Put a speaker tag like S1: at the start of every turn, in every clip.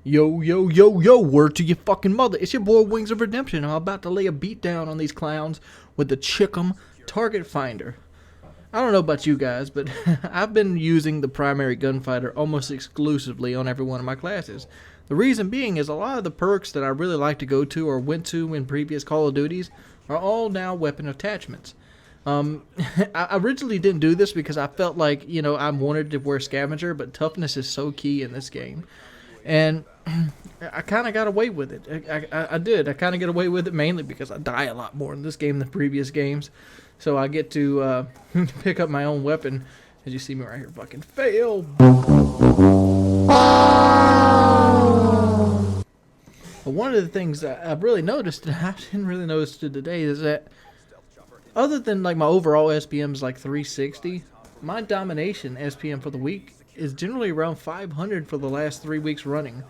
S1: Yo, yo, yo, yo, word to your fucking mother. It's your boy Wings of Redemption. I'm about to lay a beat down on these clowns with the Chickum Target Finder. I don't know about you guys, but I've been using the primary gunfighter almost exclusively on every one of my classes. The reason being is a lot of the perks that I really like to go to or went to in previous Call of Duties are all now weapon attachments. I originally didn't do this because I felt like, I wanted to wear Scavenger, but toughness is so key in this game. And I kind of got away with it. I did. I kind of get away with it mainly because I die a lot more in this game than previous games. So I get to pick up my own weapon. As you see me right here, fucking fail. But one of the things that I've really noticed, and I didn't really notice it today, is that other than like my overall SPM is like 360, my domination SPM for the week is generally around 500 for the last 3 weeks running.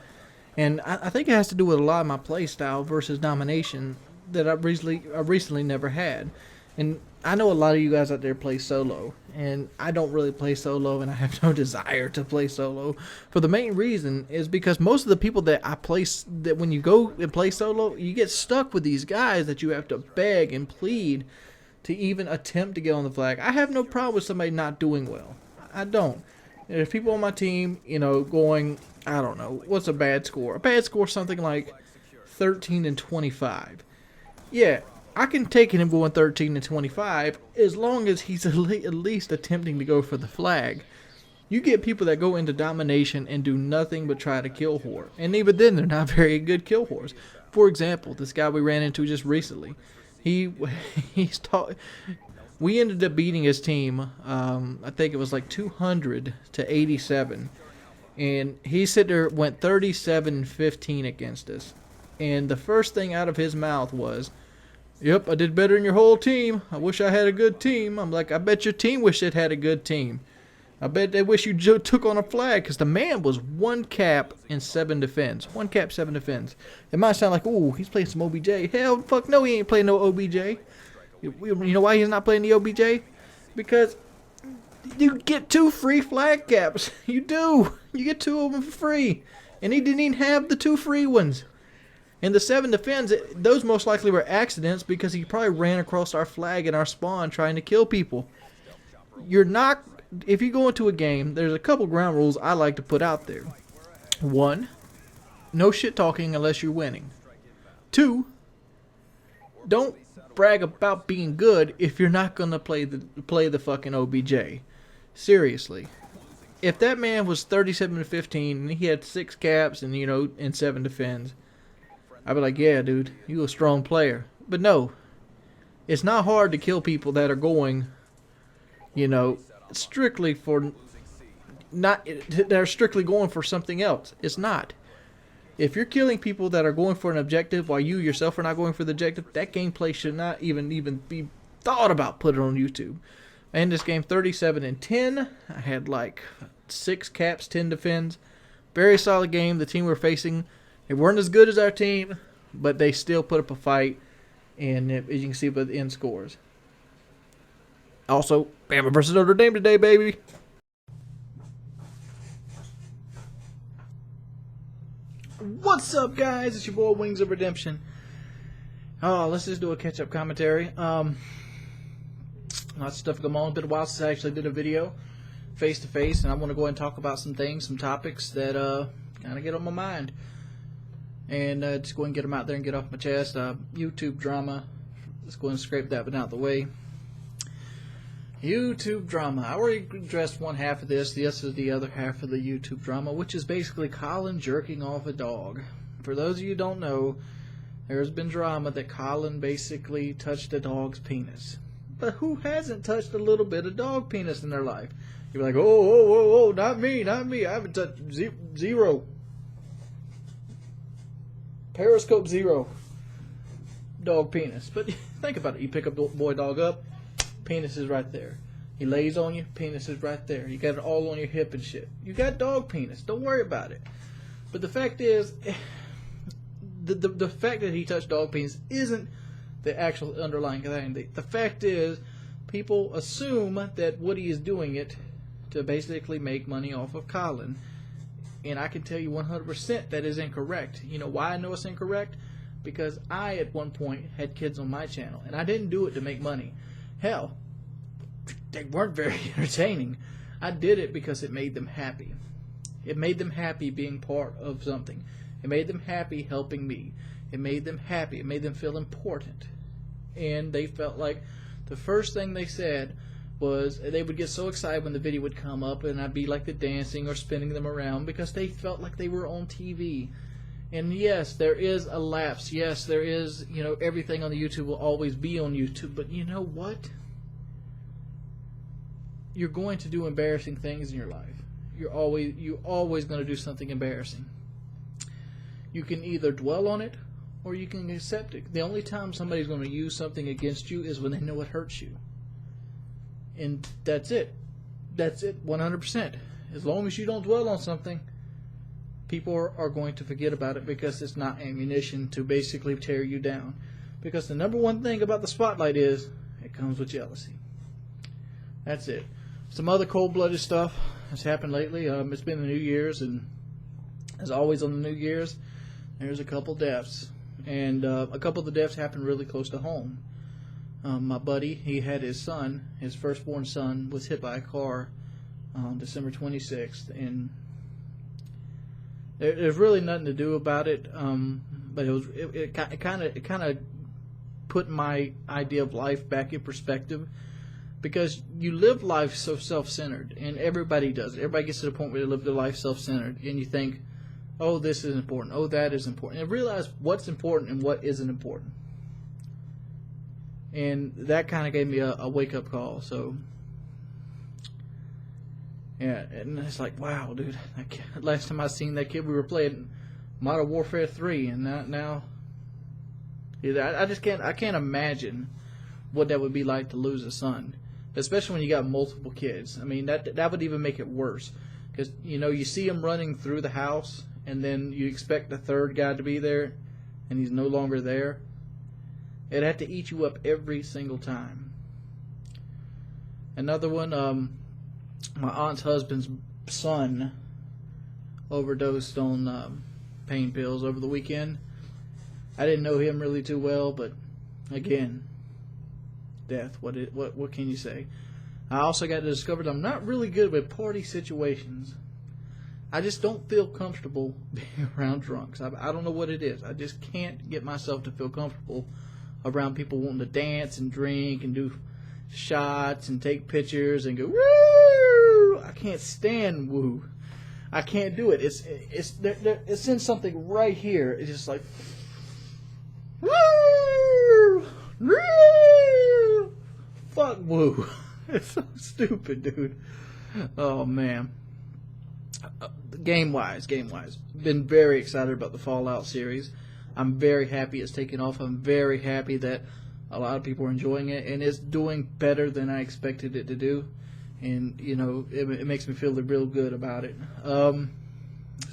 S1: And I think it has to do with a lot of my play style versus domination that I recently never had. And I know a lot of you guys out there play solo, and I don't really play solo, and I have no desire to play solo. For the main reason is because most of the people that I play, that when you go and play solo, you get stuck with these guys that you have to beg and plead to even attempt to get on the flag. I have no problem with somebody not doing well. I don't. There's people on my team, going, I don't know, what's a bad score? A bad score is something like 13-25. Yeah, I can take him going 13-25 as long as he's at least attempting to go for the flag. You get people that go into domination and do nothing but try to kill whore. And even then, they're not very good kill whores. For example, this guy we ran into just recently. We ended up beating his team, I think it was like 200-87. And he went 37-15 against us. And the first thing out of his mouth was, "Yep, I did better than your whole team. I wish I had a good team." I'm like, I bet your team wish it had a good team. I bet they wish you took on a flag, because the man was 1 cap and 7 defense. 1 cap, 7 defense. It might sound like, ooh, he's playing some OBJ. Hell, fuck no, he ain't playing no OBJ. You know why he's not playing the OBJ? Because you get 2 free flag caps. You do. You get 2 of them for free. And he didn't even have the 2 free ones. And the 7 defense, those most likely were accidents because he probably ran across our flag in our spawn trying to kill people. If you go into a game, there's a couple ground rules I like to put out there. 1, no shit talking unless you're winning. 2, don't brag about being good if you're not gonna play the fucking OBJ. Seriously. If that man was 37-15 and he had 6 caps and and 7 defense, I'd be like, yeah, dude, you a strong player. But no, it's not hard to kill people that are going, strictly for they're strictly going for something else. It's not. If you're killing people that are going for an objective while you yourself are not going for the objective, that gameplay should not even be thought about putting on YouTube. I ended this game 37-10. I had like 6 caps, 10 defends. Very solid game. The team we're facing, they weren't as good as our team, but they still put up a fight. And as you can see by the end scores. Also, Bama versus Notre Dame today, baby. What's up, guys? It's your boy Wings of Redemption. Oh, let's just do a catch-up commentary. Lots of stuff going on. It's been a while since I actually did a video face-to-face, and I want to go ahead and talk about some things, some topics that kind of get on my mind. And just go ahead and get them out there and get off my chest. YouTube drama. Let's go ahead and scrape that one out of the way. YouTube drama. I already addressed one half of this. This is the other half of the YouTube drama, which is basically Colin jerking off a dog. For those of you who don't know, there's been drama that Colin basically touched a dog's penis. But who hasn't touched a little bit of dog penis in their life? You're like, oh, not me. I haven't touched zero. Periscope 0. Dog penis. But think about it. You pick up the boy dog up, penis is right there. He lays on you, penis is right there. You got it all on your hip and shit. You got dog penis. Don't worry about it. But the fact is, the fact that he touched dog penis isn't the actual underlying thing. The fact is, people assume that Woody is doing it to basically make money off of Colin. And I can tell you 100% that is incorrect. You know why I know it's incorrect? Because I, at one point, had kids on my channel. And I didn't do it to make money. Hell, they weren't very entertaining. I did it because it made them happy. It made them happy being part of something. It made them happy helping me. It made them happy. It made them feel important. And they felt like the first thing they said was they would get so excited when the video would come up and I'd be like the dancing or spinning them around because they felt like they were on TV. And yes, there is a lapse. Yes, there is, you know, everything on the YouTube will always be on YouTube. But you know what? You're going to do embarrassing things in your life. You're always going to do something embarrassing. You can either dwell on it or you can accept it. The only time somebody's going to use something against you is when they know it hurts you. And that's it. That's it, 100%. As long as you don't dwell on something, people are going to forget about it because it's not ammunition to basically tear you down. Because the number one thing about the spotlight is it comes with jealousy. That's it. Some other cold-blooded stuff has happened lately. It's been the New Year's, and as always on the New Year's, there's a couple deaths. And a couple of the deaths happened really close to home. My buddy, he had his son, his firstborn son, was hit by a car on December 26th, and there's really nothing to do about it. But it kind of put my idea of life back in perspective, because you live life so self-centered, and everybody does it. Everybody gets to the point where they live their life self-centered, and you think, oh, this is important, oh, that is important, and realize what's important and what isn't important. And that kind of gave me a wake-up call. So, yeah, and it's like, wow, dude. Last time I seen that kid, we were playing Modern Warfare 3, and now I can't imagine what that would be like to lose a son, especially when you got multiple kids. I mean, that would even make it worse, because you know, you see him running through the house, and then you expect the third guy to be there, and he's no longer there. It'd have to eat you up every single time. Another one, my aunt's husband's son overdosed on pain pills over the weekend. I didn't know him really too well, but again, death. What can you say? I also got to discover that I'm not really good with party situations. I just don't feel comfortable being around drunks. I don't know what it is. I just can't get myself to feel comfortable around people wanting to dance and drink and do shots and take pictures and go woo. I can't stand woo. I can't do it. It's in something right here. It's just like woo, woo. Fuck woo. It's so stupid, dude. Oh man. Game wise, been very excited about the Fallout series. I'm very happy it's taken off. I'm very happy that a lot of people are enjoying it, and it's doing better than I expected it to do. And you know, it makes me feel real good about it.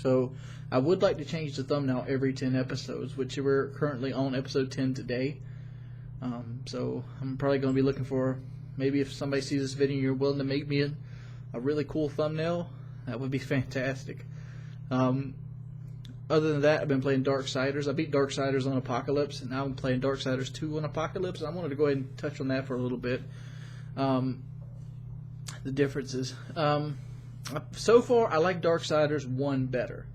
S1: So I would like to change the thumbnail every 10 episodes, which we're currently on episode 10 today. So I'm probably going to be looking for, maybe if somebody sees this video and you're willing to make me a really cool thumbnail, that would be fantastic. Other than that, I've been playing Darksiders. I beat Darksiders on Apocalypse, and now I'm playing Darksiders 2 on Apocalypse. And I wanted to go ahead and touch on that for a little bit. The differences. So far, I like Darksiders 1 better.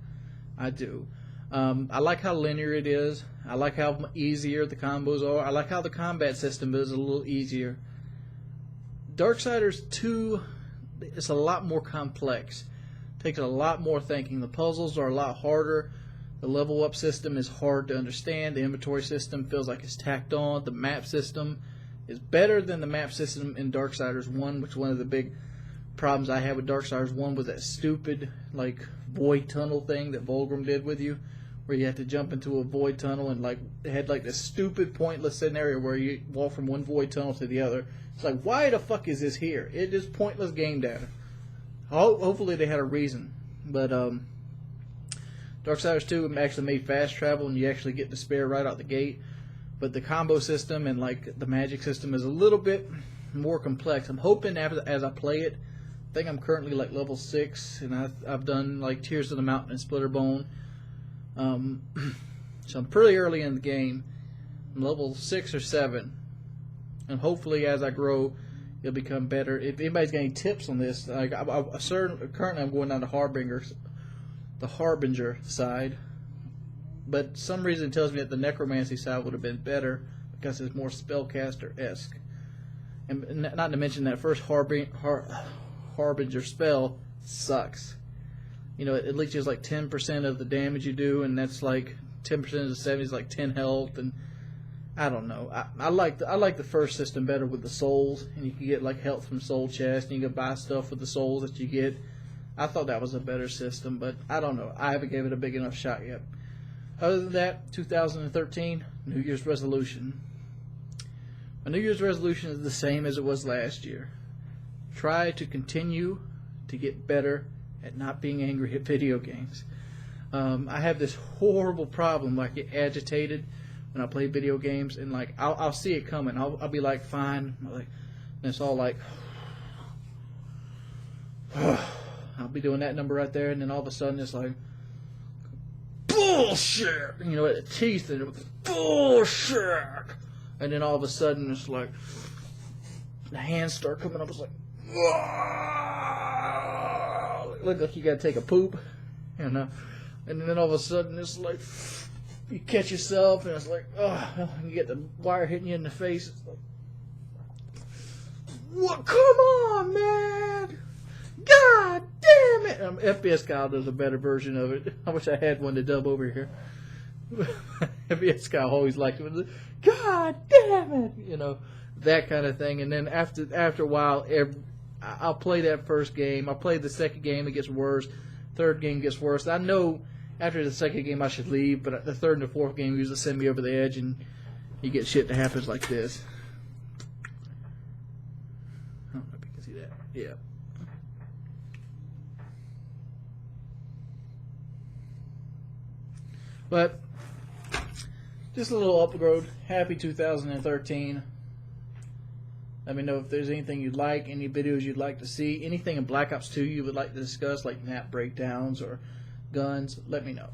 S1: I do. I like how linear it is. I like how easier the combos are. I like how the combat system is a little easier. Darksiders 2 is a lot more complex. Takes a lot more thinking. The puzzles are a lot harder. The level up system is hard to understand. The inventory system feels like it's tacked on. The map system is better than the map system in Darksiders 1, which one of the big problems I had with Darksiders 1 was that stupid like void tunnel thing that Volgrim did with you, where you had to jump into a void tunnel, and like it had like this stupid pointless scenario where you walk from one void tunnel to the other. It's like, why the fuck is this here? It is pointless game data. Hopefully they had a reason, but Darksiders 2 actually made fast travel, and you actually get despair right out the gate. But the combo system and like the magic system is a little bit more complex. I'm hoping as I play it think I'm currently like level 6, and I've done like Tears of the Mountain and Splitter Bone. So I'm pretty early in the game. I'm level 6 or 7, and hopefully as I grow, it'll become better. If anybody's got any tips on this, like currently I'm going down the Harbinger side, but some reason tells me that the Necromancy side would have been better because it's more spellcaster-esque. And not to mention that first Harbinger spell sucks. You know, it leaches like 10% of the damage you do, and that's like 10% of the 70 is like 10 health, and I don't know. I like the first system better with the souls, and you can get like health from soul chest, and you can buy stuff with the souls that you get. I thought that was a better system, but I don't know. I haven't given it a big enough shot yet. Other than that, 2013 New Year's resolution. My New Year's resolution is the same as it was last year. Try to continue to get better at not being angry at video games. I have this horrible problem. I get agitated when I play video games, and like I'll see it coming. I'll be like, fine, and it's all like, I'll be doing that number right there, and then all of a sudden it's like, bullshit. You know, the teeth and bullshit. And then all of a sudden it's like the hands start coming up. It's like, look like you gotta take a poop, you know. And then all of a sudden it's like you catch yourself, and it's like, oh, you get the wire hitting you in the face. It's like, what? Come on, man! God damn it! FPS Kyle does a better version of it. I wish I had one to dub over here. FPS Kyle always liked it. God damn it! You know, that kind of thing. And then after a while, I'll play that first game. I'll play the second game, it gets worse. Third game gets worse. I know after the second game I should leave, but the third and the fourth game usually send me over the edge, and you get shit that happens like this. I don't know if you can see that. Yeah. But just a little upgrade. Happy 2013. Let me know if there's anything you'd like, any videos you'd like to see, anything in Black Ops 2 you would like to discuss, like map breakdowns or guns. Let me know.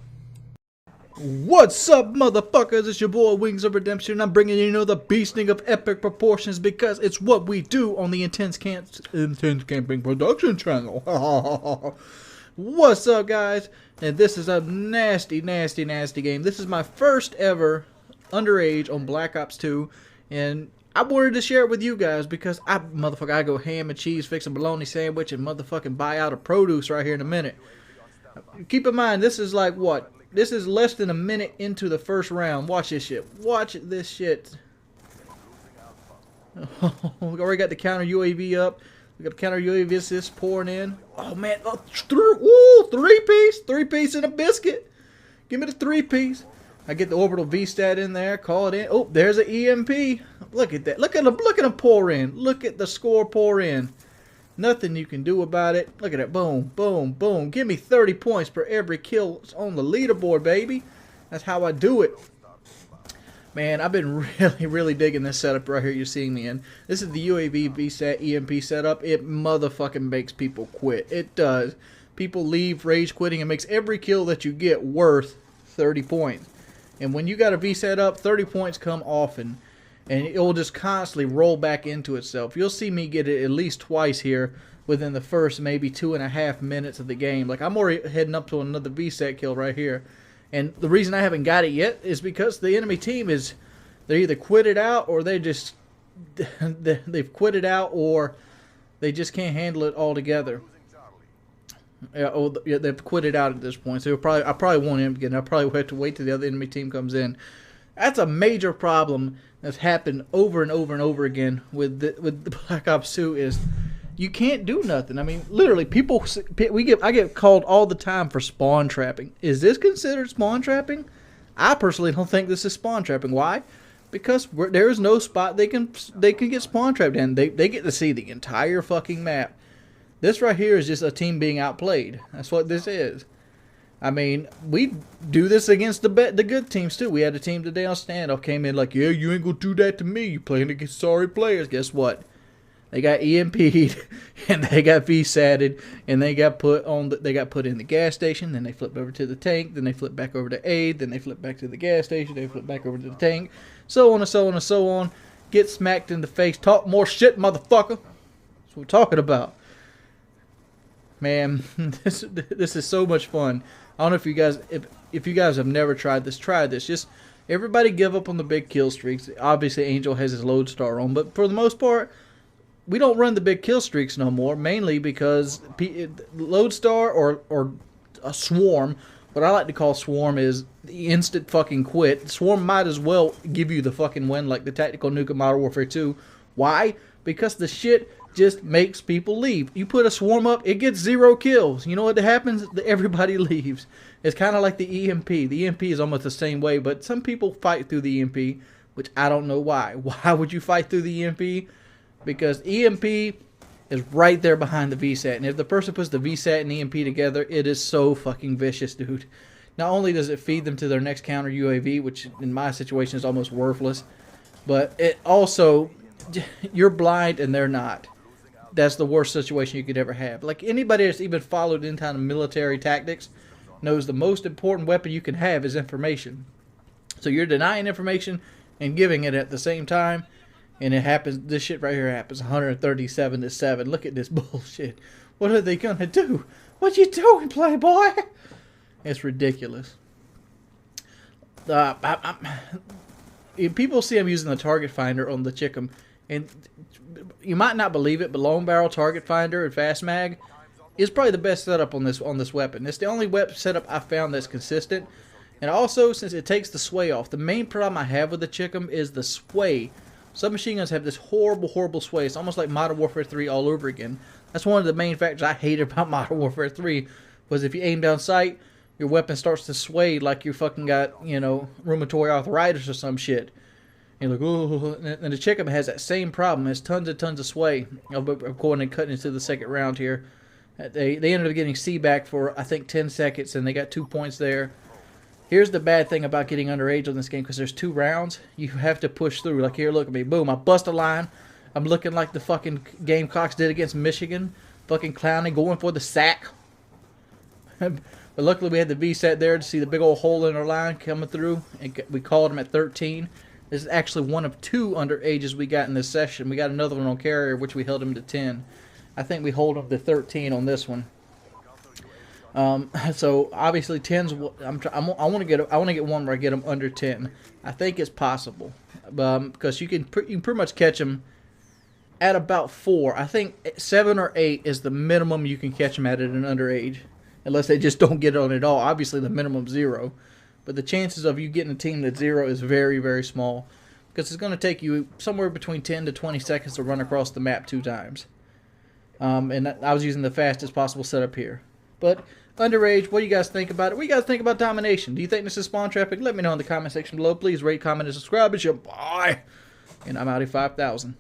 S1: What's up, motherfuckers? It's your boy Wings of Redemption. I'm bringing you another beasting of epic proportions because it's what we do on the Intense Camping Production channel. What's up, guys? And this is a nasty, nasty, nasty game. This is my first ever underage on Black Ops 2, and I wanted to share it with you guys because I go ham and cheese, fix a bologna sandwich, and motherfucking buy out a produce right here in a minute. Keep in mind, this is like what? This is less than a minute into the first round. Watch this shit. Watch this shit. We already got the counter UAV up. We got the counter UAV assist pouring in. Oh man, three-piece and a biscuit. Give me the three-piece. I get the orbital V-stat in there. Call it in. Oh, there's an EMP. Look at that. Look at him pour in. Look at the score pour in. Nothing you can do about it. Look at it. Boom, boom, boom. Give me 30 points per every kill on the leaderboard, baby. That's how I do it. Man, I've been really, really digging this setup right here you're seeing me in. This is the UAV VSAT EMP setup. It motherfucking makes people quit. It does. People leave rage quitting. It makes every kill that you get worth 30 points. And when you got a VSAT up, 30 points come often. And it will just constantly roll back into itself. You'll see me get it at least twice here within the first maybe 2.5 minutes of the game. Like, I'm already heading up to another VSAT kill right here. And the reason I haven't got it yet is because the enemy team is, they either quit it out or they just, they've quit it out or they just can't handle it altogether. Yeah, they've quit it out at this point. So I probably won't end again. I'll probably have to wait till the other enemy team comes in. That's a major problem that's happened over and over and over again with the Black Ops 2 is you can't do nothing. I mean, literally, I get called all the time for spawn trapping. Is this considered spawn trapping? I personally don't think this is spawn trapping. Why? Because there is no spot they can get spawn trapped in. They get to see the entire fucking map. This right here is just a team being outplayed. That's what this is. I mean, we do this against the good teams too. We had a team today on standoff came in like, yeah, you ain't gonna do that to me. You playing against sorry players. Guess what? They got EMP'd, and they got VSAT'd, and they got put in the gas station. Then they flipped over to the tank. Then they flipped back over to aid. Then they flipped back to the gas station. They flipped back over to the tank. So on and so on and so on. Get smacked in the face. Talk more shit, motherfucker. That's what we're talking about. Man, this is so much fun. I don't know if you guys if you guys have never tried this, try this. Just everybody give up on the big kill streaks. Obviously, Angel has his lodestar on, but for the most part, we don't run the big kill streaks no more, mainly because lodestar or a swarm, what I like to call swarm, is the instant fucking quit. Swarm might as well give you the fucking win like the tactical nuke of Modern Warfare 2. Why? Because the shit just makes people leave. You put a swarm up, it gets 0 kills. You know what happens? Everybody leaves. It's kind of like the EMP. The EMP is almost the same way, but some people fight through the EMP, which I don't know why. Why would you fight through the EMP? Because EMP is right there behind the VSAT. And if the person puts the VSAT and EMP together, it is so fucking vicious, dude. Not only does it feed them to their next counter UAV, which in my situation is almost worthless, but it also, you're blind and they're not. That's the worst situation you could ever have. Like anybody that's even followed any kind of military tactics knows the most important weapon you can have is information. So you're denying information and giving it at the same time. And it happens, this shit right here happens 137 to 7. Look at this bullshit. What are they gonna do? What you doing, playboy? It's ridiculous. People see I'm using the target finder on the Chickum, and you might not believe it, but long barrel target finder and fast mag is probably the best setup on this weapon. It's the only weapon setup I found that's consistent. And also, since it takes the sway off, the main problem I have with the Chickum is the sway. Submachine guns have this horrible, horrible sway. It's almost like Modern Warfare 3 all over again. That's one of the main factors I hate about Modern Warfare 3, was if you aim down sight, your weapon starts to sway like you fucking got, you know, rheumatoid arthritis or some shit. And you're like, oh, and the Chickum has that same problem. It has tons and tons of sway. I'll be going and cutting into the second round here. They ended up getting C back for, I think, 10 seconds, and they got 2 points there. Here's the bad thing about getting underage on this game, because there's 2 rounds. You have to push through. Like here, look at me. Boom, I bust a line. I'm looking like the fucking Gamecocks did against Michigan. Fucking clowning, going for the sack. But luckily we had the VSAT there to see the big old hole in our line coming through. And we called them at 13. This is actually one of 2 underages we got in this session. We got another one on carrier, which we held him to 10. I think we hold him to 13 on this one. So obviously 10's. I want to get one where I get them under 10. I think it's possible, because you can pretty much catch them at about 4. I think 7 or 8 is the minimum you can catch them at an underage, unless they just don't get it on at all. Obviously the minimum 0, but the chances of you getting a team that's 0 is very, very small, because it's going to take you somewhere between 10 to 20 seconds to run across the map 2 times. And I was using the fastest possible setup here, but. Underage, what do you guys think about it? What do you guys think about domination? Do you think this is spawn traffic? Let me know in the comment section below. Please rate, comment, and subscribe. It's your boy. And I'm out of 5,000.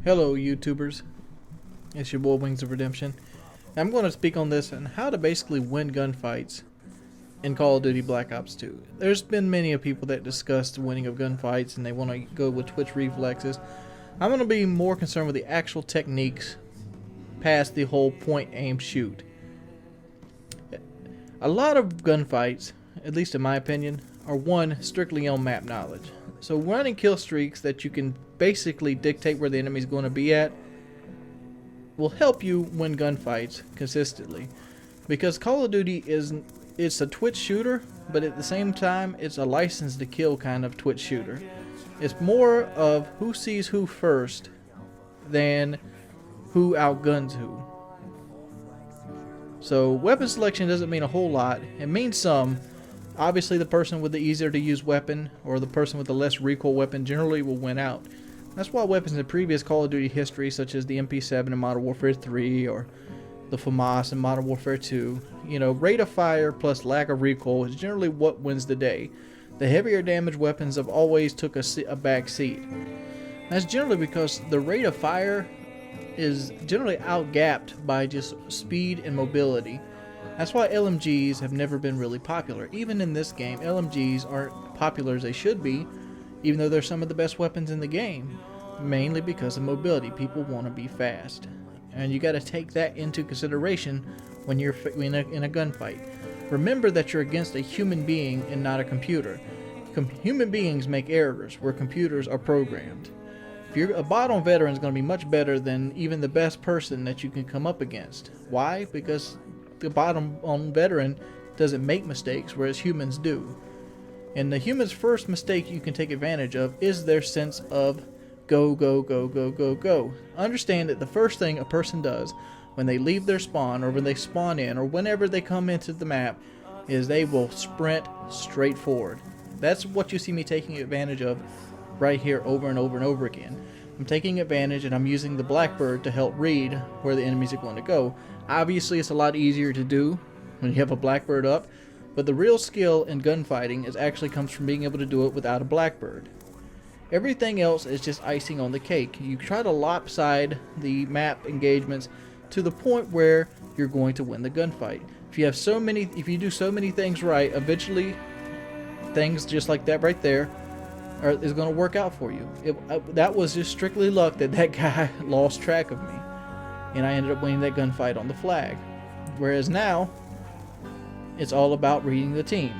S1: Hello YouTubers, it's your boy Wings of Redemption. I'm going to speak on this and how to basically win gunfights in Call of Duty Black Ops 2. There's been many of people that discuss the winning of gunfights and they want to go with twitch reflexes. I'm going to be more concerned with the actual techniques past the whole point, aim, shoot. A lot of gunfights, at least in my opinion, are won strictly on map knowledge. So running kill streaks that you can basically dictate where the enemy's going to be at will help you win gunfights consistently, because Call of Duty it's a twitch shooter, but at the same time it's a license to kill kind of twitch shooter. It's more of who sees who first than who outguns who. So weapon selection doesn't mean a whole lot. It means some. Obviously the person with the easier to use weapon or the person with the less recoil weapon generally will win out. That's why weapons in previous Call of Duty history, such as the MP7 in Modern Warfare 3 or the FAMAS in Modern Warfare 2. You know, rate of fire plus lack of recoil is generally what wins the day. The heavier damage weapons have always took a back seat. That's generally because the rate of fire is generally outgapped by just speed and mobility. That's why LMGs have never been really popular. Even in this game, LMGs aren't popular as they should be, even though they're some of the best weapons in the game. Mainly because of mobility. People want to be fast. And you got to take that into consideration when you're in a gunfight. Remember that you're against a human being and not a computer. Human beings make errors where computers are programmed. If you're a bot on veteran is going to be much better than even the best person that you can come up against. Why? Because the bot on veteran doesn't make mistakes, whereas humans do. And the human's first mistake you can take advantage of is their sense of go, go, go, go, go, go. Understand that the first thing a person does when they leave their spawn or when they spawn in or whenever they come into the map is they will sprint straight forward. That's what you see me taking advantage of right here over and over and over again. I'm taking advantage and I'm using the Blackbird to help read where the enemies are going to go. Obviously it's a lot easier to do when you have a Blackbird up, but the real skill in gunfighting actually comes from being able to do it without a Blackbird. Everything else is just icing on the cake. You try to lopside the map engagements to the point where you're going to win the gunfight. If you do so many things right, eventually things just like that right there is going to work out for you. That was just strictly luck that guy lost track of me, and I ended up winning that gunfight on the flag. Whereas now, it's all about reading the team.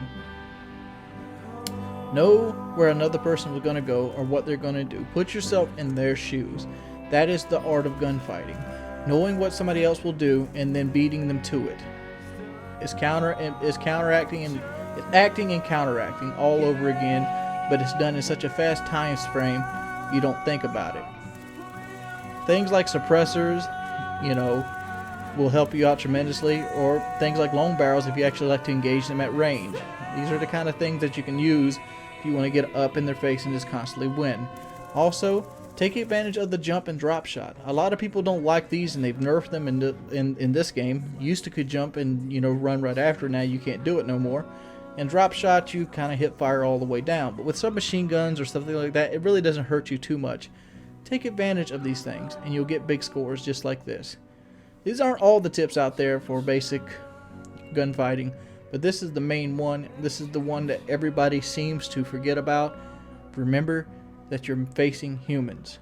S1: Know where another person was going to go or what they're going to do. Put yourself in their shoes. That is the art of gunfighting. Knowing what somebody else will do and then beating them to it. It's acting and counteracting all over again, but it's done in such a fast time frame you don't think about it. Things like suppressors, will help you out tremendously, or things like long barrels if you actually like to engage them at range. These are the kind of things that you can use if you want to get up in their face and just constantly win. Also, take advantage of the jump and drop shot. A lot of people don't like these and they've nerfed them in this game. You used to could jump and run right after, now you can't do it no more. And drop shot, you kind of hit fire all the way down. But with submachine guns or something like that, it really doesn't hurt you too much. Take advantage of these things and you'll get big scores just like this. These aren't all the tips out there for basic gunfighting, but this is the main one. This is the one that everybody seems to forget about. Remember that you're facing humans.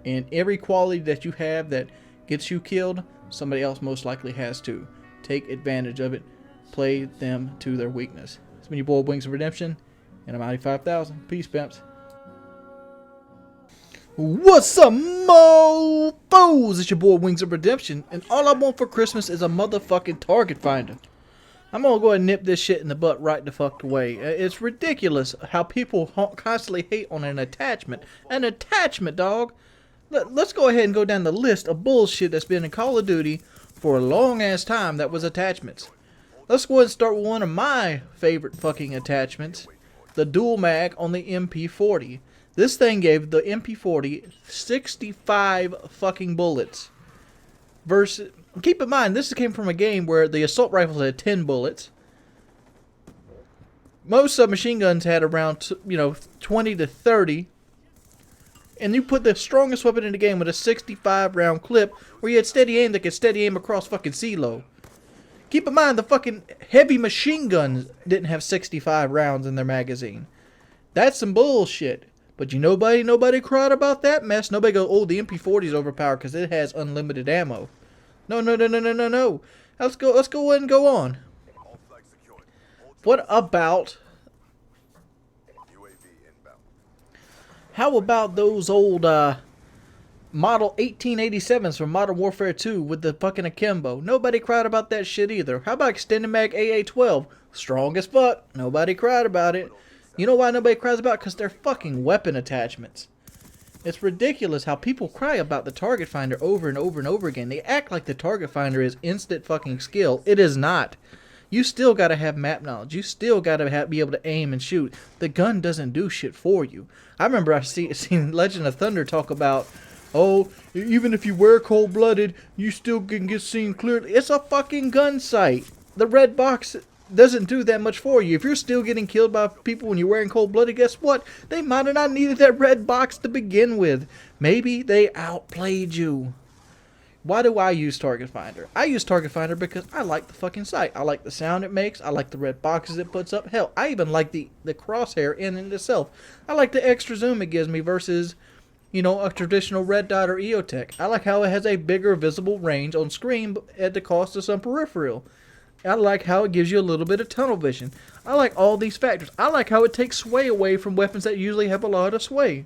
S1: And every quality that you have that gets you killed, somebody else most likely has too. Take advantage of it. Play them to their weakness. It's been your boy Wings of Redemption, and I'm out 5,000. Peace, pimps. What's up, mofos? It's your boy Wings of Redemption, and all I want for Christmas is a motherfucking target finder. I'm gonna go ahead and nip this shit in the butt right the fuck away. It's ridiculous how people constantly hate on an attachment. An attachment, dog. Let's go ahead and go down the list of bullshit that's been in Call of Duty for a long ass time that was attachments. Let's go ahead and start with one of my favorite fucking attachments. The dual mag on the MP40. This thing gave the MP40 65 fucking bullets. Keep in mind, this came from a game where the assault rifles had 10 bullets. Most submachine guns had around 20 to 30. And you put the strongest weapon in the game with a 65 round clip where you had steady aim that could steady aim across fucking CeeLo. Keep in mind, the fucking heavy machine guns didn't have 65 rounds in their magazine. That's some bullshit. But nobody cried about that mess. Nobody go, oh, the MP40 is overpowered because it has unlimited ammo. No. Let's go ahead and go on. What about... How about those old Model 1887s from Modern Warfare 2 with the fucking akimbo? Nobody cried about that shit either. How about Extended Mag AA-12? Strong as fuck. Nobody cried about it. You know why nobody cries about it? Because they're fucking weapon attachments. It's ridiculous how people cry about the target finder over and over and over again. They act like the target finder is instant fucking skill. It is not. You still gotta have map knowledge. You still gotta be able to aim and shoot. The gun doesn't do shit for you. I remember seen Legend of Thunder talk about Oh, even if you wear cold-blooded, you still can get seen clearly. It's a fucking gun sight. The red box doesn't do that much for you. If you're still getting killed by people when you're wearing cold-blooded, guess what? They might have not needed that red box to begin with. Maybe they outplayed you. Why do I use Target Finder? I use Target Finder because I like the fucking sight. I like the sound it makes. I like the red boxes it puts up. Hell, I even like the crosshair in itself. I like the extra zoom it gives me versus, you know, a traditional red dot or EOTech. I like how it has a bigger visible range on screen at the cost of some peripheral. I like how it gives you a little bit of tunnel vision. I like all these factors. I like how it takes sway away from weapons that usually have a lot of sway.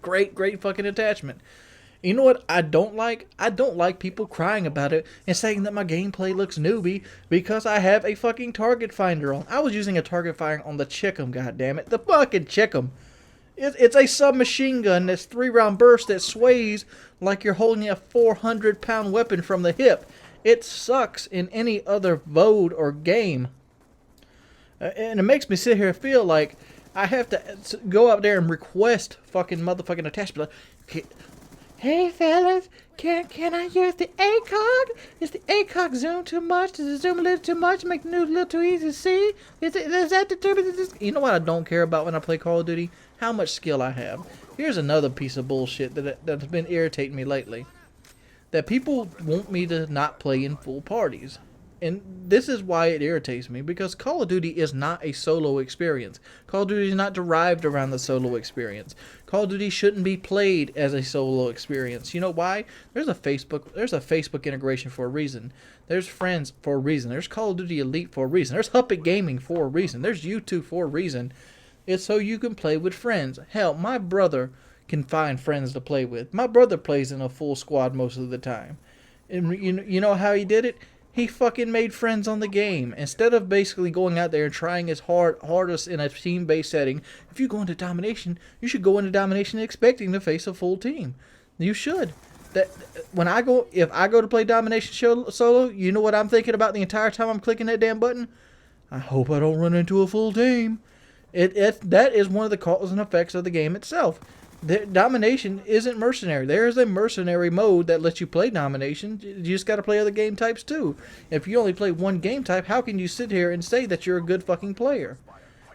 S1: Great fucking attachment. You know what I don't like? I don't like people crying about it and saying that my gameplay looks newbie because I have a fucking target finder on. I was using a target finder on the Chickum, goddammit. The fucking Chickum. It's a submachine gun that's 3-round burst that sways like you're holding a 400-pound weapon from the hip. It sucks in any other mode or game. And it makes me sit here and feel like I have to go out there and request fucking motherfucking attachment. Like, hey fellas, can I use the ACOG? Is the ACOG zoom too much? Does it zoom a little too much? Make the news a little too easy to see? Is that determined? You know what I don't care about when I play Call of Duty? How much skill I have. Here's another piece of bullshit that's been irritating me lately. That people want me to not play in full parties. And this is why it irritates me, because Call of Duty is not a solo experience. Call of Duty is not derived around the solo experience. Call of Duty shouldn't be played as a solo experience. You know why? There's a Facebook integration for a reason. There's Friends for a reason. There's Call of Duty Elite for a reason. There's Huppet Gaming for a reason. There's YouTube for a reason. It's so you can play with friends. Hell, my brother can find friends to play with. My brother plays in a full squad most of the time. And you know how he did it? He fucking made friends on the game. Instead of basically going out there and trying his hardest in a team-based setting, if you go into domination, you should go into domination expecting to face a full team. You should. If I go to play domination solo, you know what I'm thinking about the entire time I'm clicking that damn button? I hope I don't run into a full team. That is one of the causes and effects of the game itself. Domination isn't mercenary. There is a mercenary mode that lets you play domination. You just got to play other game types too. If you only play one game type, how can you sit here and say that you're a good fucking player?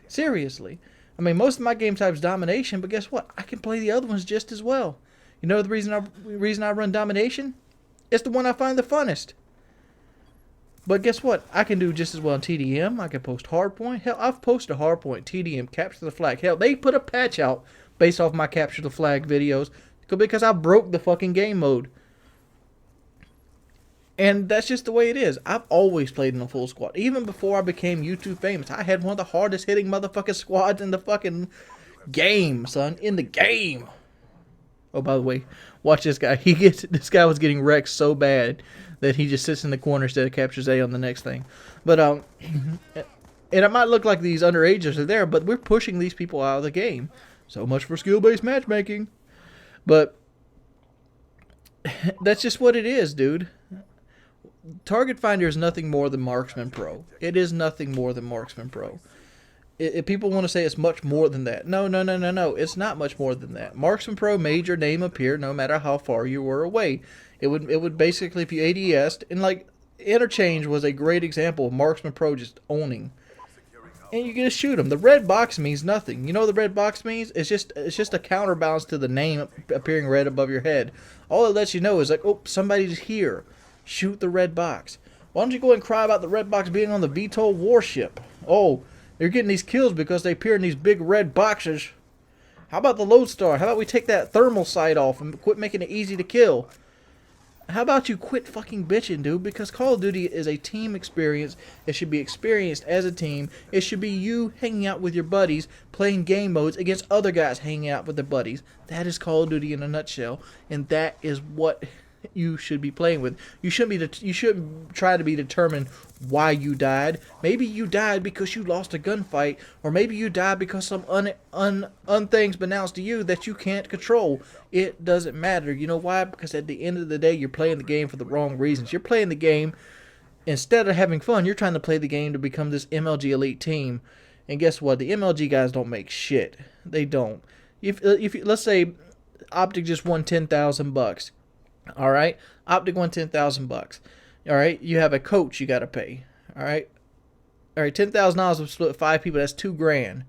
S1: Seriously. I mean, most of my game type's domination, but guess what? I can play the other ones just as well. You know the reason I run domination? It's the one I find the funnest. But guess what? I can do just as well in TDM. I can post hardpoint. Hell, I've posted hardpoint, TDM, capture the flag. Hell, they put a patch out based off my capture the flag videos because I broke the fucking game mode. And that's just the way it is. I've always played in a full squad. Even before I became YouTube famous, I had one of the hardest hitting motherfucking squads in the fucking game, son. In the game. Oh, by the way, watch this guy. This guy was getting wrecked so bad that he just sits in the corner instead of captures A on the next thing. But and it might look like these underagers are there, but we're pushing these people out of the game. So much for skill-based matchmaking. But that's just what it is, dude. Target Finder is nothing more than Marksman Pro. It is nothing more than Marksman Pro. If people want to say it's much more than that, no. It's not much more than that. Marksman Pro made your name appear no matter how far you were away. It would basically, if you ADS'd, and like Interchange was a great example of Marksman Pro just owning. And you just shoot them. The red box means nothing. You know what the red box means? It's just a counterbalance to the name appearing red above your head. All it lets you know is like, oh, somebody's here. Shoot the red box. Why don't you go and cry about the red box being on the VTOL warship? Oh, they're getting these kills because they appear in these big red boxes. How about the Lodestar? How about we take that thermal sight off and quit making it easy to kill? How about you quit fucking bitching, dude? Because Call of Duty is a team experience. It should be experienced as a team. It should be you hanging out with your buddies, playing game modes against other guys hanging out with their buddies. That is Call of Duty in a nutshell. And that is what you should be playing with. You shouldn't try to be determined why you died. Maybe you died because you lost a gunfight, or maybe you died because some things been announced to you that you can't control. It doesn't matter. You know why? Because at the end of the day, you're playing the game for the wrong reasons. You're playing the game instead of having fun. You're trying to play the game to become this MLG elite team. And guess what? The MLG guys don't make shit. They don't. If let's say Optic just won $10,000. All right, Optic won $10,000. All right, you have a coach you got to pay. All right, $10,000 will split 5 people. That's $2,000.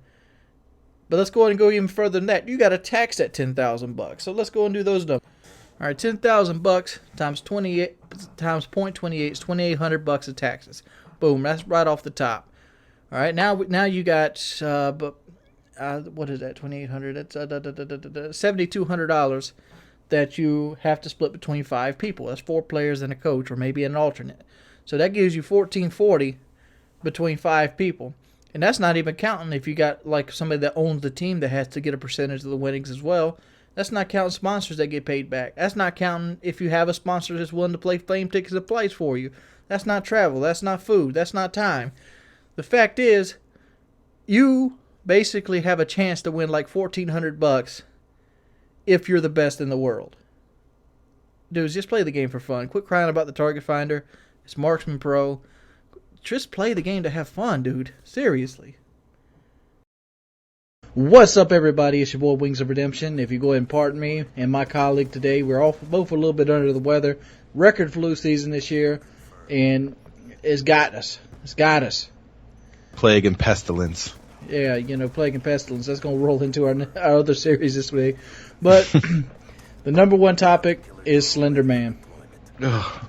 S1: But let's go ahead and go even further than that. You got to tax that $10,000. So let's go and do those numbers. All right, $10,000 times 28 times 0.28 is $2,800 of taxes. Boom, that's right off the top. All right, now you got what is that? 2,800. That's $7,200 that you have to split between 5 people. That's 4 players and a coach, or maybe an alternate. So that gives you $1,440 between 5 people. And that's not even counting if you got like somebody that owns the team that has to get a percentage of the winnings as well. That's not counting sponsors that get paid back. That's not counting if you have a sponsor that's willing to play flame tickets and plays for you. That's not travel. That's not food. That's not time. The fact is, you basically have a chance to win like $1,400 if you're the best in the world. Dudes, just play the game for fun. Quit crying about the target finder. It's Marksman Pro. Just play the game to have fun, dude. Seriously. What's up, everybody? It's your boy, Wings of Redemption. If you go ahead and pardon me and my colleague today, we're all both a little bit under the weather. Record flu season this year, and it's got us. It's got us.
S2: Plague and pestilence.
S1: Yeah, plague and pestilence. That's going to roll into our other series this week. But the number one topic is Slender Man.
S2: I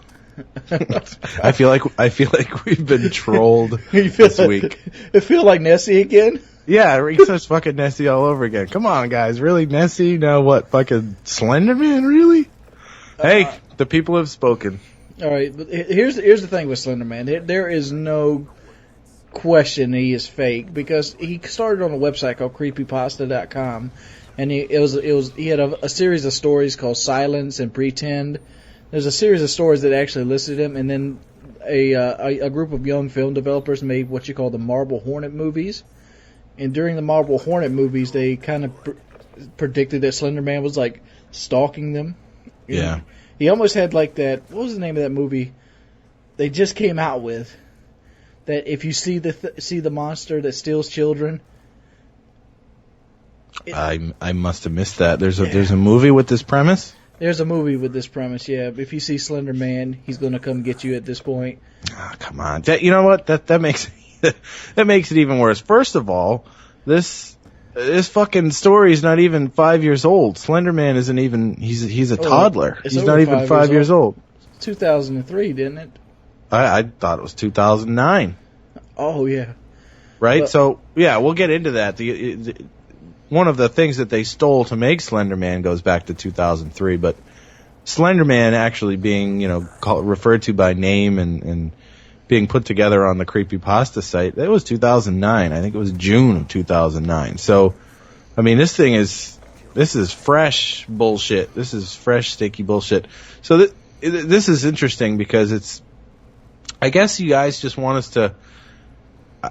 S2: feel like we've been trolled this week.
S1: It feel like Nessie again?
S2: Yeah, Rico's fucking Nessie all over again. Come on, guys. Really, Nessie? No, what? Fucking Slender Man? Really? Hey, the people have spoken.
S1: All right, but here's the thing with Slender Man. There is no question he is fake, because he started on a website called creepypasta.com, and he had a series of stories called Silence and Pretend. There's a series of stories that actually listed him, and then a group of young film developers made what you call the Marble Hornet movies. And during the Marble Hornet movies, they kind of predicted that Slender Man was like stalking them.
S2: Yeah.
S1: He almost had like that. What was the name of that movie they just came out with? That if you see the monster that steals children.
S2: I must have missed that. There's a movie with this premise.
S1: There's a movie with this premise, yeah. If you see Slender Man, he's going to come get you at this point.
S2: Oh, come on. You know what? That makes that makes it even worse. First of all, this fucking story is not even 5 years old. Slender Man isn't even. He's a toddler. He's not even 5 years old.
S1: 2003, didn't it?
S2: I thought it was 2009.
S1: Oh yeah.
S2: Right. So yeah, we'll get into that. One of the things that they stole to make Slender Man goes back to 2003, but Slender Man actually being, referred to by name and being put together on the Creepypasta site, that was 2009. I think it was June of 2009. So, I mean, this is fresh bullshit. This is fresh, sticky bullshit. So this is interesting because I guess you guys just want us to,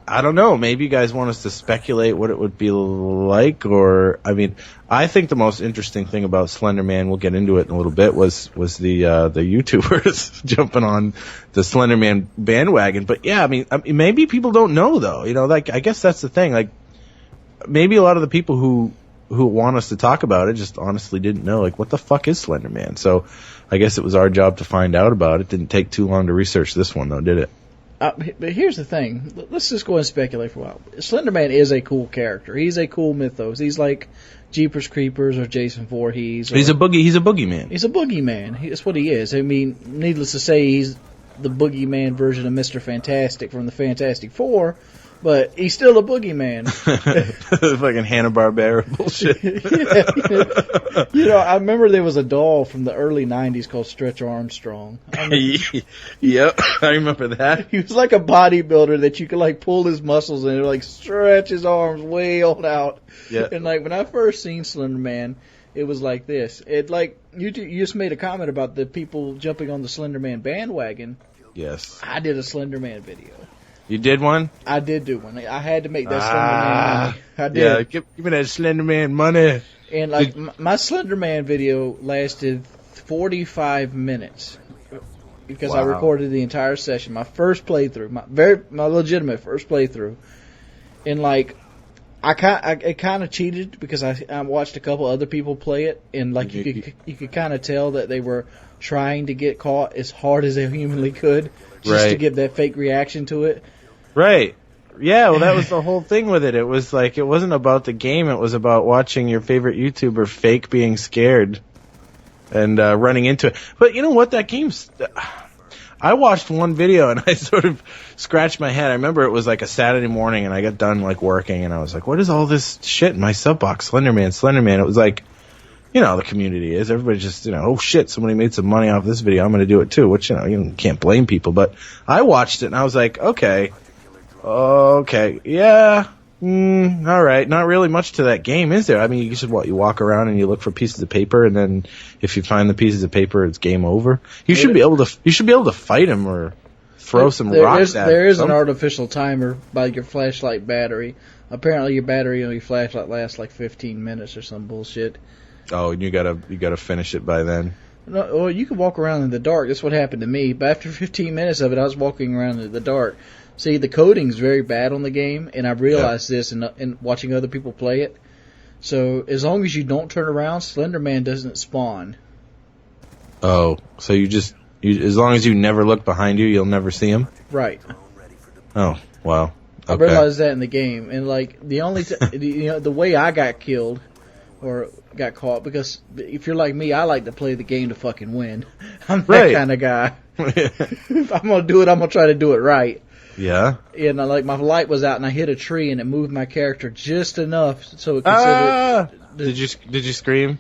S2: I don't know, maybe you guys want us to speculate what it would be like, or, I mean, I think the most interesting thing about Slender Man, we'll get into it in a little bit, was the YouTubers jumping on the Slender Man bandwagon. But yeah, I mean, maybe people don't know though, I guess that's the thing, like, maybe a lot of the people who want us to talk about it just honestly didn't know, like, what the fuck is Slender Man? So I guess it was our job to find out about it. Didn't take too long to research this one though, did it?
S1: But here's the thing. Let's just go and speculate for a while. Slender Man is a cool character. He's a cool mythos. He's like Jeepers Creepers or Jason Voorhees.
S2: He's a boogeyman.
S1: He's a boogeyman. That's what he is. I mean, needless to say, he's the boogeyman version of Mr. Fantastic from the Fantastic Four, but he's still a boogeyman.
S2: Fucking Hanna-Barbera bullshit.
S1: Yeah. I remember there was a doll from the early 90s called Stretch Armstrong.
S2: Yep, I remember that.
S1: He was like a bodybuilder that you could like pull his muscles and like stretch his arms way on out.
S2: Yeah.
S1: And like when I first seen Slender Man, it was like this. It like you just made a comment about the people jumping on the Slender Man bandwagon.
S2: Yes.
S1: I did a Slender Man video.
S2: You did one?
S1: I did do one. I had to make that Slender Man money. I did.
S2: Yeah, give me that Slender Man money.
S1: And like my Slender Man video lasted 45 minutes because I recorded the entire session. My first playthrough, my legitimate first playthrough. And like It kind of cheated because I watched a couple other people play it, and like you could kind of tell that they were trying to get caught as hard as they humanly could, just to give that fake reaction to it.
S2: Right. Yeah, well, that was the whole thing with it. It was like, it wasn't about the game, it was about watching your favorite YouTuber fake being scared and running into it. But you know what, that game's... I watched one video and I sort of scratched my head. I remember it was like a Saturday morning and I got done like working and I was like, what is all this shit in my sub box? Slenderman. It was like, you know, the community is. Everybody just, you know, oh shit, somebody made some money off this video. I'm going to do it too, which, you know, you can't blame people. But I watched it and I was like, okay, yeah, all right. Not really much to that game, is there? I mean, you walk around and you look for pieces of paper, and then if you find the pieces of paper, it's game over. You should be able to fight him or throw some rocks at him.
S1: There is an artificial timer by your flashlight battery. Apparently, your battery on your flashlight lasts like 15 minutes or some bullshit.
S2: Oh, and you gotta finish it by then.
S1: No, well, you can walk around in the dark. That's what happened to me. But after 15 minutes of it, I was walking around in the dark. See, the coding's very bad on the game, and I realized this in watching other people play it. So as long as you don't turn around, Slenderman doesn't spawn.
S2: Oh, so as long as you never look behind you, you'll never see him?
S1: Right.
S2: Oh, wow. Okay.
S1: I realized that in the game, and like the only the way I got killed or got caught, because if you're like me, I like to play the game to fucking win. I'm that kind of guy. If I'm gonna do it, I'm gonna try to do it right.
S2: Yeah.
S1: And like my light was out, and I hit a tree, and it moved my character just enough so it considered.
S2: Did you scream?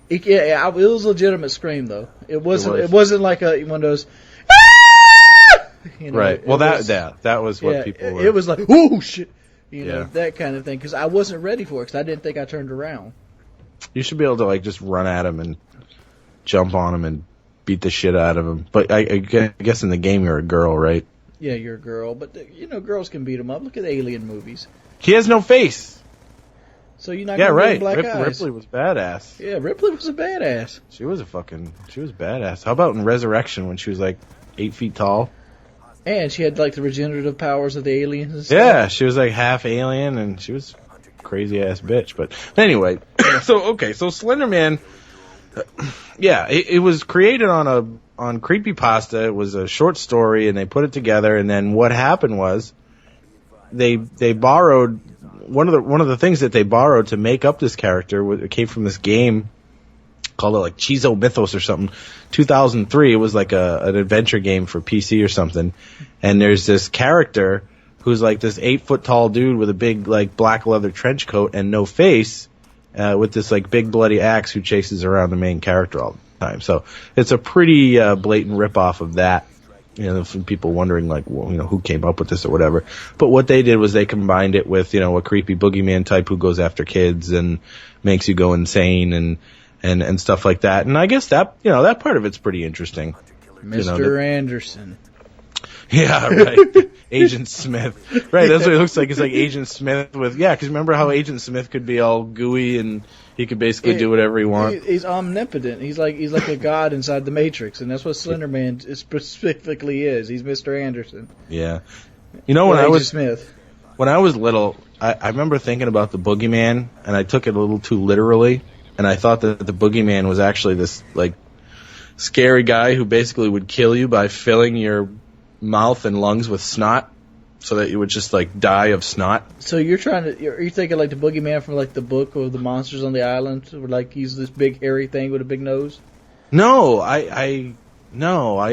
S1: It was a legitimate scream though. It wasn't like one of those. You know,
S2: right. Well, that was what people were.
S1: It was like, oh shit, you know, that kind of thing. Because I wasn't ready for it. Because I didn't think I turned around.
S2: You should be able to like just run at him and jump on him and beat the shit out of him. But I guess in the game you're a girl, right?
S1: Yeah, you're a girl, but you know, girls can beat him up. Look at the Alien movies.
S2: He has no face.
S1: So you're not gonna get black eyes.
S2: Ripley was badass.
S1: Yeah, Ripley was a badass.
S2: She was badass. How about in Resurrection when she was like 8 feet tall?
S1: And she had like the regenerative powers of the aliens and stuff.
S2: Yeah, she was like half alien and she was a crazy ass bitch. But anyway, so Slenderman, it was created on Creepypasta. It was a short story and they put it together, and then what happened was they borrowed one of the things that they borrowed to make up this character. It came from this game called it like Chizo Mythos or something. 2003, it was like an adventure game for PC or something. And there's this character who's like this 8-foot tall dude with a big like black leather trench coat and no face, with this like big bloody axe who chases around the main character all the time. So it's a pretty blatant ripoff of that. You know, from people wondering like, well, you know, who came up with this or whatever. But what they did was they combined it with, you know, a creepy boogeyman type who goes after kids and makes you go insane and stuff like that. And I guess that, you know, that part of it's pretty interesting.
S1: Mr. Anderson.
S2: Yeah, right. Agent Smith. Right, that's what it looks like. It's like Agent Smith with, because remember how Agent Smith could be all gooey and he could basically do whatever he wants.
S1: He's omnipotent. He's like a god inside the Matrix, and that's what Slenderman specifically is. He's Mr. Anderson.
S2: Yeah. You know, when I was little, I remember thinking about the boogeyman, and I took it a little too literally, and I thought that the boogeyman was actually this like scary guy who basically would kill you by filling your mouth and lungs with snot, so that you would just like die of snot. So
S1: you're thinking like the boogeyman from like the book of the monsters on the island, where like he's this big hairy thing with a big nose?
S2: No, I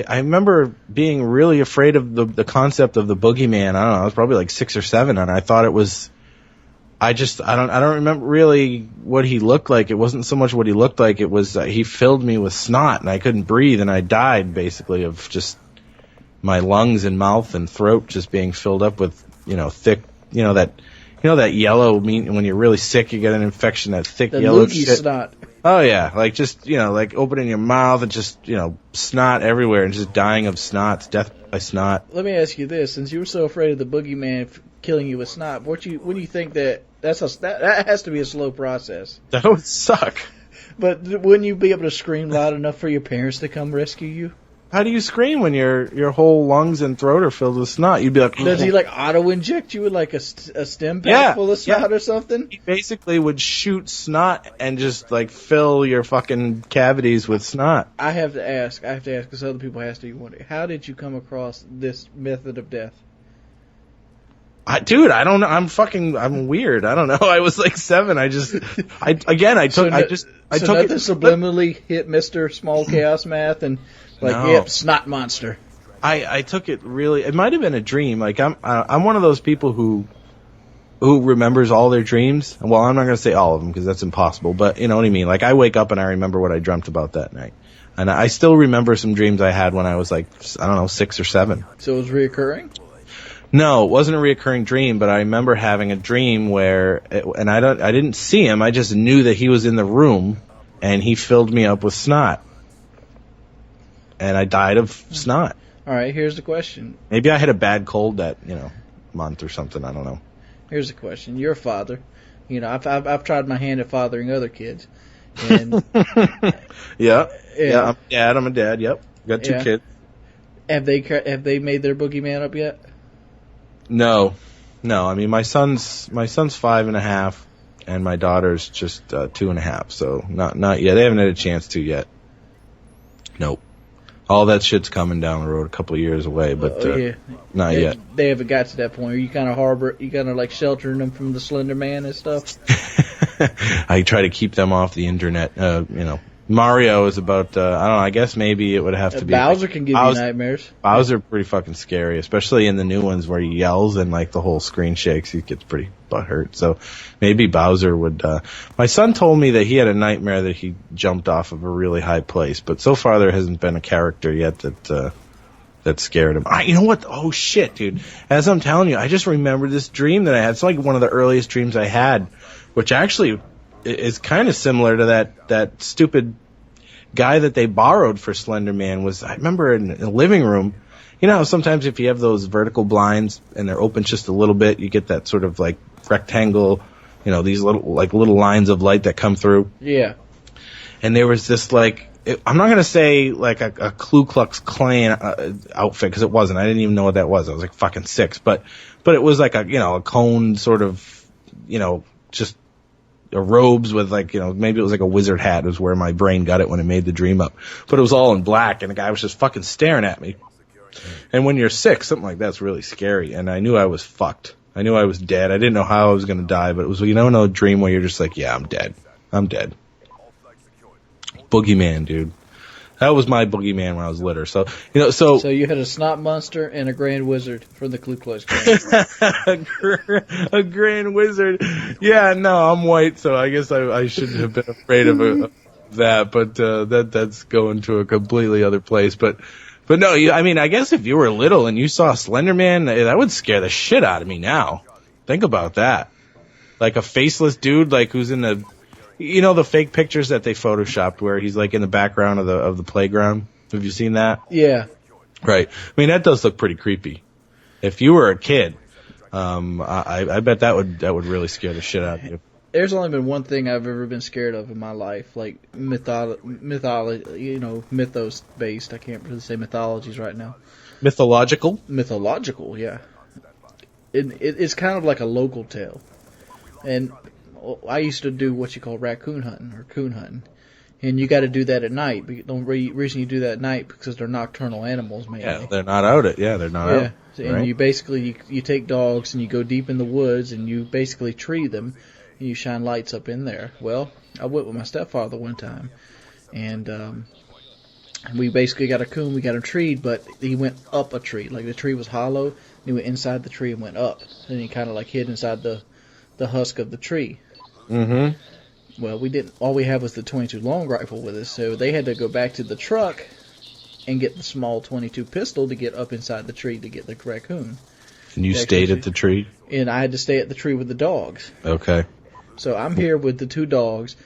S2: remember being really afraid of the concept of the boogeyman. I don't know, I was probably like 6 or 7, and I thought it was. I don't remember really what he looked like. It wasn't so much what he looked like. It was he filled me with snot, and I couldn't breathe, and I died basically of just my lungs and mouth and throat just being filled up with, you know, thick, that yellow meat. When you're really sick, you get an infection, that thick yellow shit.
S1: Snot.
S2: Oh yeah, like just, you know, like opening your mouth and just, you know, snot everywhere and just dying of snot, death by snot.
S1: Let me ask you this: since you were so afraid of the boogeyman killing you with snot, what do you think that has to be a slow process?
S2: That would suck.
S1: But wouldn't you be able to scream loud enough for your parents to come rescue you?
S2: How do you scream when your whole lungs and throat are filled with snot? You'd be like,
S1: Does he like auto inject you with like a stem pack full of snot or something?
S2: He basically would shoot snot and just like fill your fucking cavities with snot.
S1: I have to ask because other people ask you, how did you come across this method of death?
S2: Dude, I don't know. I'm weird. I don't know. I was like 7. I took
S1: it subliminally hit Mr. Small Chaos Math and yep, snot monster.
S2: I took it really. It might have been a dream. Like I'm one of those people who remembers all their dreams. Well, I'm not going to say all of them because that's impossible. But you know what I mean. Like I wake up and I remember what I dreamt about that night, and I still remember some dreams I had when I was like 6 or 7.
S1: So it was reoccurring.
S2: No, it wasn't a reoccurring dream, but I remember having a dream where, and I didn't see him. I just knew that he was in the room, and he filled me up with snot, and I died of snot.
S1: All right, here's the question.
S2: Maybe I had a bad cold that month or something. I don't know.
S1: Here's the question. You're a father. I've tried my hand at fathering other kids, and
S2: yeah, I'm a dad. Yep, got 2 kids.
S1: Have they made their boogeyman up yet?
S2: No. I mean, my son's 5.5, and my daughter's just 2.5. So not yet. They haven't had a chance to yet. Nope. All that shit's coming down the road, a couple of years away, but not yet.
S1: They haven't got to that point. Are you kind of like sheltering them from the Slender Man and stuff?
S2: I try to keep them off the internet. Mario is about, I don't know, I guess maybe it would have to be.
S1: Bowser can give you nightmares.
S2: Bowser pretty fucking scary, especially in the new ones where he yells and like the whole screen shakes. He gets pretty butthurt. So maybe Bowser would, my son told me that he had a nightmare that he jumped off of a really high place, but so far there hasn't been a character yet that scared him. You know what? Oh shit, dude. As I'm telling you, I just remembered this dream that I had. It's like one of the earliest dreams I had, which actually is kind of similar to that stupid guy that they borrowed for Slender Man. I remember in the living room, you know how sometimes if you have those vertical blinds and they're open just a little bit, you get that sort of like rectangle, these little lines of light that come through.
S1: Yeah.
S2: And there was this I'm not going to say like a Ku Klux Klan outfit because it wasn't. I didn't even know what that was. I was like fucking 6, but it was like a cone sort of, just robes with maybe it was like a wizard hat is where my brain got it when it made the dream up. But it was all in black and the guy was just fucking staring at me. And when you're 6, something like that's really scary. And I knew I was fucked. I knew I was dead. I didn't know how I was going to die, but it was, no dream where you're just like, yeah, I'm dead. I'm dead. Boogeyman, dude. That was my boogeyman when I was litter. So
S1: you had a snot monster and a grand wizard from the Ku Klux Klan.
S2: a grand wizard. Yeah, no, I'm white, so I guess I shouldn't have been afraid of that. But that's going to a completely other place. But no, I guess if you were little and you saw Slender Man, that would scare the shit out of me now. Think about that. Like a faceless dude, like who's in the. The fake pictures that they photoshopped where he's like in the background of the playground. Have you seen that?
S1: Yeah.
S2: Right. I mean, that does look pretty creepy. If you were a kid, I bet that would really scare the shit out of you.
S1: There's only been one thing I've ever been scared of in my life, like mythos based. I can't really say mythologies right now.
S2: Mythological,
S1: yeah. It's kind of like a local tale, and I used to do what you call raccoon hunting or coon hunting, and you got to do that at night. The reason you do that at night because they're nocturnal animals, mainly.
S2: Yeah, they're not out. They're not out.
S1: And
S2: right?
S1: you basically you take dogs and you go deep in the woods and you basically tree them, and you shine lights up in there. Well, I went with my stepfather one time, and we basically got a coon. We got him treed, but he went up a tree. Like the tree was hollow, and he went inside the tree and went up. And he kind of like hid inside the husk of the tree.
S2: Mm-hmm.
S1: Well, we didn't. All we had was the .22 long rifle with us, so they had to go back to the truck and get the small .22 pistol to get up inside the tree to get the raccoon.
S2: And you stayed at the tree?
S1: And I had to stay at the tree with the dogs.
S2: Okay.
S1: So I'm here with the 2 dogs,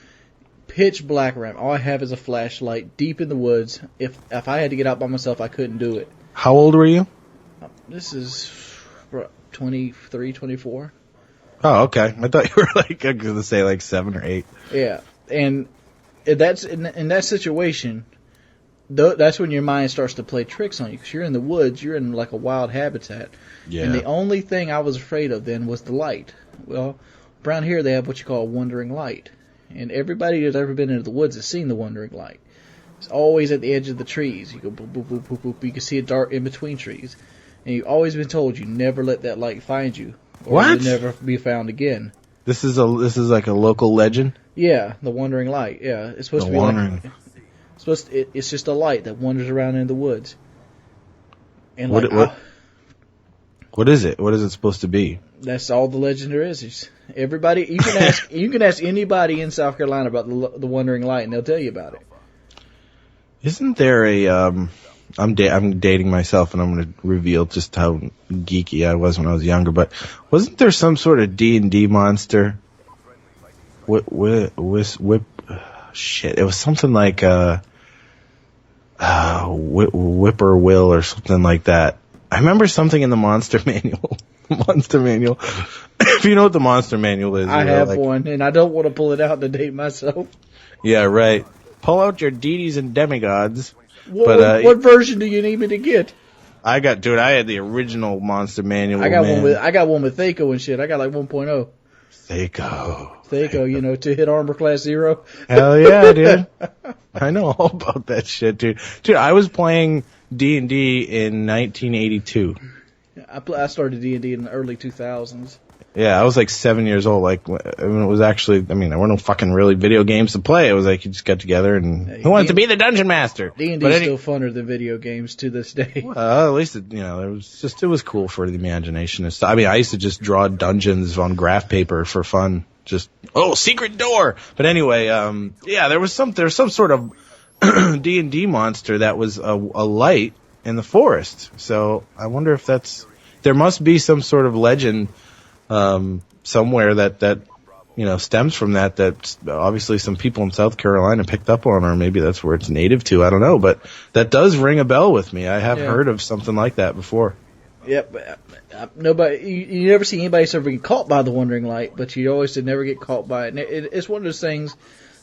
S1: pitch black around. All I have is a flashlight, deep in the woods. If I had to get out by myself, I couldn't do it.
S2: How old were you?
S1: This is 23, 24.
S2: Oh, okay. I thought you were I was going to say 7 or 8.
S1: Yeah, and that's in that situation. that's when your mind starts to play tricks on you, because you're in the woods, you're in like a wild habitat.
S2: Yeah.
S1: And the only thing I was afraid of then was the light. Well, around here they have what you call a wandering light. And everybody who's ever been into the woods has seen the wandering light. It's always at the edge of the trees. You go boop, boop, boop, boop, boop. You can see it dark in between trees. And you've always been told you never let that light find you, or
S2: What?
S1: it'll never be found again.
S2: This is like a local legend.
S1: Yeah, the wandering light. Yeah, it's supposed to be
S2: wandering.
S1: it's just a light that wanders around in the woods. And
S2: What is it? What is it supposed to be?
S1: That's all the legend there is. Everybody, you can ask anybody in South Carolina about the wandering light, and they'll tell you about it.
S2: Isn't there a I'm dating myself, and I'm going to reveal just how geeky I was when I was younger. But wasn't there some sort of D&D monster? Shit, it was something like Whippoorwill or something like that. I remember something in the Monster Manual. Monster Manual. If you know what the Monster Manual is.
S1: I have one, and I don't want to pull it out to date myself.
S2: Yeah, right. Pull out your deities and demigods.
S1: What version do you need me to get?
S2: I had the original Monster Manual.
S1: I got one with Thaco and shit. I got like 1.0.
S2: Thaco,
S1: to hit armor class 0.
S2: Hell yeah, dude. I know all about that shit, dude. Dude, I was playing D&D in 1982.
S1: I started D&D in the early 2000s.
S2: Yeah, I was like 7 years old. Like, it was actually, there were no fucking really video games to play. It was like you just got together and who wanted to be the dungeon master?
S1: D&D is still funner than video games to this day.
S2: Well, at least it was cool for the imagination and stuff. I mean, I used to just draw dungeons on graph paper for fun. Just secret door. But anyway, there was some sort of D&D monster that was a light in the forest. So I wonder if there must be some sort of legend somewhere that stems from that obviously some people in South Carolina picked up on, or maybe that's where it's native to. I don't know, but that does ring a bell with me. I have heard of something like that before.
S1: Yep. Nobody, you never see anybody ever get caught by the wandering light, but you always never get caught by it. And it's one of those things,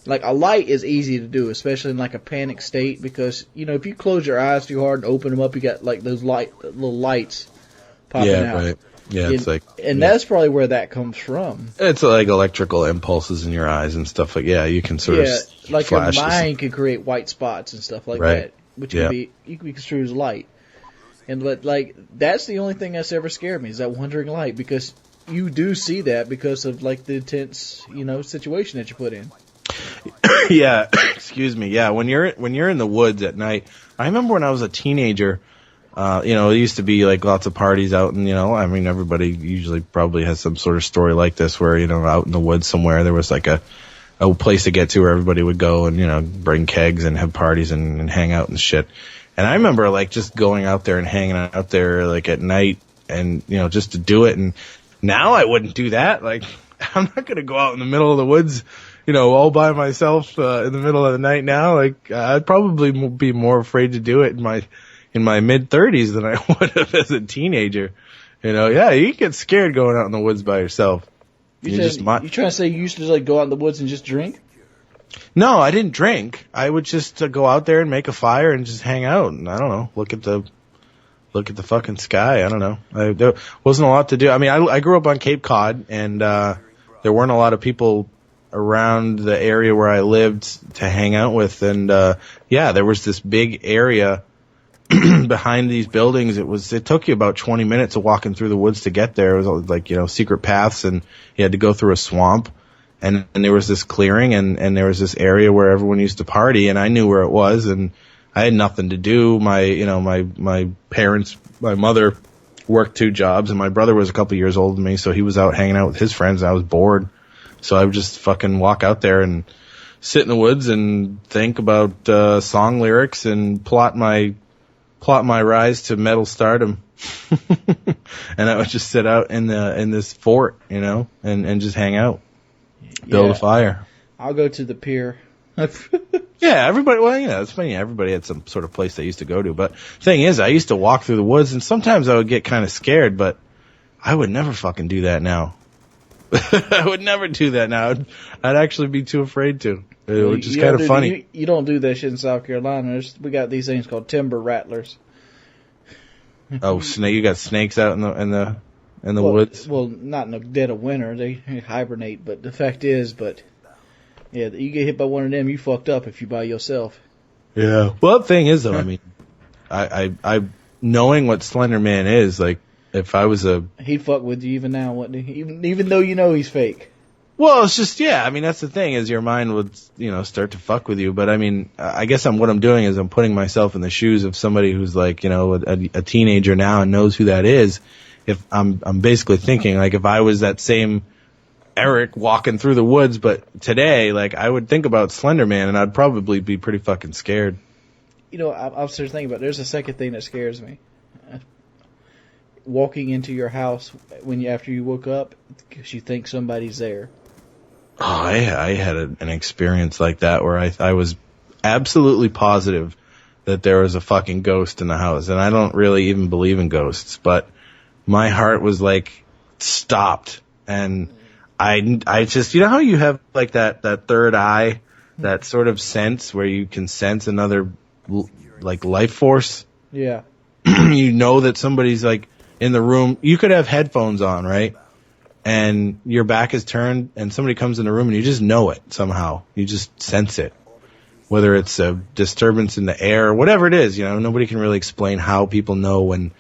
S1: like a light is easy to do, especially in like a panic state, because, if you close your eyes too hard and open them up, you got like those little lights popping out.
S2: Right. Yeah,
S1: that's probably where that comes from.
S2: It's like electrical impulses in your eyes and stuff like. Yeah, you can sort of
S1: like your mind can create white spots and stuff like that, which can be construed as light. And like that's the only thing that's ever scared me is that wandering light, because you do see that because of like the intense situation that you put in.
S2: Yeah, excuse me. Yeah, when you're in the woods at night, I remember when I was a teenager. It used to be like lots of parties out, and everybody usually probably has some sort of story like this where out in the woods somewhere there was like a place to get to where everybody would go and bring kegs and have parties and hang out and shit. And I remember like just going out there and hanging out there like at night and just to do it. And now I wouldn't do that. Like I'm not gonna go out in the middle of the woods, all by myself in the middle of the night now. Like I'd probably be more afraid to do it in my mid-30s than I would have as a teenager. You get scared going out in the woods by yourself.
S1: You trying to say you used to like go out in the woods and just drink?
S2: No, I didn't drink. I would just go out there and make a fire and just hang out and I don't know, look at the fucking sky. I don't know. There wasn't a lot to do. I mean, I grew up on Cape Cod and there weren't a lot of people around the area where I lived to hang out with, and there was this big area behind these buildings. It took you about 20 minutes of walking through the woods to get there. It was like, secret paths, and you had to go through a swamp, and there was this clearing, and there was this area where everyone used to party, and I knew where it was, and I had nothing to do. My parents, my mother worked 2 jobs, and my brother was a couple years older than me, so he was out hanging out with his friends, and I was bored. So I would just fucking walk out there and sit in the woods and think about song lyrics and plot my rise to metal stardom. And I would just sit out in this fort, and just hang out, build a fire.
S1: I'll go to the pier.
S2: Yeah, everybody. Well, it's funny. Everybody had some sort of place they used to go to. But thing is, I used to walk through the woods, and sometimes I would get kind of scared. But I would never do that now. I would never do that now. I'd actually be too afraid to. which is kind of funny.
S1: You don't do that shit in South Carolina. We got these things called timber rattlers.
S2: Oh, you got snakes out in the woods?
S1: Well, not in the dead of winter. They hibernate, but the fact is, yeah, you get hit by one of them, you fucked up if you by yourself.
S2: Yeah. Well, the thing is, though, I mean, I knowing what Slender Man is, like, if I was
S1: he'd fuck with you even now, wouldn't he? Even though you know he's fake.
S2: Well, it's just, yeah, I mean, that's the thing, is your mind would, start to fuck with you. But, I mean, I guess what I'm doing is I'm putting myself in the shoes of somebody who's, like, a teenager now and knows who that is. If I'm basically thinking, like, if I was that same Eric walking through the woods, but today, like, I would think about Slender Man, and I'd probably be pretty fucking scared.
S1: I was just thinking about, there's a second thing that scares me. Walking into your house after you woke up, because you think somebody's there.
S2: Oh, I had an experience like that where I was absolutely positive that there was a fucking ghost in the house, and I don't really even believe in ghosts, but my heart was like stopped, and I just, how you have like that third eye, that sort of sense where you can sense another like life force.
S1: Yeah.
S2: You know that somebody's like in the room. You could have headphones on, right? And your back is turned and somebody comes in the room and you just know it somehow. You just sense it. Whether it's a disturbance in the air or whatever it is, nobody can really explain how people know when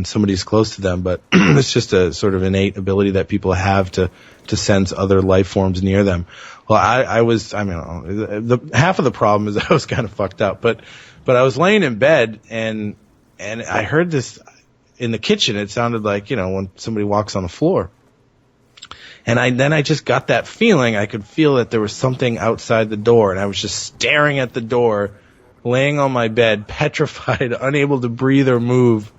S2: somebody's close to them, but it's just a sort of innate ability that people have to sense other life forms near them. Well, the half of the problem is I was kind of fucked up, but I was laying in bed and I heard this in the kitchen. It sounded like, when somebody walks on the floor. And I just got that feeling. I could feel that there was something outside the door, and I was just staring at the door, laying on my bed, petrified, unable to breathe or move,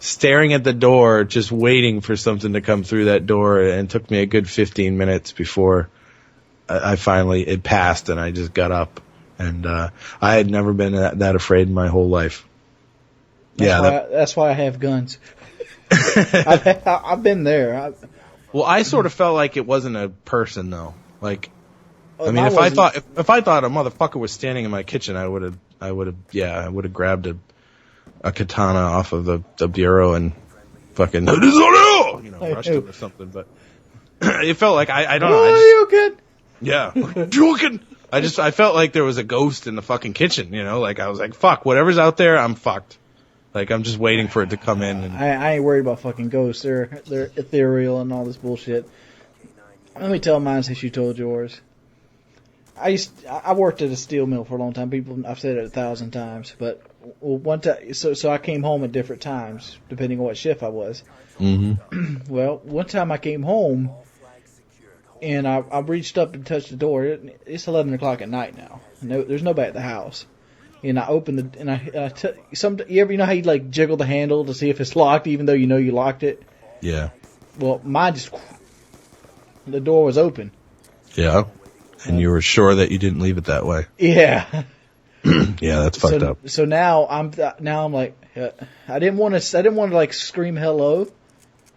S2: staring at the door, just waiting for something to come through that door. And it took me a good 15 minutes before I finally, it passed, and I just got up. And I had never been that afraid in my whole life.
S1: That's why I have guns. I've been there.
S2: Well, I sort of felt like it wasn't a person, though. Like, I mean, if I thought a motherfucker was standing in my kitchen, I would have grabbed a katana off of the bureau and fucking rushed it or something. But it felt like I don't know.
S1: Are you good?
S2: Yeah, joking. I felt like there was a ghost in the fucking kitchen. Like I was like, fuck, whatever's out there, I'm fucked. Like, I'm just waiting for it to come in. And
S1: I ain't worried about fucking ghosts. They're ethereal and all this bullshit. Let me tell mine since you told yours. I worked at a steel mill for a long time. I've said it 1,000 times, but one time, so I came home at different times depending on what shift I was.
S2: Mm-hmm.
S1: Well, one time I came home and I reached up and touched the door. It's 11 o'clock at night now. There's nobody at the house. And I opened you know how you like jiggle the handle to see if it's locked, even though you know you locked it.
S2: Yeah.
S1: Well, the door was open.
S2: Yeah. And you were sure that you didn't leave it that way.
S1: Yeah.
S2: Yeah, that's fucked up.
S1: So now I'm like, I didn't want to like scream hello.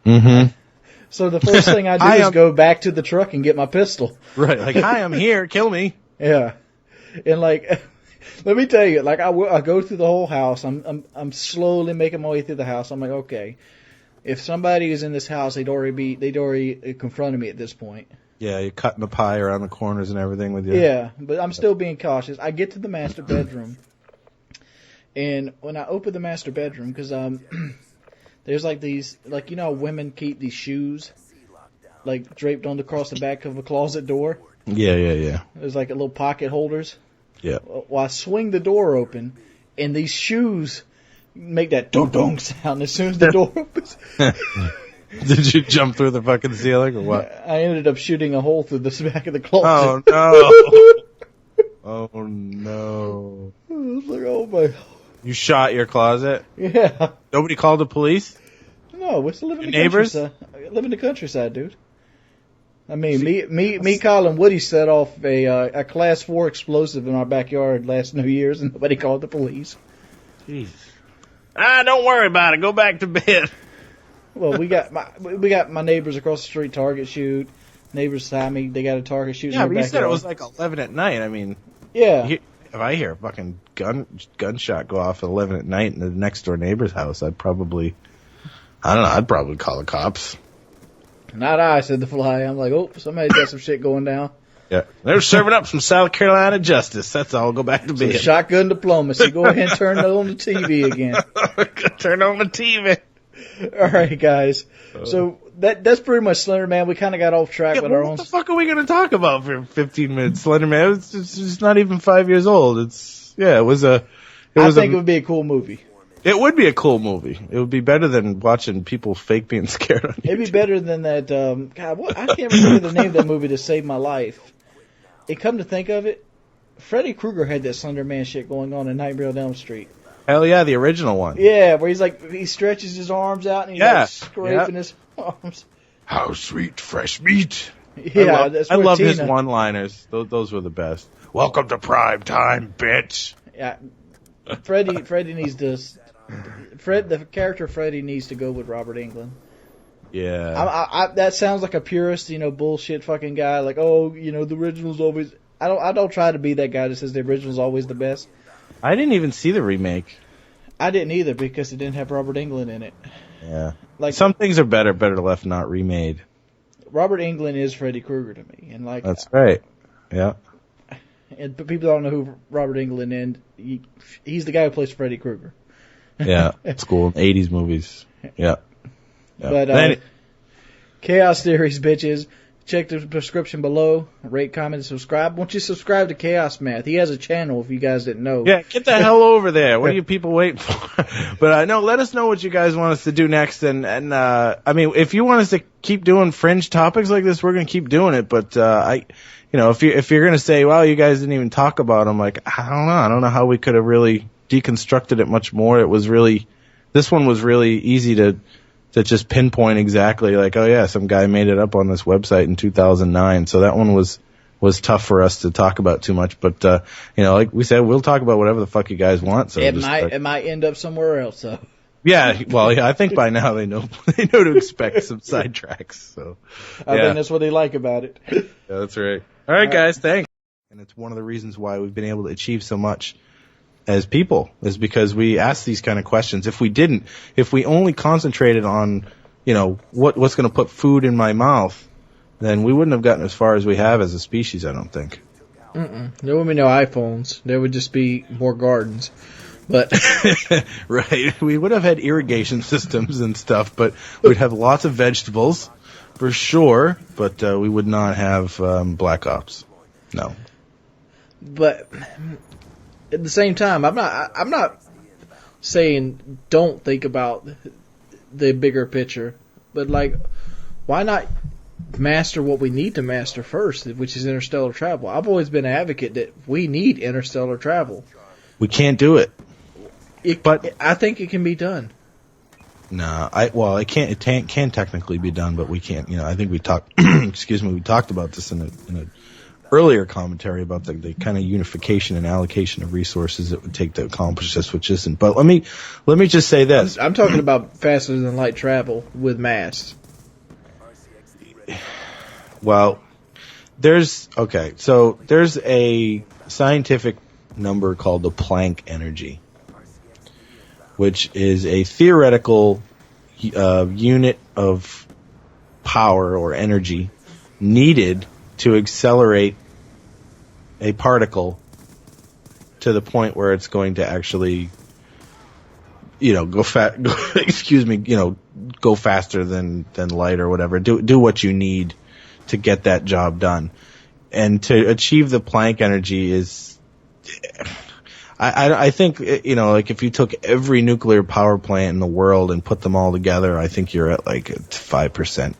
S2: Mm-hmm.
S1: So the first thing I do is go back to the truck and get my pistol.
S2: Right. Like, hi, I'm here. Kill me.
S1: Yeah. And like. Let me tell you, like I go through the whole house. I'm slowly making my way through the house. I'm like, okay, if somebody is in this house, they'd already confronted me at this point.
S2: Yeah, you're cutting the pie around the corners and everything with you.
S1: Yeah, but I'm still being cautious. I get to the master bedroom, and when I open the master bedroom, because there's like these, like how women keep these shoes, like draped on across the back of a closet door.
S2: Yeah.
S1: There's like a little pocket holders.
S2: Yeah.
S1: Well, I swing the door open, and these shoes make that dong sound as soon as the door opens.
S2: Did you jump through the fucking ceiling or what?
S1: I ended up shooting a hole through the back of the closet.
S2: Oh no! Oh no!
S1: I was like, oh my!
S2: You shot your closet?
S1: Yeah.
S2: Nobody called the police?
S1: No, we still live in the
S2: neighbors.
S1: I live in the countryside, dude. I mean, me, Colin Woody set off a class 4 explosive in our backyard last New Year's, and nobody called the police.
S2: Jesus. Don't worry about it. Go back to bed.
S1: Well, we got my neighbors across the street target shoot. Neighbors beside me, they got a target shoot.
S2: Yeah, but you said it was like 11 at night. I mean,
S1: Yeah.
S2: If I hear a fucking gunshot go off at 11 at night in the next door neighbor's house, I'd probably call the cops.
S1: Not I, said the fly. I'm like, oh, somebody's got some shit going down.
S2: Yeah, they're serving up some South Carolina justice. That's all. Go back to bed.
S1: Some shotgun diplomacy. Go ahead and turn it on the TV again.
S2: Turn on the TV.
S1: All right, guys. So that's pretty much Slender Man. We kind of got off track with our own.
S2: What the fuck are we going to talk about for 15 minutes? Slender Man. It's just not even 5 years old. I think it would be a cool movie. It would be a cool movie. It would be better than watching people fake being scared on YouTube.
S1: It'd be better than that. I can't remember the name of that movie to save my life. It come to think of it, Freddy Krueger had that Slender Man shit going on in Nightmare on Elm Street.
S2: Hell yeah, the original one.
S1: Yeah, where he stretches his arms out and he's like scraping his arms.
S2: How sweet fresh meat.
S1: Yeah,
S2: I love his one-liners. Those were the best. Welcome to prime time, bitch.
S1: Yeah, Freddy needs to. The character Freddy needs to go with Robert Englund.
S2: Yeah.
S1: That sounds like a purist, bullshit fucking guy. Like, the original's always. I don't try to be that guy that says the original's always the best.
S2: I didn't even see the remake.
S1: I didn't either because it didn't have Robert Englund in it.
S2: Yeah.
S1: Like
S2: some things are better left not remade.
S1: Robert Englund is Freddy Krueger to me, and like
S2: that's right. Yeah.
S1: But people don't know who Robert Englund is. He's the guy who plays Freddy Krueger.
S2: Yeah, it's cool. 80s movies. Yeah.
S1: But Chaos Theories, bitches. Check the description below. Rate, comment, and subscribe. Won't you subscribe to Chaos Math? He has a channel if you guys didn't know.
S2: Yeah, get the hell over there. What are you people waiting for? But let us know what you guys want us to do next. And I mean, if you want us to keep doing fringe topics like this, we're going to keep doing it. But if you're going to say, well, you guys didn't even talk about them, like, I don't know. I don't know how we could have really deconstructed it much more. This one was really easy to just pinpoint exactly, like, oh yeah, some guy made it up on this website in 2009. So that one was tough for us to talk about too much. But like we said, we'll talk about whatever the fuck you guys want. So
S1: it might end up somewhere else. So
S2: yeah, well, yeah, I think by now they know to expect some sidetracks. So
S1: I think that's what they like about it.
S2: Yeah, that's right. All right, guys, thanks. And it's one of the reasons why we've been able to achieve so much as people, is because we ask these kind of questions. If we only concentrated on, what's going to put food in my mouth, then we wouldn't have gotten as far as we have as a species, I don't think.
S1: There wouldn't be no iPhones. There would just be more gardens. But
S2: right, we would have had irrigation systems and stuff, but we'd have lots of vegetables for sure, but we would not have Black Ops. No.
S1: But at the same time, I'm not saying don't think about the bigger picture, but like, why not master what we need to master first, which is interstellar travel? I've always been an advocate that we need interstellar travel. We
S2: can't do it.
S1: But I think it can be done.
S2: No, it can technically be done, but we can't. I think we talked. Excuse me, we talked about this in a earlier commentary about the kind of unification and allocation of resources it would take to accomplish this, which isn't. But let me just say this.
S1: I'm talking about faster than light travel with mass.
S2: Well, there's a scientific number called the Planck energy, which is a theoretical unit of power or energy needed to accelerate a particle to the point where it's going to actually, go faster than light or whatever. Do what you need to get that job done. And to achieve the Planck energy is, I think, like if you took every nuclear power plant in the world and put them all together, I think you're at like 5%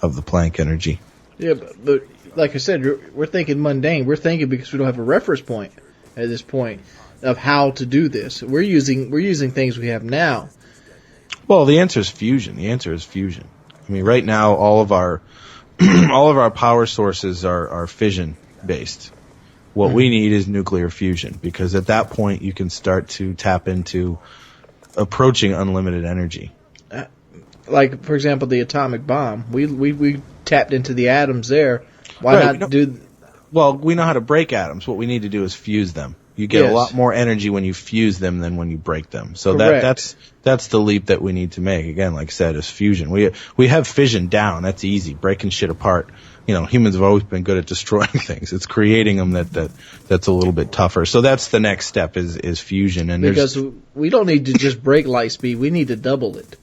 S2: of the Planck energy.
S1: Yeah, but like I said, we're thinking mundane. We're thinking because we don't have a reference point at this point of how to do this. We're using things we have now.
S2: Well, the answer is fusion. I mean, right now all of our power sources are fission based. What we need is nuclear fusion, because at that point you can start to tap into approaching unlimited energy.
S1: Like, for example, the atomic bomb. We tapped into the atoms there. Why not do
S2: Well, we know how to break atoms. What we need to do is fuse them. You get a lot more energy when you fuse them than when you break them. So that's the leap that we need to make. Again, like I said, is fusion. We have fission down. That's easy. Breaking shit apart. Humans have always been good at destroying things. It's creating them that's a little bit tougher. So that's the next step is fusion. And
S1: because we don't need to just break light speed. We need to double it.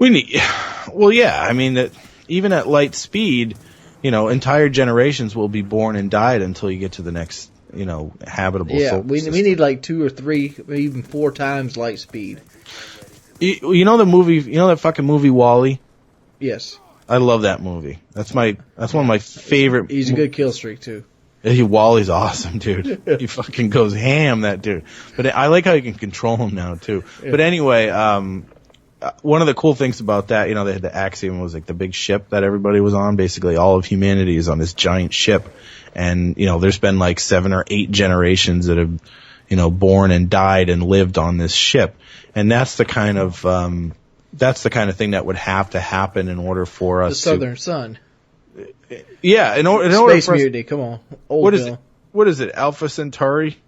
S2: I mean that even at light speed, entire generations will be born and died until you get to the next. Habitable.
S1: Yeah, we need like 2 or 3, even 4 times light speed.
S2: The movie? That fucking movie WALL-E?
S1: Yes.
S2: I love that movie. That's one of my favorite.
S1: He's a good kill streak too.
S2: WALL-E's awesome, dude. He fucking goes ham, that dude. But I like how you can control him now too. Yeah. But anyway, one of the cool things about that, they had the Axiom was like the big ship that everybody was on. Basically, all of humanity is on this giant ship. And, there's been like 7 or 8 generations that have, born and died and lived on this ship. And that's the kind of thing that would have to happen in order for us
S1: the Southern Sun.
S2: Yeah, in order
S1: Space
S2: for us,
S1: Mutiny, come on.
S2: What is it? Alpha Centauri?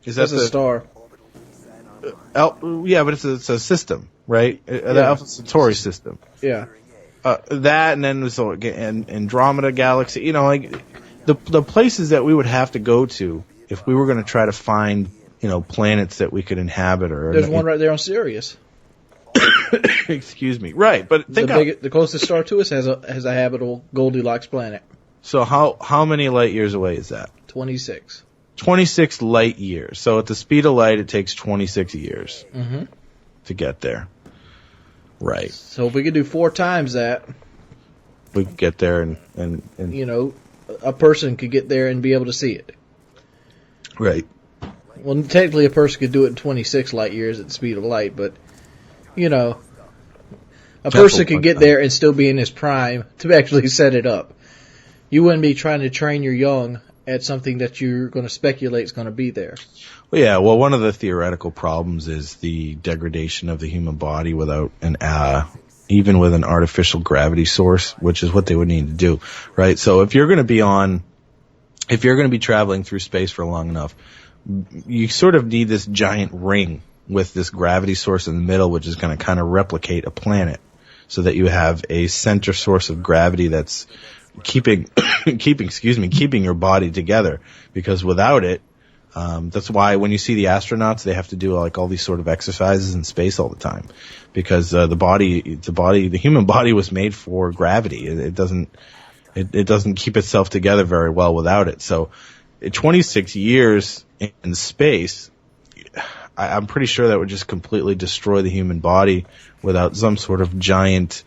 S1: That's a star.
S2: Yeah, but it's a system, right? The Alpha Centauri system.
S1: Yeah.
S2: That, and then so Andromeda Galaxy, the places that we would have to go to if we were going to try to find, planets that we could inhabit.
S1: There's one right there on Sirius.
S2: Excuse me. Right, but
S1: the closest star to us has a habitable Goldilocks planet.
S2: So how many light years away is that?
S1: 26.
S2: 26 light years. So at the speed of light, it takes 26 years to get there. Right.
S1: So if we could do 4 times that,
S2: we could get there and
S1: a person could get there and be able to see it.
S2: Right.
S1: Well, technically a person could do it in 26 light years at the speed of light, but, a person could get there and still be in his prime to actually set it up. You wouldn't be trying to train your young at something that you're going to speculate is going to be there.
S2: Well, yeah. Well, one of the theoretical problems is the degradation of the human body without even with an artificial gravity source, which is what they would need to do, right? So if you're going to be traveling through space for long enough, you sort of need this giant ring with this gravity source in the middle, which is going to kind of replicate a planet, so that you have a center source of gravity that's keeping your body together. Because without it, that's why when you see the astronauts, they have to do like all these sort of exercises in space all the time, because the human body was made for gravity. It doesn't keep itself together very well without it. So, 26 years in space, I'm pretty sure that would just completely destroy the human body without some sort of giant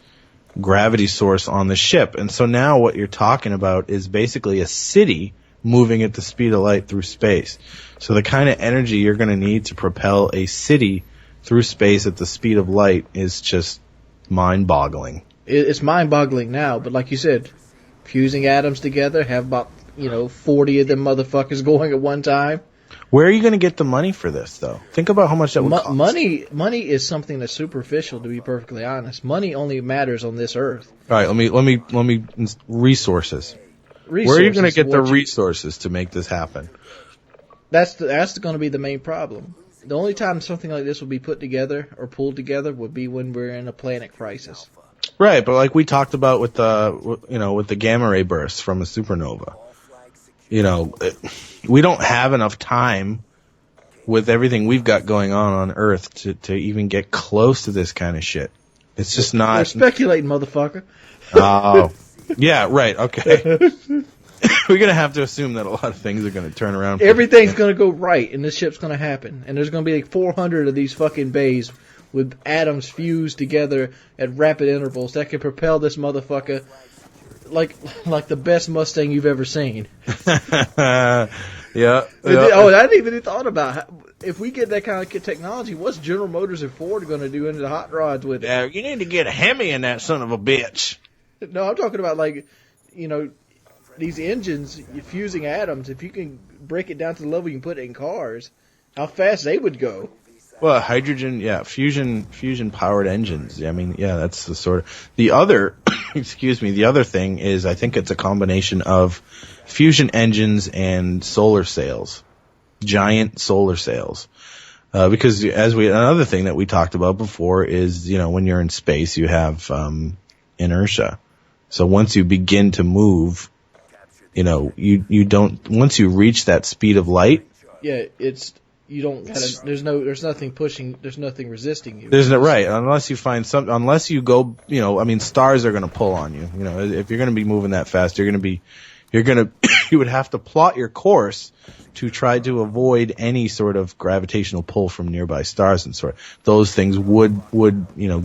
S2: gravity source on the ship. And so now what you're talking about is basically a city moving at the speed of light through space. So the kind of energy you're going to need to propel a city through space at the speed of light is just mind-boggling.
S1: It's mind-boggling now, but like you said, fusing atoms together, have about 40 of them motherfuckers going at one time.
S2: Where are you going to get the money for this, though? Think about how much that would cost.
S1: Money is something that's superficial, to be perfectly honest. Money only matters on this earth.
S2: All right, let me resources. Where are you going to get the resources to make this happen?
S1: That's going to be the main problem. The only time something like this will be put together or pulled together would be when we're in a planet crisis.
S2: Right, but like we talked about with the gamma ray bursts from a supernova. We don't have enough time with everything we've got going on Earth to even get close to this kind of shit. It's just not.
S1: We're speculating, motherfucker.
S2: Oh, yeah, right. Okay. We're gonna have to assume that a lot of things are gonna turn around.
S1: Everything's gonna go right, and this ship's gonna happen. And there's gonna be like 400 of these fucking bays with atoms fused together at rapid intervals that can propel this motherfucker like the best Mustang you've ever seen.
S2: Yeah.
S1: Oh, I hadn't even thought about if we get that kind of technology, what's General Motors and Ford going to do into the hot rods with it?
S2: Yeah, you need to get a Hemi in that son of a bitch.
S1: No, I'm talking about these engines fusing atoms. If you can break it down to the level you can put it in cars, how fast they would go.
S2: Well, hydrogen, fusion powered engines. I mean, yeah, that's the sort of the other. The other thing is, I think it's a combination of fusion engines and solar sails, giant solar sails. Because another thing that we talked about before is, when you're in space, you have inertia. So once you begin to move, you don't, once you reach that speed of light.
S1: Yeah, there's nothing pushing, there's nothing resisting you.
S2: There's no, right, unless you find unless you go, stars are going to pull on you. If you're going to be moving that fast, you would have to plot your course to try to avoid any sort of gravitational pull from nearby stars and those things would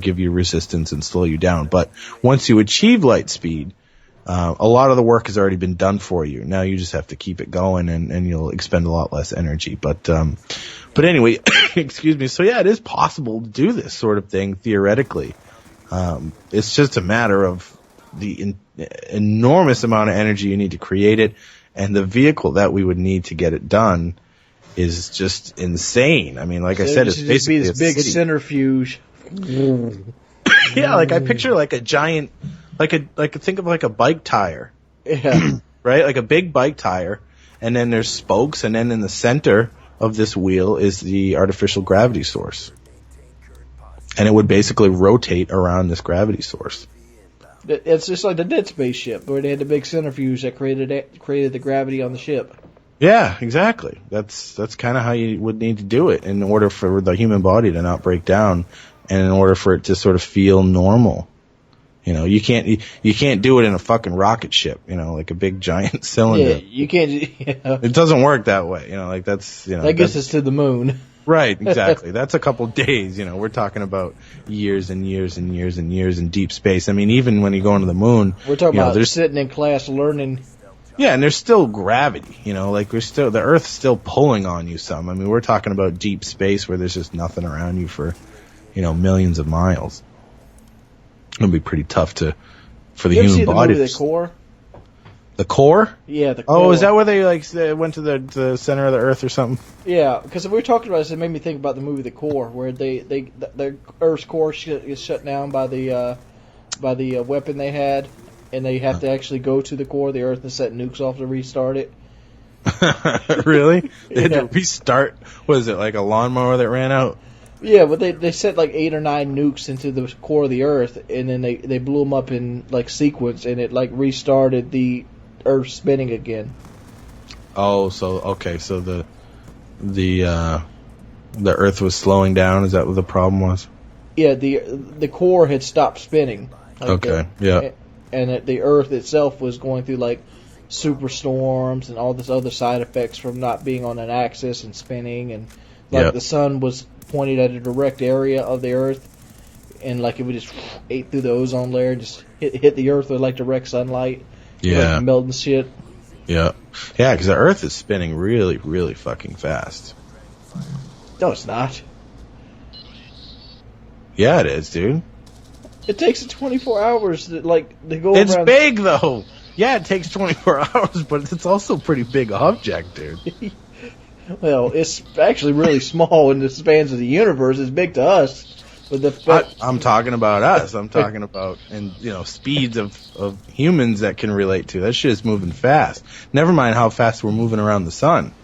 S2: give you resistance and slow you down. But once you achieve light speed, a lot of the work has already been done for you. Now you just have to keep it going and you'll expend a lot less energy. But anyway, excuse me. So yeah, it is possible to do this sort of thing theoretically. It's just a matter of the enormous amount of energy you need to create it, and the vehicle that we would need to get it done is just insane. I mean, like I said, it's basically
S1: this big centrifuge.
S2: Yeah, like I picture like a giant, think of like a bike tire.
S1: Yeah.
S2: Right? Like a big bike tire, and then there's spokes, and then in the center of this wheel is the artificial gravity source. And it would basically rotate around this gravity source.
S1: It's just like the Dead Space ship, where they had the big centrifuge that created the gravity on the ship.
S2: Yeah, exactly. That's kind of how you would need to do it in order for the human body to not break down, and in order for it to sort of feel normal. You can't do it in a fucking rocket ship, like a big giant cylinder.
S1: Yeah, you can't.
S2: It doesn't work that way.
S1: That gets us to the moon.
S2: Right, exactly. That's a couple days. We're talking about years and years and years and years in deep space. I mean, even when you go into the moon,
S1: we're talking about sitting in class learning.
S2: Yeah, and there's still gravity. The Earth's still pulling on you some. I mean, we're talking about deep space where there's just nothing around you for, millions of miles. It'll be pretty tough for the human body.
S1: The Core?
S2: The Core?
S1: Yeah, the Core.
S2: Oh, is that where they went to the center of the Earth or something?
S1: Yeah, because if we were talking about this, it made me think about the movie The Core, where the Earth's core is shut down by the weapon they had, and they have to actually go to the core of the Earth and set nukes off to restart it.
S2: Really? They had to restart? What is it, like a lawnmower that ran out?
S1: Yeah, but they set like 8 or 9 nukes into the core of the Earth, and then they blew them up in like sequence, and it like restarted the Earth spinning again.
S2: Oh, so the Earth was slowing down. Is that what the problem was?
S1: Yeah, the core had stopped spinning.
S2: Okay, yeah.
S1: And the Earth itself was going through like superstorms and all this other side effects from not being on an axis and spinning, and the sun was pointed at a direct area of the Earth, and like it would just ate through the ozone layer and just hit the Earth with like direct sunlight.
S2: Yeah,
S1: like melting shit.
S2: Yeah, because the Earth is spinning really, really fucking fast.
S1: No, it's not.
S2: Yeah, it is, dude.
S1: It takes 24 hours to go
S2: It's
S1: around.
S2: big, though. Yeah, it takes 24 hours, but it's also a pretty big object, dude.
S1: Well, it's actually really small in the spans of the universe. It's big to us. But
S2: I'm talking about us. I'm talking about speeds of humans that can relate to. That shit is moving fast. Never mind how fast we're moving around the sun.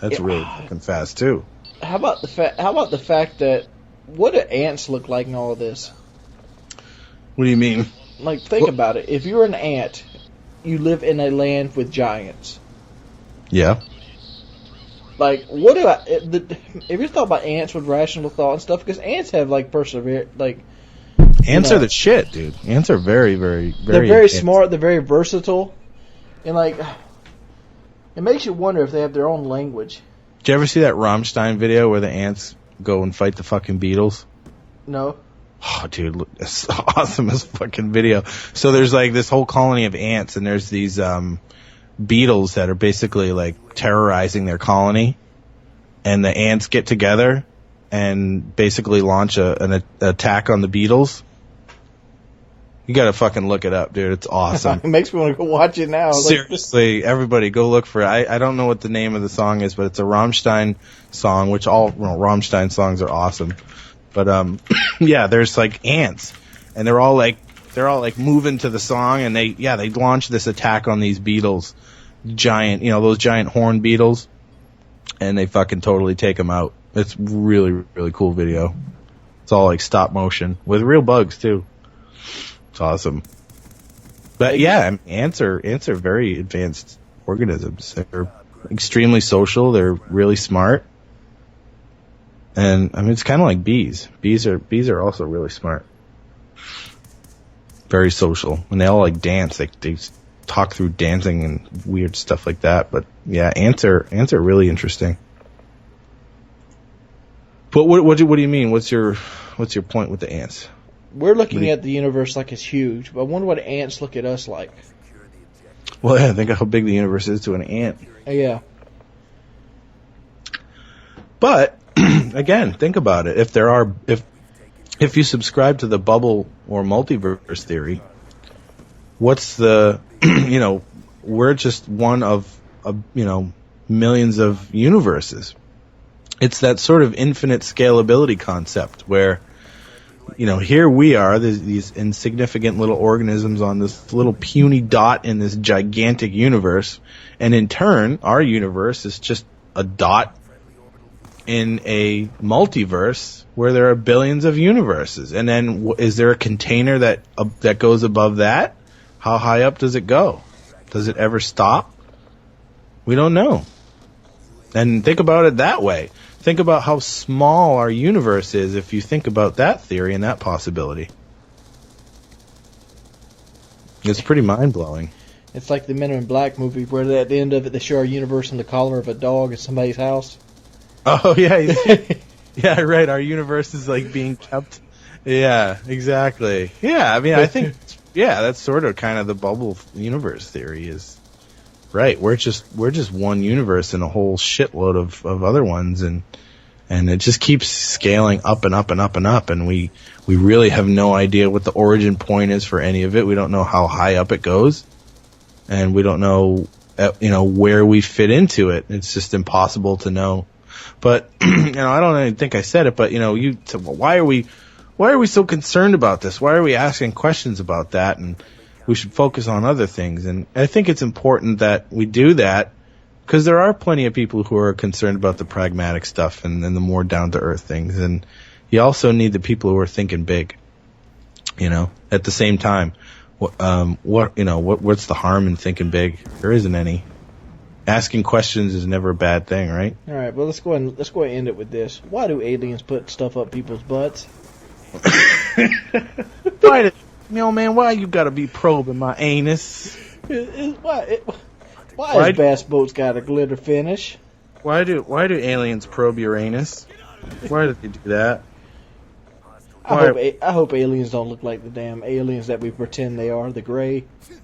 S2: That's really fucking fast too.
S1: How about the fact that what do ants look like in all of this?
S2: What do you mean?
S1: Like, think about it. If you're an ant, you live in a land with giants.
S2: Yeah.
S1: Like, have you thought about ants with rational thought and stuff? Because ants have ants
S2: are the shit, dude. Ants are very, very, very.
S1: They're very smart. They're very versatile, and it makes you wonder if they have their own language.
S2: Did you ever see that Rammstein video where the ants go and fight the fucking beetles?
S1: No.
S2: Oh, dude, it's awesome as fucking video. So there's like this whole colony of ants, and there's these beetles that are basically like terrorizing their colony, and the ants get together and basically launch an attack on the beetles. You gotta fucking look it up, dude. It's awesome.
S1: It makes me want to go watch it now.
S2: Seriously, everybody go look for it. I don't know what the name of the song is, but it's a Rammstein song, which all Rammstein songs are awesome. But yeah, there's like ants, and they're all like moving to the song, and they launch this attack on these beetles, giant, those giant horn beetles, and they fucking totally take them out. It's really, really cool video. It's all like stop motion with real bugs too. It's awesome. But yeah, ants are very advanced organisms. They're extremely social. They're really smart. And I mean, it's kind of like bees. Bees are also really smart. Very social. And they all like dance. They talk through dancing and weird stuff like that. But yeah, ants are really interesting. But what do you mean? What's your point with the ants?
S1: We're looking at the universe like it's huge, but I wonder what ants look at us like.
S2: Well, yeah, think of how big the universe is to an ant.
S1: Yeah.
S2: But again, think about it. If you subscribe to the bubble or multiverse theory, what's the we're just one of millions of universes. It's that sort of infinite scalability concept where, here we are, these insignificant little organisms on this little puny dot in this gigantic universe, and in turn, our universe is just a dot in a multiverse where there are billions of universes. And then is there a container that goes above that? How high up does it go? Does it ever stop? We don't know. And think about it that way. Think about how small our universe is if you think about that theory and that possibility. It's pretty mind-blowing.
S1: It's like the Men in Black movie where at the end of it they show our universe in the collar of a dog at somebody's house.
S2: Oh, yeah. Yeah, right. Our universe is like being kept. Yeah, exactly. Yeah, I mean, I think, that's sort of kind of the bubble universe theory is. Right, we're just one universe and a whole shitload of other ones, and it just keeps scaling up and up and up and up, and we really have no idea what the origin point is for any of it. We don't know how high up it goes, and we don't know where we fit into it. It's just impossible to know. But I don't even think I said it, but you said, well, why are we so concerned about this? Why are we asking questions about that? And we should focus on other things. And I think it's important that we do that because there are plenty of people who are concerned about the pragmatic stuff and the more down-to-earth things. And you also need the people who are thinking big, at the same time. What's the harm in thinking big? There isn't any. Asking questions is never a bad thing, right?
S1: All right, well, let's go ahead and end it with this. Why do aliens put stuff up people's butts?
S2: Why you gotta be probing my anus?
S1: Why has Bass Boats got a glitter finish?
S2: Why do aliens probe your anus? Why do they do that?
S1: I hope aliens don't look like the damn aliens that we pretend they are, the gray.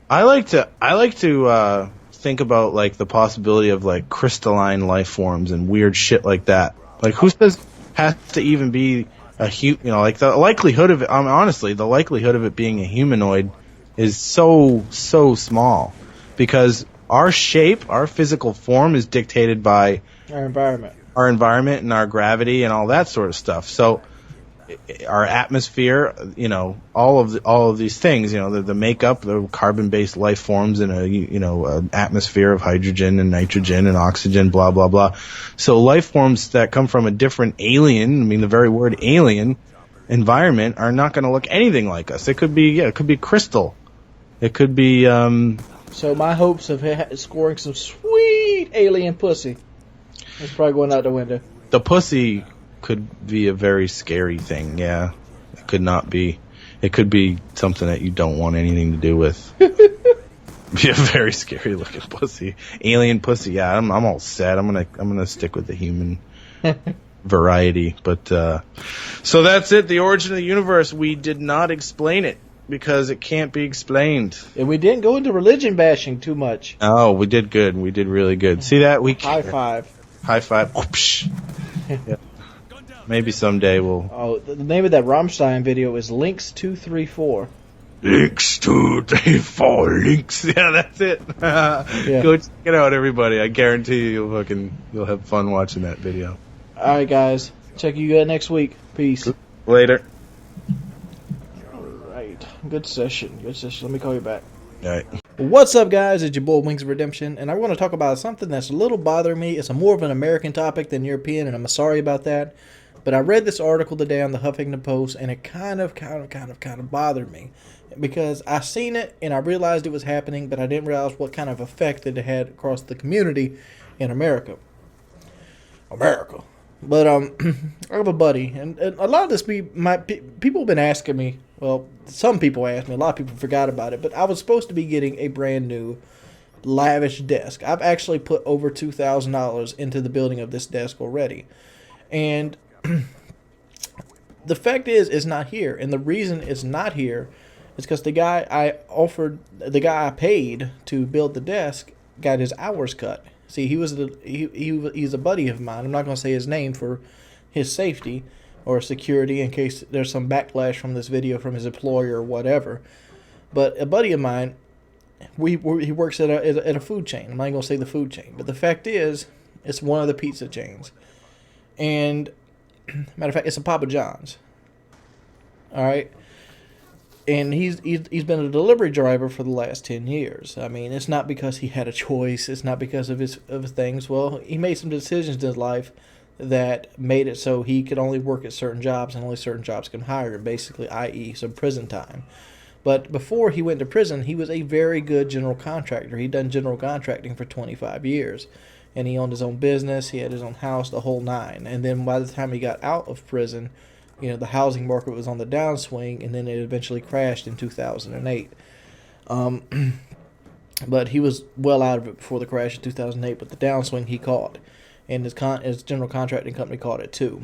S2: I like to think about like the possibility of like crystalline life forms and weird shit like that. Like who says has to even be a like the likelihood of it, honestly, the likelihood of it being a humanoid is so small because our shape, our physical form is dictated by
S1: our environment
S2: and our gravity and all that sort of stuff. So our atmosphere, all of these things, the makeup, the carbon-based life forms in an atmosphere of hydrogen and nitrogen and oxygen, blah, blah, blah. So life forms that come from a different alien, the very word alien environment are not going to look anything like us. It could be crystal. It could be,
S1: So my hopes of scoring some sweet alien pussy is probably going out the window.
S2: The pussy could be a very scary thing, yeah. It could not be. It could be something that you don't want anything to do with. Be a very scary looking pussy. Alien pussy, yeah, I'm all set. I'm gonna stick with the human variety. But so that's it, the origin of the universe. We did not explain it because it can't be explained.
S1: And we didn't go into religion bashing too much.
S2: Oh, we did good. We did really good. See that?
S1: High five.
S2: High five. Yeah. Maybe someday we'll...
S1: Oh, the name of that Rammstein video is Links 234.
S2: Links 234, links. Yeah, that's it.
S1: Yeah.
S2: Go check it out, everybody. I guarantee you'll have fun watching that video.
S1: All right, guys. Check you out next week. Peace.
S2: Later.
S1: All right. Good session. Let me call you back.
S2: All right.
S1: What's up, guys? It's your boy Wings of Redemption, and I want to talk about something that's a little bothering me. It's a more of an American topic than European, and I'm sorry about that. But I read this article today on the Huffington Post, and it kind of bothered me because I seen it and I realized it was happening, but I didn't realize what kind of effect that it had across the community in America. But I have a buddy, and a lot of this people have been asking me. Well, some people asked me. A lot of people forgot about it. But I was supposed to be getting a brand new, lavish desk. I've actually put over $2,000 into the building of this desk already, and the fact is, it's not here. And the reason it's not here is because the guy I paid to build the desk, got his hours cut. See, he's a buddy of mine. I'm not going to say his name for his safety or security in case there's some backlash from this video from his employer or whatever. But a buddy of mine, he works at a food chain. I'm not going to say the food chain, but the fact is, it's one of the pizza chains. And matter of fact, it's a Papa John's. All right. And he's been a delivery driver for the last 10 years. I mean, it's not because he had a choice. It's not because of his things. Well, he made some decisions in his life that made it so he could only work at certain jobs and only certain jobs can hire him, basically, i.e. some prison time. But before he went to prison, he was a very good general contractor. He'd done general contracting for 25 years. And he owned his own business. He had his own house, the whole nine. And then by the time he got out of prison, the housing market was on the downswing, and then it eventually crashed in 2008. But he was well out of it before the crash in 2008, but the downswing he caught, and his general contracting company caught it too.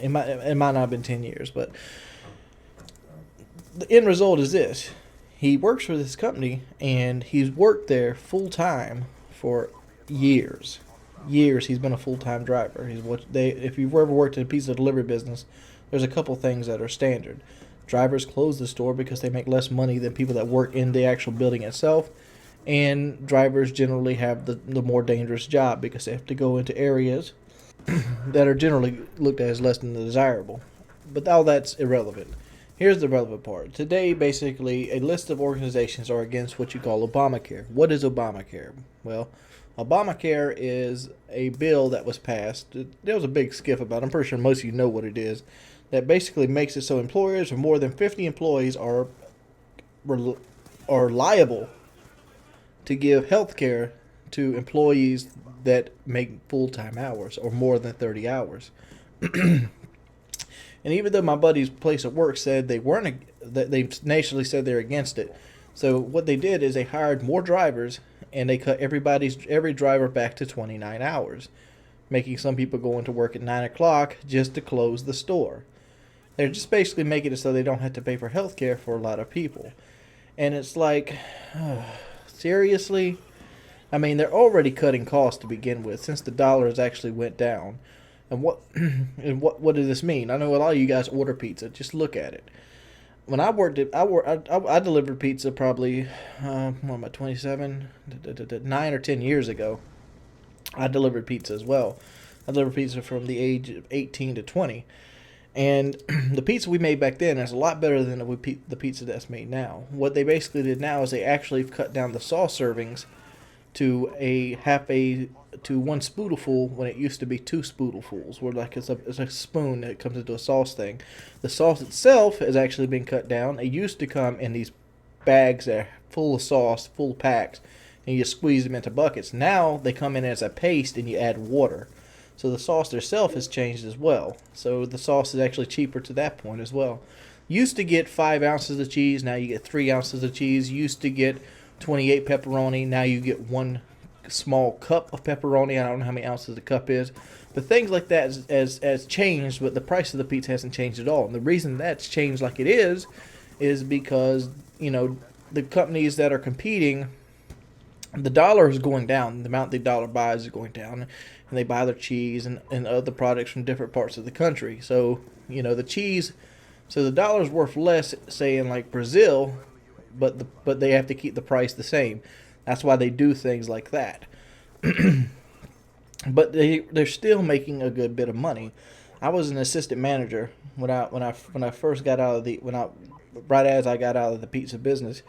S1: It might not have been 10 years, but the end result is this. He works for this company, and he's worked there full-time for years. He's been a full-time driver. If you've ever worked in a pizza delivery business, there's a couple things that are standard. Drivers close the store because they make less money than people that work in the actual building itself, and drivers generally have the more dangerous job because they have to go into areas that are generally looked at as less than desirable. But all that's irrelevant. Here's the relevant part. Today, basically, a list of organizations are against what you call Obamacare. What is Obamacare? Well, Obamacare is a bill that was passed. There was a big skiff about it. I'm pretty sure most of you know what it is. That basically makes it so employers with more than 50 employees are liable to give health care to employees that make full-time hours or more than 30 hours. And even though my buddy's place of work said they nationally said they're against it. So what they did is they hired more drivers, and they cut every driver back to 29 hours, making some people go into work at 9 o'clock just to close the store. They're just basically making it so they don't have to pay for health care for a lot of people. And it's like, seriously? I mean, they're already cutting costs to begin with since the dollar has actually went down. And what does this mean? I know a lot of you guys order pizza. Just look at it. When I delivered pizza probably, 27, 9 or 10 years ago. I delivered pizza as well. I delivered pizza from the age of 18 to 20. And the pizza we made back then is a lot better than the pizza that's made now. What they basically did now is they actually cut down the sauce servings to one spoonful when it used to be 2 spoonfuls, where like it's a spoon that comes into a sauce thing. The sauce itself has actually been cut down. It used to come in these bags that are full of sauce, full packs, and you just squeeze them into buckets. Now they come in as a paste and you add water. So the sauce itself has changed as well. So the sauce is actually cheaper to that point as well. Used to get 5 ounces of cheese, now you get 3 ounces of cheese. Used to get 28 pepperoni, now you get 1 small cup of pepperoni. I don't know how many ounces the cup is, but things like that has changed, but the price of the pizza hasn't changed at all. And the reason that's changed like it is because the companies that are competing, the dollar is going down. The amount the dollar buys is going down, and they buy their cheese and other products from different parts of the country. So the cheese, so the dollar's worth less, say in like Brazil, but they have to keep the price the same. That's why they do things like that. But they're still making a good bit of money. I was an assistant manager when I first got out of right as I got out of the pizza business,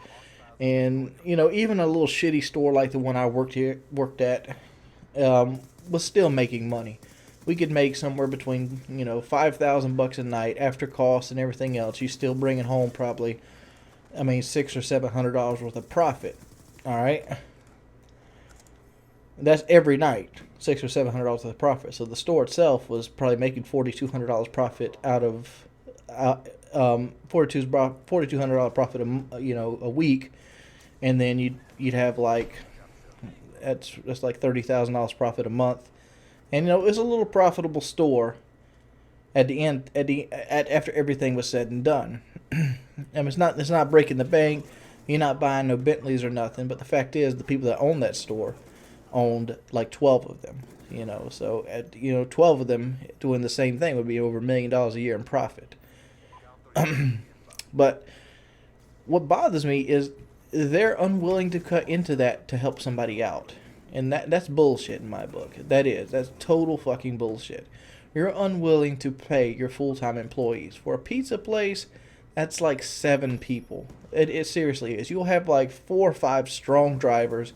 S1: And even a little shitty store like the one I worked at, was still making money. We could make somewhere between $5,000 a night after costs and everything else. You still bringing home probably, I mean, $600 or $700 worth of profit. All right, that's every night, $600 or $700 worth of profit. So the store itself was probably making $4,200 profit out of, $4,200 profit a week, and then you'd have like that's like $30,000 profit a month, and it's a little profitable store at the end after everything was said and done. And it's not breaking the bank. You're not buying no Bentleys or nothing. But the fact is, the people that own that store owned like 12 of them. So 12 of them doing the same thing would be over $1 million a year in profit. But what bothers me is they're unwilling to cut into that to help somebody out. And that's bullshit in my book. That's total fucking bullshit. You're unwilling to pay your full-time employees. For a pizza place, that's like 7 people. It seriously is. You'll have like 4 or 5 strong drivers.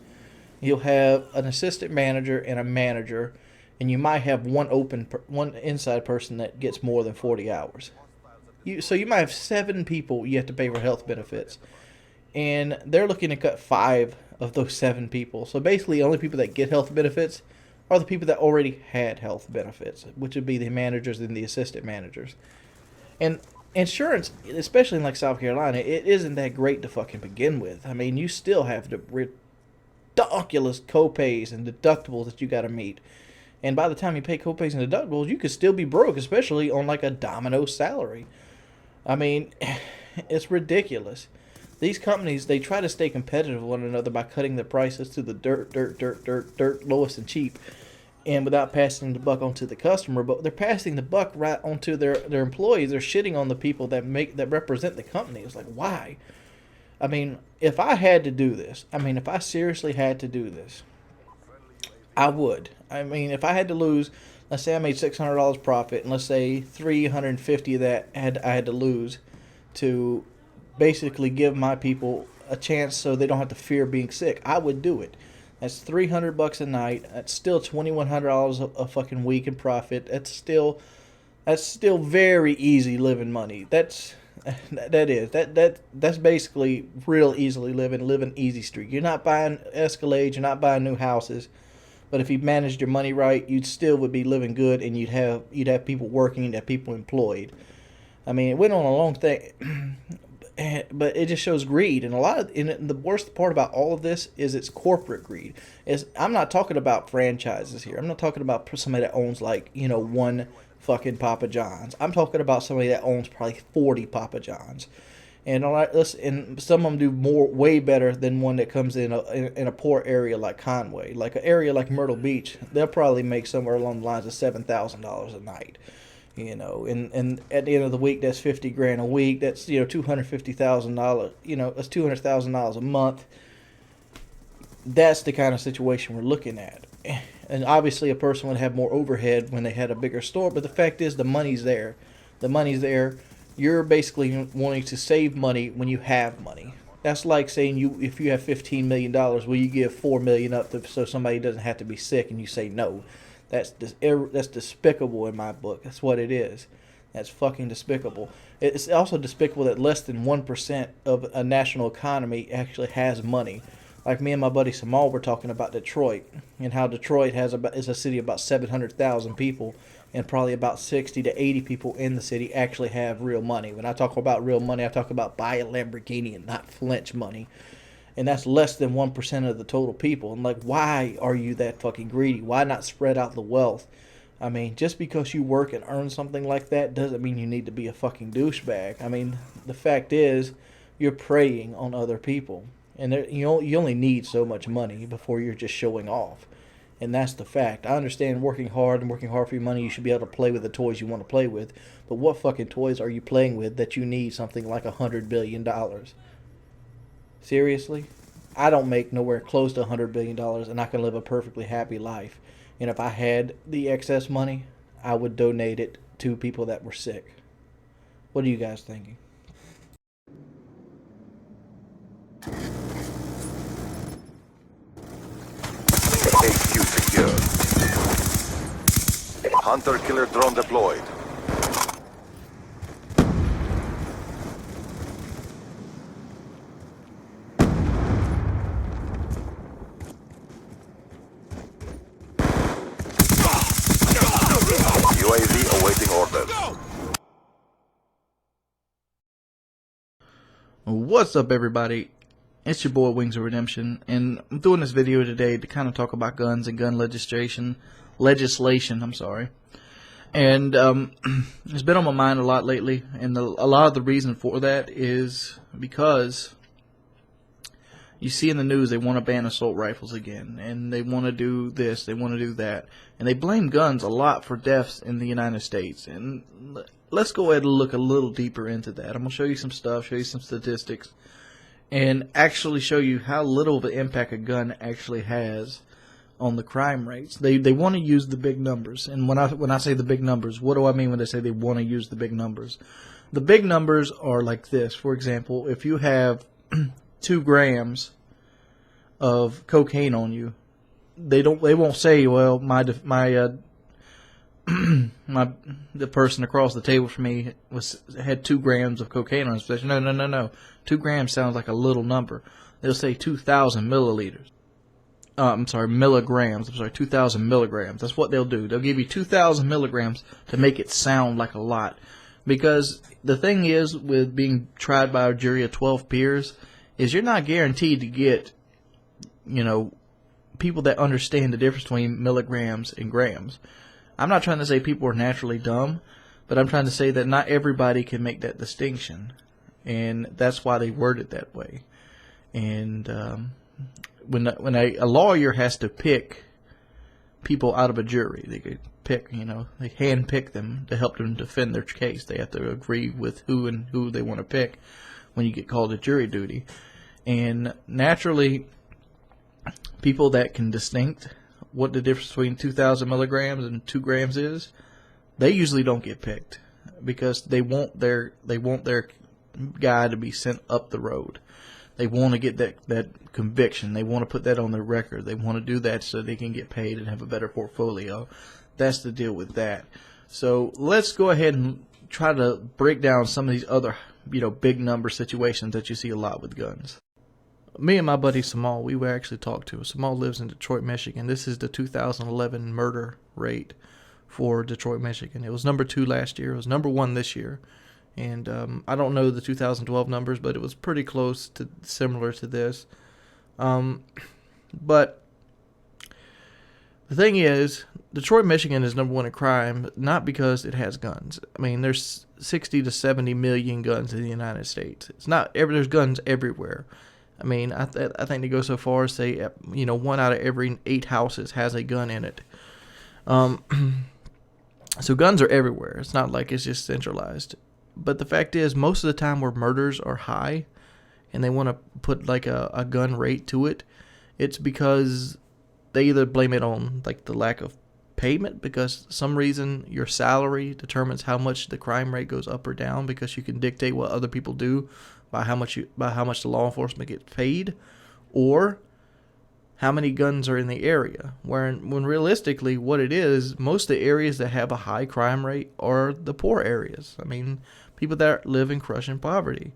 S1: You'll have an assistant manager and a manager, and you might have one inside person that gets more than 40 hours. So you might have 7 people you have to pay for health benefits, and they're looking to cut 5 of those 7 people. So basically, the only people that get health benefits are the people that already had health benefits, which would be the managers and the assistant managers. And insurance, especially in like South Carolina, it isn't that great to fucking begin with. I mean, you still have the ridiculous copays and deductibles that you got to meet. And by the time you pay copays and deductibles, you could still be broke, especially on like a domino salary. I mean, it's ridiculous. These companies, they try to stay competitive with one another by cutting their prices to the dirt lowest and cheap, and without passing the buck onto the customer. But they're passing the buck right onto their employees. They're shitting on the people that represent the company. It's like, why? I mean, if I had to do this, if I seriously had to do this, I would. I mean, if I had to lose, let's say I made $600 profit, and let's say 350 of that I had to lose to basically give my people a chance so they don't have to fear being sick, I would do it. That's $300 a night. That's still $2,100 a fucking week in profit. That's still very easy living money. That's basically real easily living easy street. You're not buying Escalades. You're not buying new houses. But if you managed your money right, you'd still would be living good, and you'd have people working, you'd have people employed. I mean, it went on a long thing. But it just shows greed, and the worst part about all of this is it's corporate greed. I'm not talking about franchises here. I'm not talking about somebody that owns one fucking Papa John's. I'm talking about somebody that owns probably 40 Papa John's, and some of them do way better than one that comes in a poor area like Conway, like an area like Myrtle Beach. They'll probably make somewhere along the lines of $7,000 a night. And at the end of the week, that's $50,000 a week. That's $250,000. That's $200,000 a month. That's the kind of situation we're looking at. And obviously, a person would have more overhead when they had a bigger store. But the fact is, the money's there. The money's there. You're basically wanting to save money when you have money. That's like saying if you have $15 million, will you give $4 million up so somebody doesn't have to be sick? And you say no. That's despicable in my book. That's what it is. That's fucking despicable. It's also despicable that less than 1% of a national economy actually has money. Like me and my buddy Samal were talking about Detroit, and how Detroit is a city of about 700,000 people, and probably about 60 to 80 people in the city actually have real money. When I talk about real money, I talk about buy a Lamborghini and not flinch money. And that's less than 1% of the total people. And why are you that fucking greedy? Why not spread out the wealth? I mean, just because you work and earn something like that doesn't mean you need to be a fucking douchebag. I mean, the fact is, you're preying on other people. And you only need so much money before you're just showing off. And that's the fact. I understand working hard for your money, you should be able to play with the toys you want to play with. But what fucking toys are you playing with that you need something like $100 billion? Seriously? I don't make nowhere close to $100 billion, and I can live a perfectly happy life. And if I had the excess money, I would donate it to people that were sick. What are you guys thinking?
S3: Hunter-killer drone deployed. UAV awaiting orders.
S4: What's up, everybody? It's your boy Wings of Redemption, and I'm doing this video today to kind of talk about guns and gun legislation. And it's been on my mind a lot lately, and a lot of the reason for that is because you see in the news they want to ban assault rifles again, and they want to do this, they want to do that, and they blame guns a lot for deaths in the United States. And let's go ahead and look a little deeper into that. I'm going to show you some stuff, show you some statistics, and actually show you how little of an impact a gun actually has on the crime rates. They want to use the big numbers, and when I say the big numbers, what do I mean when they say they want to use the big numbers? The big numbers are like this. For example, if you have 2 grams of cocaine on you, they won't say, well, the person across the table from me had 2 grams of cocaine on his possession. No. 2 grams sounds like a little number. They'll say 2,000 milliliters. Milligrams. 2,000 milligrams. That's what they'll do. They'll give you 2,000 milligrams to make it sound like a lot. Because the thing is, with being tried by a jury of 12 peers, is you're not guaranteed to get, people that understand the difference between milligrams and grams. I'm not trying to say people are naturally dumb, but I'm trying to say that not everybody can make that distinction. And that's why they word it that way. And when a lawyer has to pick people out of a jury, they could pick, they hand pick them to help them defend their case. They have to agree with who they want to pick when you get called to jury duty. And naturally, people that can distinct what the difference between 2,000 milligrams and 2 grams is, they usually don't get picked because they want their guy to be sent up the road. They want to get that conviction. They want to put that on their record. They want to do that so they can get paid and have a better portfolio. That's the deal with that. So let's go ahead and try to break down some of these other, big number situations that you see a lot with guns.
S1: Me and my buddy Samal, we were actually talked to. Samal lives in Detroit, Michigan. This is the 2011 murder rate for Detroit, Michigan. It was number 2 last year. It was number 1 this year. And I don't know the 2012 numbers, but it was pretty close to similar to this. But the thing is, Detroit, Michigan is number 1 in crime, not because it has guns. I mean, there's 60 to 70 million guns in the United States. There's guns everywhere. I mean, I think they go so far as say, 1 out of every 8 houses has a gun in it. So guns are everywhere. It's not like it's just centralized. But the fact is, most of the time where murders are high and they want to put like a gun rate to it, it's because they either blame it on like the lack of payment, because some reason your salary determines how much the crime rate goes up or down, because you can dictate what other people do by how much the law enforcement gets paid, or how many guns are in the area. When realistically, what it is, most of the areas that have a high crime rate are the poor areas. I mean, people that live in crushing poverty.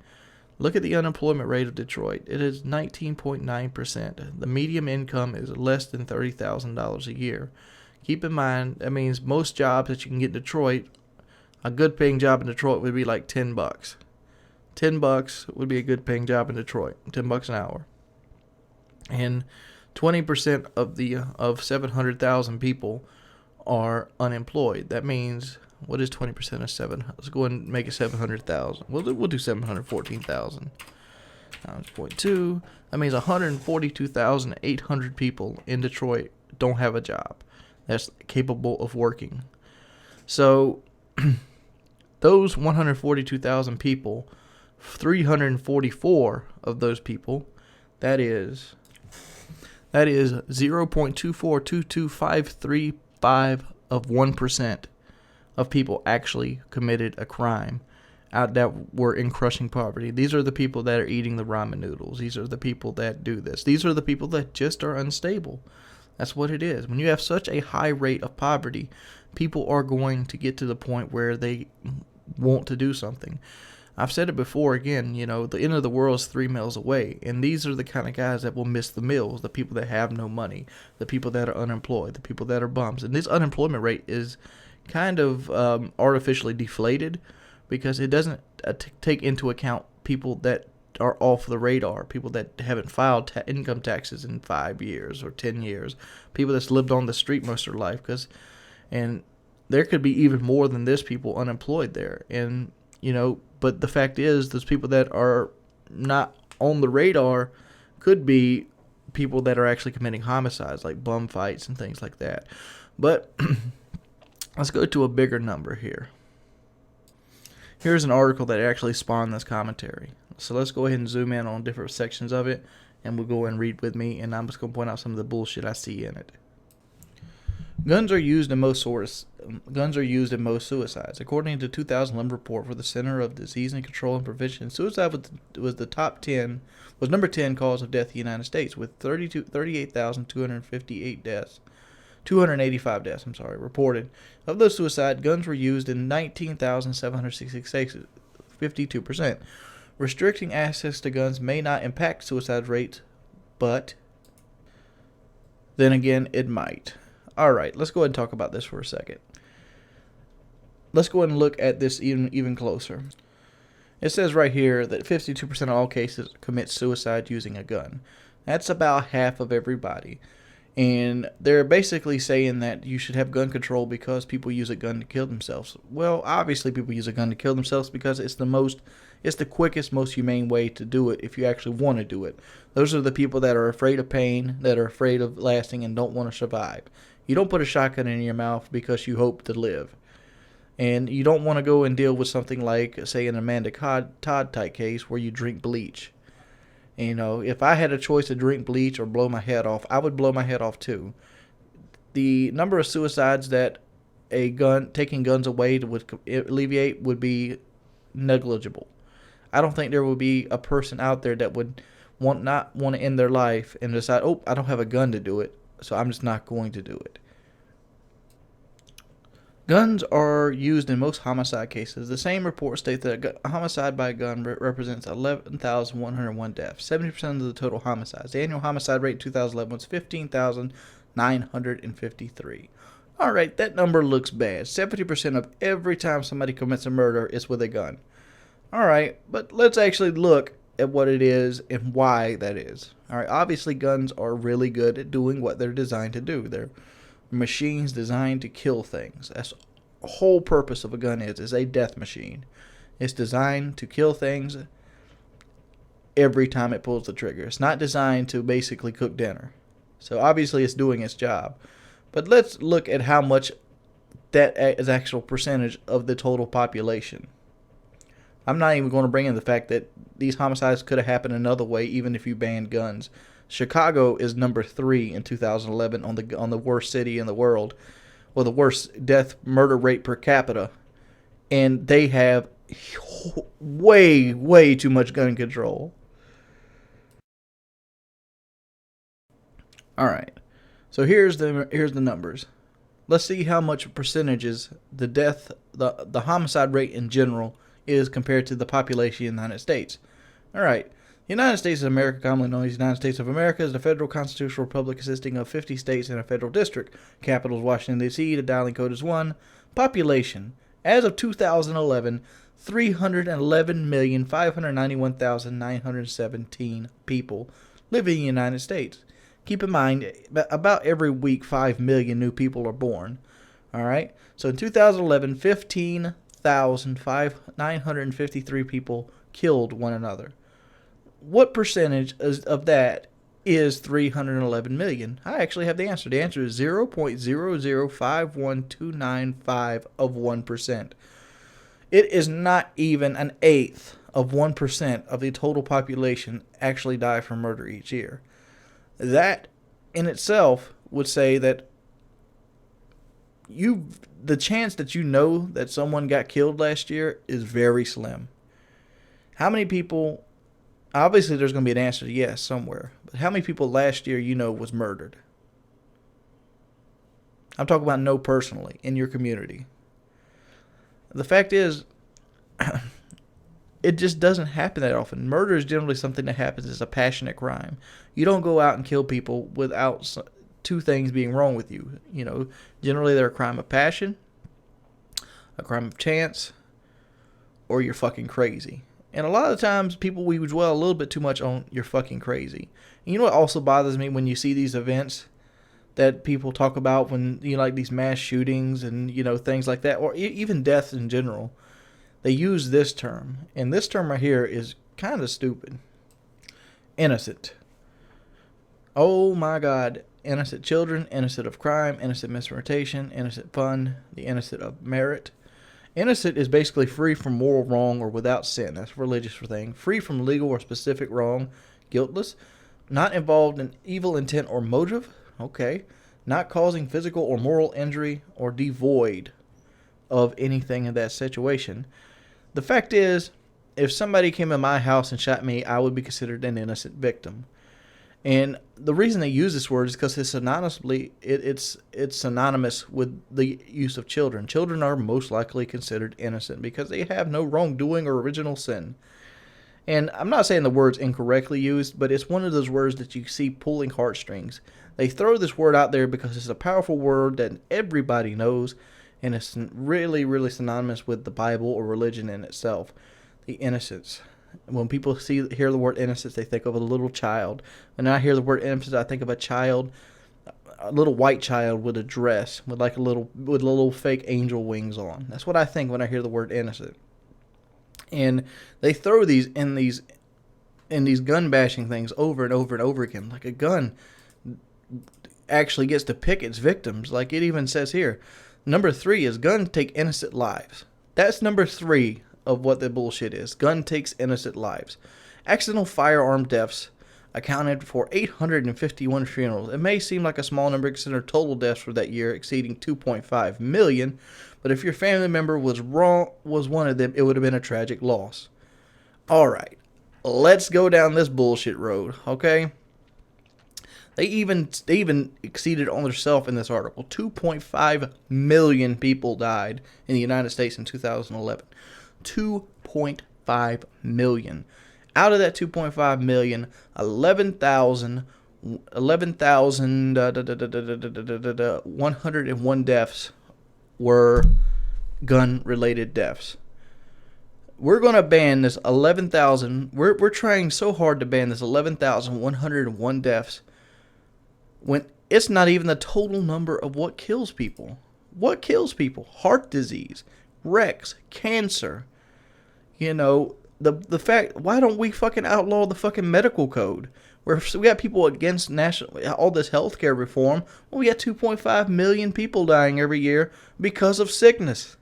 S1: Look at the unemployment rate of Detroit. It is 19.9%. The median income is less than $30,000 a year. Keep in mind, that means most jobs that you can get in Detroit, a good paying job in Detroit would be like $10. $10 would be a good paying job in Detroit. $10 an hour. And 20% of 700,000 people are unemployed. That means, what is 20% of 7? Let's go ahead and make it 700,000. We'll do 714,000 times 0.2. That means 142,800 people in Detroit don't have a job that's capable of working. So those 142,000 people, 344 of those people, that is 0.2422535 of 1% of people actually committed a crime out that were in crushing poverty. These are the people that are eating the ramen noodles. These are the people that do this. These are the people that just are unstable.
S4: That's what it is. When you have such a high rate of poverty, people are going to get to the point where they want to do something. I've said it before, again, the end of the world is 3 miles away. And these are the kind of guys that will miss the meals, the people that have no money, the people that are unemployed, the people that are bums. And this unemployment rate is kind of artificially deflated because it doesn't take into account people that are off the radar, people that haven't filed income taxes in 5 years or 10 years, people that's lived on the street most of their life. And there could be even more than this people unemployed there. And, but the fact is, those people that are not on the radar could be people that are actually committing homicides, like bum fights and things like that. But let's go to a bigger number here. Here's an article that actually spawned this commentary. So let's go ahead and zoom in on different sections of it, and we'll go and read with me, and I'm just going to point out some of the bullshit I see in it. Guns are used in most suicides. According to the 2011 report for the Center of Disease and Control and Prevention, suicide was number 10 cause of death in the United States, with 38,285 deaths, reported. Of those suicides, guns were used in 19,766 cases, 52%. Restricting access to guns may not impact suicide rates, but then again, it might. All right, let's go ahead and talk about this for a second. Let's go ahead and look at this even closer. It says right here that 52% of all cases commit suicide using a gun. That's about half of everybody. And they're basically saying that you should have gun control because people use a gun to kill themselves. Well, obviously people use a gun to kill themselves because it's the quickest, most humane way to do it if you actually want to do it. Those are the people that are afraid of pain, that are afraid of lasting, and don't want to survive. You don't put a shotgun in your mouth because you hope to live. And you don't want to go and deal with something like, say, an Amanda Todd type case where you drink bleach. If I had a choice to drink bleach or blow my head off, I would blow my head off too. The number of suicides that taking guns away would alleviate would be negligible. I don't think there would be a person out there that would not want to end their life and decide, oh, I don't have a gun to do it, so I'm just not going to do it. Guns are used in most homicide cases. The same report states that a homicide by a gun represents 11,101 deaths, 70% of the total homicides. The annual homicide rate in 2011 was 15,953. All right, that number looks bad. 70% of every time somebody commits a murder is with a gun. All right, but let's actually look at what it is and why that is. All right, obviously guns are really good at doing what they're designed to do. They're machines designed to kill things. That's the whole purpose of a gun is a death machine. It's designed to kill things every time it pulls the trigger. It's not designed to basically cook dinner. So obviously it's doing its job. But let's look at how much that is actual percentage of the total population. I'm not even going to bring in the fact that these homicides could have happened another way even if you banned guns. Chicago is number 3 in 2011 on the worst city in the world, or the worst murder rate per capita, and they have way too much gun control. All right, so here's the numbers. Let's see how much percentages the homicide rate in general is compared to the population of the United States. All right. The United States of America, commonly known as the United States of America, is a federal constitutional republic consisting of 50 states and a federal district. Capital is Washington, D.C. The dialing code is 1. Population, as of 2011, 311,591,917 people live in the United States. Keep in mind, about every week, 5 million new people are born. All right? So in 2011, 15,953 people killed one another. What percentage of that is 311 million? I actually have the answer. The answer is 0.0051295 of 1%. It is not even an eighth of 1% of the total population actually die from murder each year. That in itself would say that the chance that that someone got killed last year is very slim. How many people... Obviously, there's going to be an answer to yes somewhere. But how many people last year was murdered? I'm talking about know personally in your community. The fact is, it just doesn't happen that often. Murder is generally something that happens as a passionate crime. You don't go out and kill people without two things being wrong with you. You know, generally they're a crime of passion, a crime of chance, or you're fucking crazy. And a lot of times people, we dwell a little bit too much on you're fucking crazy. And you know what also bothers me when you see these events that people talk about, when you know, like these mass shootings and, you know, things like that, or even deaths in general, they use this term. And this term right here is kind of stupid. Innocent. Oh my God. Innocent children, innocent of crime, innocent misrepresentation, innocent fun, the innocent of merit. Innocent is basically free from moral wrong or without sin. That's a religious thing. Free from legal or specific wrong. Guiltless. Not involved in evil intent or motive. Okay. Not causing physical or moral injury or devoid of anything in that situation. The fact is, if somebody came in my house and shot me, I would be considered an innocent victim. And the reason they use this word is because it's synonymous with the use of children. Children are most likely considered innocent because they have no wrongdoing or original sin. And I'm not saying the word's incorrectly used, but it's one of those words that you see pulling heartstrings. They throw this word out there because it's a powerful word that everybody knows, and it's really, really synonymous with the Bible or religion in itself. The innocence. When people hear the word innocence, they think of a little child. When I hear the word innocence, I think of a little white child with a dress, with little fake angel wings on. That's what I think when I hear the word innocent. And they throw these gun bashing things over and over and over again. Like a gun actually gets to pick its victims. Like it even says here, number 3 is guns take innocent lives. That's number 3 of what the bullshit is. Gun takes innocent lives. Accidental firearm deaths accounted for 851 funerals. It may seem like a small number considering total deaths for that year exceeding 2.5 million, but if your family member was one of them, it would have been a tragic loss. All right, let's go down this bullshit road, okay? They even exceeded on themselves in this article. 2.5 million people died in the United States in 2011. 2.5 million. Out of that 2.5 million, 11,101 deaths were gun-related deaths. We're going to ban this 11,000. We're trying so hard to ban this 11,101 deaths when it's not even the total number of what kills people. What kills people? Heart disease, wrecks, cancer. You know, the fact, why don't we fucking outlaw the fucking medical code? Where we got people against all this healthcare reform. Well, we got 2.5 million people dying every year because of sickness.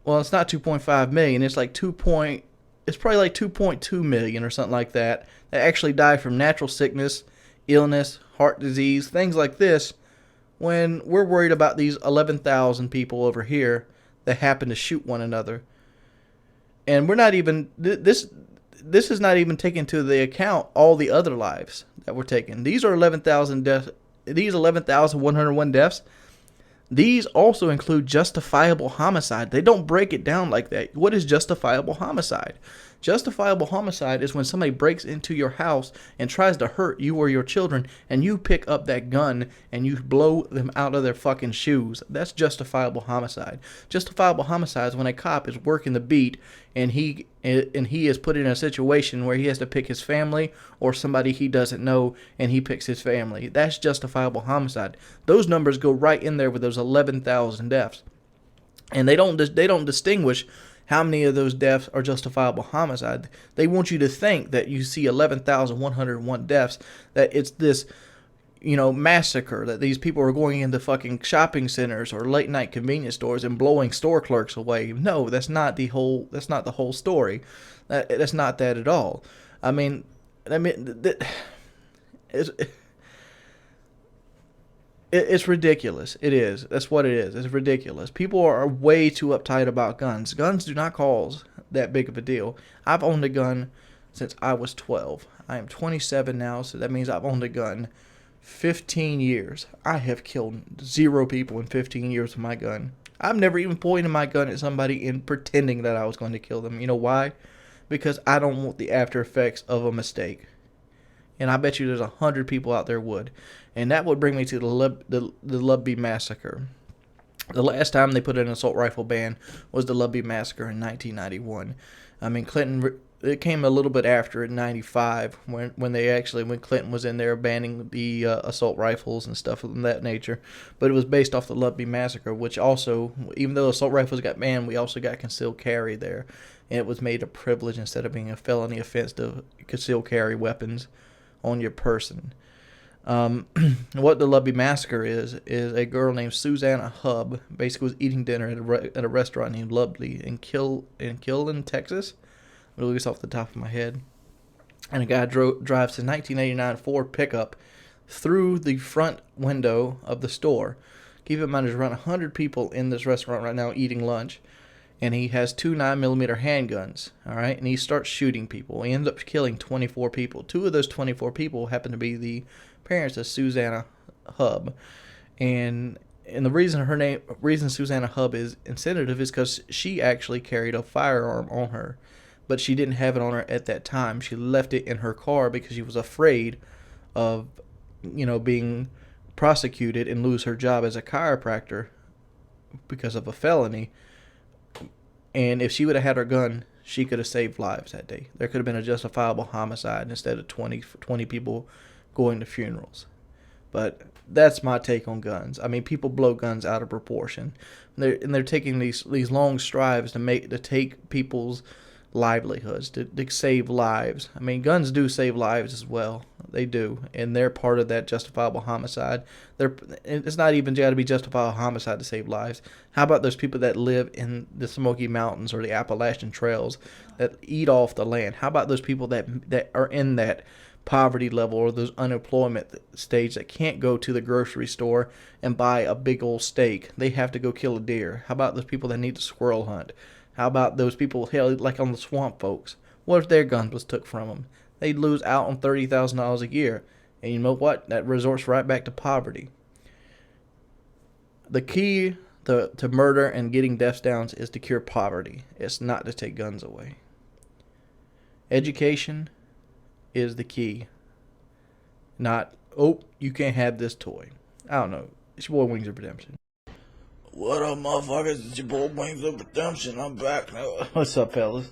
S4: Well, it's not 2.5 million. It's like it's probably like 2.2 million or something like that actually die from natural sickness, illness, heart disease, things like this. When we're worried about these 11,000 people over here that happen to shoot one another. And we're not even, this is not even taking into the account all the other lives that were taken. These are 11,000 deaths. These 11,101 deaths. These also include justifiable homicide. They don't break it down like that. What is justifiable homicide? Justifiable homicide is when somebody breaks into your house and tries to hurt you or your children, and you pick up that gun and you blow them out of their fucking shoes. That's justifiable homicide. Justifiable homicide is when a cop is working the beat and he is put in a situation where he has to pick his family or somebody he doesn't know, and he picks his family. That's justifiable homicide. Those numbers go right in there with those 11,000 deaths, and they don't distinguish how many of those deaths are justifiable homicide. They want you to think that you see 11,101 deaths, that it's this, massacre, that these people are going into fucking shopping centers or late night convenience stores and blowing store clerks away. No, that's not the whole story. That's not that at all. It's ridiculous. It is. That's what it is. It's ridiculous. People are way too uptight about guns. Guns do not cause that big of a deal. I've owned a gun since I was 12. I am 27 now, so that means I've owned a gun 15 years. I have killed 0 people in 15 years with my gun. I've never even pointed my gun at somebody and pretending that I was going to kill them. You know why? Because I don't want the after effects of a mistake. And I bet you there's 100 people out there would. And that would bring me to the Lubby Massacre. The last time they put an assault rifle ban was the Lubby Massacre in 1991. I mean, Clinton, it came a little bit after in 95 when Clinton was in there banning the assault rifles and stuff of that nature. But it was based off the Lubby Massacre, which also, even though assault rifles got banned, we also got concealed carry there. And it was made a privilege instead of being a felony offense to conceal carry weapons on your person. What the Lubby Massacre is a girl named Susanna Hubb basically was eating dinner at a restaurant named Lubly in Killen, Texas. I'm going to this off the top of my head. And a guy drives a 1989 Ford pickup through the front window of the store. Keep in mind there's around 100 people in this restaurant right now eating lunch. And he has 2 9mm handguns, all right? And he starts shooting people. He ends up killing 24 people. 2 of those 24 people happen to be the parents of Susanna Hubb. And the reason Susanna Hubb is insensitive is because she actually carried a firearm on her. But she didn't have it on her at that time. She left it in her car because she was afraid of, being prosecuted and lose her job as a chiropractor because of a felony. And if she would have had her gun, she could have saved lives that day. There could have been a justifiable homicide instead of 20 people going to funerals. But that's my take on guns. I mean, people blow guns out of proportion. They're taking these long strides to take people's livelihoods, to save lives. I mean, guns do save lives as well. They do. And they're part of that justifiable homicide. It's not even got to be justifiable homicide to save lives. How about those people that live in the Smoky Mountains or the Appalachian Trails that eat off the land? How about those people that are in that poverty level or those unemployment stage that can't go to the grocery store and buy a big old steak? They have to go kill a deer. How about those people that need to squirrel hunt? How about those people, hell, like on the swamp folks? What if their guns was took from them? They'd lose out on $30,000 a year. And you know what? That resorts right back to poverty. The key to murder and getting deaths down is to cure poverty. It's not to take guns away. Education is the key. Not, you can't have this toy. I don't know. It's your boy Wings of Redemption.
S5: What up, motherfuckers? It's your boy Wings of Redemption. I'm back now.
S4: What's up, fellas?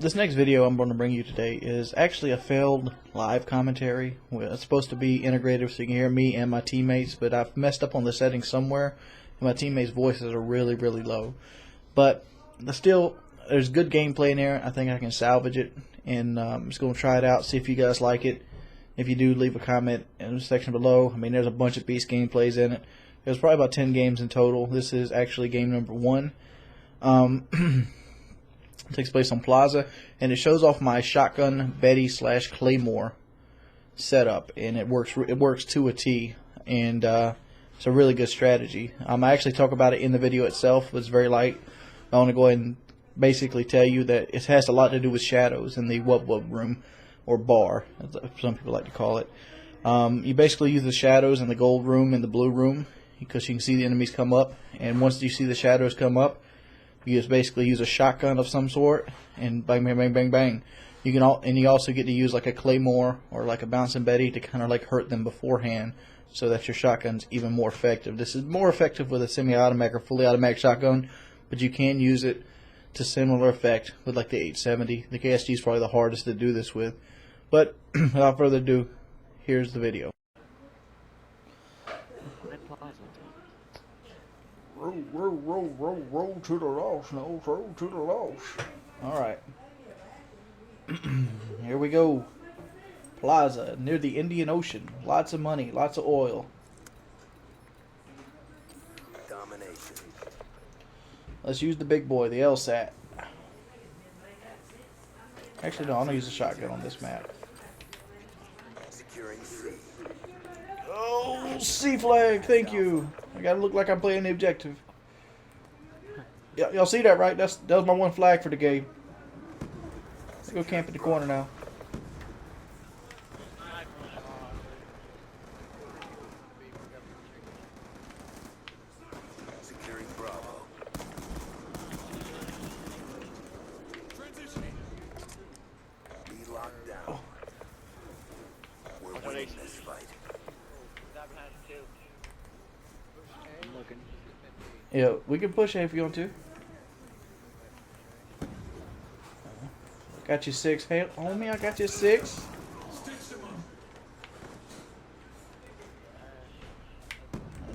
S4: This next video I'm going to bring you today is actually a failed live commentary. It's supposed to be integrated so you can hear me and my teammates, but I've messed up on the settings somewhere, and my teammates' voices are really, really low. But still, there's good gameplay in there. I think I can salvage it, and I'm just going to try it out, see if you guys like it. If you do, leave a comment in the section below. I mean, there's a bunch of beast gameplays in it. There's probably about 10 games in total. This is actually game number 1. It takes place on Plaza, and it shows off my shotgun Betty / Claymore setup, and it works to a T, and it's a really good strategy. I actually talk about it in the video itself. It's very light. I want to go ahead and basically tell you that it has a lot to do with shadows in the Wub Wub room, or bar, as some people like to call it. You basically use the shadows in the gold room and the blue room, because you can see the enemies come up, and once you see the shadows come up, you just basically use a shotgun of some sort, and bang, bang, bang, bang, bang. You also get to use like a Claymore or like a Bouncing Betty to kind of like hurt them beforehand, so that your shotgun's even more effective. This is more effective with a semi-automatic or fully automatic shotgun, but you can use it to similar effect with like the 870. The KSG is probably the hardest to do this with. But without further ado, here's the video.
S5: Roll to the loss, no, roll to the loss.
S4: Alright. Here we go. Plaza, near the Indian Ocean. Lots of money, lots of oil.
S3: Domination.
S4: Let's use the big boy, the LSAT. Actually, no, I'm going to use a shotgun on this map.
S3: Securing C.
S4: Oh, C flag, thank you. I got to look like I'm playing the objective. Y'all see that, right? That was my one flag for the game. Let's go camp in the corner now. Yeah, we can push A if you want to. Got you 6. Hey, homie, I got you 6.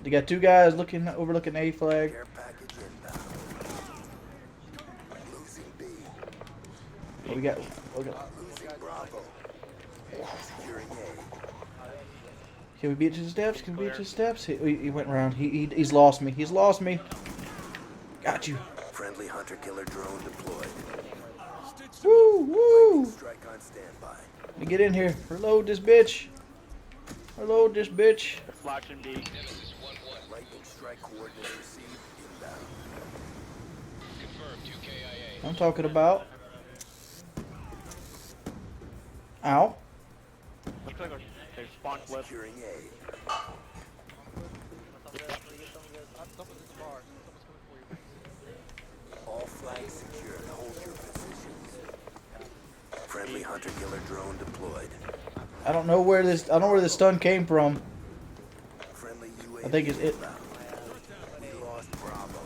S4: They got 2 guys overlooking A flag.
S3: Care package inbound. Losing B.
S4: What we got?
S3: Losing Bravo. Securing A.
S4: Can we beat his steps? Can we beat his steps? He went around. He's lost me. He's lost me. Got you.
S3: Friendly hunter-killer drone deployed.
S4: Woo, woo.
S3: Strike on standby.
S4: Let me get in here. Reload this bitch. Reload this bitch.
S6: Watching B.
S3: Lightning strike coordinates received inbound.
S4: I'm talking about. Ow.
S6: Looks like there's spawn flip.
S3: Securing A. All flags secured. Hold your positions. Friendly hunter-killer drone deployed.
S4: I don't know where this. I don't know where this stun came from.
S3: Friendly UAV
S4: I think it's it.
S3: inbound. We lost Bravo.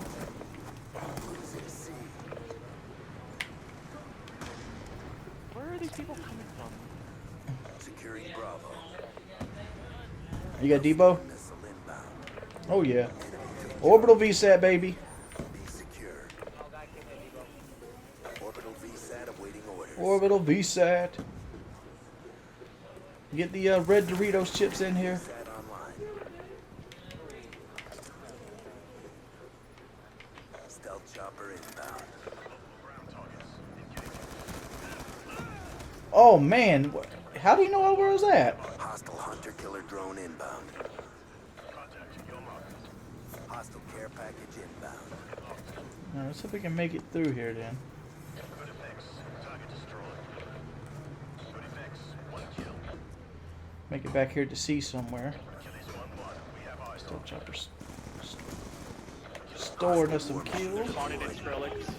S3: Losing C.
S6: Where are these people coming from?
S3: Securing Bravo.
S4: You got Debo?
S3: Missile inbound.
S4: Oh yeah. Orbital VSAT, baby.
S3: Be secure. Orbital VSAT awaiting orders.
S4: Orbital VSAT. Get the red Doritos chips in here.
S3: VSAT online. Stealth chopper inbound.
S4: Oh man, how do you know where I was at?
S3: Hostile hunter-killer drone inbound. Hostile care package inbound.
S4: All right, let's see if we can make it through here then. Make it back here to C somewhere. Still choppers. Storing us some kills.
S6: Spawning in Skrillex.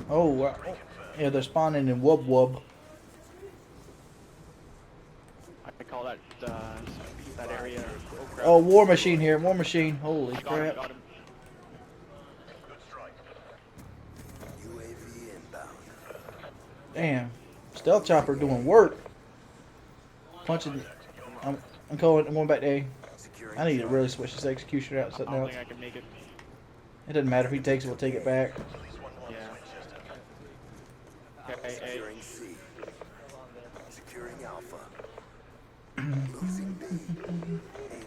S4: Oh, yeah, they're spawning in Wub Wub.
S6: I call that area.
S4: Oh, War Machine here. War Machine. Holy
S6: Got him,
S4: crap.
S6: got him.
S3: UAV inbound.
S4: Damn. Stealth Chopper doing work. Punching. I'm going back to A.
S3: Securing
S4: I need to really switch this executioner out to
S6: I
S4: something
S6: don't
S4: else.
S6: think I can make it.
S4: It doesn't matter if he takes it, we'll take it back.
S6: Yeah. Okay,
S3: Securing C. Securing Alpha. Losing B.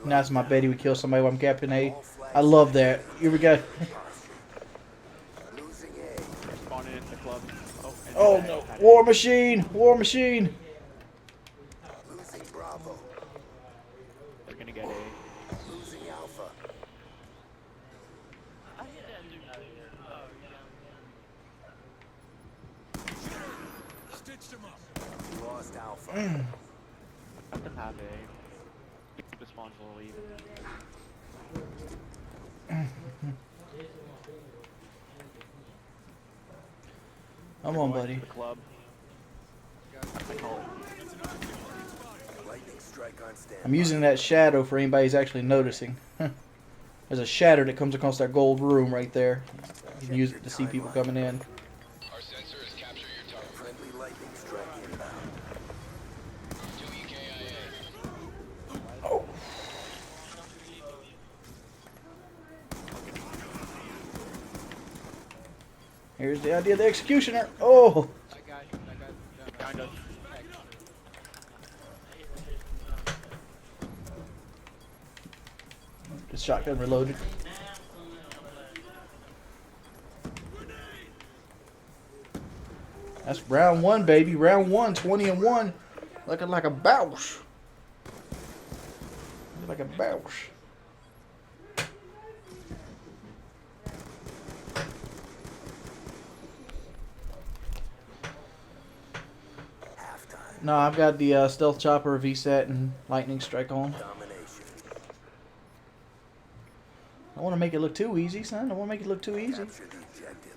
S4: Now it's my Betty. We kill somebody while I'm Captain A. I love that. Here we go.
S3: Losing A.
S6: they're spawning in the club. Oh, and
S4: Oh
S6: then
S4: no.
S6: I-
S4: War Machine. War Machine.
S3: Losing Bravo.
S6: They're gonna get a.
S3: Losing Alpha. We lost Alpha.
S6: Let them have a. Keep the spawns a little even.
S4: Come on, buddy.
S6: The club. I call it.
S3: Lightning strike on standby.
S4: I'm using that shadow for anybody who's actually noticing. There's a shadow that comes across that gold room right there. You can use it to see people coming in.
S7: Our sensor has captured your target.
S3: Friendly lightning strike inbound.
S7: 2 EKIA.
S4: Oh. Here's the idea of the executioner. Oh.
S6: Kind of.
S4: The shotgun reloaded. That's round 1, baby. Round 1, 20-1. Looking like a Bausch. Looking like a Bausch.
S3: Halftime.
S4: No, I've got the stealth chopper, VSAT, and lightning strike on.
S3: Domination.
S4: I want to make it look too easy, son. I want to make it look too easy.
S3: Capture the objective.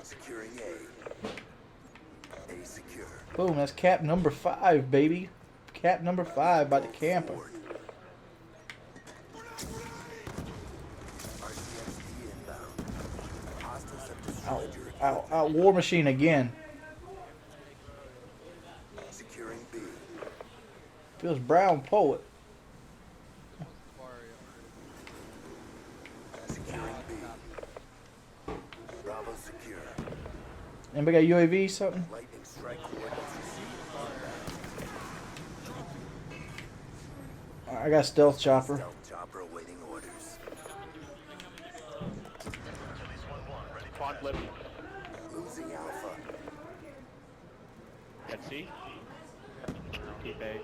S3: Securing A. A secure.
S4: Boom, that's cap number 5, baby. Cap number 5 by the camper.
S3: Forward.
S4: Out War Machine again.
S3: Securing B.
S4: Feels Brown Poet.
S3: Securing B. Bravo secure.
S4: Anybody got UAV something?
S3: Lightning strike coordinates received.
S4: I got stealth chopper.
S3: Stealth chopper awaiting orders.
S6: Spawn flip.
S3: Losing Alpha.
S6: At C. Keep A.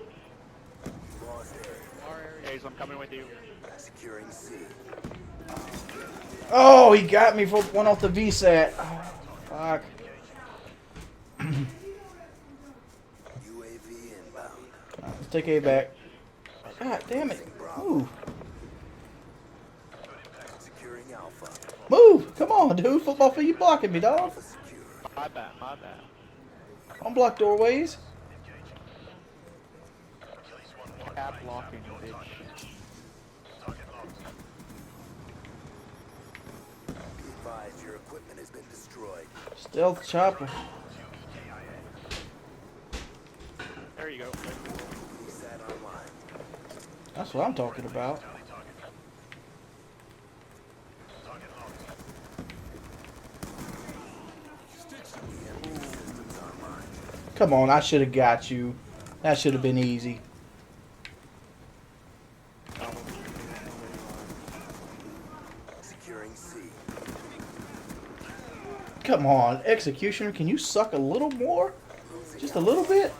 S3: Lost A.
S6: A's, I'm coming with you.
S3: Securing C.
S4: Oh, he got me for one off the VSAT. Oh, fuck.
S3: UAV inbound.
S4: Let's take A back. God damn it. Move.
S3: Securing Alpha.
S4: Move. Come on, dude. Football field, you blocking me, dog.
S3: Alpha secure.
S6: My bad, my bad.
S4: Unblock doorways.
S6: Cap blocking, bitch.
S3: Be advised your equipment has been destroyed.
S4: Stealth chopper.
S6: There you go.
S3: Reset online.
S4: That's what I'm talking about.
S3: Systems online.
S4: Come on, I should have got you. That should have been easy.
S3: Securing C.
S4: Come on, Executioner, can you suck a little more?
S3: Losing
S4: Just a little bit?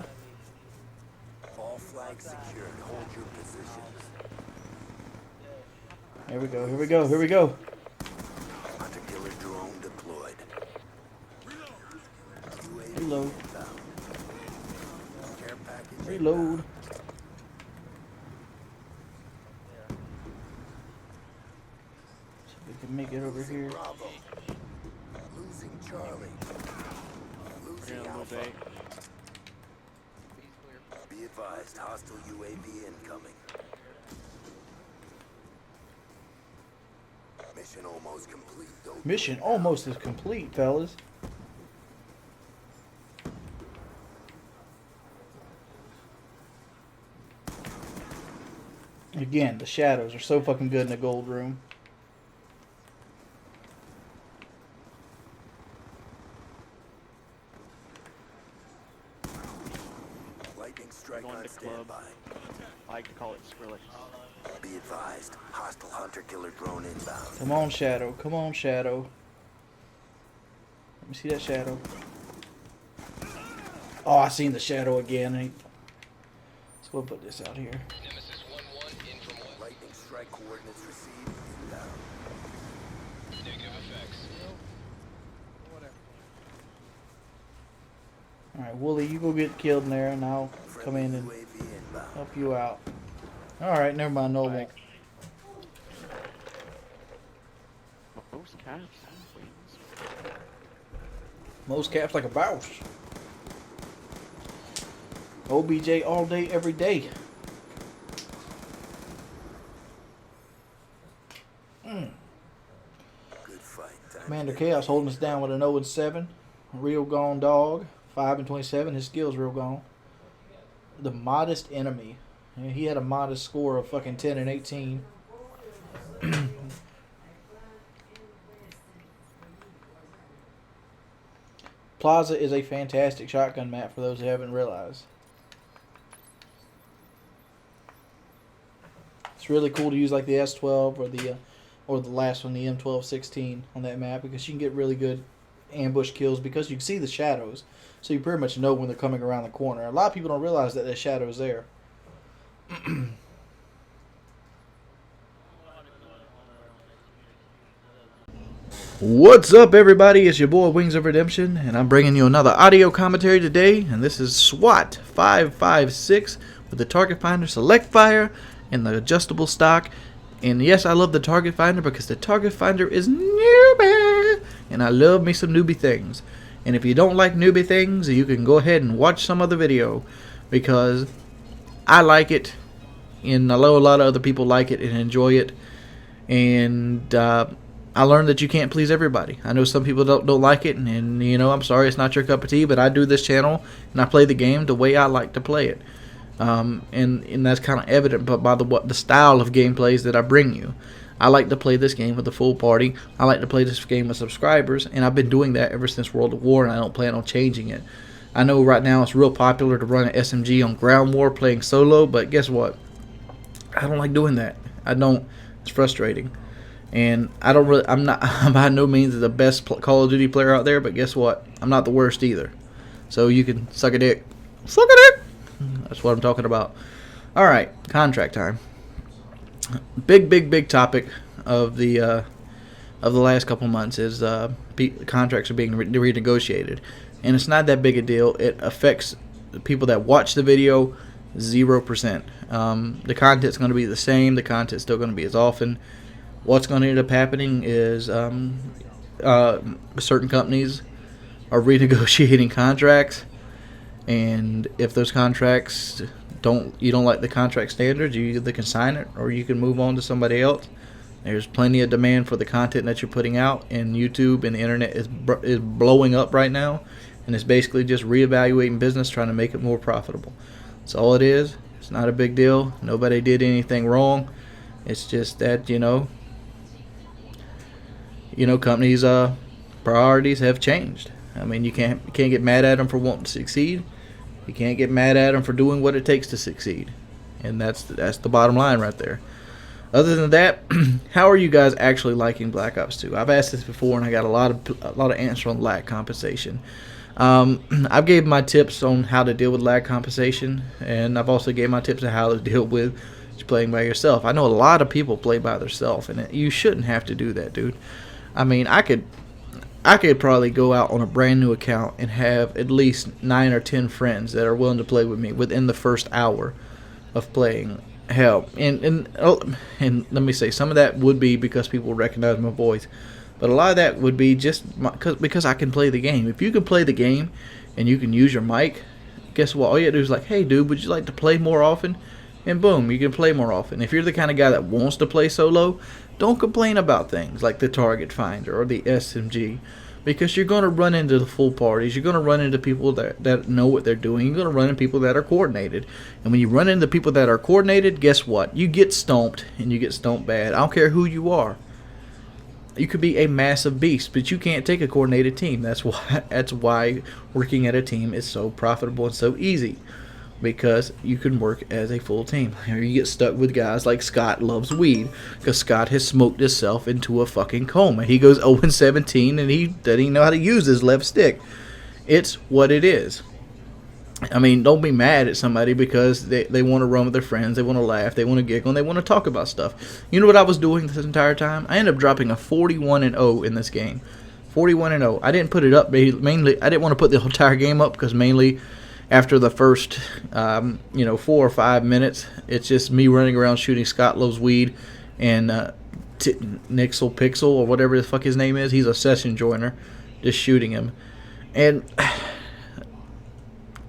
S3: all flags secured. Hold your positions.
S4: Here we go, here we go, here we go.
S3: Hunter killer drone deployed. UAV
S4: Reload.
S3: inbound. Care package
S4: Reload. See if we can make it over here.
S3: Bravo. Losing Charlie.
S6: We're
S3: Losing
S6: gonna lose
S3: Alpha.
S6: A.
S3: Be advised, hostile UAV incoming. Mission almost complete. Don't
S4: Mission almost is complete, fellas. Again, the shadows are so fucking good in the gold room.
S3: lightning strike
S6: Going
S3: on
S6: to club.
S3: standby.
S6: I like to call it Skrillex.
S3: Be advised, hostile hunter killer drone inbound.
S4: Come on, Shadow. Come on, Shadow. Let me see that Shadow. Oh, I seen the Shadow again. Let's go put this out here.
S7: Nemesis 1-1 in from 1.
S3: Lightning strike coordinates received. Inbound.
S7: Negative effects.
S4: Alright, Wooly, you go get killed in there, and I'll come in and
S3: UAV inbound.
S4: help you out. Alright, never mind, no more.
S6: Thanks. Most cats have wings.
S4: Most caps like a boss. OBJ all day, every day.
S3: Good fight. Time
S4: Commander
S3: to
S4: Chaos holding us down with an 0-7. Real gone dog. 5-27. His skill's real gone. The modest enemy. Yeah, he had a modest score of fucking 10-18. Plaza is a fantastic shotgun map for those who haven't realized. It's really cool to use like the S12 or the last one, the M1216 on that map, because you can get really good ambush kills because you can see the shadows. So you pretty much know when they're coming around the corner. A lot of people don't realize that there's shadows there. What's up, everybody? It's your boy Wings of Redemption, and I'm bringing you another audio commentary today. And this is SWAT 556 with the Target Finder Select Fire and the adjustable stock. And yes, I love the Target Finder because the Target Finder is newbie, and I love me some newbie things. And if you don't like newbie things, you can go ahead and watch some other video, because I like it, and I know a lot of other people like it and enjoy it. And I learned that you can't please everybody. I know some people don't like it, and you know, I'm sorry it's not your cup of tea, but I do this channel and I play the game the way I like to play it. And that's kind of evident by the style of gameplays that I bring you. I like to play this game with the full party. I like to play this game with subscribers, and I've been doing that ever since World of War, and I don't plan on changing it. I know right now it's real popular to run an SMG on ground war playing solo, but guess what? I don't like doing that. I don't. It's frustrating. And I'm not, I'm by no means the best Call of Duty player out there, but guess what? I'm not the worst either. So you can suck a dick. Suck a dick! That's what I'm talking about. Alright, contract time. Big topic of the last couple months is contracts are being renegotiated. And it's not that big a deal. It affects the people that watch the video 0%. The content's going to be the same. The content's still going to be as often. What's going to end up happening is certain companies are renegotiating contracts, and if those contracts you don't like the contract standards, you either can sign it or you can move on to somebody else. There's plenty of demand for the content that you're putting out, and YouTube and the internet is blowing up right now, and it's basically just reevaluating business, trying to make it more profitable. That's all it is. It's not a big deal. Nobody did anything wrong. It's just that, you know, companies' priorities have changed. I mean, you can't get mad at them for wanting to succeed. You can't get mad at them for doing what it takes to succeed, and that's the bottom line right there. Other than that, how are you guys actually liking Black Ops 2? I've asked this before, and I got a lot of answers on lag compensation. I've gave my tips on how to deal with lag compensation, and I've also gave my tips on how to deal with playing by yourself. I know a lot of people play by themselves, and you shouldn't have to do that, dude. I mean, I could probably go out on a brand new account and have at least 9 or 10 friends that are willing to play with me within the first hour of playing. Hell, and let me say, some of that would be because people recognize my voice, but a lot of that would be just because I can play the game. If you can play the game and you can use your mic, guess what? All you gotta do is like, hey dude, would you like to play more often? And boom, you can play more often. If you're the kind of guy that wants to play solo, don't complain about things like the target finder or the SMG, because you're going to run into the full parties. You're going to run into people that know what they're doing. You're going to run into people that are coordinated. And when you run into people that are coordinated, guess what? You get stomped, and you get stomped bad. I don't care who you are. You could be a massive beast, but you can't take a coordinated team. That's why working at a team is so profitable and so easy, because you can work as a full team. Here you get stuck with guys like Scott loves weed, because Scott has smoked himself into a fucking coma. He goes 0-17 and he doesn't even know how to use his left stick. It's what it is. I mean, don't be mad at somebody because they want to run with their friends, they want to laugh, they want to giggle, and they want to talk about stuff. You know what I was doing this entire time? I ended up dropping a 41-0 in this game. 41-0. I didn't put it up mainly. I didn't want to put the entire game up because mainly after the first 4 or 5 minutes, it's just me running around shooting Scott Loves Weed and Nixel Pixel or whatever the fuck his name is. He's a session joiner, just shooting him, and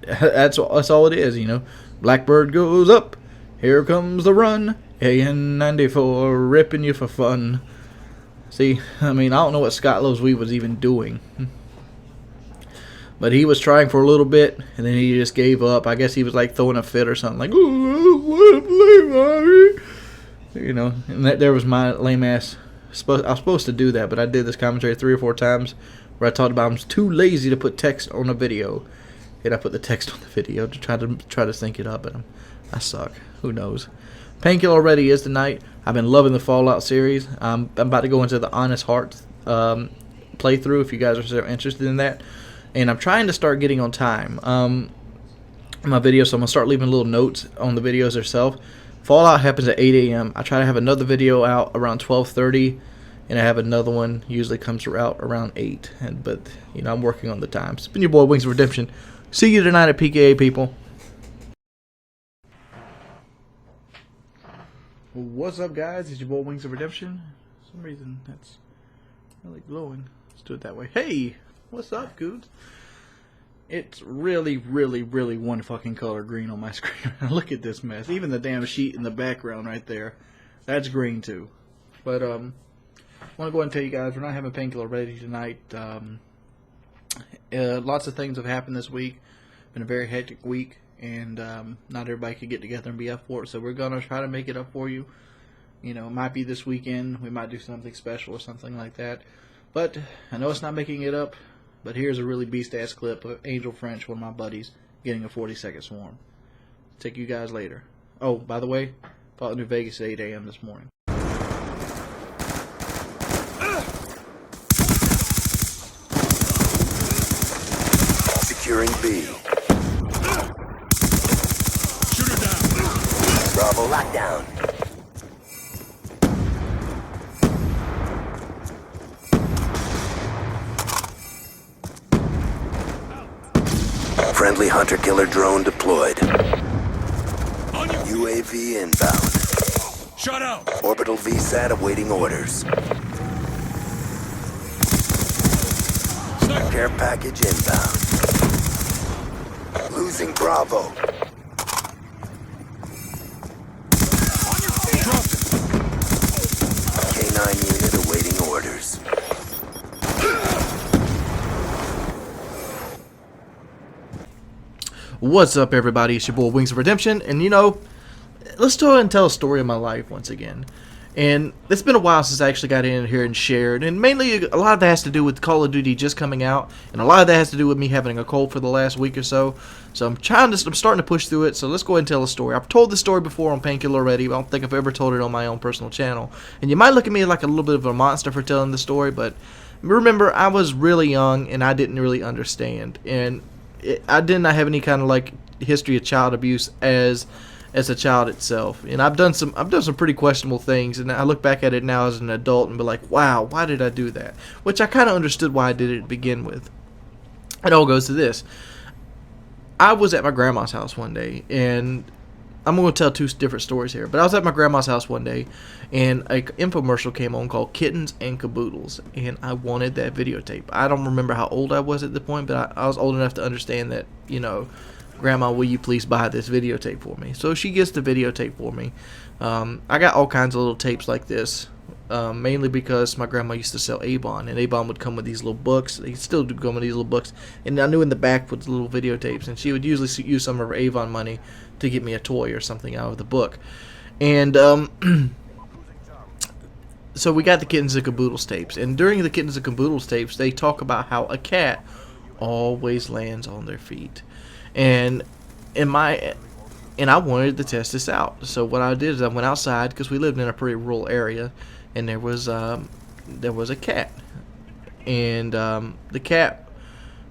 S4: that's all it is, Blackbird goes up, here comes the run, AN-94 ripping you for fun. See, I mean, I don't know what Scott Loves Weed was even doing. But he was trying for a little bit, and then he just gave up. I guess he was like throwing a fit or something, like, oh, and there was my lame ass. I was supposed to do that, but I did this commentary 3 or 4 times where I talked about I was too lazy to put text on a video. And I put the text on the video to try to sync it up, and I suck. Who knows? Painkiller already is tonight. I've been loving the Fallout series. I'm about to go into the Honest Heart playthrough if you guys are interested in that. And I'm trying to start getting on time my videos, so I'm going to start leaving little notes on the videos themselves. Fallout happens at 8 a.m. I try to have another video out around 12:30, and I have another one usually comes out around 8. But I'm working on the times. It's been your boy Wings of Redemption. See you tonight at PKA, people. What's up, guys? It's your boy Wings of Redemption. For some reason that's really glowing. Let's do it that way. Hey! What's up, dudes? It's really one fucking color green on my screen. Look at this mess. Even the damn sheet in the background right there. That's green too. But I want to go ahead and tell you guys we're not having Painkiller Ready tonight. Lots of things have happened this week. Been a very hectic week, and not everybody could get together and be up for it. So we're gonna try to make it up for you. You know, it might be this weekend. We might do something special or something like that. But I know it's not making it up. But here's a really beast-ass clip of Angel French, one of my buddies, getting a 40-second swarm. Take you guys later. Oh, by the way, fought in New Vegas at 8 a.m. this morning.
S3: Securing B. Shoot her down. Bravo lockdown. Friendly hunter-killer drone deployed. UAV inbound.
S5: Shut out!
S3: Orbital VSAT awaiting orders. Care package inbound. Losing Bravo. K9 unit awaiting orders.
S4: What's up, everybody? It's your boy Wings of Redemption, and you know, let's go ahead and tell a story of my life once again. And it's been a while since I actually got in here and shared, and mainly a lot of that has to do with Call of Duty just coming out, and a lot of that has to do with me having a cold for the last week or so. So I'm starting to push through it. So let's go ahead and tell a story. I've told this story before on Painkiller already, but I don't think I've ever told it on my own personal channel. And you might look at me like a little bit of a monster for telling the story, but remember, I was really young and I didn't really understand, and I did not have any kind of like history of child abuse as a child itself, and I've done some pretty questionable things, and I look back at it now as an adult and be like, wow, why did I do that? Which I kind of understood why I did it to begin with. It all goes to this: I was at my grandma's house one day, and I'm going to tell two different stories here. But I was at my grandma's house one day, and an infomercial came on called Kittens and Caboodles, and I wanted that videotape. I don't remember how old I was at the point, but I was old enough to understand that, you know, Grandma, will you please buy this videotape for me? So she gets the videotape for me. I got all kinds of little tapes like this, mainly because my grandma used to sell Avon, and Avon would come with these little books. They still do come with these little books, and I knew in the back was little videotapes, and she would usually use some of her Avon money to get me a toy or something out of the book. And so we got the Kittens and Caboodles tapes, and during the Kittens and Caboodles tapes, they talk about how a cat always lands on their feet. And I wanted to test this out. So what I did is I went outside, because we lived in a pretty rural area, and there was a cat, and the cat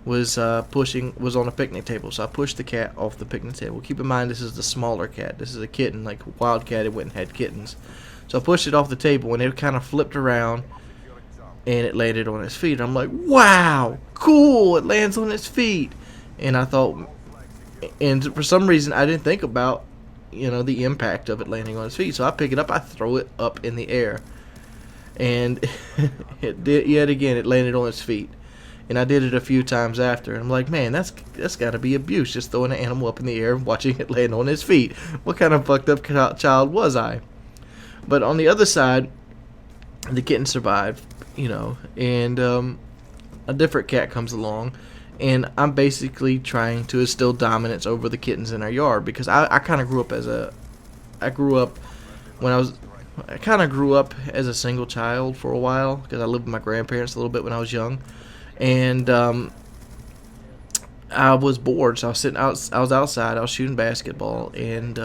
S4: was on a picnic table. So I pushed the cat off the picnic table. Keep in mind, this is the smaller cat. This is a kitten, like a wild cat. It went and had kittens. So I pushed it off the table, and it kind of flipped around, and it landed on its feet. I'm like, wow, cool! It lands on its feet. And I thought, and for some reason I didn't think about, you know, the impact of it landing on its feet. So I pick it up, I throw it up in the air, and it did yet again. It landed on its feet, and I did it a few times after. And I'm like, man, that's got to be abuse, just throwing an animal up in the air and watching it land on its feet. What kind of fucked up child was I? But on the other side, the kitten survived, you know, and a different cat comes along. And I'm basically trying to instill dominance over the kittens in our yard, because I kind of grew up as a single child for a while, because I lived with my grandparents a little bit when I was young, and I was bored, so I was outside, I was shooting basketball, and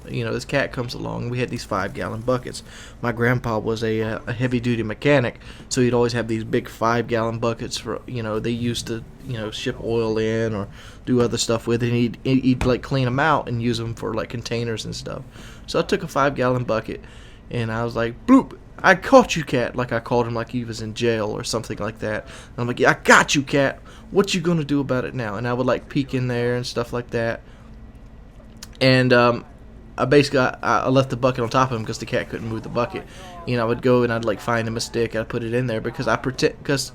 S4: you know, this cat comes along. We had these 5-gallon buckets. My grandpa was a heavy-duty mechanic, so he'd always have these big 5-gallon buckets for, you know, they used to, you know, ship oil in or do other stuff with it. And he'd like clean them out and use them for like containers and stuff. So I took a 5-gallon bucket, and I was like, bloop, I caught you, cat. Like I called him like he was in jail or something like that. And I'm like, yeah, I got you, cat. What you gonna do about it now? And I would like peek in there and stuff like that. And I left the bucket on top of him because the cat couldn't move the bucket. You know, I would go and I'd like find him a stick. I'd put it in there because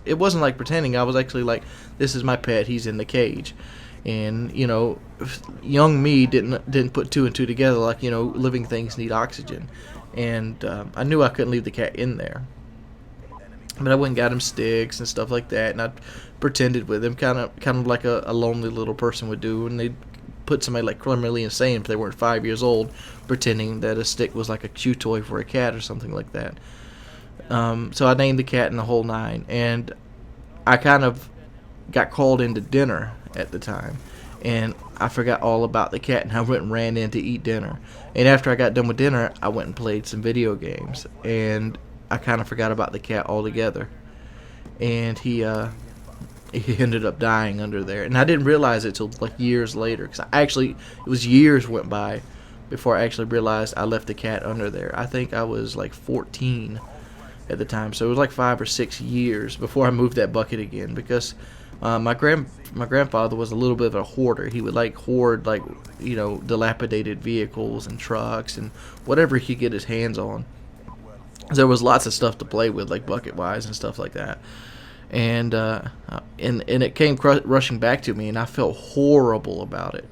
S4: it wasn't like pretending. I was actually like, this is my pet. He's in the cage. And you know, young me didn't put two and two together. Like, you know, living things need oxygen, and I knew I couldn't leave the cat in there. But I went and got him sticks and stuff like that, and I pretended with him, kind of like a lonely little person would do. And they'd put somebody like criminally insane if they weren't 5 years old, pretending that a stick was like a chew toy for a cat or something like that. So I named the cat in the whole nine, and I kind of got called into dinner at the time, and I forgot all about the cat, and I went and ran in to eat dinner. And after I got done with dinner, I went and played some video games, and I kind of forgot about the cat altogether. And he ended up dying under there, and I didn't realize it till like years later, because it was years went by before I actually realized I left the cat under there. I think I was like 14 at the time, so it was like 5 or 6 years before I moved that bucket again, because my grandfather was a little bit of a hoarder. He would hoard dilapidated vehicles and trucks and whatever he could get his hands on. There was lots of stuff to play with, like bucket wise and stuff like that. And it came rushing back to me, and I felt horrible about it.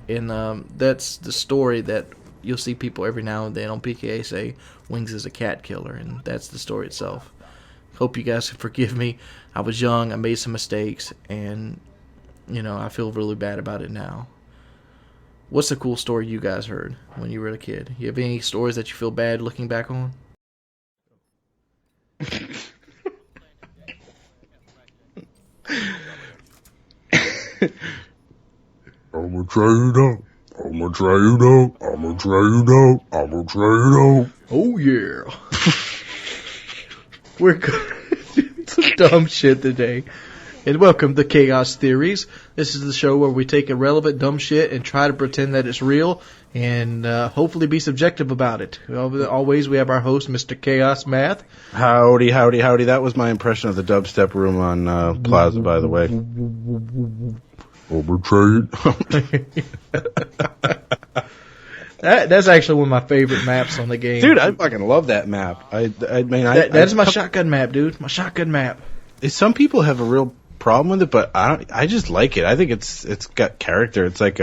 S4: And that's the story that you'll see people every now and then on PKA say Wings is a cat killer, and that's the story itself. Hope you guys can forgive me. I was young, I made some mistakes, and I feel really bad about it now. What's a cool story you guys heard when you were a kid? You have any stories that you feel bad looking back on?
S8: I'ma try it out. I'ma try it out. I'ma try it out. I'ma try it out.
S4: Oh yeah. We're good. Some dumb shit today. And welcome to Chaos Theories. This is the show where we take irrelevant dumb shit and try to pretend that it's real and hopefully be subjective about it. Always we have our host, Mr. Chaos Math.
S2: Howdy, howdy, howdy. That was my impression of the dubstep room on Plaza, by the way.
S8: I'ma try it.
S4: That's actually one of my favorite maps on the game.
S2: Dude, I fucking love that map.
S4: That's my shotgun map, dude. My shotgun map.
S2: Some people have a real problem with it, but I just like it. I think it's got character. It's like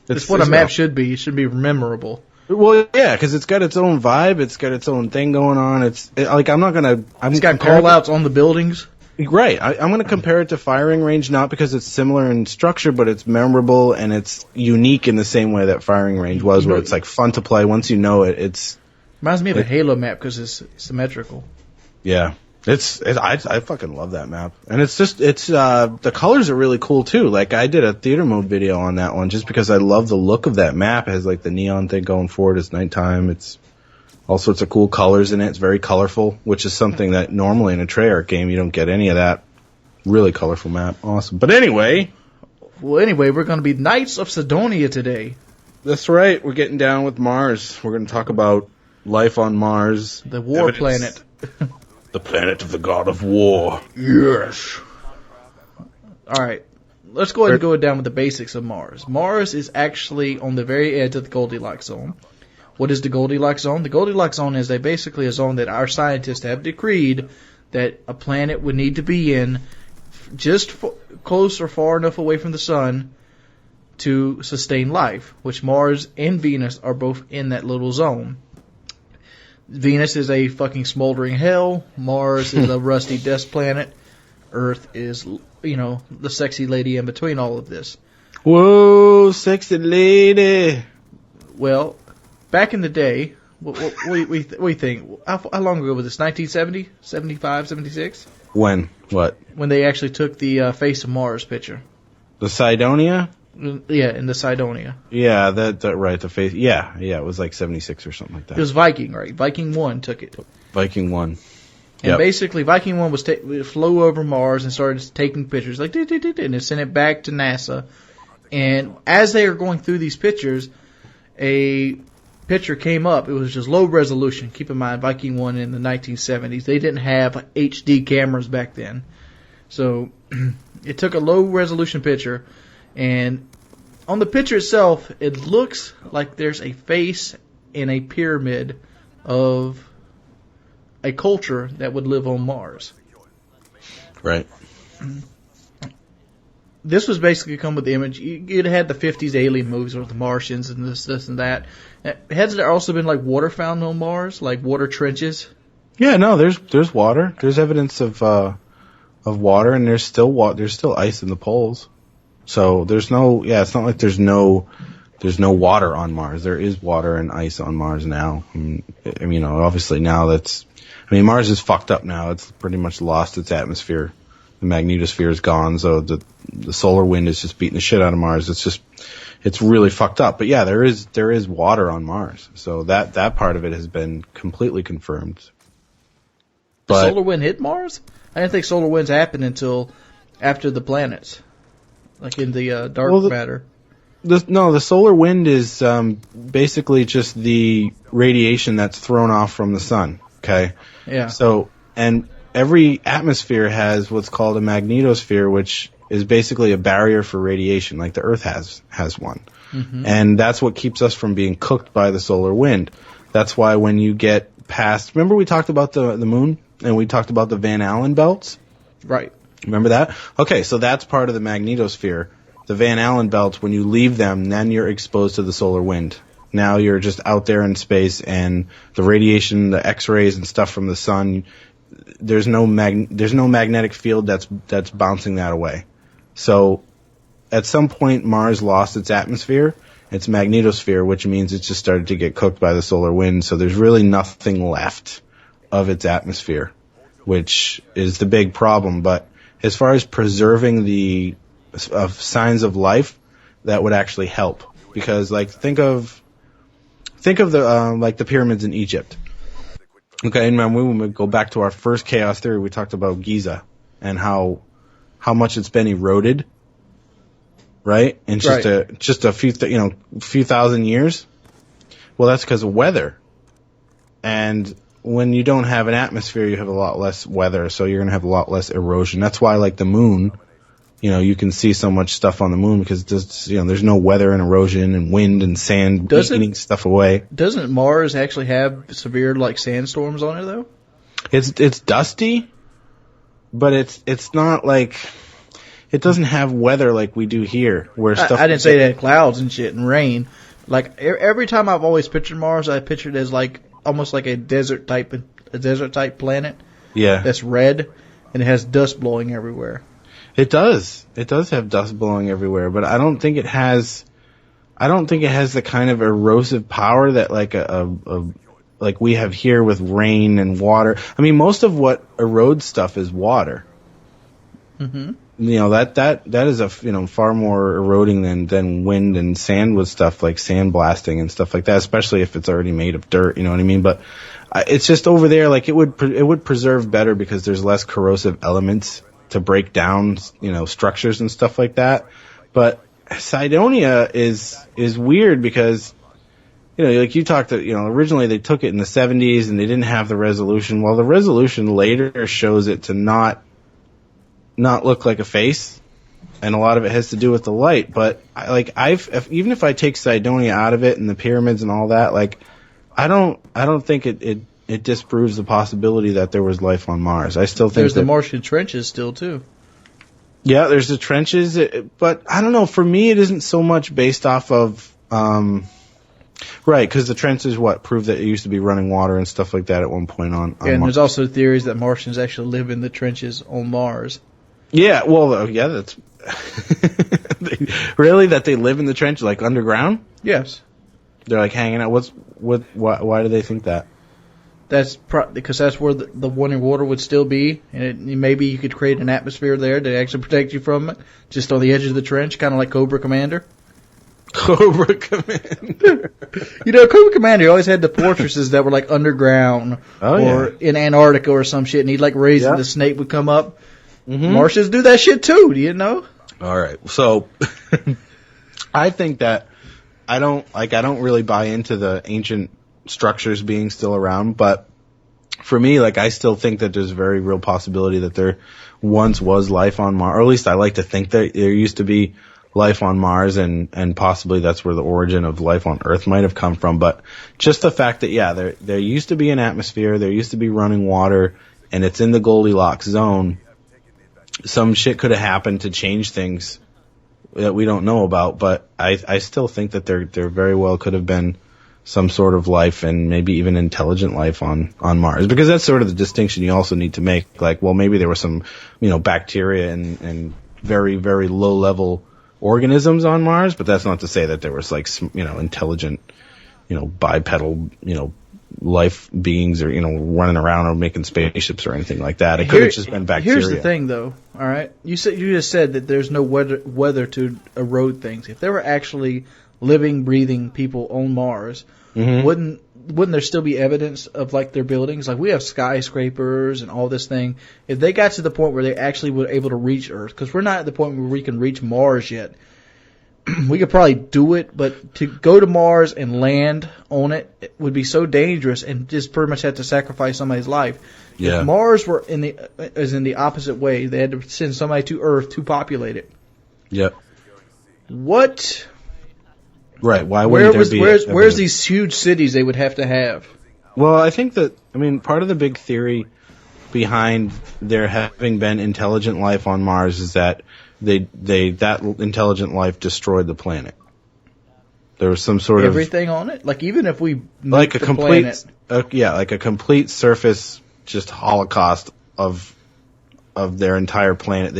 S4: it's what a map should be. It should be memorable.
S2: Well, yeah, because it's got its own vibe. It's got its own thing going on. It's got
S4: call outs on the buildings.
S2: Right. I'm going to compare it to Firing Range, not because it's similar in structure, but it's memorable and it's unique in the same way that Firing Range was, where it's like fun to play. Once you know it, it's
S4: reminds me of a Halo map because it's symmetrical.
S2: Yeah. I fucking love that map. And the colors are really cool too. Like I did a theater mode video on that one just because I love the look of that map. It has like the neon thing going forward. It's nighttime. It's all sorts of cool colors in it. It's very colorful, which is something that normally in a Treyarch game you don't get any of that. Really colorful map. Awesome. But anyway.
S4: We're going to be Knights of Sidonia today.
S2: That's right. We're getting down with Mars. We're going to talk about life on Mars.
S4: The war planet.
S2: The planet of the god of war.
S8: Yes.
S4: All right. Let's go ahead and go down with the basics of Mars. Mars is actually on the very edge of the Goldilocks zone. What is the Goldilocks zone? The Goldilocks zone is basically a zone that our scientists have decreed that a planet would need to be in just close or far enough away from the sun to sustain life, which Mars and Venus are both in that little zone. Venus is a fucking smoldering hell. Mars is a rusty dust planet. Earth is, the sexy lady in between all of this.
S2: Whoa, sexy lady.
S4: Well, back in the day, what do you think? How long ago was this? 1970? 75, 76?
S2: When? What?
S4: When they actually took the face of Mars picture.
S2: The Sidonia?
S4: Yeah, in the Sidonia.
S2: Yeah, that right, the face. Yeah, it was like 76 or something like that.
S4: It was Viking, right? Viking 1 took it.
S2: Viking 1.
S4: And basically, Viking 1 flew over Mars and started taking pictures, and it sent it back to NASA. And as they were going through these pictures, a picture came up. It was just low resolution. Keep in mind, Viking 1 in the 1970s, they didn't have HD cameras back then. So it took a low resolution picture, and on the picture itself, it looks like there's a face in a pyramid of a culture that would live on Mars.
S2: Right.
S4: This was basically come with the image. You'd had the 50s alien movies with the Martians and this and that. Has there also been like water found on Mars, like water trenches?
S2: Yeah, no, there's water. There's evidence of water, and there's still ice in the poles. So there's no, it's not like there's no water on Mars. There is water and ice on Mars now. I mean, obviously now Mars is fucked up now. It's pretty much lost its atmosphere. The magnetosphere is gone, so the solar wind is just beating the shit out of Mars. It's really fucked up. But yeah, there is water on Mars. So that part of it has been completely confirmed.
S4: The
S2: But
S4: solar wind hit Mars? I didn't think solar winds happened until after the planets, like in the dark matter.
S2: the solar wind is basically just the radiation that's thrown off from the sun. Okay.
S4: Yeah.
S2: So, and every atmosphere has what's called a magnetosphere, which is basically a barrier for radiation, like the Earth has one. Mm-hmm. And that's what keeps us from being cooked by the solar wind. That's why when you get past, remember we talked about the moon and we talked about the Van Allen belts?
S4: Right.
S2: Remember that? Okay, so that's part of the magnetosphere. The Van Allen belts, when you leave them, then you're exposed to the solar wind. Now you're just out there in space, and the radiation, the X-rays and stuff from the sun, there's no magnetic field that's bouncing that away. So at some point, Mars lost its atmosphere, its magnetosphere, which means it just started to get cooked by the solar wind. So there's really nothing left of its atmosphere, which is the big problem. But as far as preserving the signs of life, that would actually help, because like think of the like the pyramids in Egypt. Okay, and when we go back to our first chaos theory, we talked about Giza and how much it's been eroded, right? In just a few few thousand years. Well, that's because of weather, and when you don't have an atmosphere, you have a lot less weather, so you're going to have a lot less erosion. That's why, like the moon, you can see so much stuff on the moon because there's no weather and erosion and wind and sand eating stuff away.
S4: Doesn't Mars actually have severe like sandstorms on it though?
S2: It's dusty, but it's not like it doesn't have weather like we do here. Where stuff
S4: I didn't say it had clouds and shit and rain. Like every time I've always pictured Mars, I pictured it as like almost like a desert type planet.
S2: Yeah,
S4: that's red and it has dust blowing everywhere.
S2: It does. It does have dust blowing everywhere, but I don't think it has the kind of erosive power that like we have here with rain and water. I mean, most of what erodes stuff is water. Mm-hmm. That is far more eroding than wind and sand with stuff like sandblasting and stuff like that, especially if it's already made of dirt, you know what I mean? But it's just over there, like it would preserve better because there's less corrosive elements to break down, structures and stuff like that. But Cydonia is weird because, like you talked to, originally they took it in the 70s and they didn't have the resolution. Well, the resolution later shows it to not look like a face, and a lot of it has to do with the light. But even if I take Cydonia out of it and the pyramids and all that, like I don't think it disproves the possibility that there was life on Mars. I still think
S4: there's the Martian trenches still too.
S2: Yeah, there's the trenches, but I don't know. For me, it isn't so much based off of right, because the trenches prove that it used to be running water and stuff like that at one point on
S4: and
S2: Mars.
S4: There's also theories that Martians actually live in the trenches on Mars.
S2: Yeah, well, that's really that they live in the trench, like underground.
S4: Yes,
S2: they're like hanging out. Why do they think that?
S4: That's because that's where the running water would still be, and maybe you could create an atmosphere there to actually protect you from it, just on the edge of the trench, kind of like Cobra Commander.
S2: Cobra Commander.
S4: Cobra Commander always had the fortresses that were like underground in Antarctica or some shit, and he'd like raise it, and the snake would come up. Mm-hmm. Martians do that shit too. Do you know?
S2: All right, so I think that I don't really buy into the ancient structures being still around, but for me, I still think that there's a very real possibility that there once was life on Mars, or at least I like to think that there used to be life on Mars, and possibly that's where the origin of life on Earth might have come from. But just the fact that there used to be an atmosphere, there used to be running water, and it's in the Goldilocks zone. Some shit could have happened to change things that we don't know about, but I still think that there very well could have been some sort of life and maybe even intelligent life on Mars, because that's sort of the distinction you also need to make. Like, well, maybe there were some, bacteria and very, very low level organisms on Mars, but that's not to say that there was like, intelligent, bipedal, life beings or, running around or making spaceships or anything like that. It could have just been bacteria.
S4: Here's the thing, though. All right, you just said that there's no weather to erode things. If there were actually living, breathing people on Mars, wouldn't there still be evidence of like their buildings? Like, we have skyscrapers and all this thing. If they got to the point where they actually were able to reach Earth, because we're not at the point where we can reach Mars yet. We could probably do it, but to go to Mars and land on it would be so dangerous and just pretty much have to sacrifice somebody's life.
S2: Yeah.
S4: If Mars were in the opposite way, they had to send somebody to Earth to populate it.
S2: Yep.
S4: What?
S2: Right. Why wouldn't there be?
S4: Where's these huge cities they would have to have?
S2: Well, I think that, part of the big theory behind there having been intelligent life on Mars is that that intelligent life destroyed the planet. There was some sort
S4: everything on it. Like, even if we
S2: like a
S4: the
S2: complete,
S4: planet,
S2: like a complete surface just holocaust of their entire planet.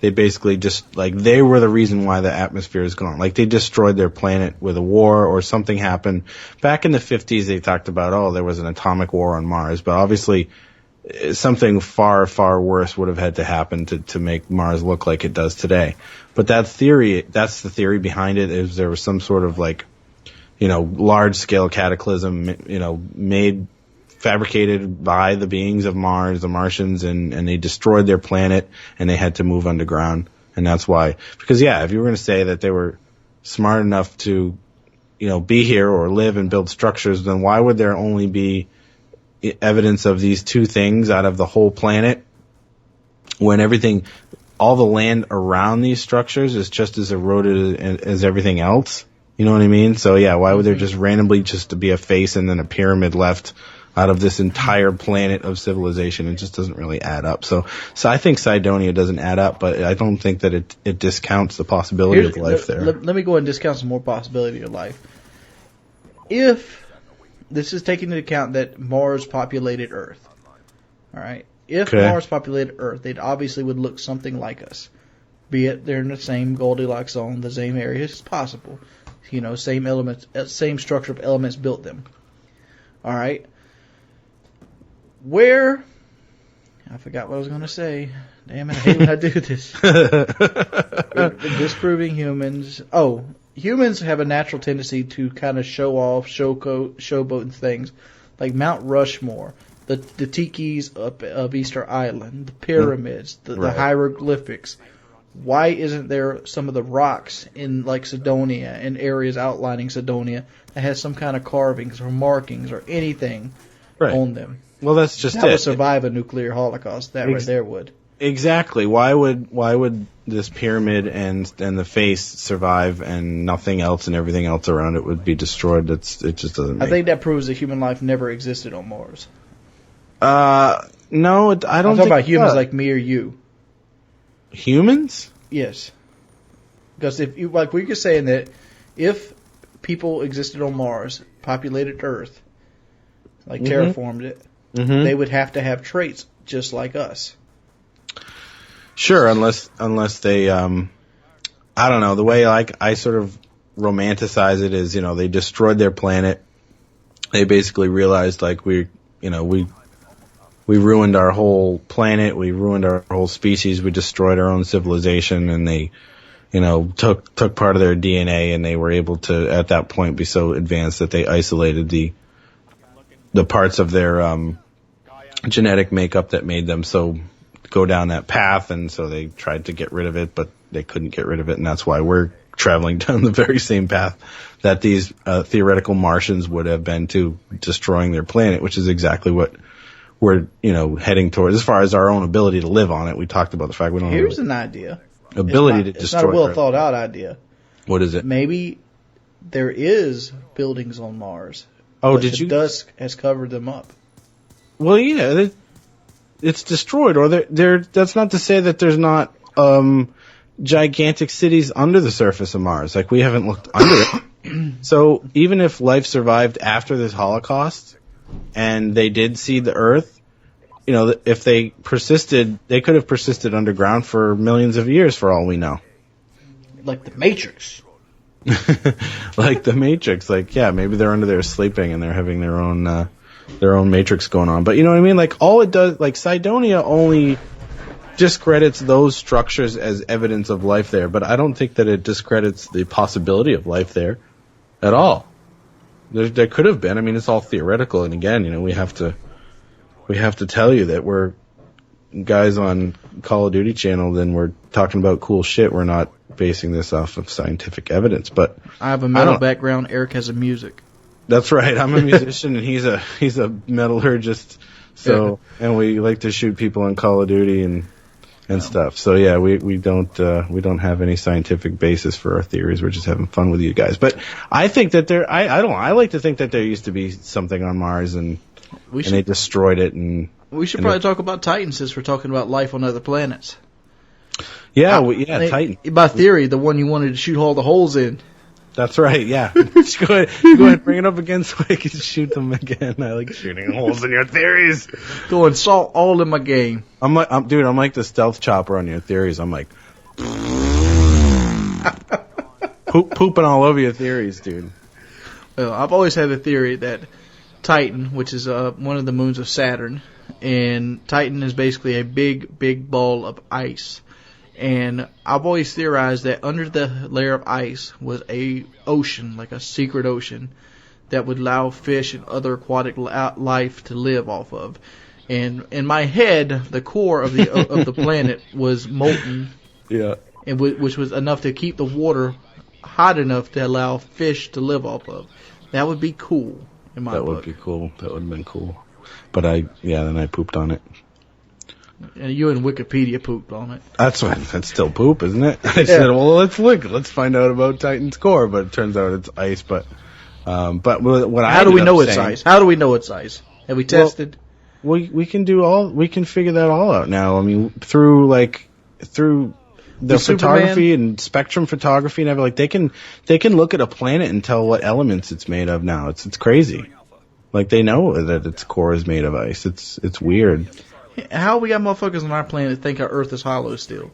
S2: They basically just, like, they were the reason why the atmosphere is gone. Like, they destroyed their planet with a war or something happened. Back in the 50s, they talked about, there was an atomic war on Mars, but obviously something far, far worse would have had to happen to make Mars look like it does today. But that's the theory behind it, is there was some sort of, like, large scale cataclysm, fabricated by the beings of Mars, the Martians, and they destroyed their planet and they had to move underground. And that's why, because if you were going to say that they were smart enough to, be here or live and build structures, then why would there only be evidence of these two things out of the whole planet when all the land around these structures is just as eroded as everything else? You know what I mean? So why would there just randomly just be a face and then a pyramid left out of this entire planet of civilization? It just doesn't really add up. So I think Cydonia doesn't add up, but I don't think that it discounts the possibility of life there.
S4: Let me go ahead and discount some more possibility of life. If this is taking into account that Mars populated Earth, all right? If Mars populated Earth, they obviously would look something like us. Be it they're in the same Goldilocks zone, the same areas as possible. Same elements, same structure of elements built them. All right. I forgot what I was going to say. Damn it, I hate when I do this. Disproving humans. Humans have a natural tendency to kind of show off, showboat and things. Like Mount Rushmore, the tikis of Easter Island, the pyramids, the hieroglyphics. Why isn't there some of the rocks in like Cydonia and areas outlining Cydonia that has some kind of carvings or markings or anything on them?
S2: Well, that's just
S4: that would survive a nuclear holocaust. That right there would.
S2: Exactly. Why would this pyramid and the face survive and nothing else and everything else around it would be destroyed? It just doesn't.
S4: I think that proves that human life never existed on Mars.
S2: No, I don't.
S4: I'm talking about humans like me or you.
S2: Humans?
S4: Yes. Because if you like, we were saying that if people existed on Mars, populated Earth, like terraformed it, they would have to have traits just like us.
S2: Sure, unless they, I don't know, the way I sort of romanticize it is, they destroyed their planet. They basically realized we ruined our whole planet, we ruined our whole species, we destroyed our own civilization, and they, took part of their DNA, and they were able to, at that point, be so advanced that they isolated the parts of their genetic makeup that made them so go down that path, and so they tried to get rid of it, but they couldn't get rid of it, and that's why we're traveling down the very same path that these theoretical Martians would have been to destroying their planet, which is exactly what we're, heading towards. As far as our own ability to live on it, we talked about the fact we don't
S4: Here's
S2: have
S4: an idea.
S2: Ability to destroy.
S4: It's not a well thought out idea.
S2: What is it?
S4: Maybe there is buildings on Mars.
S2: Oh,
S4: but
S2: did
S4: the
S2: you?
S4: Dusk has covered them up.
S2: Well, yeah, it's destroyed, or that's not to say that there's not gigantic cities under the surface of Mars. Like, we haven't looked under it. So even if life survived after this Holocaust, and they did see the Earth, you know, if they persisted, they could have persisted underground for millions of years, for all we know.
S4: Like the Matrix.
S2: Like the Matrix, like, yeah, maybe they're under there sleeping and they're having their own Matrix going on. But you know what I mean? Like, all it does, like, Cydonia only discredits those structures as evidence of life there, but I don't think that it discredits the possibility of life there at all. There could have been. I mean, it's all theoretical, and again, you know, we have to tell you that we're guys on Call of Duty channel, then we're talking about cool shit. We're not basing this off of scientific evidence. But
S4: I have a metal background. Eric has a music.
S2: That's right. I'm a musician, and he's a metallurgist. So, and we like to shoot people on Call of Duty and stuff. So yeah, we don't have any scientific basis for our theories. We're just having fun with you guys. But I think that I like to think that there used to be something on Mars, and they destroyed it. And
S4: we should probably talk about Titan, since we're talking about life on other planets.
S2: Yeah, Titan.
S4: By theory, the one you wanted to shoot all the holes in.
S2: That's right, yeah. Just go ahead, bring it up again so I can shoot them again. I like shooting holes in your theories.
S4: Go and salt all in my game.
S2: I'm like the stealth chopper on your theories. I'm like pooping all over your theories, dude.
S4: Well, I've always had a theory that Titan, which is one of the moons of Saturn, and Titan is basically a big ball of ice. And I've always theorized that under the layer of ice was a ocean, like a secret ocean, that would allow fish and other aquatic life to live off of. And in my head, the core of the planet was molten,
S2: yeah,
S4: and which was enough to keep the water hot enough to allow fish to live off of. That would be cool in my book.
S2: That would be cool. That would have been cool. But then I pooped on it.
S4: And you and Wikipedia pooped on it.
S2: That's still poop, isn't it? I said, well, let's find out about Titan's core, but it turns out it's ice. But what
S4: How do we know it's ice? How do we know it's ice? Have we tested?
S2: We can figure that all out now. I mean, through the photography and spectrum photography and everything, they can look at a planet and tell what elements it's made of now. It's crazy. Like, they know that its core is made of ice. It's weird.
S4: How we got motherfuckers on our planet that think our Earth is hollow still?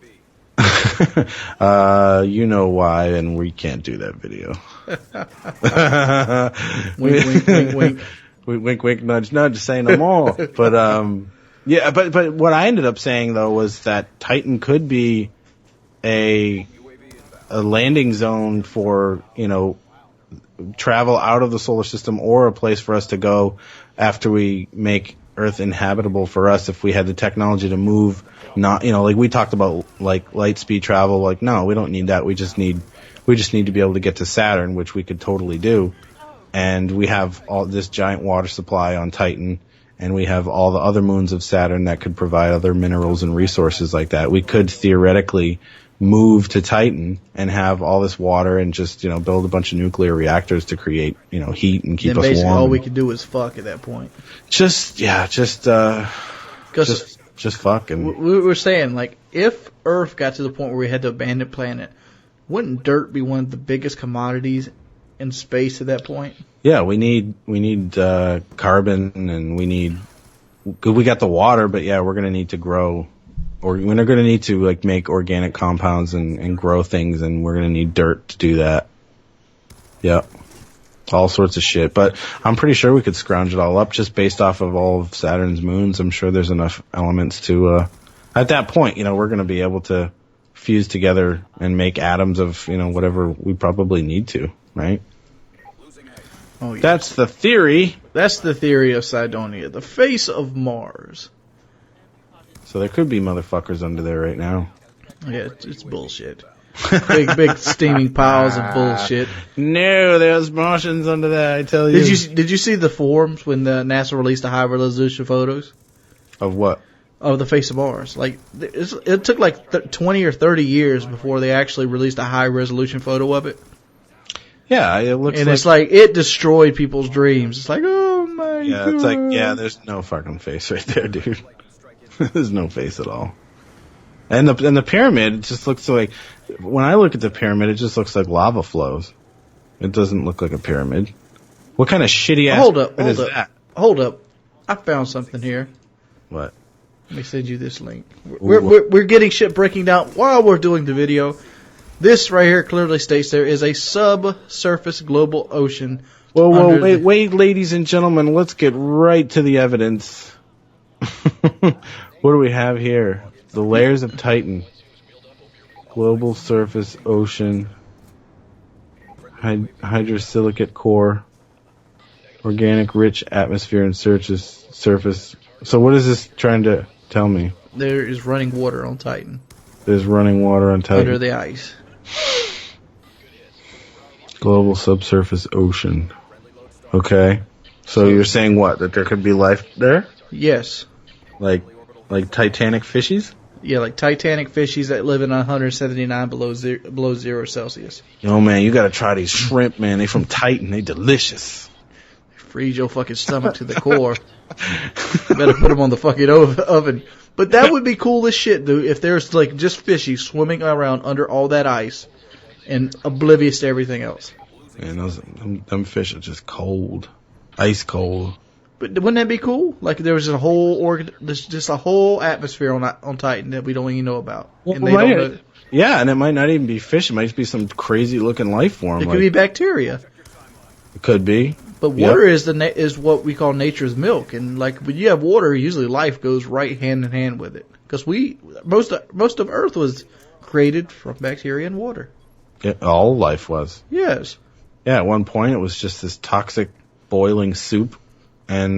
S2: You know why, and we can't do that video.
S4: Wink, wink, wink, wink.
S2: Wink, wink, nudge, nudge, say no more. But what I ended up saying, though, was that Titan could be a landing zone for, you know, travel out of the solar system, or a place for us to go after we make Earth inhabitable for us, if we had the technology to move. Not, you know, like we talked about, like light speed travel. Like, no, we don't need that. We just need to be able to get to Saturn, which we could totally do. And we have all this giant water supply on Titan, and we have all the other moons of Saturn that could provide other minerals and resources like that. We could theoretically move to Titan and have all this water and just, you know, build a bunch of nuclear reactors to create, you know, heat and keep us warm.
S4: Basically all we could do is fuck at that point.
S2: Just fuck. And
S4: we were saying, like, if Earth got to the point where we had to abandon planet, wouldn't dirt be one of the biggest commodities in space at that point?
S2: Yeah, we need carbon, and we got the water, but yeah, we're gonna need to grow, or we're going to need to, like, make organic compounds and grow things, and we're going to need dirt to do that. Yeah. All sorts of shit. But I'm pretty sure we could scrounge it all up just based off of all of Saturn's moons. I'm sure there's enough elements to, at that point, you know, we're going to be able to fuse together and make atoms of, you know, whatever we probably need to, right?
S4: Oh, yeah.
S2: That's the theory.
S4: That's the theory of Cydonia, the face of Mars.
S2: So there could be motherfuckers under there right now.
S4: Yeah, it's bullshit. Big steaming piles of bullshit.
S2: No, there's Martians under there, I tell you.
S4: Did you see the forums when NASA released the high resolution photos?
S2: Of what?
S4: Of the face of Mars. Like, it took like 20 or 30 years before they actually released a high resolution photo of it.
S2: Yeah, it looks
S4: and it's like it destroyed people's dreams. It's like, oh my god.
S2: Yeah, it's like, yeah, there's no fucking face right there, dude. There's no face at all. And the pyramid just looks like, when I look at the pyramid, it just looks like lava flows. It doesn't look like a pyramid. What kind of shitty ass
S4: Hold up,
S2: pyramid
S4: hold
S2: is
S4: up,
S2: that?
S4: hold up. I found something here.
S2: What?
S4: Let me send you this link. We're getting shit breaking down while we're doing the video. This right here clearly states there is a subsurface global ocean.
S2: Whoa, wait, ladies and gentlemen, let's get right to the evidence. What do we have here? The layers of Titan. Global surface ocean. Hydrosilicate core. Organic rich atmosphere and surface. So what is this trying to tell me?
S4: There is running water on Titan.
S2: There's running water on Titan.
S4: Under the ice.
S2: Global subsurface ocean. Okay. So you're saying what? That there could be life there?
S4: Yes.
S2: Like Titanic fishies?
S4: Yeah, like Titanic fishies that live in 179 below zero Celsius.
S2: Yo, man, you gotta try these shrimp, man. They from Titan. They delicious.
S4: Freeze your fucking stomach to the core. You better put them on the fucking oven. But that would be cool as shit, dude, if there's like just fishies swimming around under all that ice and oblivious to everything else.
S2: Man, them fish are just cold. Ice cold.
S4: But wouldn't that be cool? Like there was there's just a whole atmosphere on Titan that we don't even know about.
S2: Well,
S4: And they don't know.
S2: Yeah, and it might not even be fish. It might just be some crazy looking life form.
S4: It could be bacteria.
S2: It could be.
S4: But water is what we call nature's milk, and like when you have water, usually life goes right hand in hand with it. Because most of Earth was created from bacteria and water.
S2: Yeah, all life was.
S4: Yes.
S2: Yeah, at one point it was just this toxic boiling soup, and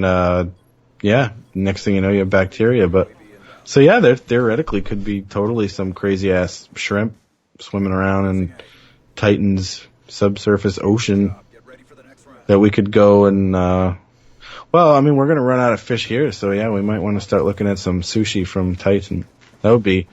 S2: next thing you know you have bacteria. But so yeah, there theoretically could be totally some crazy ass shrimp swimming around in Titan's subsurface ocean. That we could go and, we're going to run out of fish here, so yeah, we might want to start looking at some sushi from Titan. That would be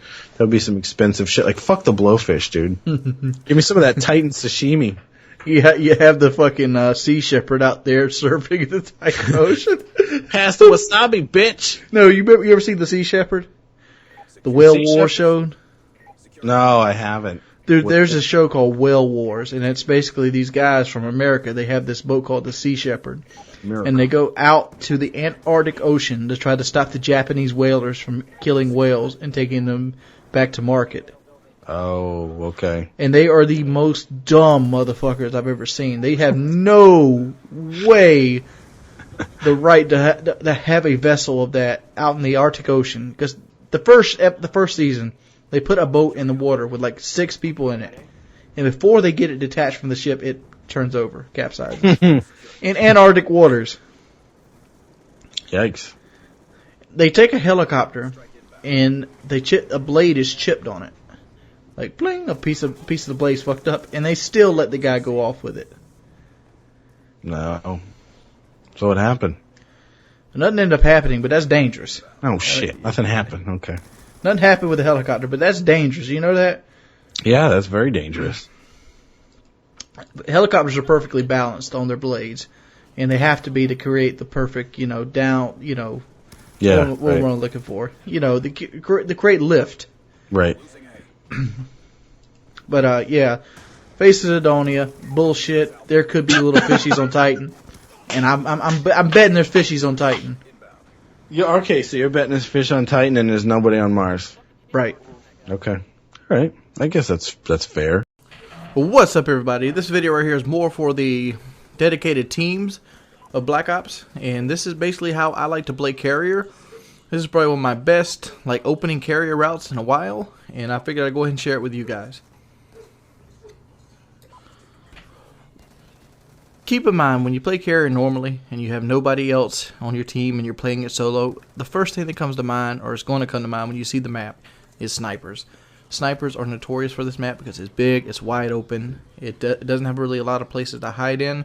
S2: some expensive shit. Like, fuck the blowfish, dude. Give me some of that Titan sashimi.
S4: You have the fucking sea shepherd out there surfing the Titan Ocean.
S2: Pass the wasabi, bitch.
S4: No, you ever seen the Sea Shepherd? The Whale War show?
S2: No, I haven't.
S4: Dude, there's a show called Whale Wars, and it's basically these guys from America. They have this boat called the Sea Shepherd, and they go out to the Antarctic Ocean to try to stop the Japanese whalers from killing whales and taking them back to market.
S2: Oh, okay.
S4: And they are the most dumb motherfuckers I've ever seen. They have no way the right to have a vessel of that out in the Arctic Ocean, because the first season. They put a boat in the water with like 6 people in it. And before they get it detached from the ship, it turns over, capsizes. In Antarctic waters.
S2: Yikes.
S4: They take a helicopter and a blade is chipped on it. Like bling, a piece of the blade's fucked up, and they still let the guy go off with it.
S2: No. So what happened?
S4: Nothing ended up happening, but that's dangerous.
S2: Oh shit. Nothing happened. Okay.
S4: Nothing happened with the helicopter, but that's dangerous. You know that?
S2: Yeah, that's very dangerous.
S4: Helicopters are perfectly balanced on their blades, and they have to be to create the perfect, down, what we're looking for. The create lift.
S2: Right.
S4: But, Face of Sidonia, bullshit. There could be little fishies on Titan, and I'm betting there's fishies on Titan.
S2: Yeah, okay, so you're betting there's fish on Titan and there's nobody on Mars.
S4: Right.
S2: Okay. All right. I guess that's fair.
S4: Well, what's up, everybody? This video right here is more for the dedicated teams of Black Ops, and this is basically how I like to play carrier. This is probably one of my best opening carrier routes in a while, and I figured I'd go ahead and share it with you guys. Keep in mind, when you play carrier normally and you have nobody else on your team and you're playing it solo, the first thing that comes to mind, or is going to come to mind when you see the map, is snipers. Snipers are notorious for this map because it's big, it's wide open, it doesn't have really a lot of places to hide in,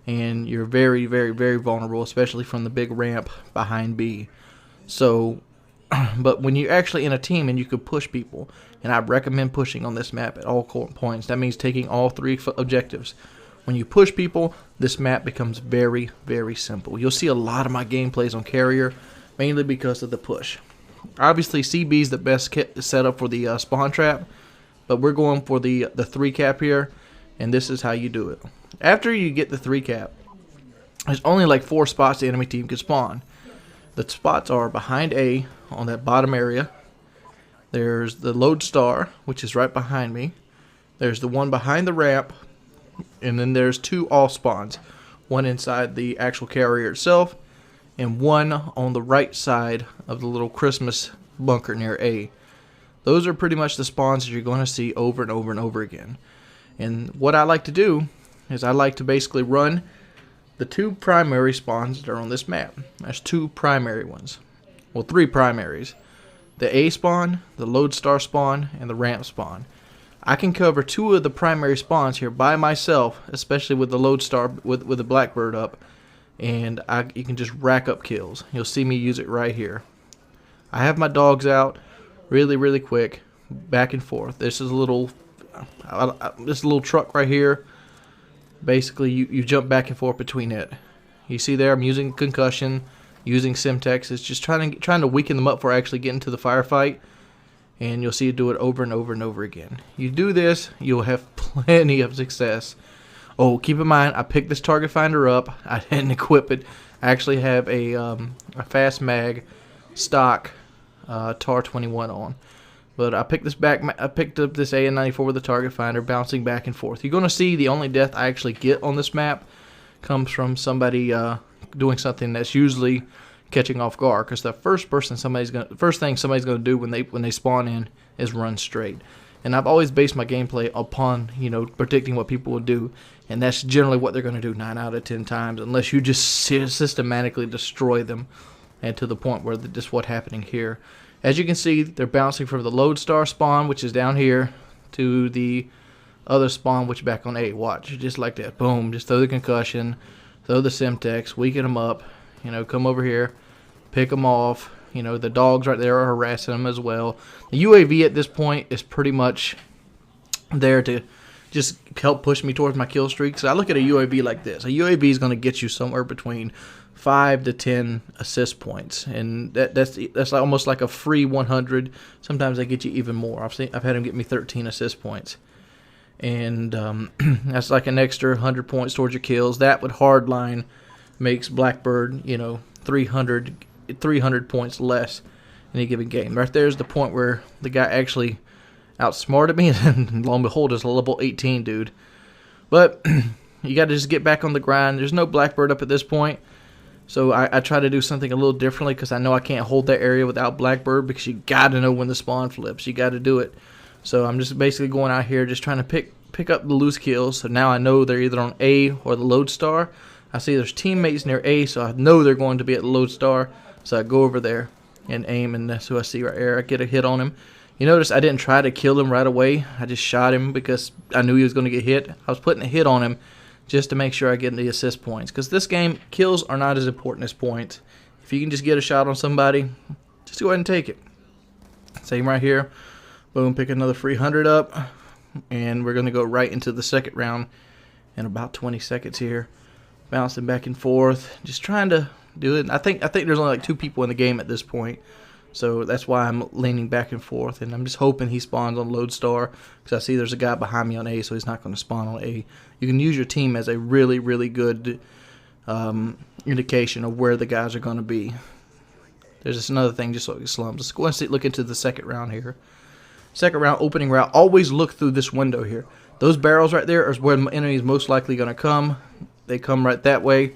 S4: and you're very, very, very vulnerable, especially from the big ramp behind B. So, but when you're actually in a team and you could push people, and I recommend pushing on this map at all points, that means taking all 3 objectives. When you push people, this map becomes very, very simple. You'll see a lot of my gameplays on carrier, mainly because of the push. Obviously, CB is the best setup for the spawn trap, but we're going for the 3 cap here. And this is how you do it. After you get the 3 cap, there's only like 4 spots the enemy team can spawn. The spots are behind A on that bottom area. There's the Lodestar, which is right behind me. There's the one behind the ramp. And then there's 2 all spawns. One inside the actual carrier itself, and one on the right side of the little Christmas bunker near A. Those are pretty much the spawns that you're going to see over and over and over again. And what I like to do is I like to basically run the 2 primary spawns that are on this map. There's 2 primary ones. Well, 3 primaries. The A spawn, the Lodestar spawn, and the ramp spawn. I can cover 2 of the primary spawns here by myself, especially with the Lodestar with the Blackbird up, and you can just rack up kills. You'll see me use it right here. I have my dogs out really quick, back and forth. This is a little truck right here. Basically, you jump back and forth between it. You see there, I'm using concussion, using Simtex. It's just trying to weaken them up for actually getting to the firefight. And you'll see you do it over and over and over again. You do this, you'll have plenty of success. Oh, keep in mind, I picked this target finder up. I didn't equip it. I actually have a fast mag stock TAR 21 on. But I picked up this AN94 with the target finder, bouncing back and forth. You're going to see the only death I actually get on this map comes from somebody doing something that's usually catching off guard, because the first thing somebody's gonna do when they spawn in is run straight. And I've always based my gameplay upon predicting what people will do, and that's generally what they're gonna do 9 out of 10 times, unless you just systematically destroy them, and to the point where just what's happening here. As you can see, they're bouncing from the Lodestar spawn, which is down here, to the other spawn, which is back on A. Watch, just like that, boom. Just throw the concussion, throw the Simtex, weaken them up. Come over here, pick them off. The dogs right there are harassing them as well. The UAV at this point is pretty much there to just help push me towards my kill streak. So I look at a UAV like this. A UAV is going to get you somewhere between 5 to 10 assist points, and that's like almost like a free 100. Sometimes they get you even more. I've had them get me 13 assist points, and that's like an extra 100 points towards your kills. That would hardline makes Blackbird, 300 points less in a given game. Right there's the point where the guy actually outsmarted me, and lo and behold, it's a level 18 dude. But you got to just get back on the grind. There's no Blackbird up at this point, so I try to do something a little differently, because I know I can't hold that area without Blackbird, because you got to know when the spawn flips. You got to do it. So I'm just basically going out here just trying to pick up the loose kills. So now I know they're either on A or the Lodestar. I see there's teammates near A, so I know they're going to be at the Lodestar. So I go over there and aim, and that's who I see right there. I get a hit on him. You notice I didn't try to kill him right away. I just shot him because I knew he was going to get hit. I was putting a hit on him just to make sure I get the assist points, because this game, kills are not as important as points. If you can just get a shot on somebody, just go ahead and take it. Same right here. Boom, pick another 300 up, and we're going to go right into the second round in about 20 seconds here. Bouncing back and forth, just trying to do it. I think there's only like 2 people in the game at this point, so that's why I'm leaning back and forth, and I'm just hoping he spawns on Lodestar, because I see there's a guy behind me on A, so he's not going to spawn on A. You can use your team as a really good indication of where the guys are going to be. There's just another thing, just so it slumps. Let's go and look into the second round here. Second round, opening round. Always look through this window here. Those barrels right there are where the enemy is most likely going to come. They come right that way,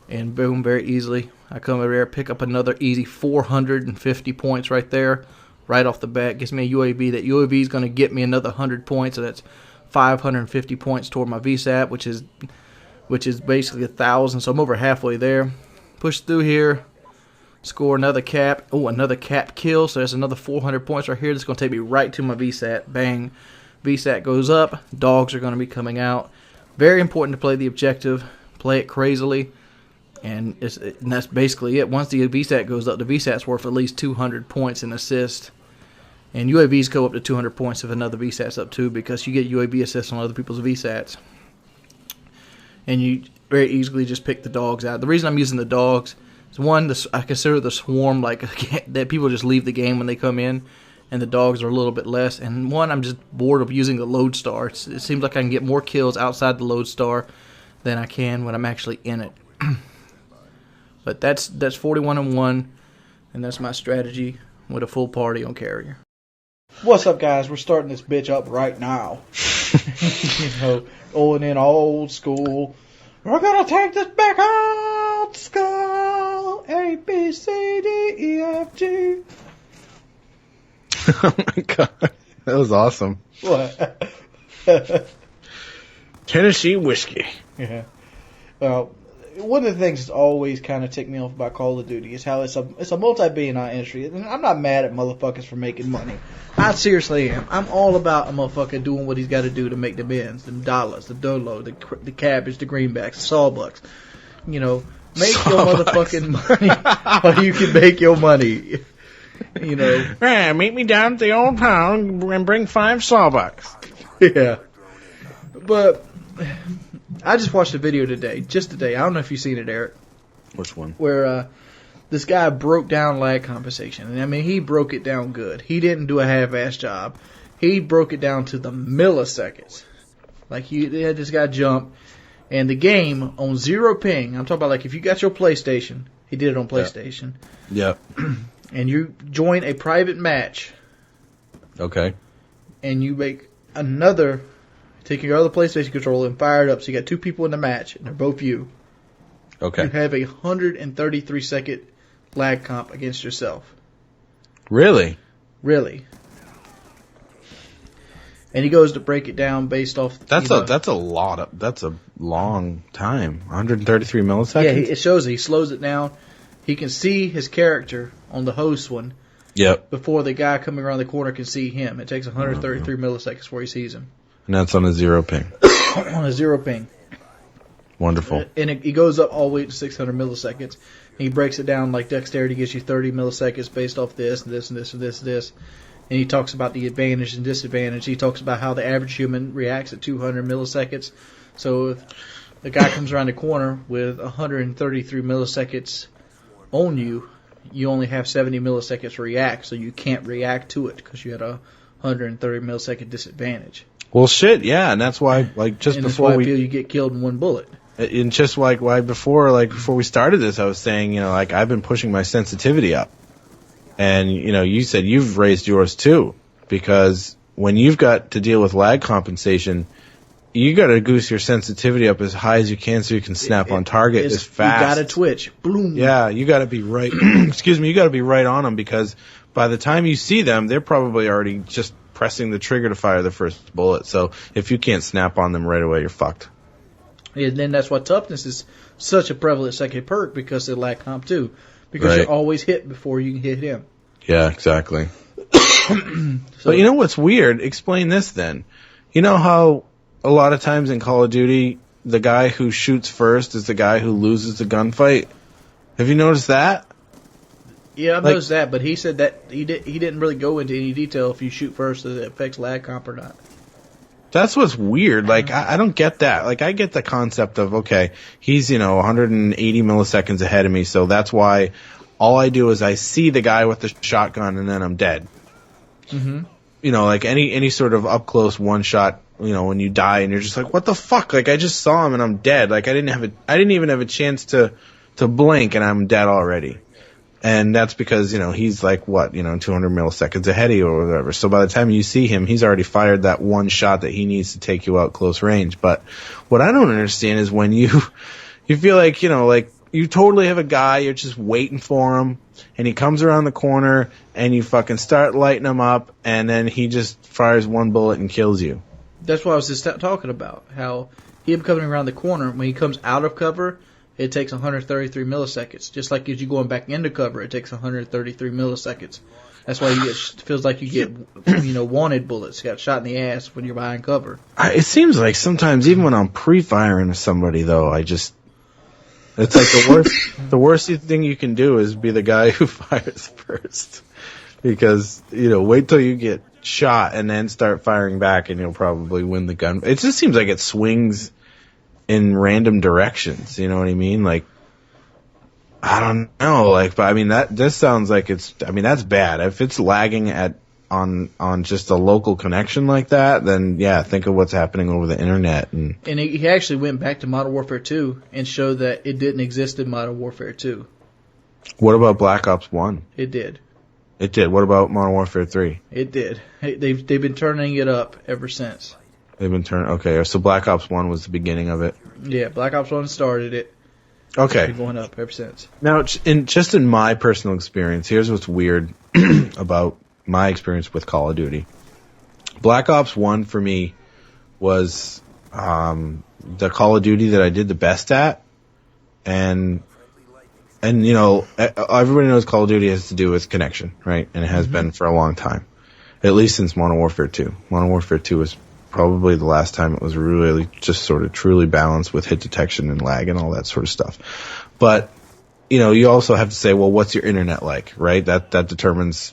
S4: and boom, very easily. I come over here, pick up another easy 450 points right there, right off the bat. Gives me a UAV. That UAV is going to get me another 100 points, so that's 550 points toward my VSAT, which is basically 1,000. So I'm over halfway there. Push through here, score another cap. Oh, another cap kill. So that's another 400 points right here. That's going to take me right to my VSAT. Bang. VSAT goes up. Dogs are going to be coming out. Very important to play the objective. Play it crazily. And that's basically it. Once the VSAT goes up, the VSAT's worth at least 200 points in assist. And UAVs go up to 200 points if another VSAT's up too, because you get UAV assists on other people's VSATs. And you very easily just pick the dogs out. The reason I'm using the dogs is, one, I consider the swarm like that people just leave the game when they come in. and the dogs are a little bit less. And one, I'm just bored of using the lodestar. It seems like I can get more kills outside the lodestar than I can when I'm actually in it. But that's 41-1, and that's my strategy with a full party on carrier. What's up, guys? We're starting this bitch up right now. Going in old school. We're gonna take this back old school. A, B, C, D, E, F, G.
S2: Oh my god, that was awesome.
S4: What?
S2: Tennessee whiskey.
S4: Yeah. Well, one of the things that's always kind of ticked me off about Call of Duty is how it's a multi-billion-dollar industry. And I'm not mad at motherfuckers for making money. I seriously am. I'm all about a motherfucker doing what he's got to do to make the bins, the dollars, the dolo, the cabbage, the greenbacks, the sawbucks. You know, make your motherfucking money while you can make your money. You know.
S2: Yeah, meet me down at the old town and bring 5 sawbucks.
S4: Yeah. But I just watched a video just today. I don't know if you've seen it, Eric.
S2: Which one?
S4: Where this guy broke down lag compensation. And I mean, he broke it down good. He didn't do a half-ass job. He broke it down to the milliseconds. Like, they had this guy jump, and the game on 0 ping, I'm talking about like if you got your PlayStation, he did it on PlayStation.
S2: Yep.
S4: And you join a private match.
S2: Okay.
S4: And you make another, take your other PlayStation controller and fire it up. So you got 2 people in the match, and they're both you.
S2: Okay.
S4: You have a 133 second lag comp against yourself.
S2: Really?
S4: Really. And he goes to break it down based off.
S2: That's a long time. 133 milliseconds.
S4: Yeah, it shows it. He slows it down. He can see his character on the host one.
S2: Yep.
S4: Before the guy coming around the corner can see him. It takes 133 milliseconds before he sees him.
S2: And that's on a 0 ping.
S4: On a 0 ping.
S2: Wonderful.
S4: And he goes up all the way to 600 milliseconds. He breaks it down like dexterity gives you 30 milliseconds based off this and this and this and this and this. And he talks about the advantage and disadvantage. He talks about how the average human reacts at 200 milliseconds. So if the guy comes around the corner with 133 milliseconds on you, you only have 70 milliseconds to react. So you can't react to it because you had a 130 millisecond disadvantage.
S2: Well, shit, yeah, and that's why, like, just
S4: and
S2: before
S4: that's why I feel you get killed in one bullet.
S2: And just like why before we started this, I was saying, you know, like I've been pushing my sensitivity up, and you know, you said you've raised yours too, because when you've got to deal with lag compensation, you got to goose your sensitivity up as high as you can so you can snap on target as fast.
S4: You got to twitch, boom.
S2: Yeah, you got to be right. Excuse me, you got to be right on them because by the time you see them, they're probably already just pressing the trigger to fire the first bullet. So if you can't snap on them right away, you're fucked.
S4: And then that's why toughness is such a prevalent second perk because of lag comp too. Because
S2: Right.
S4: you're always hit before you can hit him.
S2: Yeah, exactly. But you know what's weird? Explain this then. You know how a lot of times in Call of Duty, the guy who shoots first is the guy who loses the gunfight? Have you noticed that?
S4: Yeah, I've noticed that, but he said that he didn't really go into any detail if you shoot first that it affects lag comp or not.
S2: That's what's weird. Like, I don't get that. Like, I get the concept of, okay, he's, 180 milliseconds ahead of me, so that's why all I do is I see the guy with the shotgun and then I'm dead.
S4: Mm-hmm.
S2: Like any sort of up close one shot, when you die and you're just like, what the fuck? Like, I just saw him and I'm dead. Like, I didn't even have a chance to blink and I'm dead already. And that's because, he's like, 200 milliseconds ahead of you or whatever. So by the time you see him, he's already fired that one shot that he needs to take you out close range. But what I don't understand is when you feel like, you totally have a guy, you're just waiting for him, and he comes around the corner, and you fucking start lighting him up, and then he just fires one bullet and kills you.
S4: That's what I was just talking about, how him coming around the corner, when he comes out of cover, it takes 133 milliseconds. Just like as you going back into cover, it takes 133 milliseconds. That's why it feels like you get, wanted bullets. You got shot in the ass when you're behind cover.
S2: It seems like sometimes, even when I'm pre-firing somebody, though, it's like the worst thing you can do is be the guy who fires first. Because, wait till you get shot and then start firing back and you'll probably win the gun. It just seems like it swings in random directions, you know what I mean? Like, I don't know, but I mean, this sounds like that's bad. If it's lagging at on just a local connection like that, then yeah, think of what's happening over the internet. And
S4: he actually went back to Modern Warfare 2 and showed that it didn't exist in Modern Warfare 2.
S2: what about Black Ops 1?
S4: It did.
S2: It did. What about Modern Warfare 3?
S4: It did. They've been turning it up ever since.
S2: They've been turning. Okay, so Black Ops 1 was the beginning of it.
S4: Yeah, Black Ops 1 started it.
S2: Okay.
S4: It's been going up ever since.
S2: Now, in my personal experience, here's what's weird about my experience with Call of Duty. Black Ops 1 for me was the Call of Duty that I did the best at. And you know, everybody knows Call of Duty has to do with connection, right? And it has been for a long time. At least since Modern Warfare 2. Modern Warfare 2 was probably the last time it was really just sort of truly balanced with hit detection and lag and all that sort of stuff. But, you know, you also have to say, well, what's your internet like, right? That determines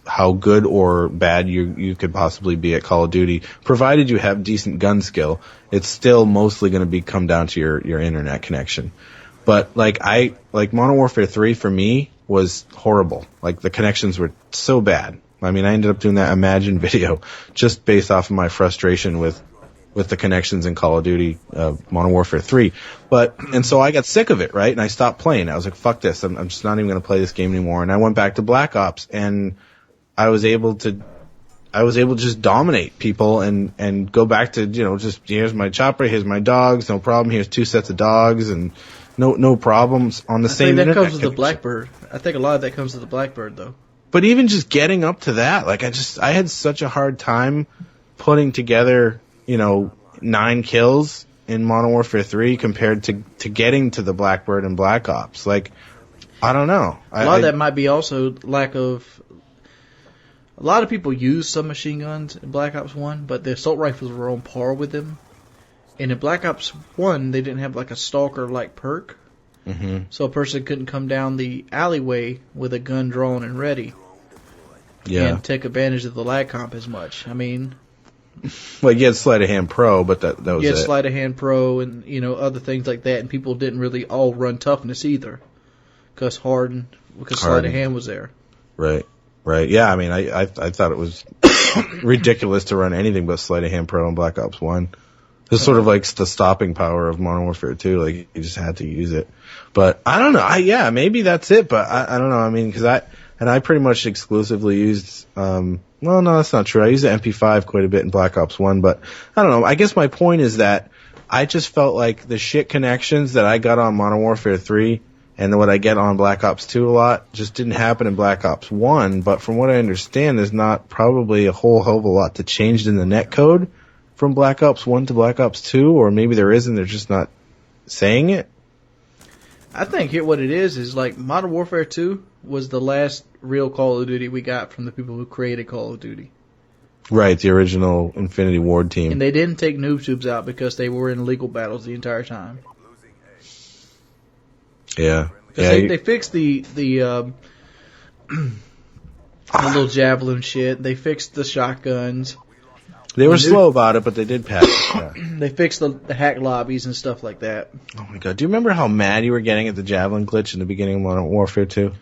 S2: how good or bad you could possibly be at Call of Duty. Provided you have decent gun skill, it's still mostly going to come down to your internet connection. But like Modern Warfare 3 for me was horrible. Like the connections were so bad. I mean, I ended up doing that Imagine video just based off of my frustration with the connections in Call of Duty, Modern Warfare 3. And so I got sick of it, right? And I stopped playing. I was like, fuck this. I'm just not even going to play this game anymore. And I went back to Black Ops, and I was able to just dominate people and go back to, you know, just here's my chopper, here's my dogs, no problem. Here's 2 sets of dogs and no problems on the same
S4: I think that
S2: internet
S4: comes with the Blackbird. I think a lot of that comes with the Blackbird, though.
S2: But even just getting up to that, like I had such a hard time putting together, you know, 9 kills in Modern Warfare 3 compared to getting to the Blackbird and Black Ops. Like, I don't know.
S4: A lot of that might be also lack of. A lot of people use submachine guns in Black Ops 1, but the assault rifles were on par with them. And in Black Ops 1, they didn't have like a stalker-like perk.
S2: Mm-hmm.
S4: So a person couldn't come down the alleyway with a gun drawn and ready.
S2: Yeah.
S4: And take advantage of the lag comp as much. I mean,
S2: like you had Sleight of Hand Pro, but that was
S4: you had
S2: it.
S4: Sleight of Hand Pro and, you know, other things like that, and people didn't really all run toughness either. Because Sleight of Hand was there.
S2: Right. Yeah, I mean, I thought it was ridiculous to run anything but Sleight of Hand Pro in Black Ops 1. It's sort of like the stopping power of Modern Warfare 2. Like, you just had to use it. But I don't know. Maybe that's it, but I don't know. I mean, because I pretty much exclusively used, well, no, that's not true. I used the MP5 quite a bit in Black Ops 1, but I don't know. I guess my point is that I just felt like the shit connections that I got on Modern Warfare 3 and what I get on Black Ops 2 a lot just didn't happen in Black Ops 1, but from what I understand, there's not probably a whole hell of a lot that changed in the netcode from Black Ops 1 to Black Ops 2, or maybe there isn't, they're just not saying it.
S4: I think here what it is like Modern Warfare 2 was the last real Call of Duty we got from the people who created Call of Duty.
S2: Right, the original Infinity Ward team.
S4: And they didn't take noob tubes out because they were in legal battles the entire time.
S2: Yeah.
S4: They fixed the little javelin shit. They fixed the shotguns.
S2: They were slow about it, but they did patch it. Yeah.
S4: They fixed the hack lobbies and stuff like that.
S2: Oh my god. Do you remember how mad you were getting at the javelin glitch in the beginning of Modern Warfare 2?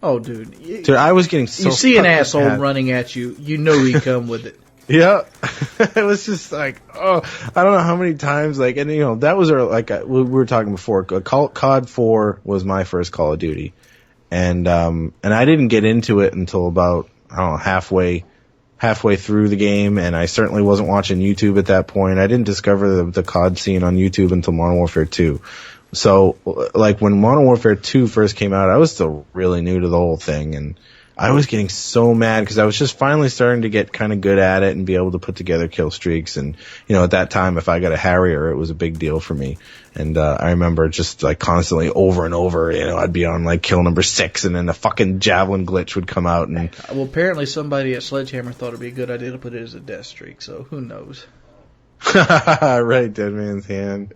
S4: Oh, dude.
S2: Dude, I was getting so
S4: You see an
S2: fucking
S4: asshole
S2: mad.
S4: running at you, you know he come with it.
S2: Yeah. It was just like, oh, I don't know how many times, like, and you know, that was we were talking before, COD 4 was my first Call of Duty. And I didn't get into it until about, I don't know, halfway through the game, and I certainly wasn't watching YouTube at that point. I didn't discover the COD scene on YouTube until Modern Warfare 2. So, like, when Modern Warfare 2 first came out, I was still really new to the whole thing, and I was getting so mad because I was just finally starting to get kind of good at it and be able to put together kill streaks. And, you know, at that time, if I got a Harrier, it was a big deal for me. And I remember just, like, constantly over and over, you know, I'd be on, like, kill number 6, and then the fucking javelin glitch would come out. And
S4: well, apparently somebody at Sledgehammer thought it'd be a good idea to put it as a death streak, so who knows?
S2: Right, Dead Man's Hand.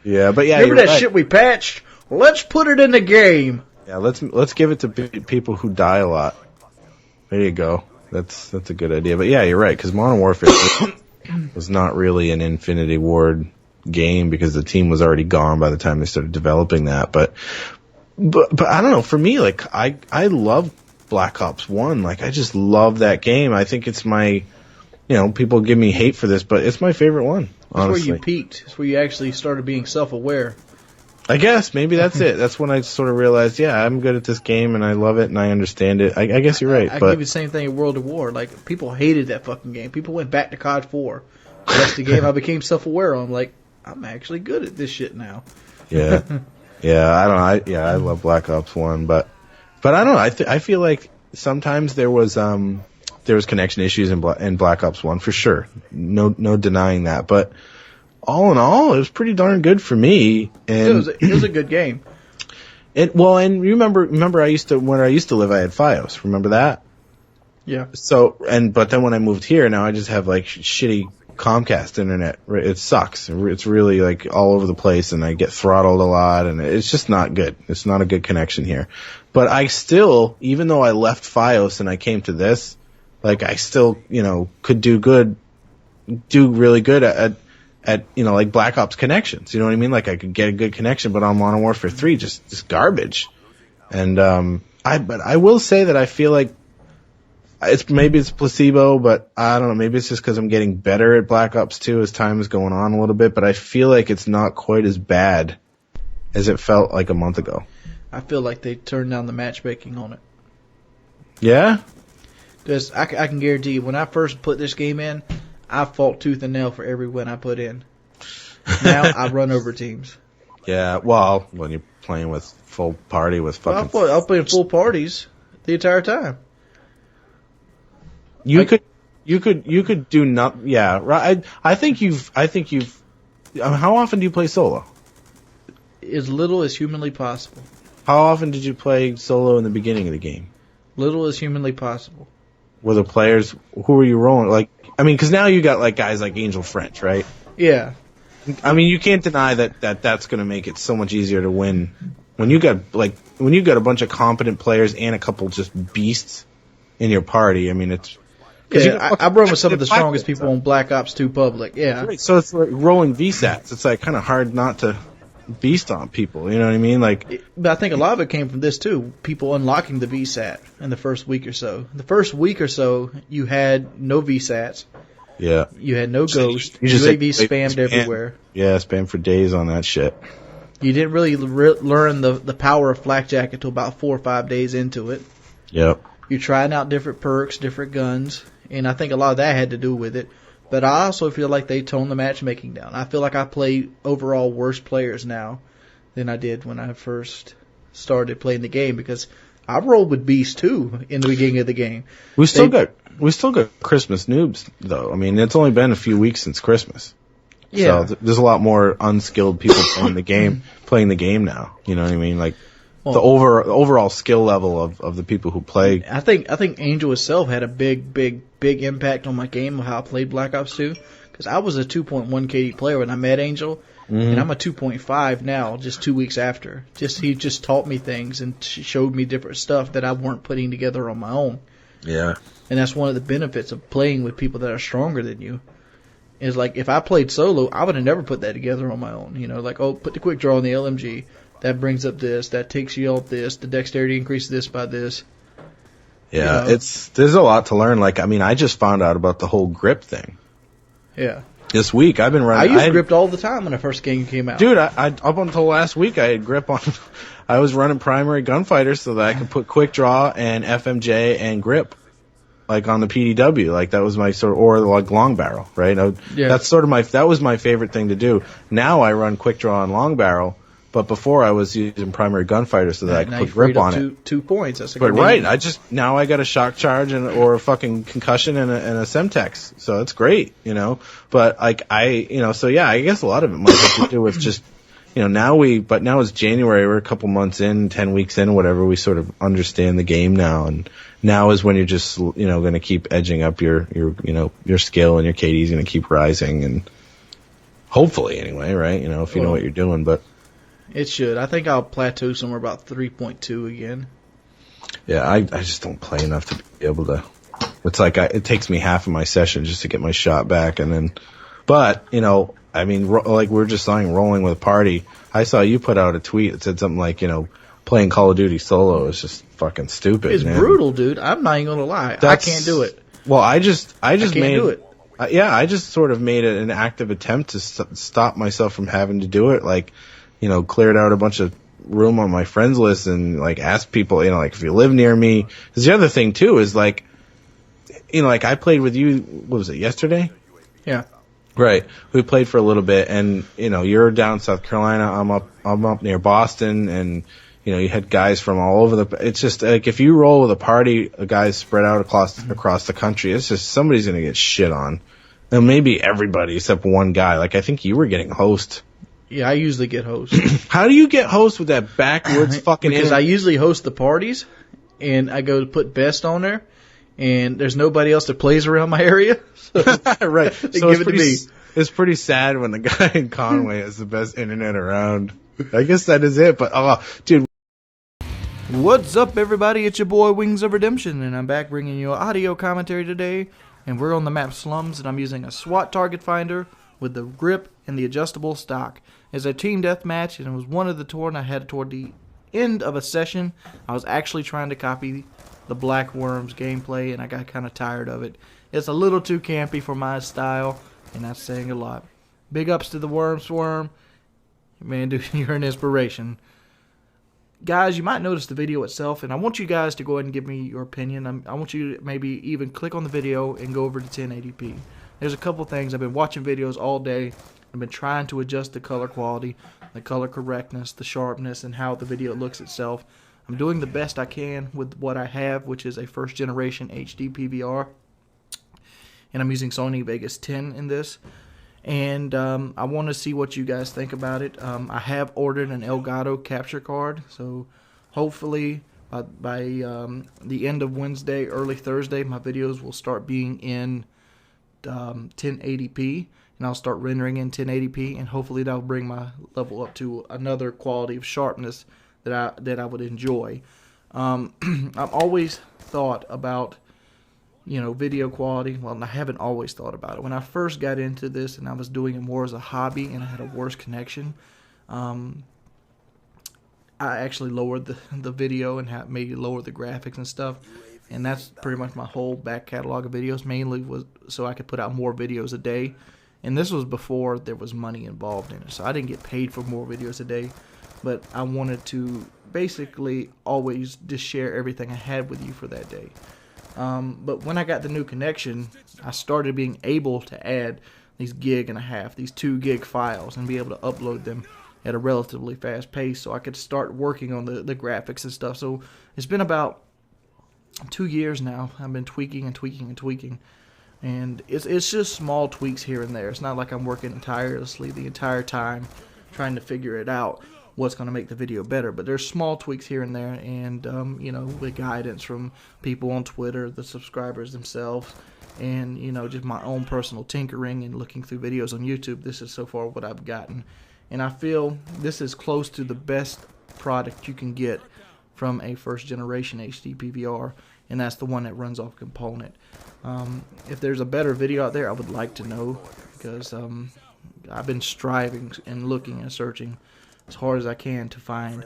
S2: Yeah, but yeah,
S4: remember that
S2: right.
S4: shit we patched? Let's put it in the game.
S2: Yeah, let's give it to people who die a lot. There you go. That's a good idea. But yeah, you're right, because Modern Warfare was not really an Infinity Ward game because the team was already gone by the time they started developing that. But I don't know. For me, like I love Black Ops 1. Like, I just love that game. I think it's my, people give me hate for this, but it's my favorite one, honestly.
S1: That's where you peaked. It's where you actually started being self-aware.
S2: I guess, maybe that's it. That's when I sort of realized, I'm good at this game, and I love it, and I understand it. I guess you're right.
S1: I
S2: but
S1: give you the same thing in World of War. Like, people hated that fucking game. People went back to COD 4. That's the game I became self-aware on. Like, I'm actually good at this shit now.
S2: Yeah. I love Black Ops 1, but I don't know. I feel like sometimes there was connection issues in Black Ops 1 for sure. No denying that. But all in all, it was pretty darn good for me. And
S1: it was a good game.
S2: And remember when I used to live, I had FiOS. Remember that?
S1: Yeah.
S2: So but then when I moved here, now I just have like shitty Comcast internet. It sucks. It's really like all over the place, and I get throttled a lot, and it's just not good. It's not a good connection here. But I still, even though I left FiOS and I came to this, like I still, could do really good at like Black Ops connections. You know what I mean? Like I could get a good connection, but on Modern Warfare 3, just garbage. And but I will say that I feel like maybe it's placebo, but I don't know. Maybe it's just because I'm getting better at Black Ops 2 as time is going on a little bit. But I feel like it's not quite as bad as it felt like a month ago.
S1: I feel like they turned down the matchmaking on it.
S2: Yeah?
S1: Because I can guarantee you, when I first put this game in, I fought tooth and nail for every win I put in. Now I run over teams.
S2: Yeah, well, when you're playing with full party with fucking...
S1: I'll play in full parties the entire time.
S2: You could do not. Yeah, right. I think you've. How often do you play solo?
S1: As little as humanly possible.
S2: How often did you play solo in the beginning of the game?
S1: Little as humanly possible.
S2: Were the players, who were you rolling? Like, I mean, because now you got like guys like Angel French, right?
S1: Yeah.
S2: I mean, you can't deny that's going to make it so much easier to win when you got a bunch of competent players and a couple just beasts in your party. I mean, it's.
S1: Yeah, I run with some of the strongest people on Black Ops 2 public. Yeah.
S2: Right, so it's like rolling VSATs. It's like kind of hard not to beast on people. You know what I mean? Like,
S1: but I think a lot of it came from this too. People unlocking the VSAT in the first week or so. The first week or so, you had no VSATs.
S2: Yeah.
S1: You had no ghosts.
S2: You just
S1: UAV spammed everywhere.
S2: Yeah, spam for days on that shit.
S1: You didn't really learn the power of Flakjack until about 4 or 5 days into it.
S2: Yep.
S1: You're trying out different perks, different guns, and I think a lot of that had to do with it. But I also feel like they toned the matchmaking down. I feel like I play overall worse players now than I did when I first started playing the game, because I rolled with Beast too in the beginning of the game.
S2: We still got Christmas noobs though. I mean, it's only been a few weeks since Christmas.
S1: Yeah.
S2: So there's a lot more unskilled people playing the game now. You know what I mean? Like, the overall skill level of the people who play.
S1: I think Angel itself had a big impact on my game of how I played Black Ops 2, because I was a 2.1 KD player when I met Angel, and I'm a 2.5 now, just 2 weeks after. He just taught me things and showed me different stuff that I weren't putting together on my own.
S2: Yeah.
S1: And that's one of the benefits of playing with people that are stronger than you. Is like, if I played solo, I would have never put that together on my own. You know, like, put the quick draw on the LMG. That brings up this. That takes you up this. The dexterity increases this by this.
S2: Yeah, there's a lot to learn. Like, I mean, I just found out about the whole grip thing.
S1: Yeah.
S2: This week, I've been running.
S1: I used gripped all the time when the first game came out.
S2: Dude, I up until last week, I had grip on. I was running primary gunfighter so that I could put quick draw and FMJ and grip, like on the PDW. Like, that was my or like long barrel, right? That's sort of that was my favorite thing to do. Now I run quick draw and long barrel. But before I was using primary gunfighter so that I could put grip on it.
S1: 2 points. That's a
S2: but
S1: good
S2: right, now I got a shock charge or a fucking concussion and a Semtex, so it's great, you know. But like so yeah, I guess a lot of it might have to do with just, now it's January, we're a couple months in, 10 weeks in, whatever. We sort of understand the game now, and now is when you're just going to keep edging up your skill, and your KD's going to keep rising, and hopefully anyway, right? If you know what you're doing, but.
S1: It should. I think I'll plateau somewhere about 3.2 again.
S2: Yeah, I just don't play enough to be able to. It's like it takes me half of my session just to get my shot back, and then. But I mean, like we were just saying, rolling with a party. I saw you put out a tweet that said something like, playing Call of Duty solo is just fucking stupid.
S4: It's
S2: man.
S4: brutal, dude. I'm not even gonna lie. I can't do it.
S2: Well, I just
S4: can't
S2: made
S4: do it.
S2: I just sort of made an active attempt to stop myself from having to do it. Like, cleared out a bunch of room on my friends list and like asked people, like if you live near me. Because the other thing too is like, like I played with you. What was it, yesterday?
S4: Yeah.
S2: Right. We played for a little bit, and you're down in South Carolina. I'm up near Boston, and you had guys from all over it's just like if you roll with a party of guys spread out across the country, it's just somebody's gonna get shit on. And maybe everybody except one guy. Like I think you were getting host.
S4: Yeah, I usually get host.
S2: How do you get host with that backwoods fucking?
S4: Because I usually host the parties, and I go to put best on there, and there's nobody else that plays around my area. So
S2: right.
S4: they
S2: So
S4: give it to me.
S2: It's pretty sad when the guy in Conway has the best internet around. I guess that is it. But dude.
S4: What's up, everybody? It's your boy Wings of Redemption, and I'm back bringing you an audio commentary today. And we're on the map Slums, and I'm using a SWAT target finder with the grip and the adjustable stock. It's a team deathmatch, and it was one of the tour, and I had it toward the end of a session. I was actually trying to copy the Black Worms gameplay, and I got kind of tired of it. It's a little too campy for my style, and that's saying a lot. Big ups to the Worm Swarm. Man, dude, you're an inspiration. Guys, you might notice the video itself, and I want you guys to go ahead and give me your opinion. I want you to maybe even click on the video and go over to 1080p. There's a couple things. I've been watching videos all day. I've been trying to adjust the color quality, the color correctness, the sharpness, and how the video looks itself. I'm doing the best I can with what I have, which is a first generation HD PVR. And I'm using Sony Vegas 10 in this. And I want to see what you guys think about it. I have ordered an Elgato capture card, so hopefully by the end of Wednesday, early Thursday, my videos will start being in 1080p, and I'll start rendering in 1080p, and hopefully that'll bring my level up to another quality of sharpness that I would enjoy. I've always thought about video quality. Well, I haven't always thought about it. When I first got into this and I was doing it more as a hobby and I had a worse connection, I actually lowered the video and maybe lowered the graphics and stuff. And that's pretty much my whole back catalog of videos, mainly was so I could put out more videos a day. And this was before there was money involved in it. So I didn't get paid for more videos a day. But I wanted to basically always just share everything I had with you for that day. But when I got the new connection, I started being able to add these 1.5 gig, these 2 gig files, and be able to upload them at a relatively fast pace so I could start working on the graphics and stuff. So it's been about 2 years now. I've been tweaking and tweaking and tweaking. And it's just small tweaks here and there. It's not like I'm working tirelessly the entire time trying to figure it out, what's going to make the video better. But there's small tweaks here and there, and with guidance from people on Twitter, the subscribers themselves, and just my own personal tinkering and looking through videos on YouTube. This is so far what I've gotten, and I feel this is close to the best product you can get from a first generation HD PVR, and that's the one that runs off component. If there's a better video out there, I would like to know, because I've been striving and looking and searching as hard as I can to find,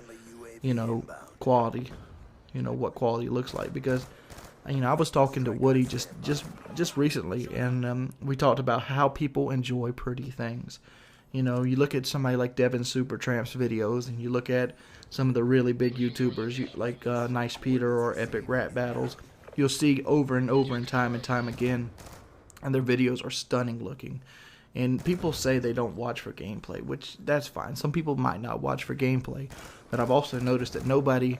S4: quality, what quality looks like. Because, I was talking to Woody just recently, and we talked about how people enjoy pretty things. You look at somebody like Devin Supertramp's videos, and you look at some of the really big YouTubers, like Nice Peter or Epic Rap Battles. You'll see over and over and time again, and their videos are stunning looking. And people say they don't watch for gameplay, which that's fine. Some people might not watch for gameplay, but I've also noticed that nobody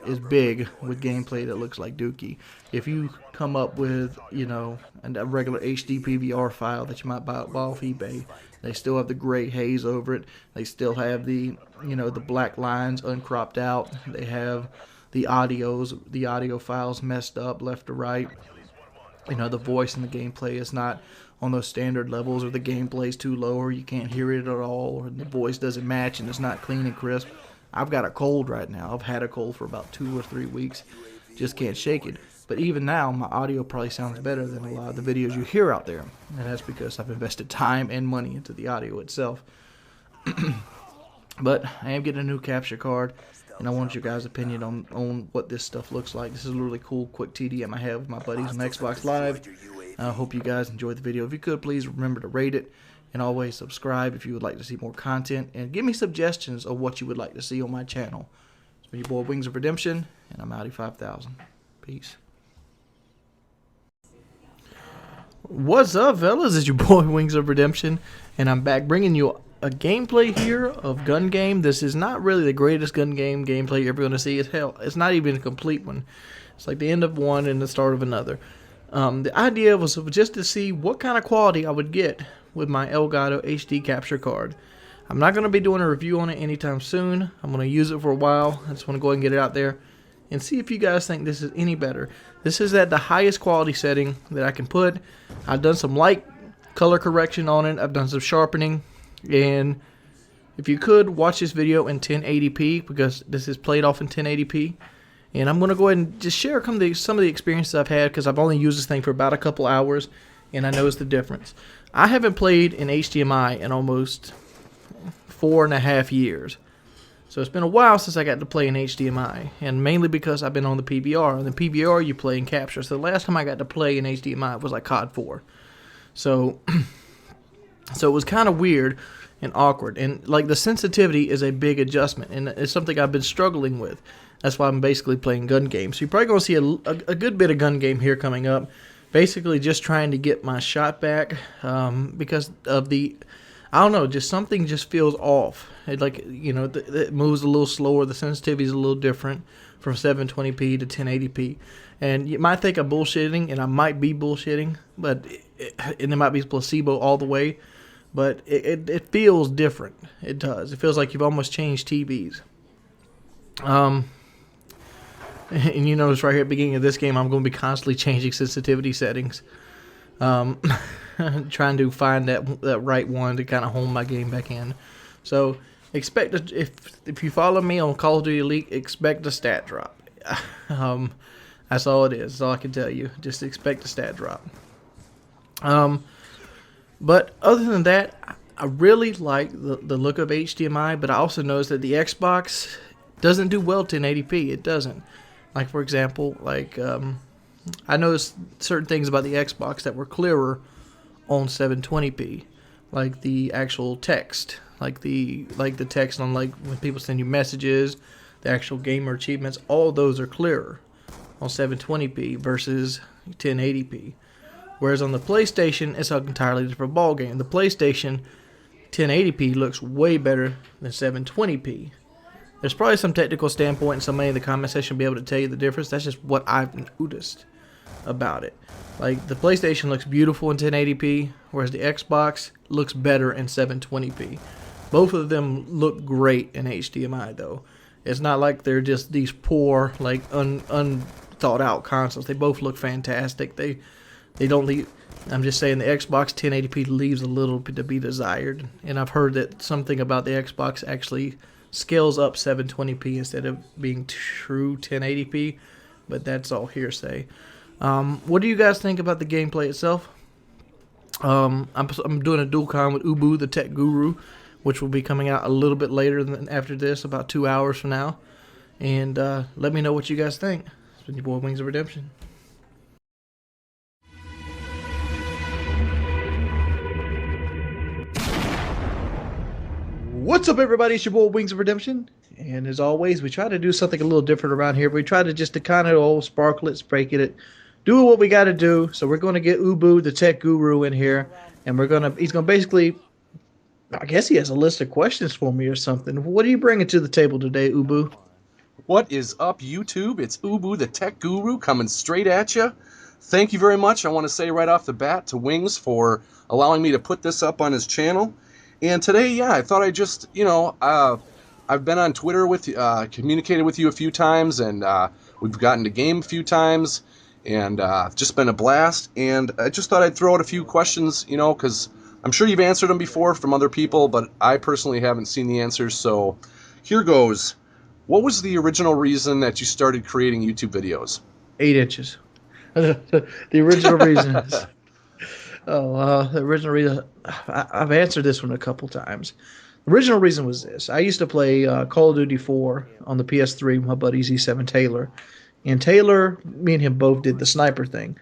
S4: is big with gameplay that looks like Dookie. If you come up with, a regular HD PVR file that you might buy off eBay, they still have the gray haze over it. They still have the, the black lines uncropped out. They have the audio files messed up left to right. The voice in the gameplay is not on those standard levels, or the gameplay's too low, or you can't hear it at all, or the voice doesn't match and it's not clean and crisp. I've got a cold right now. I've had a cold for about 2 or 3 weeks. Just can't shake it. But even now, my audio probably sounds better than a lot of the videos you hear out there. And that's because I've invested time and money into the audio itself. But I am getting a new capture card. and I want your guys' opinion on what this stuff looks like. This is a really cool, quick TDM I have with my buddies on Xbox Live. I hope you guys enjoyed the video. If you could, please remember to rate it, and always subscribe if you would like to see more content, and give me suggestions of what you would like to see on my channel. It's been your boy Wings of Redemption, and I'm Audi 5000. Peace. What's up, fellas? It's your boy Wings of Redemption, and I'm back bringing you a gameplay here of gun game. This is not really the greatest gun game gameplay you're ever going to see. It's not even a complete one. It's like the end of one and the start of another. The idea was just to see what kind of quality I would get with my Elgato HD capture card. I'm not going to be doing a review on it anytime soon. I'm going to use it for a while. I just want to go ahead and get it out there and see if you guys think this is any better. This is at the highest quality setting that I can put. I've done some light color correction on it. I've done some sharpening. And if you could, watch this video in 1080p, because this is played off in 1080p. And I'm going to go ahead and just share some of the experiences I've had, because I've only used this thing for about a couple hours, and I noticed the difference. I haven't played in HDMI in almost 4.5 years. So it's been a while since I got to play in HDMI, and mainly because I've been on the PVR. On the PVR, you play in capture. So the last time I got to play in HDMI was like COD 4. So it was kind of weird and awkward. And like the sensitivity is a big adjustment, and it's something I've been struggling with. That's why I'm basically playing gun games. So you're probably going to see a good bit of gun game here coming up. Basically just trying to get my shot back because of the, I don't know, just something just feels off. It, like, you know, it moves a little slower. The sensitivity is a little different from 720p to 1080p. And you might think I'm bullshitting, and I might be bullshitting, but and it might be placebo all the way. But it feels different. It does. It feels like you've almost changed TVs. And you notice right here at the beginning of this game, I'm going to be constantly changing sensitivity settings. Trying to find that right one to kind of hone my game back in. So expect if you follow me on Call of Duty Elite, expect a stat drop. That's all it is. That's all I can tell you. Just expect a stat drop. But other than that, I really like the look of HDMI, but I also noticed that the Xbox doesn't do well 1080p. It doesn't. Like, for example, like I noticed certain things about the Xbox that were clearer on 720p, like the actual text, like the text on, like, when people send you messages, the actual gamer achievements, all those are clearer on 720p versus 1080p. Whereas on the PlayStation, it's an entirely different ballgame. The PlayStation 1080p looks way better than 720p. There's probably some technical standpoint, and somebody in the comment section will be able to tell you the difference. That's just what I've noticed about it. Like, the PlayStation looks beautiful in 1080p, whereas the Xbox looks better in 720p. Both of them look great in HDMI, though. It's not like they're just these poor, like, unthought out consoles. They both look fantastic. They don't leave. I'm just saying the Xbox 1080p leaves a little bit to be desired. And I've heard that something about the Xbox actually scales up 720p instead of being true 1080p, but that's all hearsay. What do you guys think about the gameplay itself? I'm doing a dual con with Ubu, the tech guru, which will be coming out a little bit later than after this, about 2 hours from now. And let me know what you guys think. It's been your boy Wings of Redemption. What's up, everybody? It's your boy Wings of Redemption, and as always, we try to do something a little different around here. We try to just kind of sparkle it, break it, do what we got to do. So we're going to get Ubu, the tech guru, in here, and he's going to basically, I guess he has a list of questions for me or something. What are you bringing to the table today, Ubu?
S9: What is up, YouTube? It's Ubu, the tech guru, coming straight at you. Thank you very much. I want to say right off the bat to Wings for allowing me to put this up on his channel. And today, yeah, I thought I'd just, I've been on Twitter with you, communicated with you a few times, and we've gotten to game a few times, and just been a blast. And I just thought I'd throw out a few questions, because I'm sure you've answered them before from other people, but I personally haven't seen the answers. So here goes. What was the original reason that you started creating YouTube videos?
S4: 8 inches. The original reason is... the original reason, I've answered this one a couple times.
S1: Original reason was this. I used to play Call of Duty 4 on the PS3 with my buddy Z7 Taylor. And Taylor, me and him both did the sniper thing.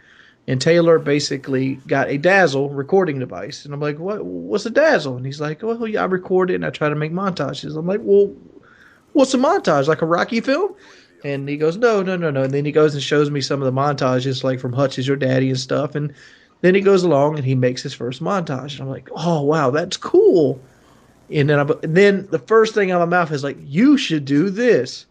S1: And Taylor basically got a Dazzle recording device. And I'm like, what's a Dazzle? And he's like, well, yeah, I record it and I try to make montages. I'm like, well, what's a montage? Like a Rocky film? And he goes, no. And then he goes and shows me some of the montages, like from Hutch Is Your Daddy and stuff. And then he goes along and he makes his first montage. And I'm like, oh, wow, that's cool. And then the first thing out of my mouth is like, you should do this.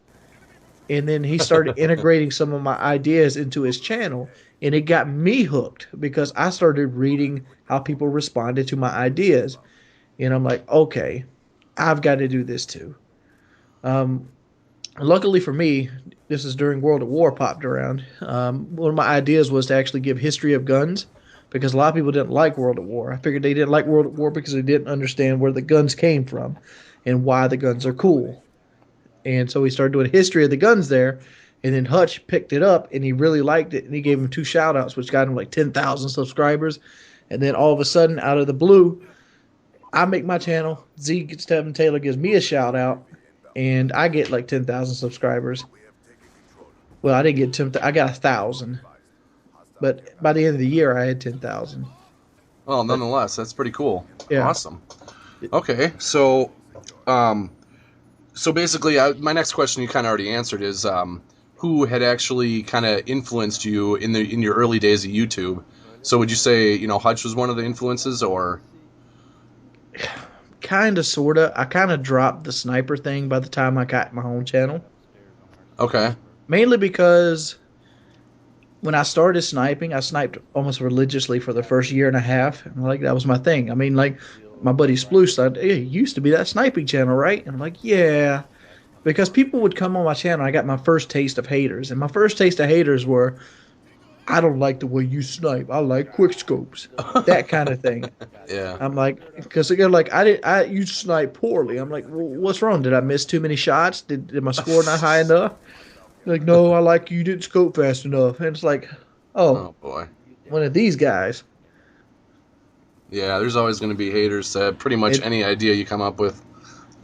S1: And then he started integrating some of my ideas into his channel. And it got me hooked because I started reading how people responded to my ideas. And I'm like, okay, I've got to do this too. Luckily for me, this is during World at War popped around. One of my ideas was to actually give history of guns because a lot of people didn't like World at War. I figured they didn't like World at War because they didn't understand where the guns came from and why the guns are cool. And so we started doing history of the guns there. And then Hutch picked it up, and he really liked it, and he gave him 2 shout-outs, which got him like 10,000 subscribers. And then all of a sudden, out of the blue, I make my channel, Z7 Taylor gives me a shout-out, and I get like 10,000 subscribers. Well, I didn't get 10,000. I got 1,000. But by the end of the year, I had 10,000.
S9: Well, nonetheless, that's pretty cool.
S1: Yeah.
S9: Awesome. Okay, so basically, my next question you kind of already answered is who had actually kind of influenced you in your early days of YouTube? So would you say, Hutch was one of the influences, or?
S1: Kind of, sort of. I kind of dropped the sniper thing by the time I got my own channel.
S9: Okay.
S1: Mainly because when I started sniping, I sniped almost religiously for the first year and a half. And like that was my thing. I mean, like my buddy Sploosh said, hey, it used to be that sniping channel, right? And I'm like, yeah. Because people would come on my channel. I got my first taste of haters. And my first taste of haters were, I don't like the way you snipe. I like quick scopes. That kind of thing.
S9: Yeah.
S1: I'm like, because they're like, you snipe poorly. I'm like, well, what's wrong? Did I miss too many shots? Did my score not high enough? They're like, no, I like you didn't scope fast enough. And it's like,
S9: oh boy,
S1: one of these guys.
S9: Yeah, there's always going to be haters to pretty much any idea you come up with.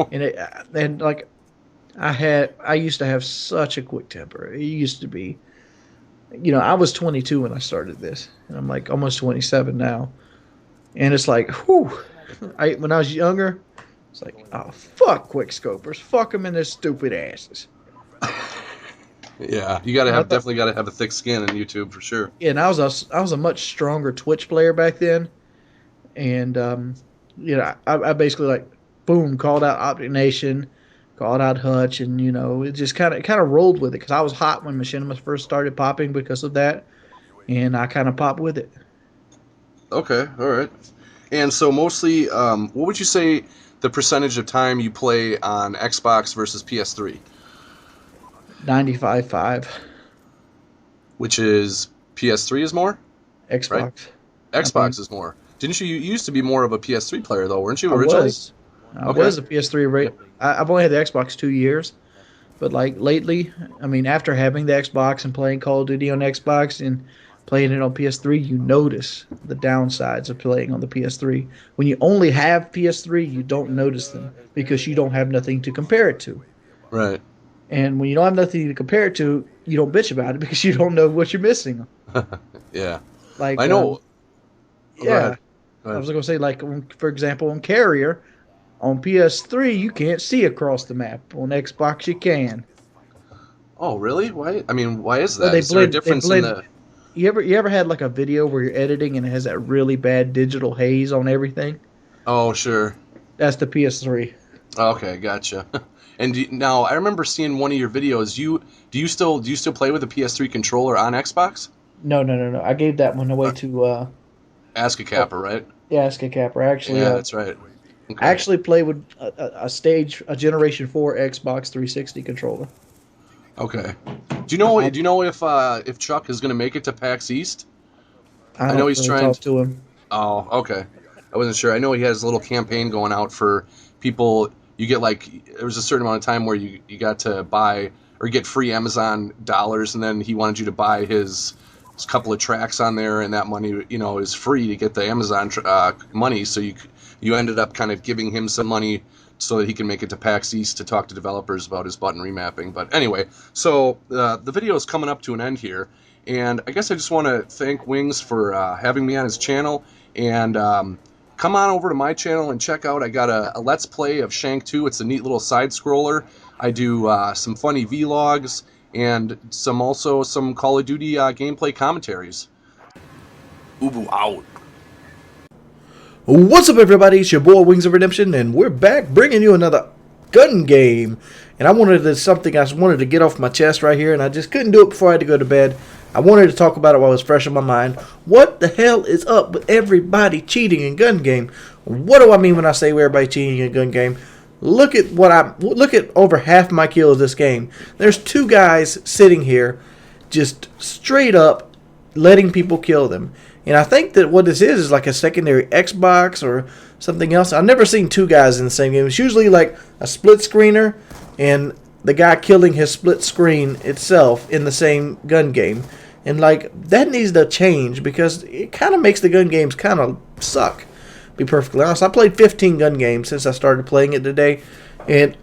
S1: and like, I used to have such a quick temper. It used to be, I was 22 when I started this, and I'm like almost 27 now. And it's like, whew. When I was younger, it's like, oh, fuck quick scopers. Fuck them in their stupid asses.
S9: Yeah, you definitely got to have a thick skin in YouTube for sure.
S1: Yeah, and I was a much stronger Twitch player back then. And, I basically like, boom, called out Optic Nation, called out Hutch, and, it just kind of rolled with it because I was hot when Machinimas first started popping because of that. And I kind of popped with it. Okay,
S9: all right. And so mostly, what would you say the percentage of time you play on Xbox versus PS3?
S1: 95.5.
S9: Which is PS3 is more?
S1: Xbox.
S9: Right? Xbox is more. Didn't you used to be more of a PS3 player, though, weren't you, originally?
S1: I was a PS3. Right. I've only had the Xbox 2 years. But, like, lately, I mean, after having the Xbox and playing Call of Duty on Xbox and playing it on PS3, you notice the downsides of playing on the PS3. When you only have PS3, you don't notice them because you don't have nothing to compare it to.
S9: Right.
S1: And when you don't have nothing to compare it to, you don't bitch about it because you don't know what you're missing.
S9: Yeah.
S1: Like
S9: I know.
S1: Yeah. I was going to say, like, for example, on Carrier, on PS3, you can't see across the map. On Xbox, you can.
S9: Oh, really? Why? I mean, why is that?
S1: Well,
S9: is there a difference in the...
S1: You ever had, like, a video where you're editing and it has that really bad digital haze on everything?
S9: Oh, sure.
S1: That's the PS3.
S9: Okay, gotcha. And now, I remember seeing one of your videos. Do you still play with a PS3 controller on Xbox?
S1: No. I gave that one away to...
S9: Ask a Capper, right?
S1: Yeah, Ask a Capper. Actually,
S9: yeah, that's right. Okay.
S1: I actually play with a Generation 4 Xbox 360 controller.
S9: Okay. Do you know if Chuck is going to make it to PAX East?
S1: I know he's trying to talk to him.
S9: Oh, okay. I wasn't sure. I know he has a little campaign going out for people. You get there was a certain amount of time where you got to buy or get free Amazon dollars, and then he wanted you to buy his couple of tracks on there, and that money is free to get the Amazon money. So you ended up kind of giving him some money so that he can make it to PAX East to talk to developers about his button remapping. But anyway, so the video is coming up to an end here, and I guess I just want to thank Wings for having me on his channel, and come on over to my channel and check out, I got a Let's Play of Shank 2. It's a neat little side-scroller. I do some funny vlogs, and also some Call of Duty gameplay commentaries.
S5: Ubu out.
S4: What's up, everybody? It's your boy Wings of Redemption, and we're back bringing you another gun game. And I wanted to get off my chest right here, and I just couldn't do it before I had to go to bed. I wanted to talk about it while it was fresh in my mind. What the hell is up with everybody cheating in gun game? What do I mean when I say everybody cheating in gun game? Look at over half my kills this game. There's two guys sitting here, just straight up letting people kill them. And I think that what this is like a secondary Xbox or something else. I've never seen two guys in the same game. It's usually like a split screener and the guy killing his split screen itself in the same gun game. And like that needs to change because it kind of makes the gun games kind of suck. Be perfectly honest. I played 15 gun games since I started playing it today. And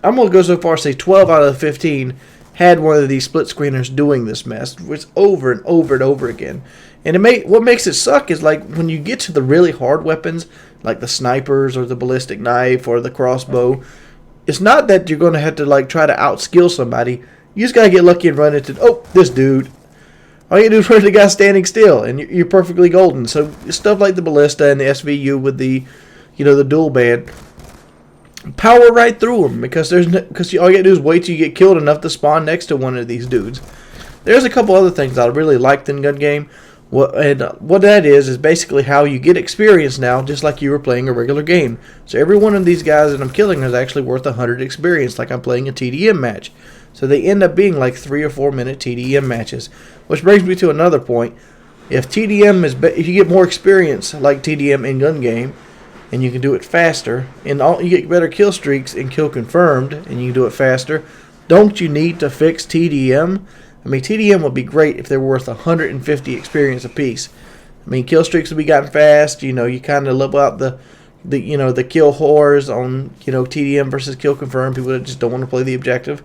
S4: I'm going to go so far as say 12 out of the 15 had one of these split screeners doing this mess. It's over and over and over again. And what makes it suck is like when you get to the really hard weapons, like the snipers or the ballistic knife or the crossbow, it's not that you're going to have to like try to outskill somebody. You just got to get lucky and run into, this dude. All you do is run into the guy standing still, and you're perfectly golden. So stuff like the ballista and the SVU with the, the dual band, power right through them because all you got to do is wait till you get killed enough to spawn next to one of these dudes. There's a couple other things I really liked in gun game. What that is basically how you get experience now, just like you were playing a regular game. So every one of these guys that I'm killing is actually worth 100 experience, like I'm playing a TDM match. So they end up being like 3 or 4 minute TDM matches, which brings me to another point. If if you get more experience like TDM in gun game, and you can do it faster, and you get better kill streaks and kill confirmed, and you can do it faster, don't you need to fix TDM? I mean, TDM would be great if they're worth 150 experience apiece. I mean, kill streaks would be gotten fast. You kind of level out the kill whores on TDM versus kill confirmed. People that just don't want to play the objective,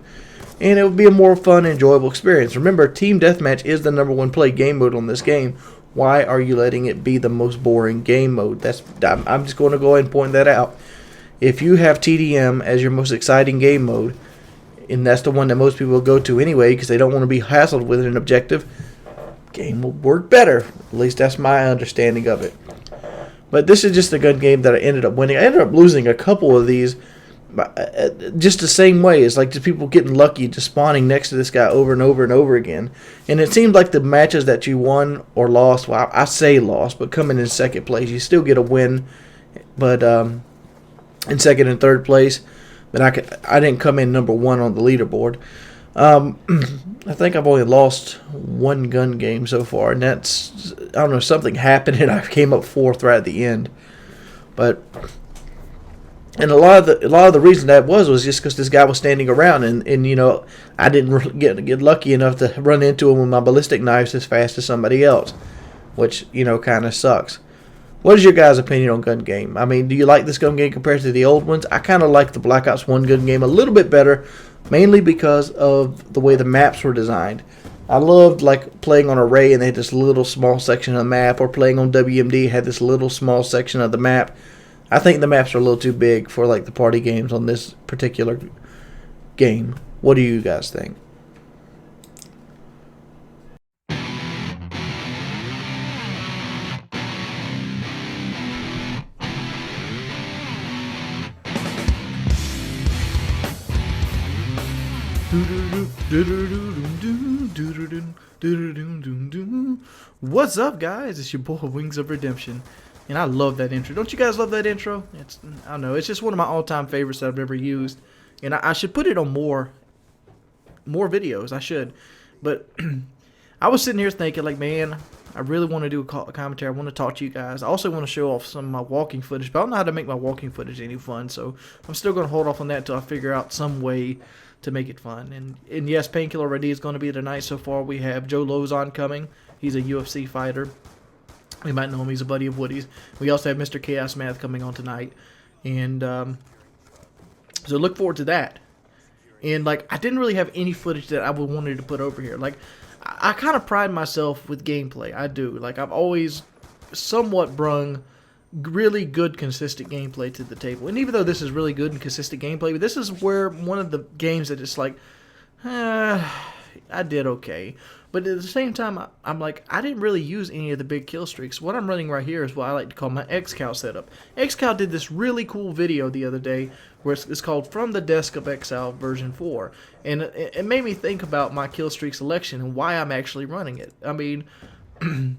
S4: and it would be a more fun, enjoyable experience. Remember, team deathmatch is the #1 play game mode on this game. Why are you letting it be the most boring game mode? I'm just going to go ahead and point that out. If you have TDM as your most exciting game mode, and that's the one that most people will go to anyway because they don't want to be hassled with an objective, game will work better. At least that's my understanding of it. But this is just a gun game that I ended up winning. I ended up losing a couple of these just the same way. It's like just people getting lucky, just spawning next to this guy over and over and over again. And it seemed like the matches that you won or lost, well, I say lost, but coming in second place, you still get a win. But in second and third place, but I didn't come in #1 on the leaderboard. I think I've only lost one gun game so far, and that's, I don't know, something happened and I came up 4th right at the end. But and a lot of the reason that was just because this guy was standing around, and I didn't get lucky enough to run into him with my ballistic knives as fast as somebody else, which kind of sucks. What is your guys' opinion on gun game? I mean, do you like this gun game compared to the old ones? I kind of like the Black Ops 1 gun game a little bit better, mainly because of the way the maps were designed. I loved like playing on Array and they had this little small section of the map, or playing on WMD had this little small section of the map. I think the maps are a little too big for like the party games on this particular game. What do you guys think? What's up, guys? It's your boy Wings of Redemption, and I love that intro. Don't you guys love that intro? I don't know, it's just one of my all-time favorites that I've ever used, and I should put it on more videos. I should, but I was sitting here thinking, like, man, I really want to do a commentary. I want to talk to you guys. I also want to show off some of my walking footage, but I don't know how to make my walking footage any fun, so I'm still going to hold off on that until I figure out some way to make it fun. And yes, Painkiller Ready is going to be tonight. So far, we have Joe Lozon coming. He's a UFC fighter. You might know him. He's a buddy of Woody's. We also have Mr. Chaos Math coming on tonight. And So look forward to that. And like, I didn't really have any footage that I would wanted to put over here. Like, I kind of pride myself with gameplay. I do. Like, I've always somewhat brung really good, consistent gameplay to the table. And even though this is really good and consistent gameplay, but this is where one of the games that it's like, I did okay. But at the same time, I'm like, I didn't really use any of the big kill streaks. What I'm running right here is what I like to call my XCal setup. XCal did this really cool video the other day where it's called From the Desk of Exile version 4. And it made me think about my kill streak selection and why I'm actually running it. I mean, and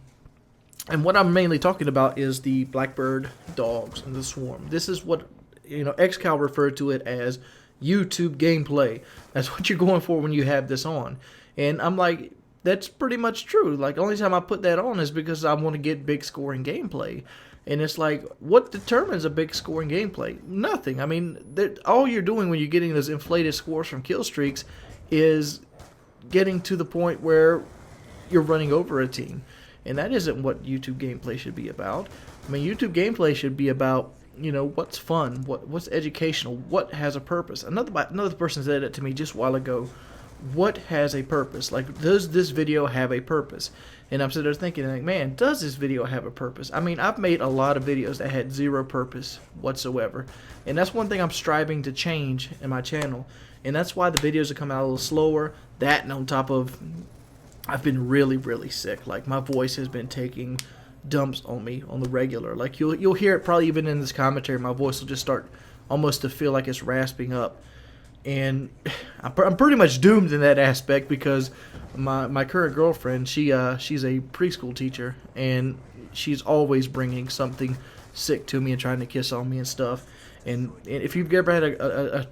S4: what I'm mainly talking about is the Blackbird dogs and the swarm. This is what, XCal referred to it as YouTube gameplay. That's what you're going for when you have this on. And I'm like, that's pretty much true. Like, the only time I put that on is because I want to get big scoring gameplay. And it's like, what determines a big scoring gameplay? Nothing. I mean, all you're doing when you're getting those inflated scores from kill streaks is getting to the point where you're running over a team. And that isn't what YouTube gameplay should be about. I mean, YouTube gameplay should be about, what's fun, what's educational, what has a purpose. Another person said it to me just a while ago. What has a purpose? Like, does this video have a purpose? And I'm sitting there thinking, like, man, does this video have a purpose? I mean, I've made a lot of videos that had zero purpose whatsoever. And that's one thing I'm striving to change in my channel. And that's why the videos are coming out a little slower. That, and on top of, I've been really, really sick. Like, my voice has been taking dumps on me on the regular. Like, you'll hear it probably even in this commentary. My voice will just start almost to feel like it's rasping up. And I'm pretty much doomed in that aspect because my current girlfriend, she's a preschool teacher, and she's always bringing something sick to me and trying to kiss on me and stuff. And if you've ever had a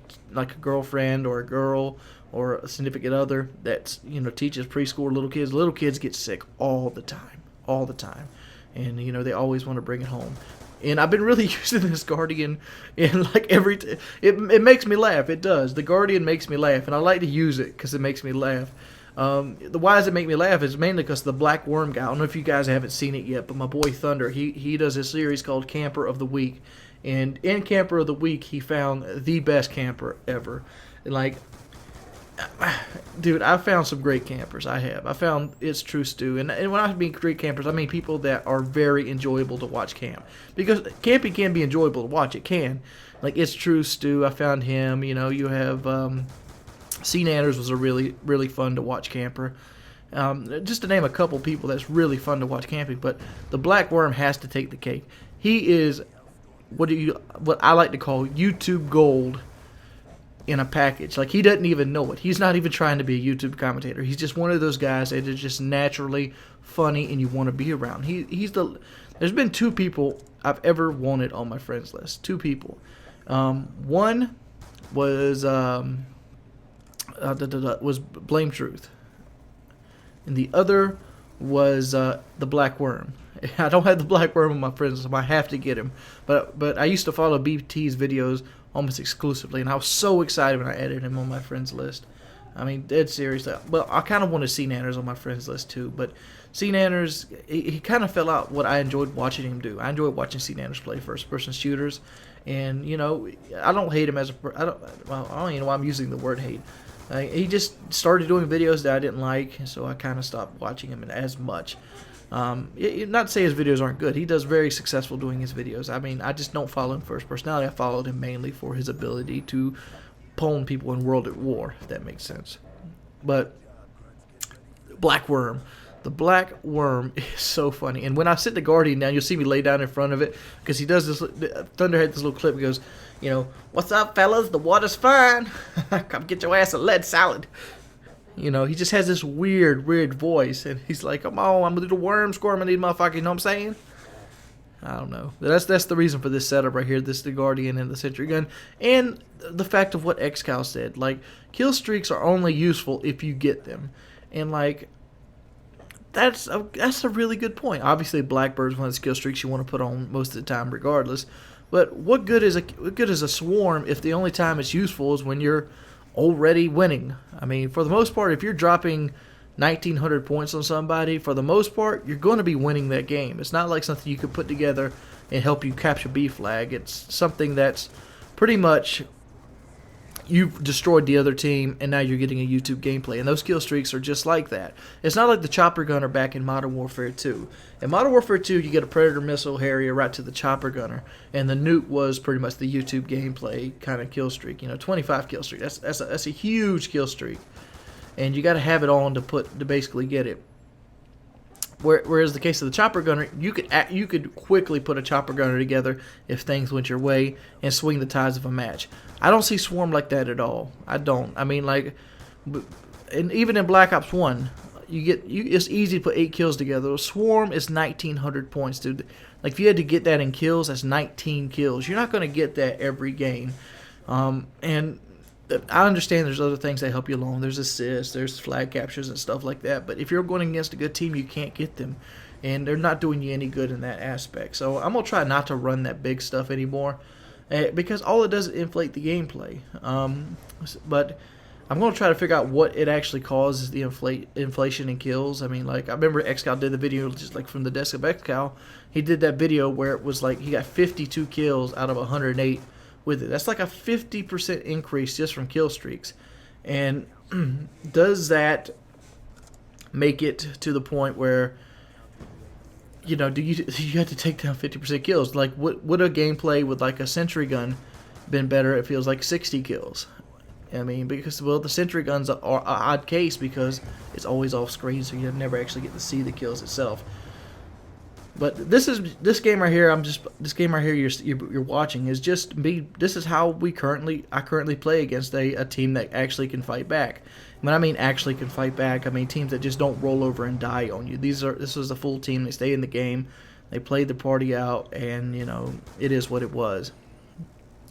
S4: girlfriend or a girl or a significant other that teaches preschool little kids get sick all the time, and they always want to bring it home. And I've been really using this Guardian, and like it makes me laugh. It does. The Guardian makes me laugh, and I like to use it because it makes me laugh. Why does it make me laugh is mainly because the Black Worm guy. I don't know if you guys haven't seen it yet, but my boy Thunder, he does a series called Camper of the Week, and in Camper of the Week he found the best camper ever. And like, dude, I've found some great campers. I found It's True Stew. And when I mean great campers, I mean people that are very enjoyable to watch camp. Because camping can be enjoyable to watch. It can. Like It's True Stew, I found him. You have C. Nanners was a really, really fun to watch camper. Just to name a couple people that's really fun to watch camping. But the Black Worm has to take the cake. He is what I like to call YouTube gold in a package. Like, he doesn't even know it. He's not even trying to be a YouTube commentator. He's just one of those guys that is just naturally funny and you want to be around. There's been two people I've ever wanted on my friends list. Two people. One was Blame Truth, and the other was the Black Worm. I don't have the Black Worm on my friends list, so I have to get him. But I used to follow BT's videos almost exclusively, and I was so excited when I added him on my friends list. I mean, dead serious. Well, I kind of want to see Nanners on my friends list too, but C. Nanners, he kind of fell out what I enjoyed watching him do. I enjoyed watching C. Nanners play first-person shooters, and I don't hate him as I don't even know why I'm using the word hate. He just started doing videos that I didn't like, so I kind of stopped watching him as much. Not to say his videos aren't good. He does very successful doing his videos. I mean, I just don't follow him for his personality. I followed him mainly for his ability to pwn people in World at War, if that makes sense. But Black Worm. The Black Worm is so funny. And when I sit the Guardian down, you'll see me lay down in front of it, because he does this. Thunder had this little clip. He goes, "What's up, fellas? The water's fine. Come get your ass a lead salad." He just has this weird voice, and he's like, "Come on, I'm a little worm squirming these motherfuckers." You know what I'm saying? I don't know. That's the reason for this setup right here. This the Guardian and the Sentry Gun, and the fact of what XCal said. Like, kill streaks are only useful if you get them, and like, that's a really good point. Obviously, Blackbird's one of the skill streaks you want to put on most of the time, regardless. But what good is a swarm if the only time it's useful is when you're already winning? I mean, for the most part, if you're dropping 1,900 points on somebody, for the most part, you're going to be winning that game. It's not like something you could put together and help you capture B flag. It's something that's pretty much you've destroyed the other team, and now you're getting a YouTube gameplay. And those kill streaks are just like that. It's not like the chopper gunner back in Modern Warfare 2. In Modern Warfare 2, you get a Predator missile Harrier right to the chopper gunner, and the nuke was pretty much the YouTube gameplay kind of kill streak. 25 kill streak. That's a huge kill streak, and you got to have it on to basically get it. Whereas the case of the chopper gunner, you could quickly put a chopper gunner together if things went your way and swing the tides of a match. I don't see Swarm like that at all. I don't. I mean, like, and even in Black Ops 1, it's easy to put 8 kills together. Swarm is 1,900 points, dude. Like, if you had to get that in kills, that's 19 kills. You're not going to get that every game. And I understand there's other things that help you along. There's assists, there's flag captures and stuff like that. But if you're going against a good team, you can't get them. And they're not doing you any good in that aspect. So I'm going to try not to run that big stuff anymore. Because all it does is inflate the gameplay. But I'm going to try to figure out what it actually causes the inflation in kills. I mean, like, I remember XCal did the video just like from the desk of XCal. He did that video where it was like he got 52 kills out of 108 with it. That's like a 50% increase just from kill streaks. And does that make it to the point where, do you have to take down 50% kills? Like, would a gameplay with like a sentry gun been better? It feels like 60 kills. I mean, because the sentry guns are an odd case because it's always off screen, so you never actually get to see the kills itself. But this game right here. This game right here you're watching is just me. This is how I currently play against a team that actually can fight back. When I mean actually can fight back, I mean teams that just don't roll over and die on you. This was a full team. They stay in the game. They played the party out, and it is what it was.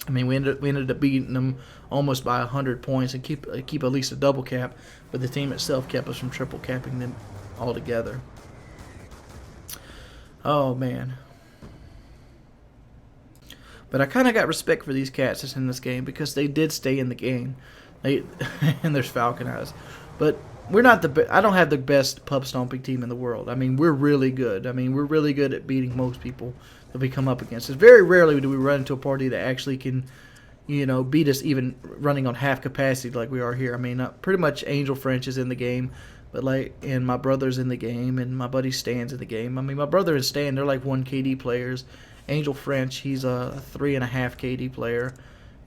S4: I mean, we ended up beating them almost by 100 points and keep at least a double cap, but the team itself kept us from triple capping them altogether. Oh man. But I kind of got respect for these cats that's in this game because they did stay in the game. And there's Falcon Eyes. But we're not I don't have the best pub stomping team in the world. I mean, we're really good. I mean, we're really good at beating most people that we come up against. It's very rarely do we run into a party that actually can, beat us even running on half capacity like we are here. I mean, pretty much Angel French is in the game, but and my brother's in the game, and my buddy Stan's in the game. I mean, my brother and Stan, they're like 1 KD players. Angel French, he's a 3.5 KD player.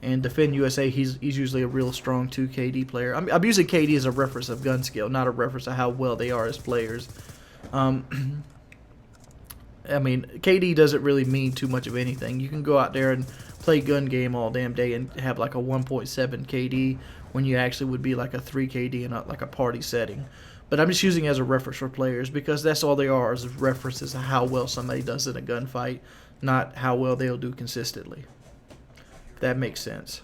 S4: And Defend USA, he's usually a real strong 2 KD player. I'm using KD as a reference of gun skill, not a reference of how well they are as players. I mean, KD doesn't really mean too much of anything. You can go out there and play gun game all damn day and have like a 1.7 KD when you actually would be like a 3 KD in like a party setting. But I'm just using it as a reference for players because that's all they are, is references of how well somebody does in a gunfight, not how well they'll do consistently. If that makes sense.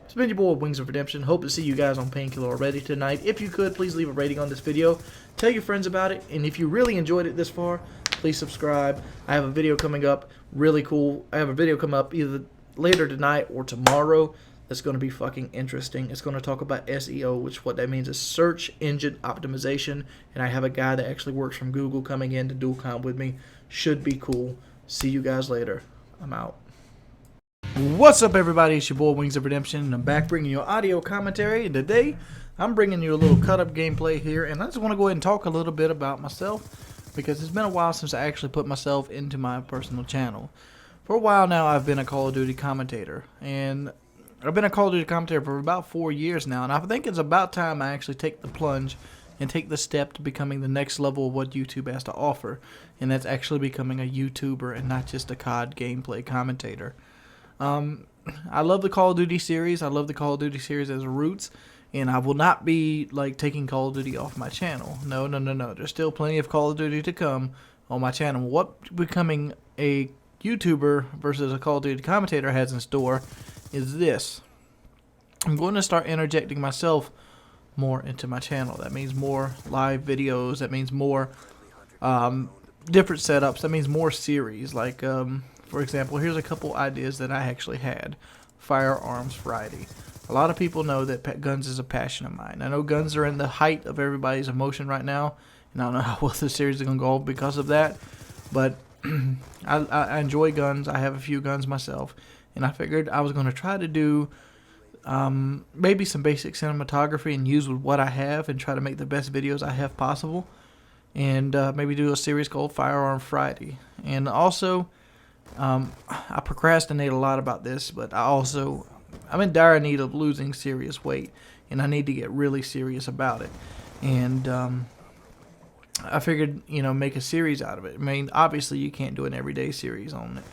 S4: It's been your boy Wings of Redemption. Hope to see you guys on Painkiller already tonight. If you could, please leave a rating on this video. Tell your friends about it. And if you really enjoyed it this far, please subscribe. I have a video coming up, really cool. I have a video coming up either later tonight or tomorrow that's going to be fucking interesting. It's going to talk about SEO, which what that means is search engine optimization. And I have a guy that actually works from Google coming in to dual comp with me. Should be cool. See you guys later. I'm out. What's up, everybody? It's your boy Wings of Redemption, and I'm back bringing you audio commentary. And today, I'm bringing you a little cut-up gameplay here, and I just want to go ahead and talk a little bit about myself, because it's been a while since I actually put myself into my personal channel. For a while now, I've been a Call of Duty commentator, and I've been a Call of Duty commentator for about 4 years now, and I think it's about time I actually take the plunge and take the step to becoming the next level of what YouTube has to offer, and that's actually becoming a YouTuber and not just a COD gameplay commentator. I love the Call of Duty series. I love the Call of Duty series as roots, and I will not be like taking Call of Duty off my channel. No. There's still plenty of Call of Duty to come on my channel. What becoming a YouTuber versus a Call of Duty commentator has in store is this. I'm going to start interjecting myself more into my channel. That means more live videos. That means more different setups. That means more series. Like, for example, here's a couple ideas that I actually had. Firearms Friday. A lot of people know that guns is a passion of mine. I know guns are in the height of everybody's emotion right now, and I don't know how well this series is going to go because of that, but I enjoy guns. I have a few guns myself, and I figured I was going to try to do maybe some basic cinematography and use with what I have and try to make the best videos I have possible. And maybe do a series called Firearm Friday. And also, I procrastinate a lot about this, but I'm in dire need of losing serious weight, and I need to get really serious about it. And I figured, make a series out of it. I mean, obviously you can't do an everyday series on it,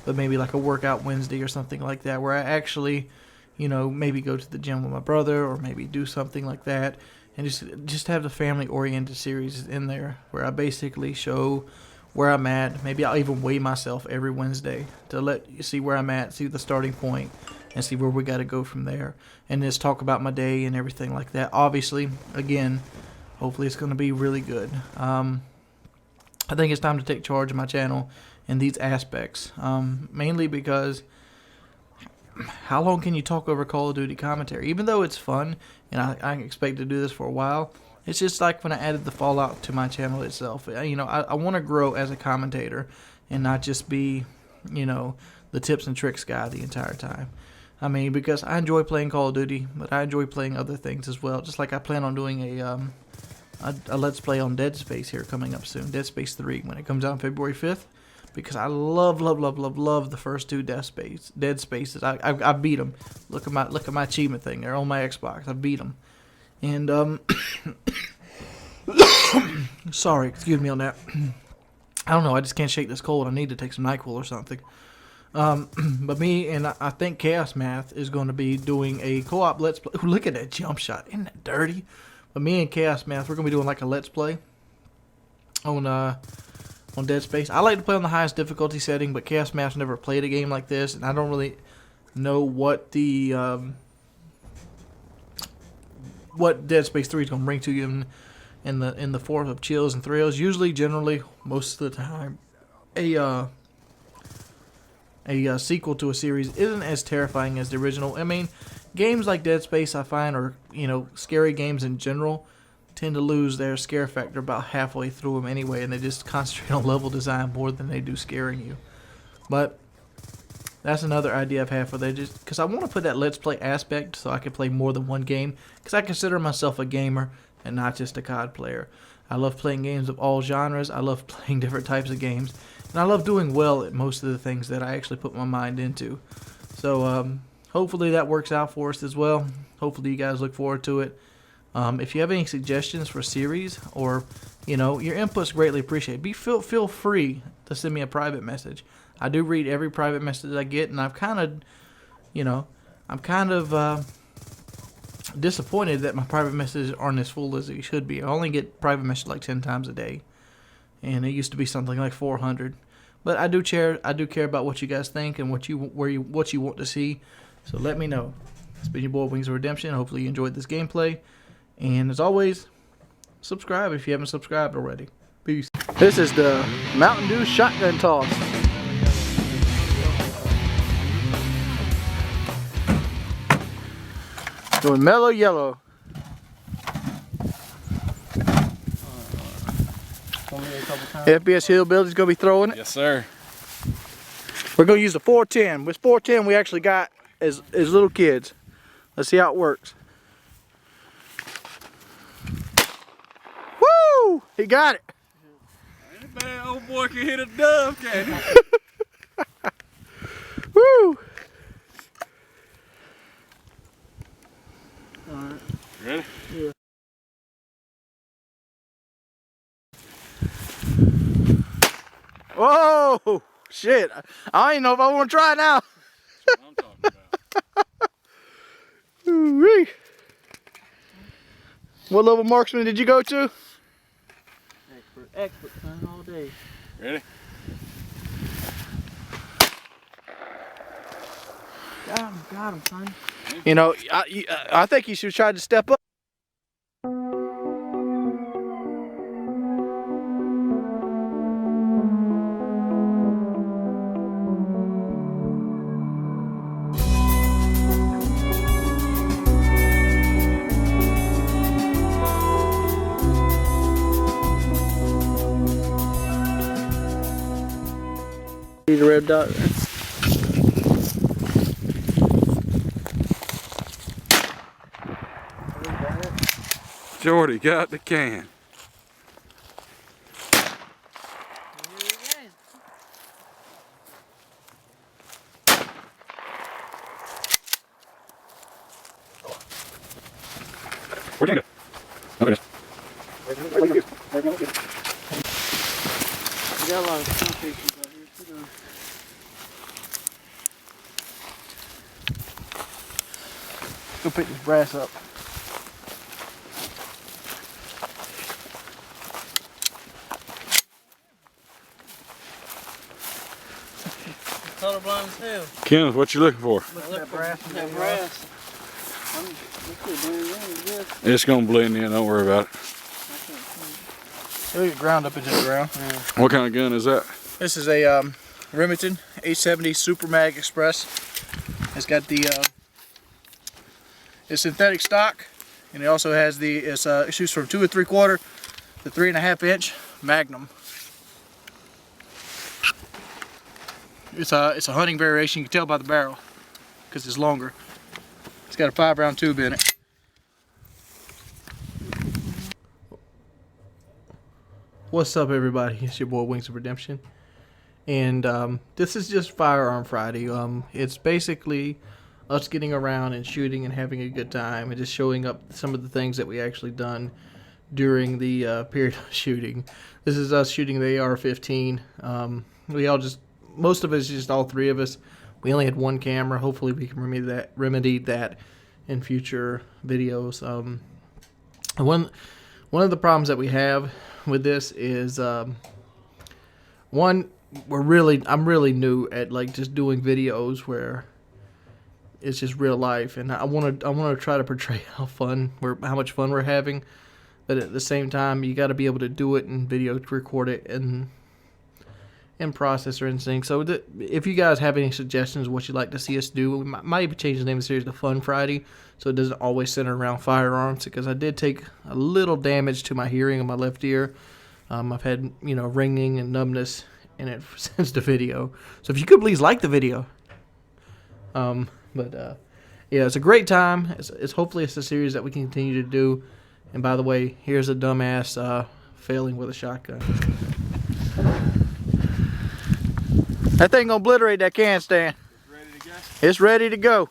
S4: but maybe like a workout Wednesday or something like that, where I actually, maybe go to the gym with my brother, or maybe do something like that. And just have the family-oriented series in there where I basically show where I'm at. Maybe I'll even weigh myself every Wednesday to let you see where I'm at, see the starting point, and see where we got to go from there. And just talk about my day and everything like that. Obviously, again, hopefully it's going to be really good. I think it's time to take charge of my channel in these aspects. Mainly because how long can you talk over Call of Duty commentary? Even though it's fun, and I expect to do this for a while, it's just like when I added the Fallout to my channel itself. I want to grow as a commentator and not just be, the tips and tricks guy the entire time. I mean, because I enjoy playing Call of Duty, but I enjoy playing other things as well. Just like I plan on doing a Let's Play on Dead Space here coming up soon. Dead Space 3 when it comes out on February 5th. Because I love the first two Dead Spaces. I beat them. Look at my achievement thing. They're on my Xbox. I beat them. And sorry, excuse me on that. I don't know. I just can't shake this cold. I need to take some NyQuil or something. But me and I think Chaos Math is going to be doing a co-op Let's Play. Ooh, look at that jump shot. Isn't that dirty? But me and Chaos Math, we're going to be doing like a Let's Play on Dead Space. I like to play on the highest difficulty setting, but Chaos Math's never played a game like this, and I don't really know what the what Dead Space 3 is going to bring to you in the form of chills and thrills. Usually, generally, most of the time, a sequel to a series isn't as terrifying as the original. I mean, games like Dead Space, I find, are scary games in general, tend to lose their scare factor about halfway through them anyway, and they just concentrate on level design more than they do scaring you. But that's another idea I've had for that, just because I want to put that Let's Play aspect so I can play more than one game, because I consider myself a gamer and not just a COD player. I love playing games of all genres. I love playing different types of games, and I love doing well at most of the things that I actually put my mind into. So hopefully that works out for us as well. Hopefully you guys look forward to it. If you have any suggestions for series, or your input's greatly appreciated. Feel free to send me a private message. I do read every private message I get, and I'm kind of disappointed that my private messages aren't as full as they should be. I only get private messages like 10 times a day, and it used to be something like 400. But I do care about what you guys think and what you want to see. So let me know. It's been your boy Wings of Redemption. Hopefully you enjoyed this gameplay. And as always, subscribe if you haven't subscribed already. Peace. This is the Mountain Dew shotgun toss. Doing mellow yellow. FBS Hillbilly's gonna be throwing it.
S10: Yes, sir.
S4: We're gonna use the 410. This 410 we actually got as little kids. Let's see how it works. Woo! He got it.
S10: Ain't bad, old boy can hit a dove, can he?
S4: Woo!
S10: Alright. Ready?
S4: Yeah. Whoa! Shit. I don't even know if I want to try now.
S10: That's what I'm talking about.
S4: Ooh-wee. What level marksman did you go to?
S6: Expert, son, all day.
S10: Ready?
S6: Got him, son.
S4: I think you should try to step up. See the red dot there?
S10: Shorty got the can. Where'd you go? Look at this.
S4: We got a lot of conversations out here too. Go pick this brass up. Colorblind as hell.
S10: Kenneth, what you looking for?
S4: That brass. That brass.
S10: It's gonna blend in, don't worry about it.
S4: It'll get ground up into the ground.
S10: What kind of gun is that?
S4: This is a Remington 870 Super Mag Express. It's got the it's synthetic stock, and it also has the it shoots from 2 3/4 to 3.5 inch Magnum. It's a hunting variation. You can tell by the barrel because it's longer. It's got a 5-round tube in it.
S1: What's up, everybody? It's your boy Wings of Redemption, and this is just Firearm Friday. It's basically us getting around and shooting and having a good time, and just showing up some of the things that we actually done during the period of shooting. This is us shooting the AR-15. We all just, most of us, just all three of us. We only had one camera. Hopefully, we can remedy that in future videos. One of the problems that we have with this is one, I'm really new at like just doing videos where it's just real life, and I want to try to portray how much fun we're having, but at the same time you got to be able to do it in video, record it and processor and sync. So if you guys have any suggestions of what you'd like to see us do, we might even change the name of the series to Fun Friday, so it doesn't always center around firearms, because I did take a little damage to my hearing in my left ear. I've had ringing and numbness in it since the video. So if you could please like the video. Yeah, it's a great time. It's hopefully it's a series that we can continue to do. And by the way, here's a dumbass failing with a shotgun.
S4: That thing gonna obliterate that can stand. It's ready to go.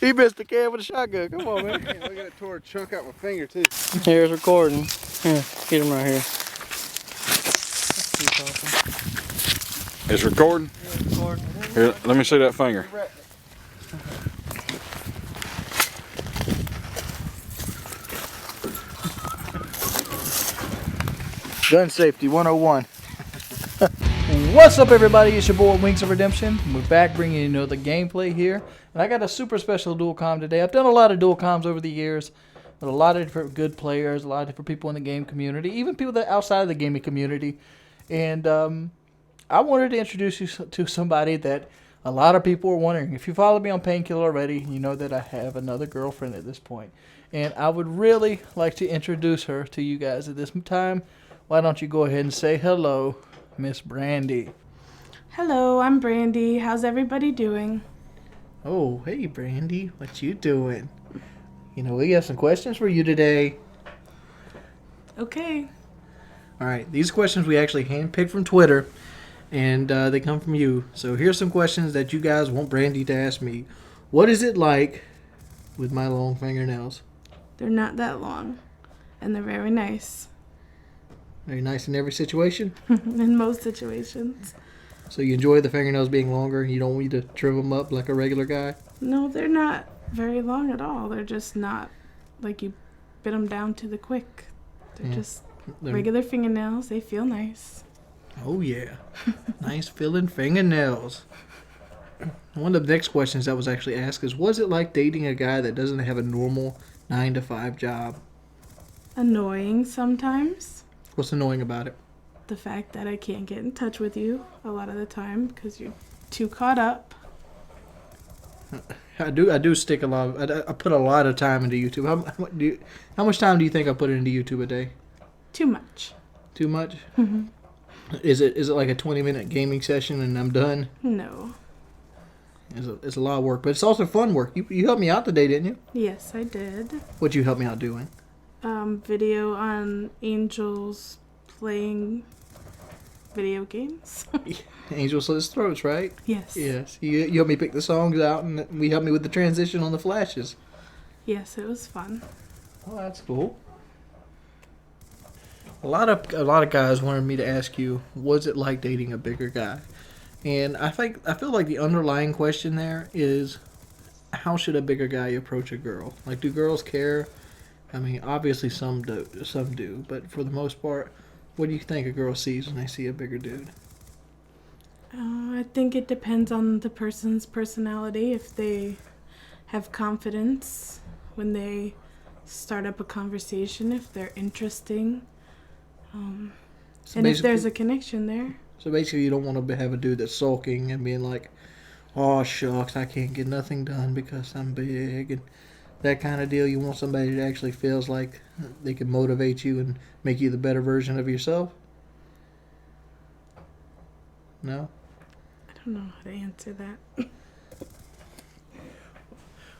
S4: He missed the can with a shotgun. Come on, man.
S11: Look at it, tore a chunk out my finger too.
S4: Here's recording. Here, get him right here.
S10: It's recording?
S4: Yeah, recording.
S10: Here, let me see that finger.
S4: Gun safety 101.
S1: What's up, everybody? It's your boy Wings of Redemption. We're back bringing you the gameplay here, and I got a super special dual comm today. I've done a lot of dual comms over the years with a lot of different good players, a lot of different people in the game community, even people that outside of the gaming community. And I wanted to introduce you to somebody that a lot of people are wondering. If you follow me on Painkiller already, you know that I have another girlfriend at this point, and I would really like to introduce her to you guys at this time. Why don't you go ahead and say hello, Miss Brandy?
S12: Hello, I'm Brandy. How's everybody doing?
S1: Oh, hey, Brandy. What you doing? We got some questions for you today.
S12: Okay.
S1: All right, these questions we actually handpicked from Twitter, and they come from you. So here's some questions that you guys want Brandy to ask me. What is it like with my long fingernails?
S12: They're not that long, and they're very nice.
S1: Very nice in every situation?
S12: In most situations.
S1: So you enjoy the fingernails being longer? You don't want me to trim them up like a regular guy?
S12: No, they're not very long at all. They're just not like you bit them down to the quick. They're just regular fingernails. They feel nice.
S1: Oh, yeah. Nice feeling fingernails. One of the next questions that was actually asked is, what is it like dating a guy that doesn't have a normal 9-to-5 job?
S12: Annoying sometimes.
S1: What's annoying about it?
S12: The fact that I can't get in touch with you a lot of the time because you're too caught up.
S1: I do stick a lot. I put a lot of time into YouTube. How much time do you think I put into YouTube a day?
S12: Too much.
S1: Too much?
S12: Mm-hmm.
S1: Is it like a 20-minute gaming session and I'm done?
S12: No.
S1: It's a lot of work, but it's also fun work. You helped me out today, didn't you?
S12: Yes, I did.
S1: What'd you help me out doing?
S12: Video on angels playing video games.
S1: Angel Slits Throats, right?
S12: Yes.
S1: Yes. You helped me pick the songs out, and we helped me with the transition on the flashes.
S12: Yes, it was fun.
S1: Oh, that's cool. A lot of guys wanted me to ask you, what's it like dating a bigger guy? And I feel like the underlying question there is, how should a bigger guy approach a girl? Like, do girls care? I mean, obviously some do, but for the most part, what do you think a girl sees when they see a bigger dude?
S12: I think it depends on the person's personality. If they have confidence when they start up a conversation, if they're interesting, and if there's a connection there.
S1: So basically, you don't want to have a dude that's sulking and being like, "Oh shucks, I can't get nothing done because I'm big," and that kind of deal. You want somebody that actually feels like they can motivate you and make you the better version of yourself. No?
S12: I don't know how to answer that.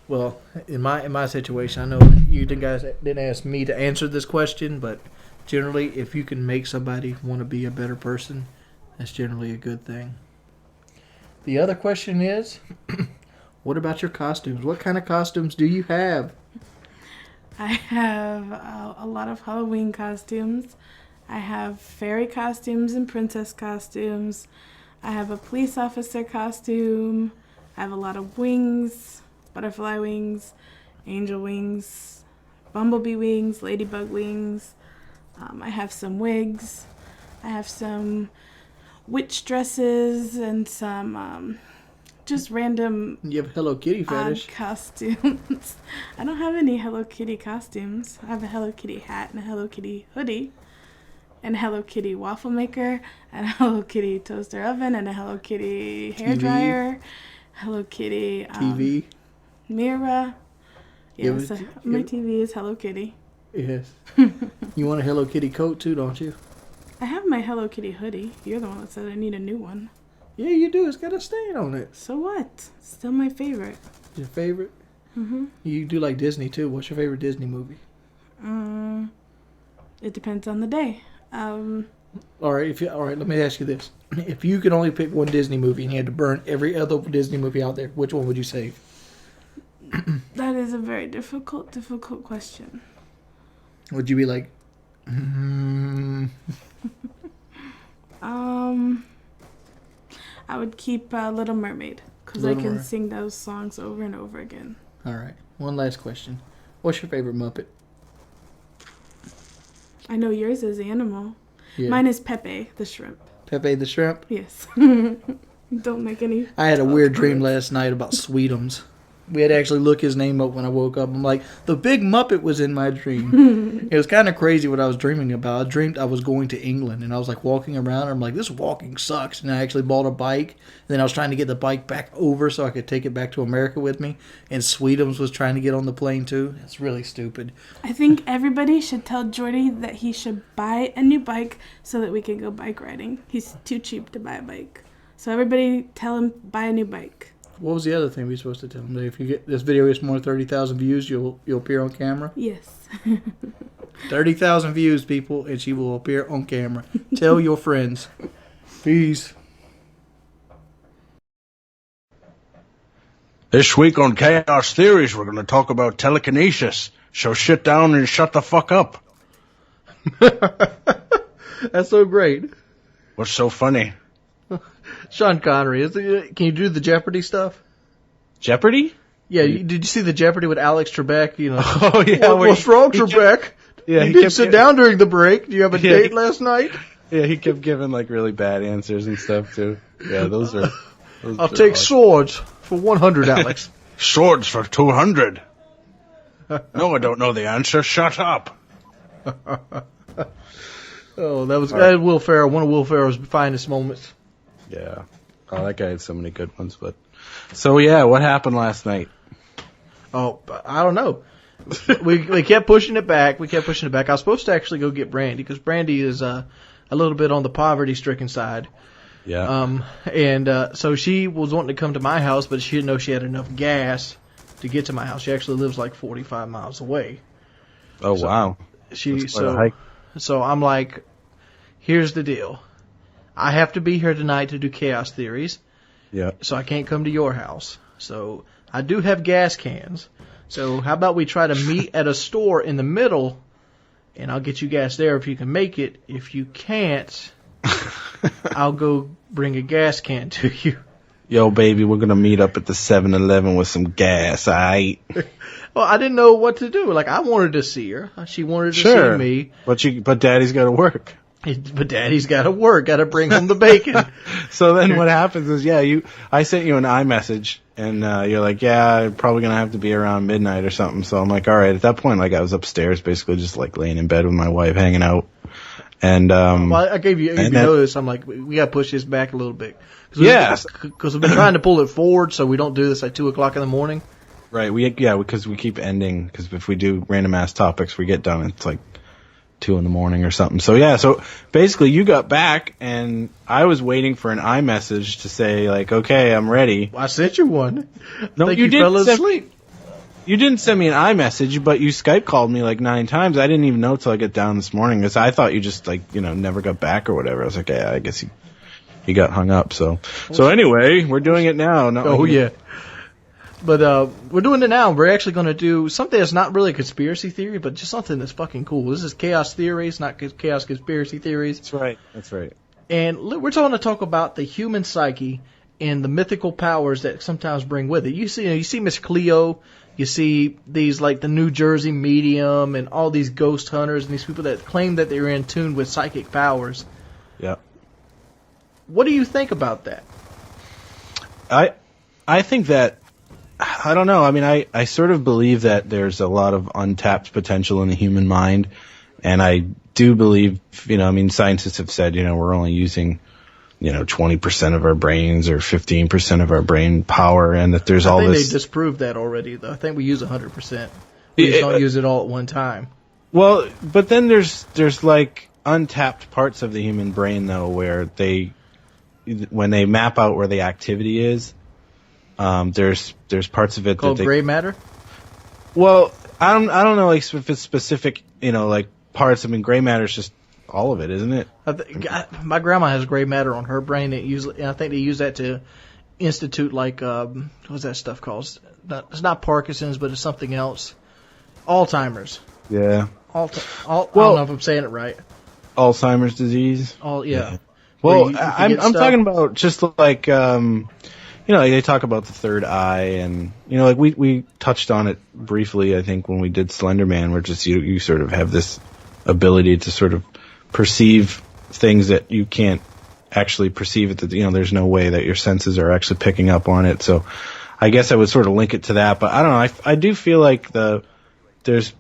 S1: Well, in my situation, I know you guys didn't ask me to answer this question, but generally, if you can make somebody want to be a better person, that's generally a good thing. The other question is, what about your costumes? What kind of costumes do you have?
S12: I have a lot of Halloween costumes. I have fairy costumes and princess costumes. I have a police officer costume. I have a lot of wings, butterfly wings, angel wings, bumblebee wings, ladybug wings. I have some wigs. I have some witch dresses and some just random
S1: You have a Hello Kitty fetish.
S12: costumes. I don't have any Hello Kitty costumes. I have a Hello Kitty hat and a Hello Kitty hoodie and a Hello Kitty waffle maker and a Hello Kitty toaster oven and a Hello Kitty hairdryer, Hello Kitty
S1: TV.
S12: mirror.
S1: Yeah,
S12: Yes, my TV is Hello Kitty.
S1: Yes. You want a Hello Kitty coat too, don't you?
S12: I have my Hello Kitty hoodie. You're the one that said I need a new one.
S1: Yeah, you do. It's got a stain on it.
S12: So what? Still my favorite.
S1: Your favorite?
S12: Mm-hmm.
S1: You do like Disney too. What's your favorite Disney movie?
S12: It depends on the day.
S1: All right. Let me ask you this: if you could only pick one Disney movie and you had to burn every other Disney movie out there, which one would you save?
S12: That is a very difficult question.
S1: Would you be like?
S12: I would keep Little Mermaid because I can sing those songs over and over again.
S1: All right. One last question: what's your favorite Muppet?
S12: I know yours is Animal.
S1: Yeah.
S12: Mine is Pepe the Shrimp.
S1: Pepe the Shrimp?
S12: Yes. Don't make any.
S1: I had a weird dream last night about Sweetums. We had to actually look his name up when I woke up. I'm like, the Big Muppet was in my dream. It was kind of crazy what I was dreaming about. I dreamed I was going to England, and I was like walking around. And I'm like, this walking sucks. And I actually bought a bike. And then I was trying to get the bike back over so I could take it back to America with me. And Sweetums was trying to get on the plane too. It's really stupid.
S12: I think everybody should tell Jordy that he should buy a new bike so that we can go bike riding. He's too cheap to buy a bike. So everybody tell him buy a new bike.
S1: What was the other thing we were supposed to tell him? That if you get this video gets more than 30,000 views, you'll appear on camera?
S12: Yes.
S1: 30,000 views, people, and she will appear on camera. Tell your friends. Peace.
S8: This week on Chaos Theories, we're going to talk about telekinesis. So sit down and shut the fuck up.
S1: That's so great.
S8: What's so funny?
S1: Sean Connery, can you do the Jeopardy stuff?
S8: Jeopardy?
S1: Yeah, did you see the Jeopardy with Alex Trebek? You know,
S8: oh yeah.
S1: What's wrong, Trebek?
S8: Yeah,
S1: you didn't sit down during the break. Do you have a date last night?
S2: Yeah, he kept giving like really bad answers and stuff too. Yeah, those are.
S1: I'll take swords for 100, Alex.
S8: Swords for 200. No, I don't know the answer. Shut up.
S1: Oh, that was Will Ferrell. One of Will Ferrell's finest moments.
S2: Yeah. Oh, that guy had so many good ones. But so yeah, what happened last night?
S1: Oh, I don't know. we kept pushing it back. I was supposed to actually go get Brandy because Brandy is a little bit on the poverty-stricken side.
S2: Yeah.
S1: So she was wanting to come to my house, but she didn't know she had enough gas to get to my house. She actually lives like 45 miles away.
S2: Oh, wow.
S1: That's
S2: quite a hike.
S1: So I'm like, here's the deal. I have to be here tonight to do chaos theories.
S2: Yeah.
S1: So I can't come to your house. So I do have gas cans. So how about we try to meet at a store in the middle, and I'll get you gas there if you can make it. If you can't, I'll go bring a gas can to you.
S2: Yo, baby, we're going to meet up at the 7-Eleven with some gas, all right?
S1: Well, I didn't know what to do. Like, I wanted to see her. She wanted to see me.
S2: But Daddy's got to work.
S1: But Daddy's got to work. Got to bring home the bacon.
S2: So then what happens is, I sent you an iMessage, and you're like, yeah, I'm probably going to have to be around midnight or something. So I'm like, all right. At that point, like, I was upstairs basically just, like, laying in bed with my wife, hanging out. And
S1: well, I gave you notice. I'm like, we got to push this back a little bit. Because we've been trying to pull it forward so we don't do this at 2 o'clock in the morning.
S2: Right. Because we keep ending. Because if we do random ass topics, we get done. It's like 2 in the morning or something. So basically you got back and I was waiting for an iMessage to say like, okay, I'm ready.
S1: Well, I sent you one.
S2: No, you didn't. You didn't send me an iMessage, but you Skype called me like 9 times. I didn't even know till I got down this morning. Because I thought you just never got back or whatever. I was like, yeah, I guess he got hung up. So anyway, we're doing it now.
S1: Yeah. But we're doing it now. We're actually going to do something that's not really a conspiracy theory, but just something that's fucking cool. This is chaos theories, not chaos conspiracy theories.
S2: That's right.
S1: And we're going to talk about the human psyche and the mythical powers that sometimes bring with it. You see Miss Cleo. You see these like the New Jersey medium and all these ghost hunters and these people that claim that they're in tune with psychic powers.
S2: Yeah.
S1: What do you think about that?
S2: I think that, I don't know. I mean, I sort of believe that there's a lot of untapped potential in the human mind. And I do believe, scientists have said, we're only using, 20% of our brains or 15% of our brain power, and that there's all this. I think
S1: they disproved that already, though. I think we use 100%. We just don't use it all at one time.
S2: Well, but then there's like untapped parts of the human brain, though, where when they map out where the activity is, there's parts of it
S1: called
S2: that
S1: gray matter.
S2: Well, I don't know like if it's specific, like parts. I mean, gray matter is just all of it, isn't it?
S1: My grandma has gray matter on her brain. And I think they use that to institute like what's that stuff called? It's not Parkinson's, but it's something else. Alzheimer's.
S2: Yeah.
S1: I don't know if I'm saying it right.
S2: Alzheimer's disease.
S1: Yeah.
S2: Well, I'm talking about just like they talk about the third eye, and like we touched on it briefly. I think when we did Slender Man, where just you sort of have this ability to sort of perceive things that you can't actually perceive it. That there's no way that your senses are actually picking up on it. So I guess I would sort of link it to that. But I don't know. I do feel like it's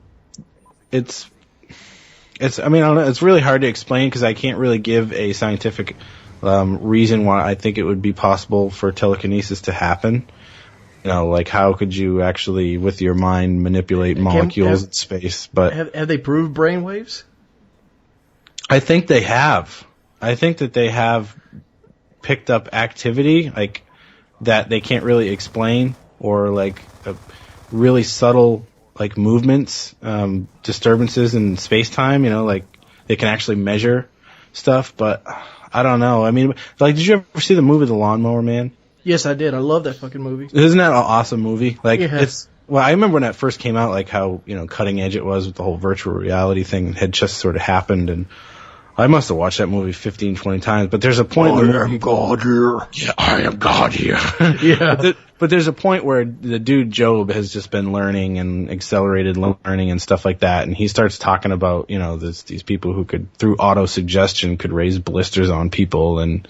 S2: I mean, I don't know. It's really hard to explain because I can't really give a scientific reason why I think it would be possible for telekinesis to happen. Like how could you actually, with your mind, manipulate molecules in space? But
S1: have they proved brainwaves?
S2: I think they have. I think that they have picked up activity like that they can't really explain, or like really subtle like movements, disturbances in space-time, like they can actually measure stuff, but I don't know. I mean, like, did you ever see the movie The Lawnmower Man?
S1: Yes, I did. I love that fucking movie.
S2: Isn't that an awesome movie? Like,
S1: yeah.
S2: I remember when that first came out, like how, cutting edge it was with the whole virtual reality thing had just sort of happened, and I must have watched that movie 15, 20 times, but there's a point in the movie.
S8: I am God here.
S2: Yeah, I am God here.
S1: Yeah.
S2: But there's a point where the dude Job has just been learning and accelerated learning and stuff like that, and he starts talking about, these people who could, through auto-suggestion, could raise blisters on people and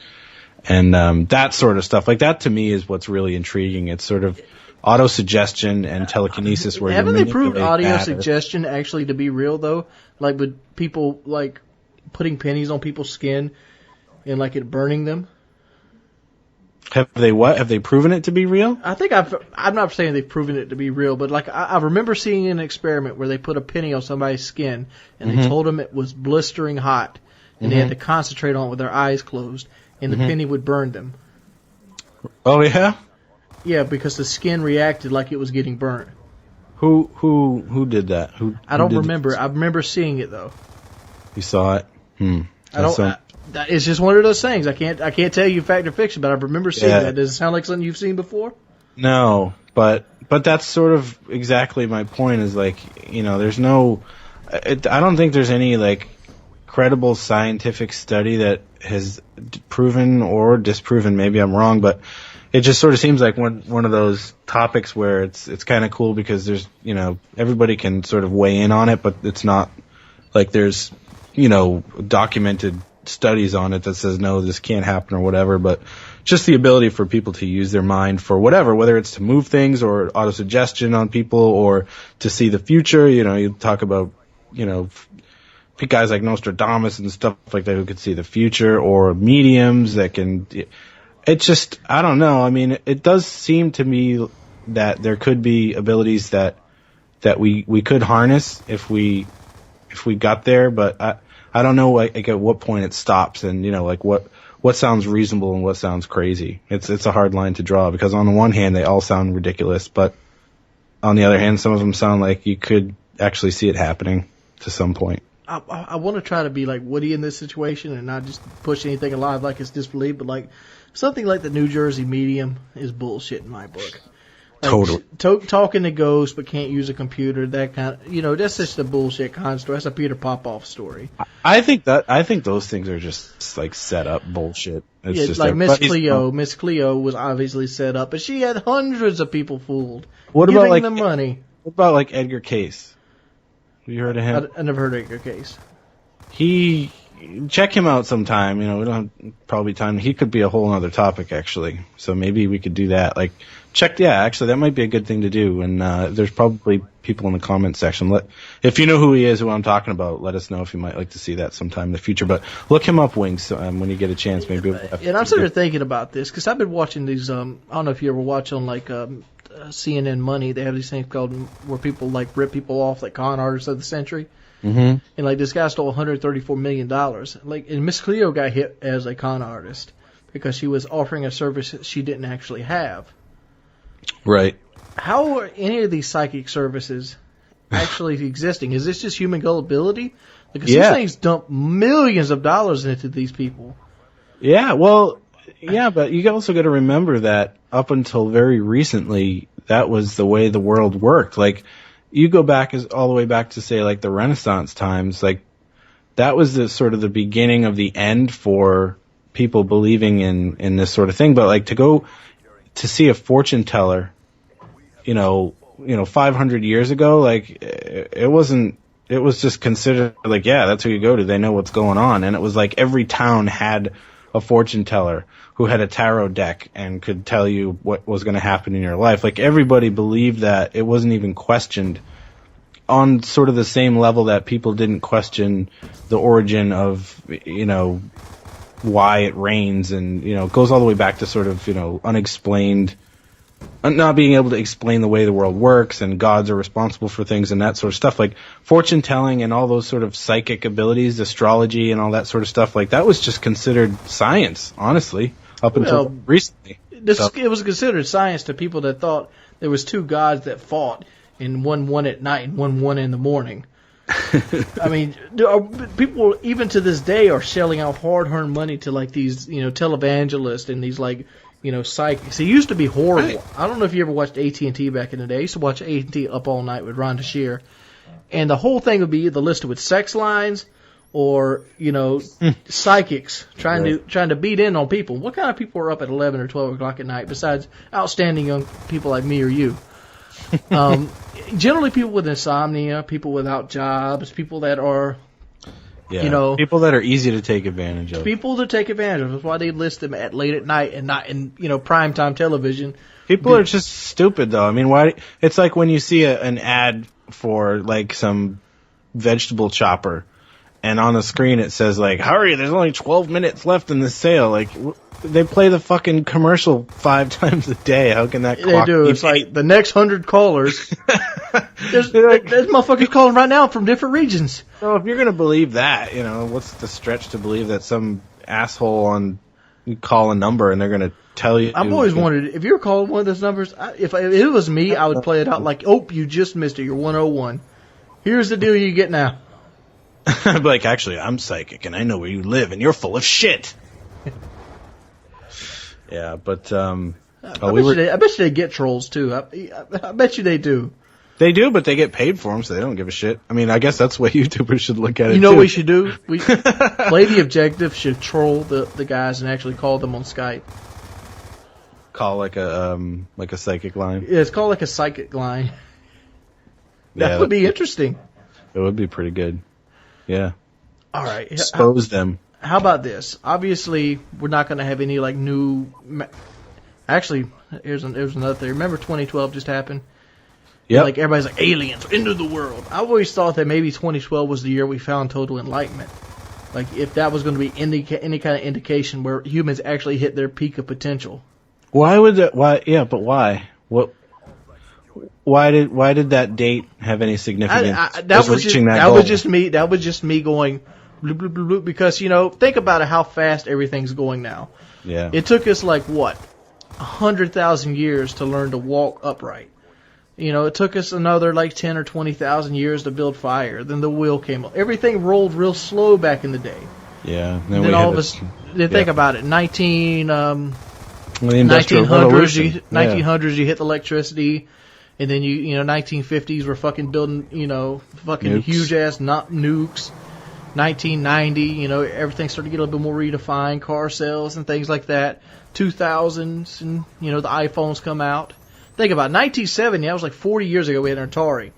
S2: that sort of stuff. Like, that to me is what's really intriguing. It's sort of auto-suggestion and telekinesis where
S1: haven't they proved audio-suggestion actually to be real, though? Like, with people, like, putting pennies on people's skin and, like, it burning them?
S2: Have they what? Have they proven it to be real?
S1: I think I'm not saying they've proven it to be real, but like I remember seeing an experiment where they put a penny on somebody's skin and they told them it was blistering hot,
S4: and they had to concentrate on it with their eyes closed, and the penny would burn them.
S2: Oh yeah.
S4: Yeah, because the skin reacted like it was getting burnt.
S2: Who did that?
S4: I don't remember. I remember seeing it though.
S2: You saw it?
S4: It's just one of those things. I can't tell you fact or fiction, but I remember seeing that. Does it sound like something you've seen before?
S2: No, but that's sort of exactly my point. Is like, there's no. I don't think there's any like credible scientific study that has proven or disproven. Maybe I'm wrong, but it just sort of seems like one of those topics where it's kind of cool because there's everybody can sort of weigh in on it, but it's not like there's documented studies on it that says no, this can't happen or whatever. But just the ability for people to use their mind for whatever, whether it's to move things or autosuggestion on people or to see the future. You talk about guys like Nostradamus and stuff like that who could see the future, or mediums that can. It's just, I don't know. I mean, it does seem to me that there could be abilities that we could harness if we got there, but I don't know like at what point it stops, and like what sounds reasonable and what sounds crazy. It's a hard line to draw, because on the one hand they all sound ridiculous, but on the other hand some of them sound like you could actually see it happening to some point.
S4: I want to try to be like Woody in this situation and not just push anything alive like it's disbelief, but like something like the New Jersey medium is bullshit in my book. Like,
S2: Totally.
S4: Talking to ghosts but can't use a computer, that kind of, that's just a bullshit con story. That's a Peter Popoff story.
S2: I think those things are just like set up bullshit. It's just
S4: like Miss Cleo. Miss Cleo was obviously set up, but she had hundreds of people fooled.
S2: What about like
S4: the money?
S2: What about like Edgar Cayce? Have you heard of him?
S4: I never heard of Edgar Cayce.
S2: Check him out sometime. We don't have probably time. He could be a whole other topic actually. So maybe we could do that. Like actually that might be a good thing to do. And there's probably people in the comments section. If you know who he is, who I'm talking about, let us know if you might like to see that sometime in the future. But look him up, Wings, when you get a chance. Maybe.
S4: And I'm sort of thinking about this because I've been watching these. I don't know if you ever watch on like CNN Money. They have these things called where people like rip people off, like con artists of the century.
S2: Mm-hmm.
S4: And like this guy stole $134 million. Like, and Miss Cleo got hit as a con artist because she was offering a service that she didn't actually have.
S2: Right.
S4: How are any of these psychic services actually existing? Is this just human gullibility? Because these things dump millions of dollars into these people.
S2: Yeah, well, yeah, but you also got to remember that up until very recently, that was the way the world worked. Like, you go back all the way back to say like the Renaissance times, like that was the sort of the beginning of the end for people believing in this sort of thing. But like to go to see a fortune teller, 500 years ago, like it was just considered like, yeah, that's who you go to. They know what's going on. And it was like every town had a fortune teller who had a tarot deck and could tell you what was going to happen in your life. Like everybody believed that. It wasn't even questioned on sort of the same level that people didn't question the origin of, why it rains, and, it goes all the way back to sort of, unexplained, not being able to explain the way the world works, and gods are responsible for things and that sort of stuff. Like fortune telling and all those sort of psychic abilities, astrology and all that sort of stuff, like that was just considered science, honestly, up until recently.
S4: It was considered science to people that thought there was two gods that fought, and one won at night and one won in the morning. I mean, people even to this day are shelling out hard-earned money to like these, televangelists and these like, psychics. It used to be horrible. I don't know if you ever watched AT&T back in the day. I used to watch AT&T Up All Night with Rhonda Shear, and the whole thing would be either listed with sex lines or psychics trying to beat in on people. What kind of people are up at 11 or 12 o'clock at night besides outstanding young people like me or you? Generally people with insomnia, people without jobs, people that are,
S2: people that are easy to take advantage of.
S4: People to take advantage of. That's why they list them at late at night and not in, primetime television.
S2: People are just stupid, though. I mean, why? It's like when you see an ad for like some vegetable chopper, and on the screen it says like, "Hurry! There's only 12 minutes left in the sale." Like, they play the fucking commercial 5 times a day. How can that?
S4: They do. It's like the next 100 callers There's motherfuckers calling right now from different regions.
S2: So if you're gonna believe that, what's the stretch to believe that some asshole you call a number and they're gonna tell you?
S4: I've always wondered if you were calling one of those numbers. If it was me, I would play it out like, "Oh, you just missed it. You're 101. Here's the deal you get now."
S2: I'd be like, actually, I'm psychic and I know where you live and you're full of shit. Yeah, but
S4: I bet you they get trolls too. I bet you they do.
S2: They do, but they get paid for them, so they don't give a shit. I mean, I guess that's what YouTubers should look at it.
S4: You know
S2: too.
S4: what we should do? Lady Objective should troll the guys and actually call them on Skype.
S2: Call like a psychic line.
S4: Yeah, it's called like a psychic line. That
S2: Yeah,
S4: would be interesting.
S2: It would be pretty good. Yeah.
S4: All right.
S2: Expose them.
S4: How about this? Obviously, we're not going to have any like new. Actually, here's another thing. Remember 2012 just happened?
S2: Yeah.
S4: Like everybody's like aliens into the world. I always thought that maybe 2012 was the year we found total enlightenment. Like if that was going to be any kind of indication where humans actually hit their peak of potential.
S2: Why would that? Why? Yeah, but why? What? Why did that date have any significance?
S4: That was just me. That was just me going bloop, bloop, bloop, bloop, because think about it, how fast everything's going now.
S2: Yeah.
S4: It took us like what 100,000 years to learn to walk upright. It took us another like 10 or 20,000 years to build fire. Then the wheel came up. Everything rolled real slow back in the day.
S2: Yeah.
S4: Then all of us. Think about it. 1900s.
S2: Revolution.
S4: 1900s. You hit the electricity. And then 1950s we're fucking building, fucking
S2: nukes.
S4: huge ass nukes. 1990, everything started to get a little bit more redefined, car sales and things like that. 2000s, and the iPhones come out. Think about it, 1970. That was like 40 years ago. We had an Atari.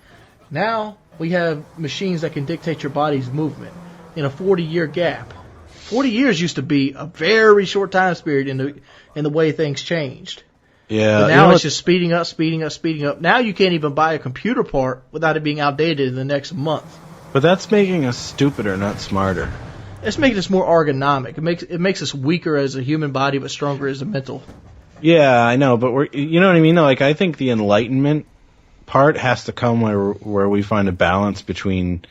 S4: Now we have machines that can dictate your body's movement in a 40-year gap. 40 years used to be a very short time period in the way things changed.
S2: Yeah.
S4: But now it's just speeding up. Now you can't even buy a computer part without it being outdated in the next month.
S2: But that's making us stupider, not smarter.
S4: It's making us more ergonomic. It makes us weaker as a human body, but stronger as a mental.
S2: Yeah, I know, but you know what I mean? Like, I think the enlightenment part has to come where we find a balance between,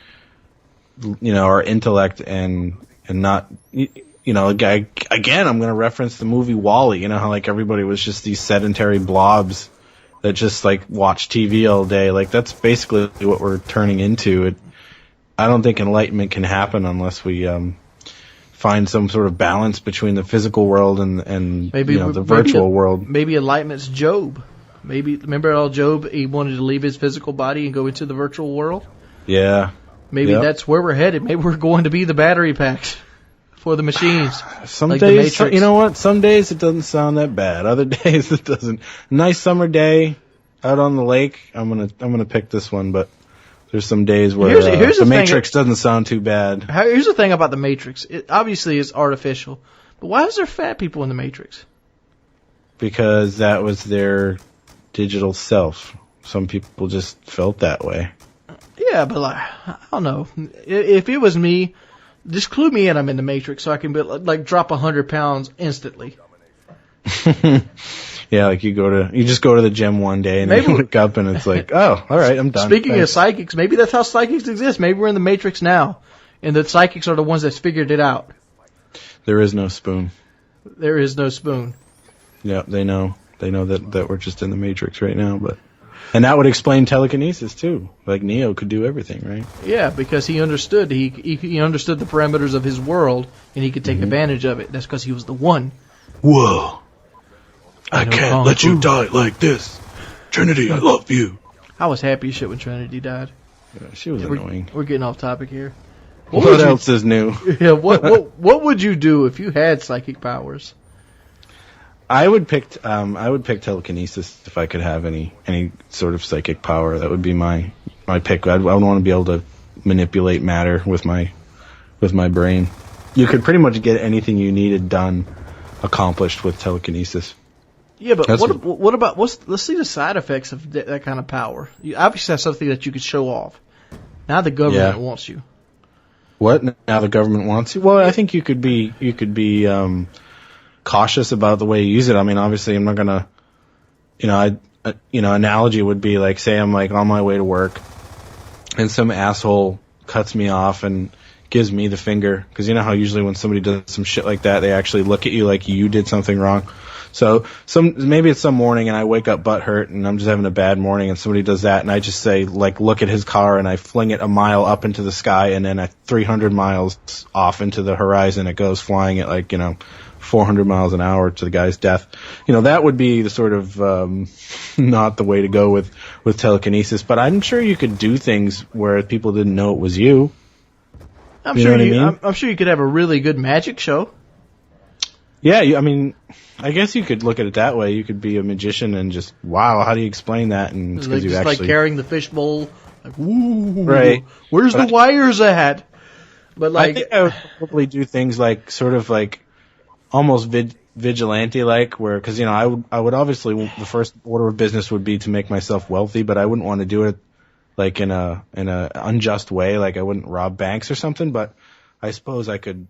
S2: our intellect and not, again, I'm going to reference the movie WALL-E. How like everybody was just these sedentary blobs that just like watch TV all day. Like that's basically what we're turning into. I don't think enlightenment can happen unless we find some sort of balance between the physical world and the virtual world.
S4: Maybe enlightenment's Job. Maybe remember how Job, he wanted to leave his physical body and go into the virtual world.
S2: Yeah.
S4: Maybe that's where we're headed. Maybe we're going to be the battery packs for the machines.
S2: Some
S4: like
S2: days,
S4: the Matrix.
S2: you know what? Some days it doesn't sound that bad. Other days it doesn't. Nice summer day out on the lake. I'm gonna pick this one, but there's some days where
S4: here's
S2: the Matrix doesn't sound too bad.
S4: Here's the thing about the Matrix. It obviously is artificial, but why is there fat people in the Matrix?
S2: Because that was their digital self. Some people just felt that way.
S4: Yeah, but like, I don't know. If it was me, just clue me in I'm in the Matrix so I can like drop 100 pounds instantly.
S2: Yeah, like you just go to the gym one day and then you wake up and it's like, oh, all right, I'm done.
S4: Speaking of psychics, maybe that's how psychics exist. Maybe we're in the Matrix now, and the psychics are the ones that figured it out.
S2: There is no spoon.
S4: There is no spoon.
S2: Yeah, they know. They know that we're just in the Matrix right now, and that would explain telekinesis too. Like Neo could do everything, right?
S4: Yeah, because he understood. He understood the parameters of his world, and he could take advantage of it. That's because he was the one.
S8: Whoa. I can't let you die like this. Trinity, I love you.
S4: I was happy as shit when Trinity died.
S2: Yeah, she was annoying.
S4: We're getting off topic here.
S2: What else is new?
S4: Yeah, what would you do if you had psychic powers?
S2: I would pick telekinesis if I could have any sort of psychic power. That would be my pick. I would want to be able to manipulate matter with my brain. You could pretty much get anything you needed done accomplished with telekinesis.
S4: Yeah, but what about let's see the side effects of that kind of power. You obviously have something that you could show off. Now the government wants you.
S2: What? Now the government wants you? Well, I think you could be cautious about the way you use it. I mean, obviously, I'm not gonna, analogy would be like, say I'm like on my way to work, and some asshole cuts me off and gives me the finger, because you know how usually when somebody does some shit like that, they actually look at you like you did something wrong. So maybe it's some morning and I wake up butthurt and I'm just having a bad morning and somebody does that and I just say, like, look at his car, and I fling it a mile up into the sky, and then at 300 miles off into the horizon it goes flying at 400 miles an hour to the guy's death. That would be the sort of not the way to go with telekinesis, but I'm sure you could do things where people didn't know it was you.
S4: I'm
S2: I'm
S4: sure you could have a really good magic show.
S2: Yeah, I guess you could look at it that way. You could be a magician and just, wow, how do you explain that? And it's
S4: like,
S2: you
S4: just
S2: actually
S4: like carrying the fishbowl, like, ooh,
S2: right?
S4: Where's the wires at? But
S2: I think I would probably do things like sort of like almost vigilante like, where, because I would obviously, the first order of business would be to make myself wealthy, but I wouldn't want to do it like in a unjust way. Like I wouldn't rob banks or something, but I suppose I could,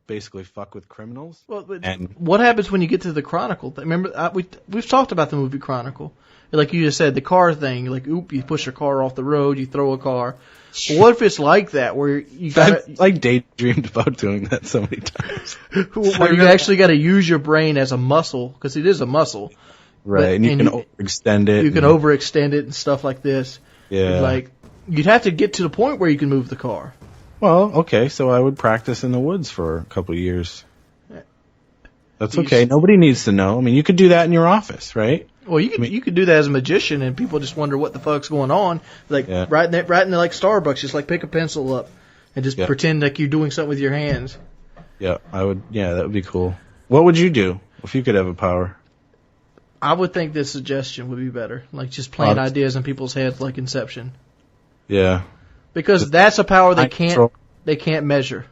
S2: basically fuck with criminals.
S4: Well, and what happens when you get to the Chronicle? Remember, we've talked about the movie Chronicle. Like you just said, the car thing, like, you push your car off the road, you throw a car. Well, what if it's like that, where you got
S2: like daydreamed about doing that so many times.
S4: Where you actually got to use your brain as a muscle, because it is a muscle.
S2: Right, and you can overextend it.
S4: You can overextend it and stuff like this.
S2: Yeah.
S4: Like, you'd have to get to the point where you can move the car.
S2: Well, okay, so I would practice in the woods for a couple of years. That's okay. Nobody needs to know. I mean, you could do that in your office, right?
S4: Well, you could do that as a magician, and people just wonder what the fuck's going on. Like, right in the, like Starbucks, just like pick a pencil up and just pretend like you're doing something with your hands.
S2: Yeah, I would. Yeah, that would be cool. What would you do if you could have a power?
S4: I would think the suggestion would be better, like just plant ideas in people's heads, like Inception.
S2: Yeah.
S4: Because that's a power they can't measure.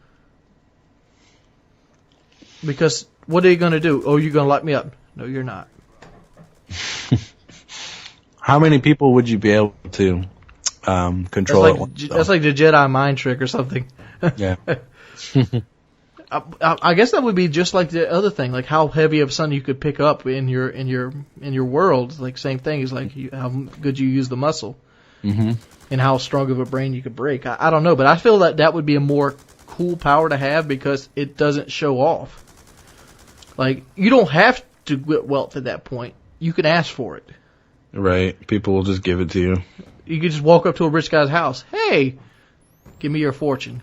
S4: Because what are you going to do? Oh, you're going to lock me up? No, you're not.
S2: How many people would you be able to control at once?
S4: That's like the Jedi mind trick or something.
S2: Yeah.
S4: I guess that would be just like the other thing, like how heavy of something you could pick up in your world. Like same thing is like how good you use the muscle.
S2: Mm-hmm.
S4: And how strong of a brain you could break. I don't know, but I feel that would be a more cool power to have because it doesn't show off. Like, you don't have to get wealth at that point. You can ask for it.
S2: Right. People will just give it to you.
S4: You could just walk up to a rich guy's house. Hey, give me your fortune.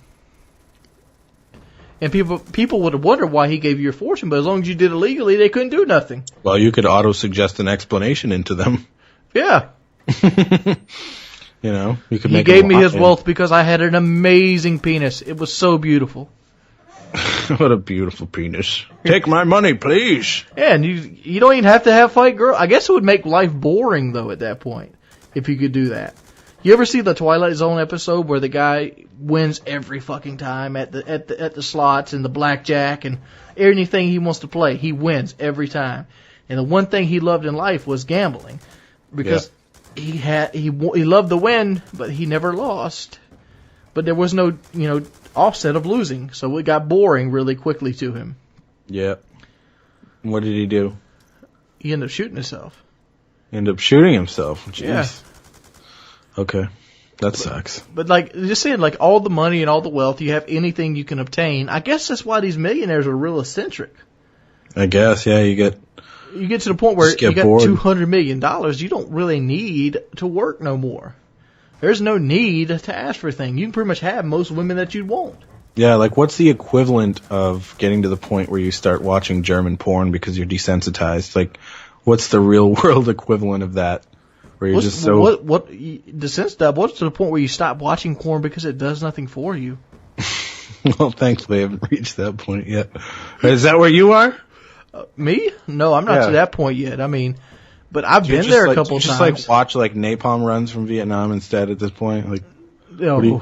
S4: And people would wonder why he gave you your fortune, but as long as you did it legally, they couldn't do nothing.
S2: Well, you could auto-suggest an explanation into them.
S4: Yeah.
S2: You could.
S4: He gave me his wealth because I had an amazing penis. It was so beautiful.
S2: What a beautiful penis. Take my money, please.
S4: Yeah, and you don't even have to fight girl. I guess it would make life boring, though, at that point, if you could do that. You ever see the Twilight Zone episode where the guy wins every fucking time at the slots and the blackjack and anything he wants to play? He wins every time. And the one thing he loved in life was gambling. Because he loved the win, but he never lost. But there was no, offset of losing, so it got boring really quickly to him.
S2: Yeah. What did he do?
S4: He ended up shooting himself.
S2: Ended up shooting himself? Jeez.
S4: Yeah.
S2: Okay. That sucks.
S4: But just saying, all the money and all the wealth, you have anything you can obtain. I guess that's why these millionaires are real eccentric.
S2: I guess, yeah, you get
S4: to the point where you got
S2: bored.
S4: $200 million, you don't really need to work no more. There's no need to ask for a thing. You can pretty much have most women that you'd want.
S2: Yeah, what's the equivalent of getting to the point where you start watching German porn because you're desensitized? What's the real world equivalent of that? Where you're just so...
S4: What's to the point where you stop watching porn because it does nothing for you?
S2: Well, thankfully I haven't reached that point yet. Is that where you are?
S4: Me? No, I'm not to that point yet. I mean, but I've been there a couple times.
S2: Just watch napalm runs from Vietnam instead at this point.
S4: There's only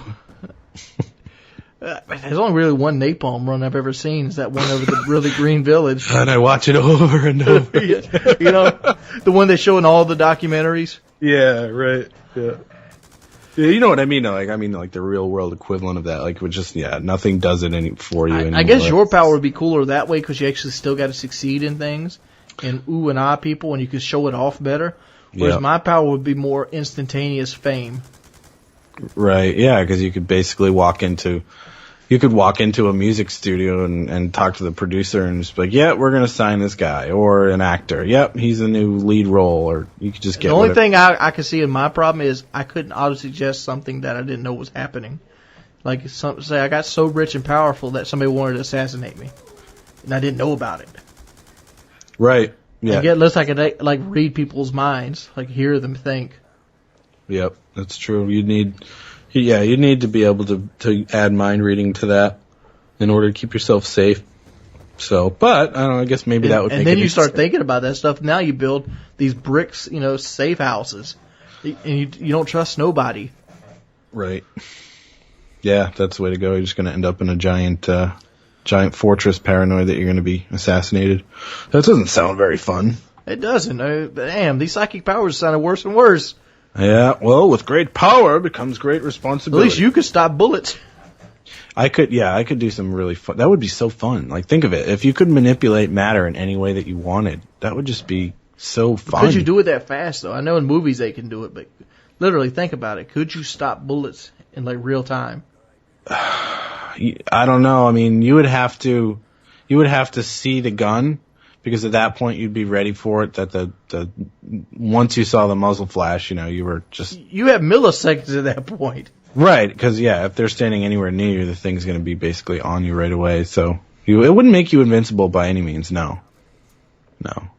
S4: really one napalm run I've ever seen. Is that one over the really green village?
S2: And I watch it over and over.
S4: The one they show in all the documentaries.
S2: Yeah, right. Yeah. You know what I mean? The real world equivalent of that. Nothing does it for you anymore.
S4: I guess your power would be cooler that way because you actually still got to succeed in things. and ooh and ah people, and you could show it off better. Whereas my power would be more instantaneous fame.
S2: Right, yeah, because you could basically walk into a music studio and talk to the producer and just be like, yeah, we're going to sign this guy, or an actor. Yep, he's a new lead role, or you could just get
S4: The only
S2: whatever.
S4: thing I could see in my problem is I couldn't auto-suggest something that I didn't know was happening. Like, say I got so rich and powerful that somebody wanted to assassinate me, and I didn't know about it.
S2: Right, yeah.
S4: Unless I could, like, read people's minds, like, hear them think.
S2: Yep, that's true. You'd need to be able to add mind reading to that in order to keep yourself safe. So, but I don't know. I guess maybe that would.
S4: And
S2: make
S4: then
S2: it
S4: you start
S2: easier.
S4: thinking about that stuff. Now you build these bricks, safe houses, and you don't trust nobody.
S2: Right. Yeah, that's the way to go. You're just going to end up in a giant fortress, paranoid that you're going to be assassinated. That doesn't sound very fun.
S4: It doesn't. Damn, these psychic powers sounded worse and worse.
S2: Yeah, well, with great power becomes great responsibility.
S4: At least you could stop bullets.
S2: I could do some really fun. That would be so fun. Like, think of it. If you could manipulate matter in any way that you wanted, that would just be so fun.
S4: Could you do it that fast, though? I know in movies they can do it, but literally think about it. Could you stop bullets in, like, real time?
S2: I don't know. I mean, you would have to see the gun, because at that point you'd be ready for it. That once you saw the muzzle flash, you were just...
S4: You have milliseconds at that point.
S2: Right, because, yeah, if they're standing anywhere near you, the thing's going to be basically on you right away. So it wouldn't make you invincible by any means, no. No,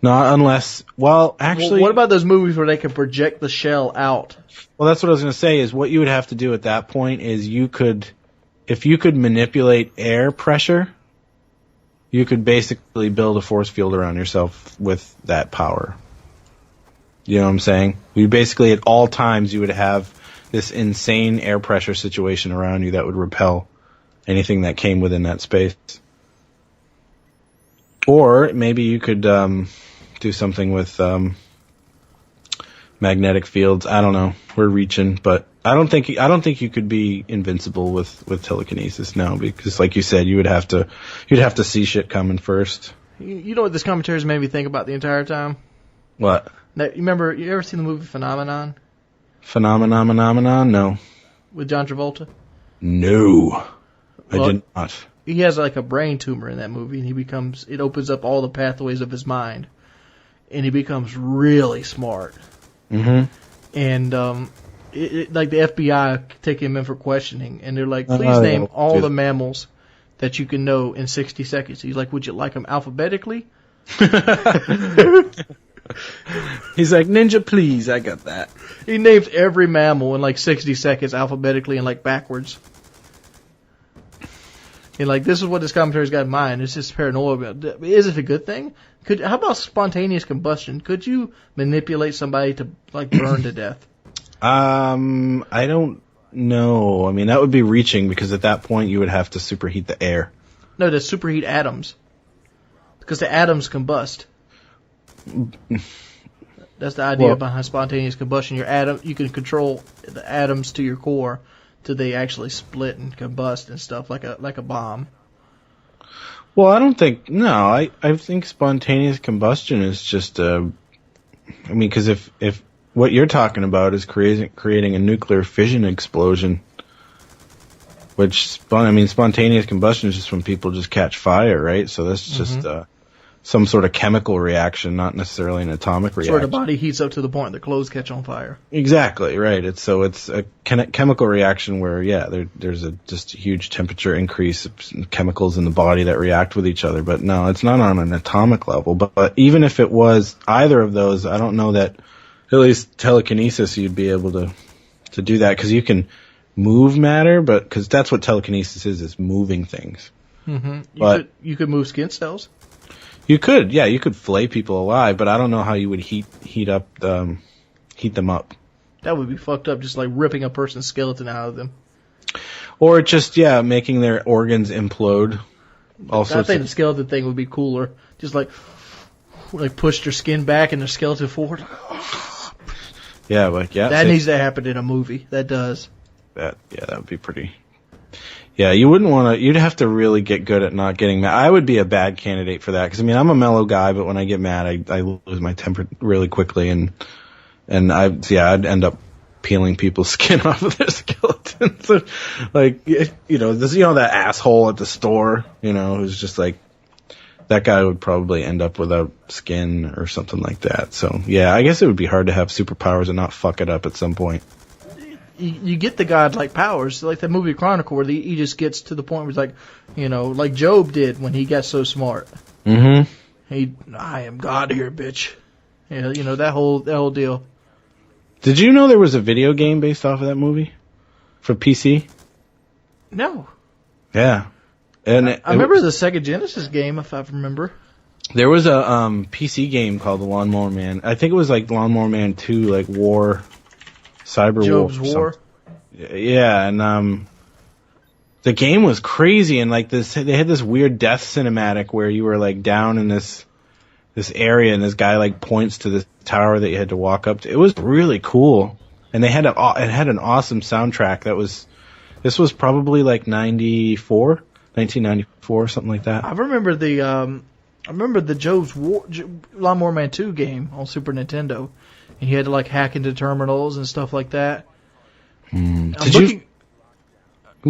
S2: unless... Well, actually...
S4: What about those movies where they can project the shell out?
S2: Well, that's what I was going to say, is what you would have to do at that point is if you could manipulate air pressure, you could basically build a force field around yourself with that power. You know what I'm saying? You basically, at all times, you would have this insane air pressure situation around you that would repel anything that came within that space. Or maybe you could do something with magnetic fields. I don't know. We're reaching, but I don't think you could be invincible with telekinesis now, because, like you said, you'd have to see shit coming first.
S4: You know what this Commentaries made me think about the entire time?
S2: What?
S4: Now, you ever seen the movie Phenomenon?
S2: Phenomenon? No.
S4: With John Travolta?
S2: No. I did not.
S4: He has like a brain tumor in that movie, and it opens up all the pathways of his mind, and he becomes really smart.
S2: Mm-hmm.
S4: And like the FBI take him in for questioning, and they're like, please name all the mammals that you can know in 60 seconds. He's like, would you like them alphabetically?
S2: He's like, ninja, please, I got that.
S4: He names every mammal in like 60 seconds alphabetically and like backwards. And like, this is what this Commentary's got in mind. It's just paranoia. Is it a good thing? How about spontaneous combustion? Could you manipulate somebody to like burn to death?
S2: I don't know. I mean, that would be reaching, because at that point you would have to superheat the air.
S4: No, to superheat atoms. Because the atoms combust. That's the idea behind spontaneous combustion. You can control the atoms to your core till they actually split and combust and stuff like a bomb.
S2: Well, I don't think... No, I think spontaneous combustion is just because if what you're talking about is creating a nuclear fission explosion, which, spontaneous combustion is just when people just catch fire, right? So that's just some sort of chemical reaction, not necessarily an atomic reaction.
S4: Sort of body heats up to the point that clothes catch on fire.
S2: Exactly, right. It's a chemical reaction where, there's just a huge temperature increase, chemicals in the body that react with each other. But no, it's not on an atomic level. But even if it was either of those, I don't know that, at least telekinesis, you'd be able to do that, because you can move matter, because that's what telekinesis is moving things.
S4: Mm-hmm. You could move skin cells.
S2: You could, you could flay people alive, but I don't know how you would heat them up.
S4: That would be fucked up, just like ripping a person's skeleton out of them.
S2: Or just, making their organs implode.
S4: I think the skeleton thing would be cooler. Just like push their skin back and their skeleton forward.
S2: Yeah,
S4: that needs to happen in a movie. That does.
S2: That would be pretty. Yeah, you wouldn't want to. You'd have to really get good at not getting mad. I would be a bad candidate for that because I mean I'm a mellow guy, but when I get mad, I lose my temper really quickly, and I'd end up peeling people's skin off of their skeletons. Like that asshole at the store, who's just like that guy would probably end up without skin or something like that. So yeah, I guess it would be hard to have superpowers and not fuck it up at some point.
S4: You get the godlike powers, like that movie Chronicle, where he just gets to the point where it's like, like Job did when he got so smart.
S2: Mm-hmm.
S4: I am God here, bitch. Yeah, that whole deal.
S2: Did you know there was a video game based off of that movie for PC?
S4: No.
S2: Yeah. And
S4: I remember the Sega Genesis game, if I remember.
S2: There was a PC game called The Lawnmower Man. I think it was like Lawnmower Man 2, like War. Cyber
S4: Job's
S2: War. Yeah, and the game was crazy, and like this, they had this weird death cinematic where you were like down in this area, and this guy like points to this tower that you had to walk up to. It was really cool, and it had an awesome soundtrack. This was probably like 1994, something like that.
S4: I remember the Job's War Lawnmower Man 2 game on Super Nintendo. And he had to like hack into terminals and stuff like that.
S2: We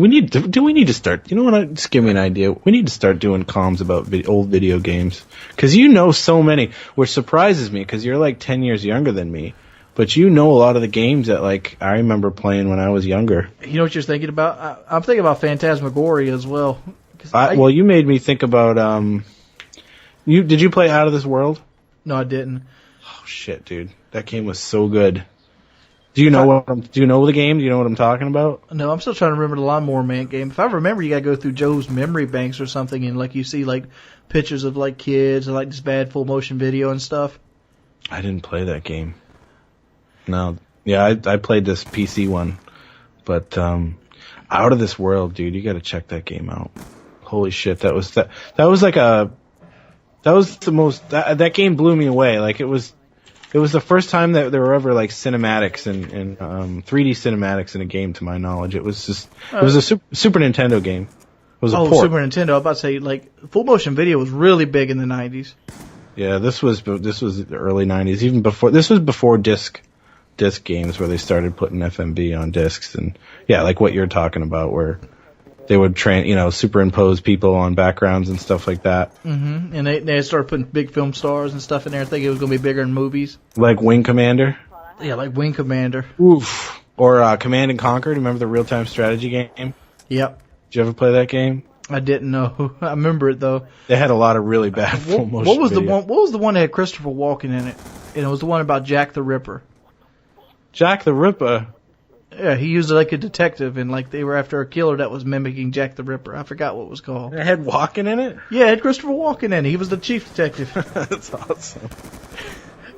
S2: need to start? You know what? Just give me an idea. We need to start doing comms about old video games because so many. Which surprises me because you're like 10 years younger than me, but you know a lot of the games that like I remember playing when I was younger.
S4: You know what you're thinking about? I'm thinking about Phantasmagoria as well.
S2: Well, you made me think about Did you play Out of This World?
S4: No, I didn't.
S2: Oh shit, dude. That game was so good. Do you know do you know the game? Do you know what I'm talking about?
S4: No, I'm still trying to remember the Lawnmower Man game. If I remember, you gotta go through Joe's memory banks or something, and like you see like pictures of like kids and like this bad full motion video and stuff.
S2: I didn't play that game. No, yeah, I played this PC one, but Out of This World, dude, you gotta check that game out. Holy shit, that was the that game blew me away. Like it was the first time that there were ever like cinematics and 3D cinematics in a game, to my knowledge. It was a Super Nintendo game. It was a port.
S4: Super Nintendo. I was about to say like full motion video was really big in the 90s.
S2: Yeah, this was the early 90s. Even before this was before disc games where they started putting FMV on discs, and yeah, like what you're talking about, where they would superimpose people on backgrounds and stuff like that.
S4: Mm-hmm. And they started putting big film stars and stuff in there. I think it was going to be bigger in movies.
S2: Like Wing Commander?
S4: Yeah, like Wing Commander.
S2: Oof. Or Command and Conquer. Do you remember the real-time strategy game?
S4: Yep.
S2: Did you ever play that game?
S4: I didn't know. I remember it, though.
S2: They had a lot of really bad full motion
S4: What was the one that had Christopher Walken in it? And it was the one about Jack the Ripper.
S2: Jack the Ripper?
S4: Yeah, he used it like a detective, and like they were after a killer that was mimicking Jack the Ripper. I forgot what it was called.
S2: It had Walken in it?
S4: Yeah, it had Christopher Walken in it. He was the chief detective.
S2: That's awesome.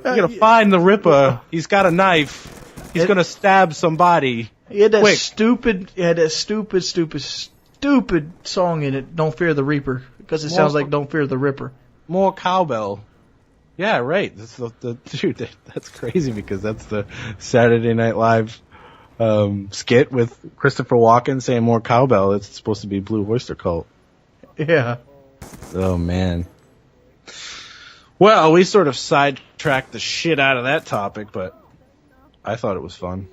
S2: You're going to find the Ripper. He's got a knife. He's going to stab somebody.
S4: He had that stupid song in it, Don't Fear the Reaper, because it sounds like Don't Fear the Ripper.
S2: More cowbell. Yeah, right. That's dude, that's crazy because that's the Saturday Night Live skit with Christopher Walken saying more cowbell. It's supposed to be Blue Oyster Cult.
S4: Yeah.
S2: Oh, man. Well, we sort of sidetracked the shit out of that topic, but I thought it was fun.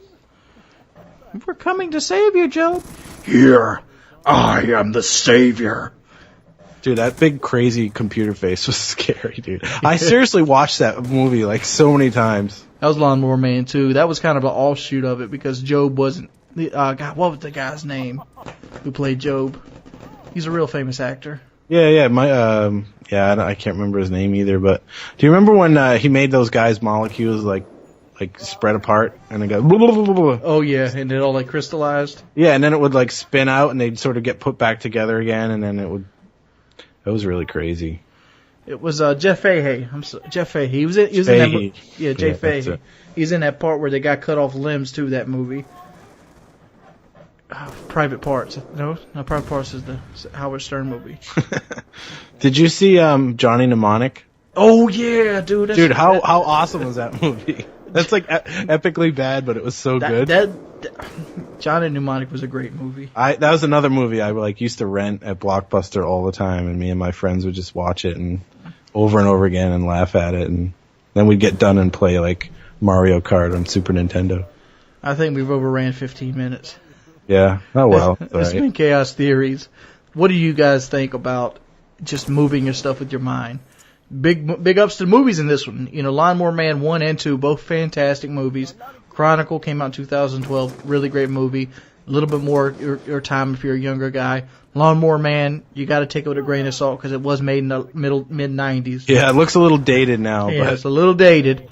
S4: We're coming to save you, Joe.
S8: Here, I am the savior.
S2: Dude, that big crazy computer face was scary, dude. I seriously watched that movie like so many times.
S4: That was Lawnmower Man 2. That was kind of an offshoot of it because Job wasn't... God, what was the guy's name who played Job? He's a real famous actor.
S2: Yeah. I can't remember his name either, but do you remember when he made those guys' molecules like spread apart and they go... Blah, blah, blah, blah.
S4: Oh, yeah, and it all like crystallized?
S2: Yeah, and then it would like spin out and they'd sort of get put back together again, and then it would... It was really crazy.
S4: It was Jeff Fahey. Jeff Fahey. He was in that movie. Yeah, Jay Fahey. He's in that part where they got cut off limbs too. That movie. Private Parts. No, Private Parts is the Howard Stern movie.
S2: Did you see Johnny Mnemonic?
S4: Oh yeah, dude.
S2: Dude, how awesome was that movie? That's like epically bad, but it was so good.
S4: Johnny Mnemonic was a great movie.
S2: That was another movie I used to rent at Blockbuster all the time, and me and my friends would just watch it and over again and laugh at it, and then we'd get done and play like Mario Kart on Super Nintendo.
S4: I think we've overran 15 minutes.
S2: Yeah. Oh well.
S4: It's been Chaos Theories. What do you guys think about just moving your stuff with your mind? Big ups to the movies in this one. You know, Lawnmower Man 1 and 2, both fantastic movies. Chronicle came out in 2012, really great movie. A little bit more your time if you're a younger guy. Lawnmower Man, you got to take it with a grain of salt because it was made in the mid-90s.
S2: Yeah, it looks a little dated now.
S4: Yeah,
S2: but
S4: it's a little dated.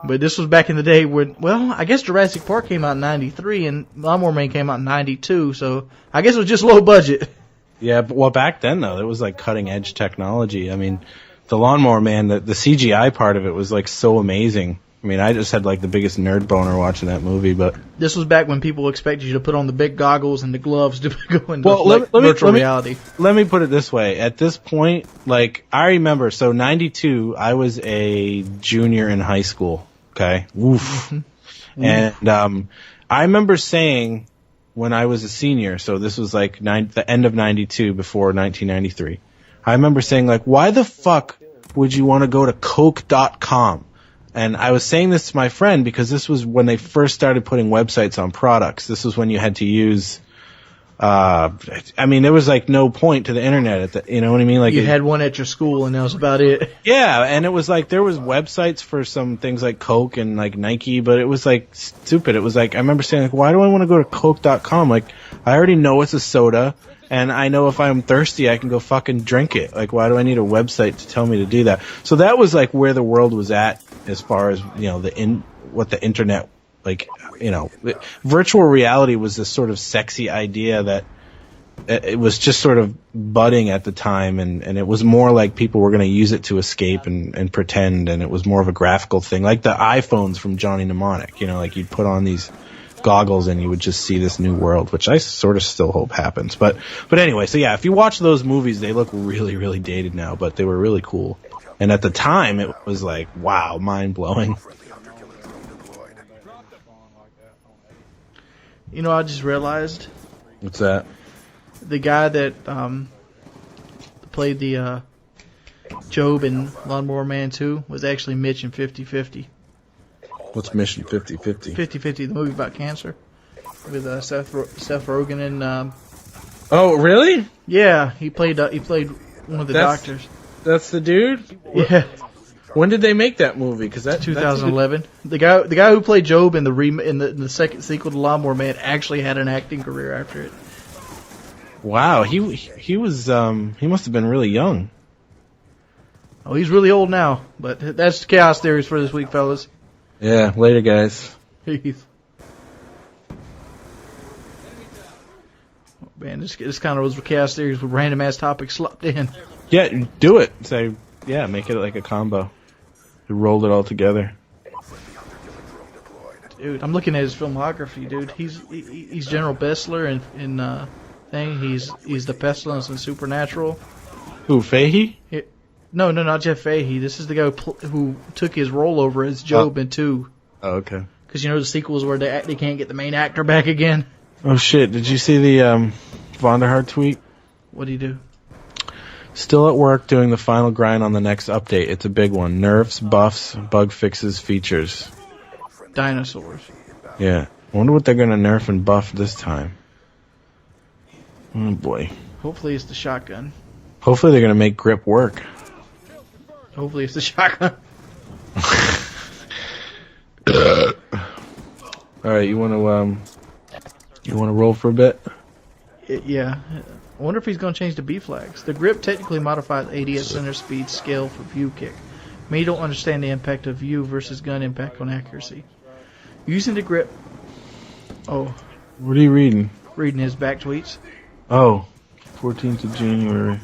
S4: But this was back in the day when, well, I guess Jurassic Park came out in 93 and Lawnmower Man came out in 92, so I guess it was just low budget.
S2: Yeah, but well, back then though, it was like cutting edge technology. I mean, the Lawnmower Man, the CGI part of it was like so amazing. I mean, I just had like the biggest nerd boner watching that movie. But
S4: this was back when people expected you to put on the big goggles and the gloves to go into virtual reality.
S2: Let me put it this way: at this point, like I remember, so '92, I was a junior in high school. Okay, woof, and I remember saying when I was a senior, so this was like the end of '92, before 1993. I remember saying like, why the fuck would you want to go to Coke.com? And I was saying this to my friend because this was when they first started putting websites on products. This was when you had to use, I mean, there was like no point to the internet you know what I mean? Like
S4: you had one at your school and that was about it.
S2: Yeah, and it was like there was websites for some things like Coke and like Nike, but it was like stupid. It was like, I remember saying like, why do I want to go to Coke.com? Like, I already know it's a soda. And I know if I'm thirsty, I can go fucking drink it. Like, why do I need a website to tell me to do that? So that was like where the world was at as far as, you know, what the internet, like, you know, virtual reality was this sort of sexy idea that it was just sort of budding at the time. And it was more like people were going to use it to escape and pretend. And it was more of a graphical thing, like the iPhones from Johnny Mnemonic, you know, like you'd put on these goggles and you would just see this new world, which I sort of still hope happens. But anyway, so yeah, if you watch those movies, they look really, really dated now, but they were really cool. And at the time, it was like, wow, mind-blowing.
S4: You know, I just realized.
S2: What's that?
S4: The guy that played the Job in Lawnmower Man 2 was actually Mitch in 50-50.
S2: What's Mission 50-50?
S4: 50-50, the movie about cancer with Seth Rogen and.
S2: Oh, really?
S4: Yeah, he played one of the doctors.
S2: That's the dude.
S4: Yeah.
S2: When did they make that movie? Because that's
S4: 2011. The guy who played Job in the second sequel to Lawnmower Man actually had an acting career after it.
S2: Wow, he was he must have been really young.
S4: Oh, he's really old now. But that's Chaos Theories for this week, fellas.
S2: Yeah, later, guys.
S4: Peace. Man, this kind of was Chaos Theories with random ass topics slopped in.
S2: Yeah, do it. Say, yeah, make it like a combo. You rolled it all together.
S4: Dude, I'm looking at his filmography, dude. He's General Bessler in thing. He's the Pestilence in Supernatural.
S2: Who, Fahey?
S4: No, not Jeff Fahey. This is the guy who took his role over as Job in 2.
S2: Oh, okay.
S4: Because you know the sequels where they can't get the main actor back again.
S2: Oh shit! Did you see the Vonderhaar tweet?
S4: What do you do?
S2: Still at work doing the final grind on the next update. It's a big one. Nerfs, buffs, bug fixes, features.
S4: Dinosaurs.
S2: Yeah. I wonder what they're gonna nerf and buff this time. Oh boy.
S4: Hopefully it's the shotgun.
S2: Hopefully they're gonna make grip work.
S4: Hopefully it's the shotgun.
S2: All right, you want to roll for a bit?
S4: Yeah. I wonder if he's going to change the B flags. The grip technically modifies ADS center speed scale for view kick. May don't understand the impact of view versus gun impact on accuracy. Using the grip. Oh.
S2: What are you reading?
S4: Reading his back tweets.
S2: Oh, 14th of January.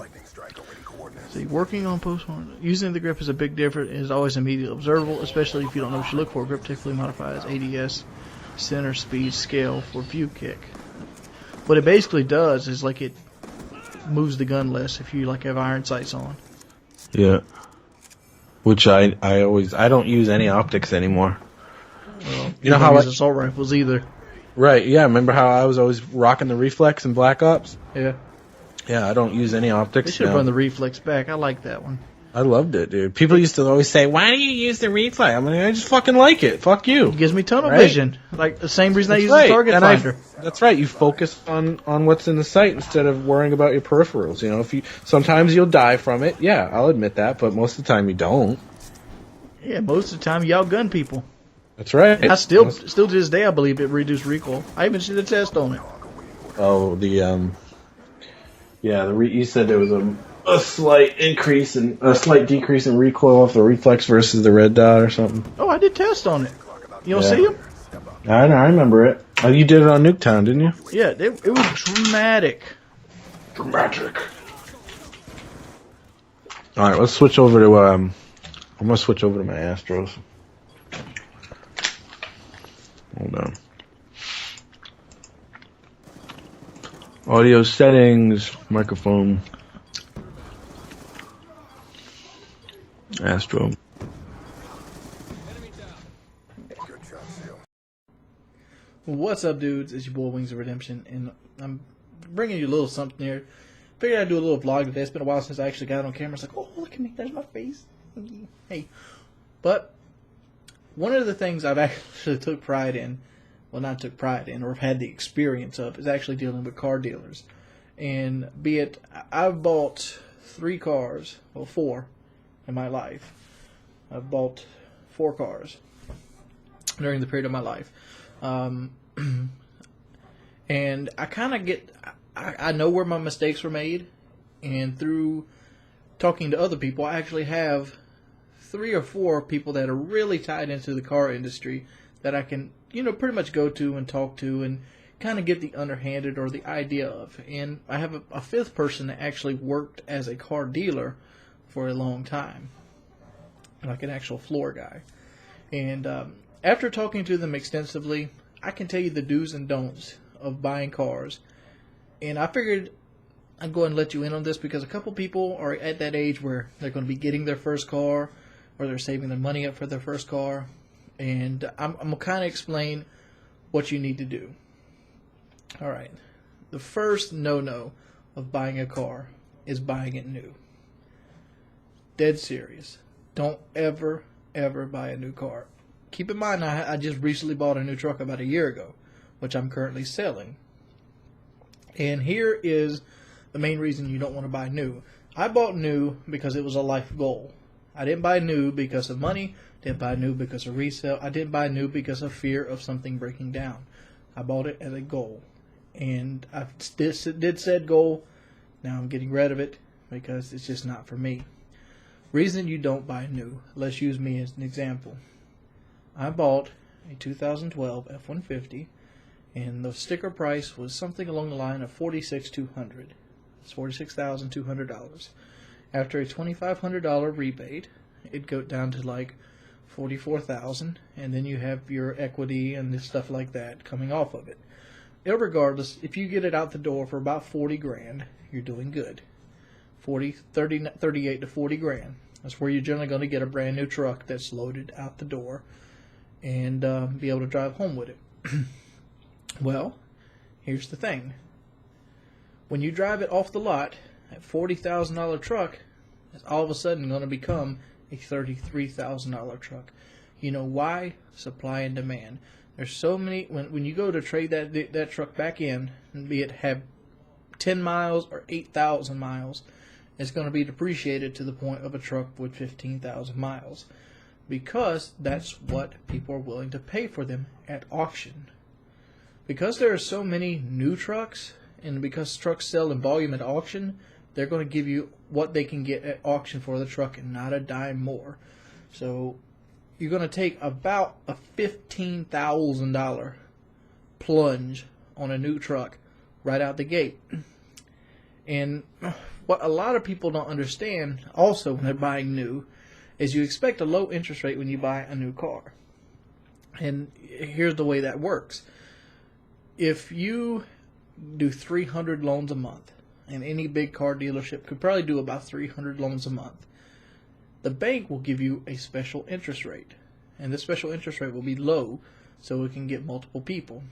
S4: See, working on postmortem. Using the grip is a big difference and is always immediately observable, especially if you don't know what you look for. Grip typically modifies ADS center speed scale for view kick. What it basically does is like it moves the gun less if you like have iron sights on.
S2: Yeah. Which I don't use any optics anymore.
S4: Well,
S2: you know how
S4: use assault rifles either.
S2: Right, yeah. Remember how I was always rocking the reflex in Black Ops?
S1: Yeah.
S2: Yeah, I don't use any optics
S1: They should have
S2: now.
S1: run the reflex back. I like that one.
S2: I loved it, dude. People used to always say, "Why do you use the reflex?" I'm like, I just fucking like it. Fuck you.
S1: It gives me tunnel
S2: Right?
S1: vision. Like the same reason I
S2: That's
S1: use
S2: right.
S1: the target
S2: And
S1: finder.
S2: that's right. You focus on what's in the sight instead of worrying about your peripherals. You know, sometimes you'll die from it. Yeah, I'll admit that, but most of the time you don't.
S1: Yeah, most of the time you outgun people.
S2: That's right.
S1: I still to this day I believe it reduced recoil. I even did a test on it.
S2: Oh, you said there was a slight decrease in recoil off the reflex versus the red dot or something.
S1: Oh, I did test on it. You don't see them?
S2: I remember it. Oh, you did it on Nuketown, didn't you?
S1: Yeah, it was dramatic.
S2: Dramatic. All right, let's switch over to I'm gonna switch over to my Astros. Hold on. Audio settings, microphone, Astro.
S1: What's up, dudes? It's your boy Wings of Redemption, and I'm bringing you a little something here. Figured I'd do a little vlog today. It's been a while since I actually got it on camera. It's like, oh, look at me, there's my face. Hey. But one of the things I've actually took pride in, well, not took pride in, or have had the experience of, is actually dealing with car dealers. And be it, I've bought 3 cars, well, 4 in my life. I've bought 4 cars during the period of my life. And I kind of I know where my mistakes were made, and through talking to other people, I actually have 3 or 4 people that are really tied into the car industry that I can, pretty much go to and talk to and kind of get the underhanded or the idea of. And I have a 5th person that actually worked as a car dealer for a long time, like an actual floor guy. And after talking to them extensively, I can tell you the do's and don'ts of buying cars. And I figured I'd go ahead and let you in on this because a couple people are at that age where they're going to be getting their first car, or they're saving their money up for their first car. And I'm going to kind of explain what you need to do. Alright, the first no-no of buying a car is buying it new. Dead serious. Don't ever buy a new car. Keep in mind, I just recently bought a new truck about a year ago, which I'm currently selling. And here is the main reason you don't want to buy new. I bought new because it was a life goal. I didn't buy new because of money. Didn't buy new because of resale. I didn't buy new because of fear of something breaking down. I bought it as a goal. And I did said goal. Now I'm getting rid of it because it's just not for me. Reason you don't buy new. Let's use me as an example. I bought a 2012 F-150, and the sticker price was something along the line of $46,200. It's $46,200. After a $2,500 rebate, it'd go down to like $44,000, and then you have your equity and this stuff like that coming off of it. Irregardless, if you get it out the door for about 40 grand, you're doing good. 38 to 40 grand. That's where you're generally going to get a brand new truck that's loaded out the door and be able to drive home with it. Well, here's the thing. When you drive it off the lot, that $40,000 truck is all of a sudden going to become a $33,000 truck. You know why? Supply and demand. There's so many, when you go to trade that truck back in, and be it have 10 miles or 8,000 miles, it's going to be depreciated to the point of a truck with 15,000 miles. Because that's what people are willing to pay for them at auction. Because there are so many new trucks, and because trucks sell in volume at auction, they're going to give you what they can get at auction for the truck and not a dime more. So you're going to take about a $15,000 plunge on a new truck right out the gate. And what a lot of people don't understand also when they're buying new is you expect a low interest rate when you buy a new car. And here's the way that works. If you do 300 loans a month, and any big car dealership could probably do about 300 loans a month, the bank will give you a special interest rate. And this special interest rate will be low so it can get multiple people.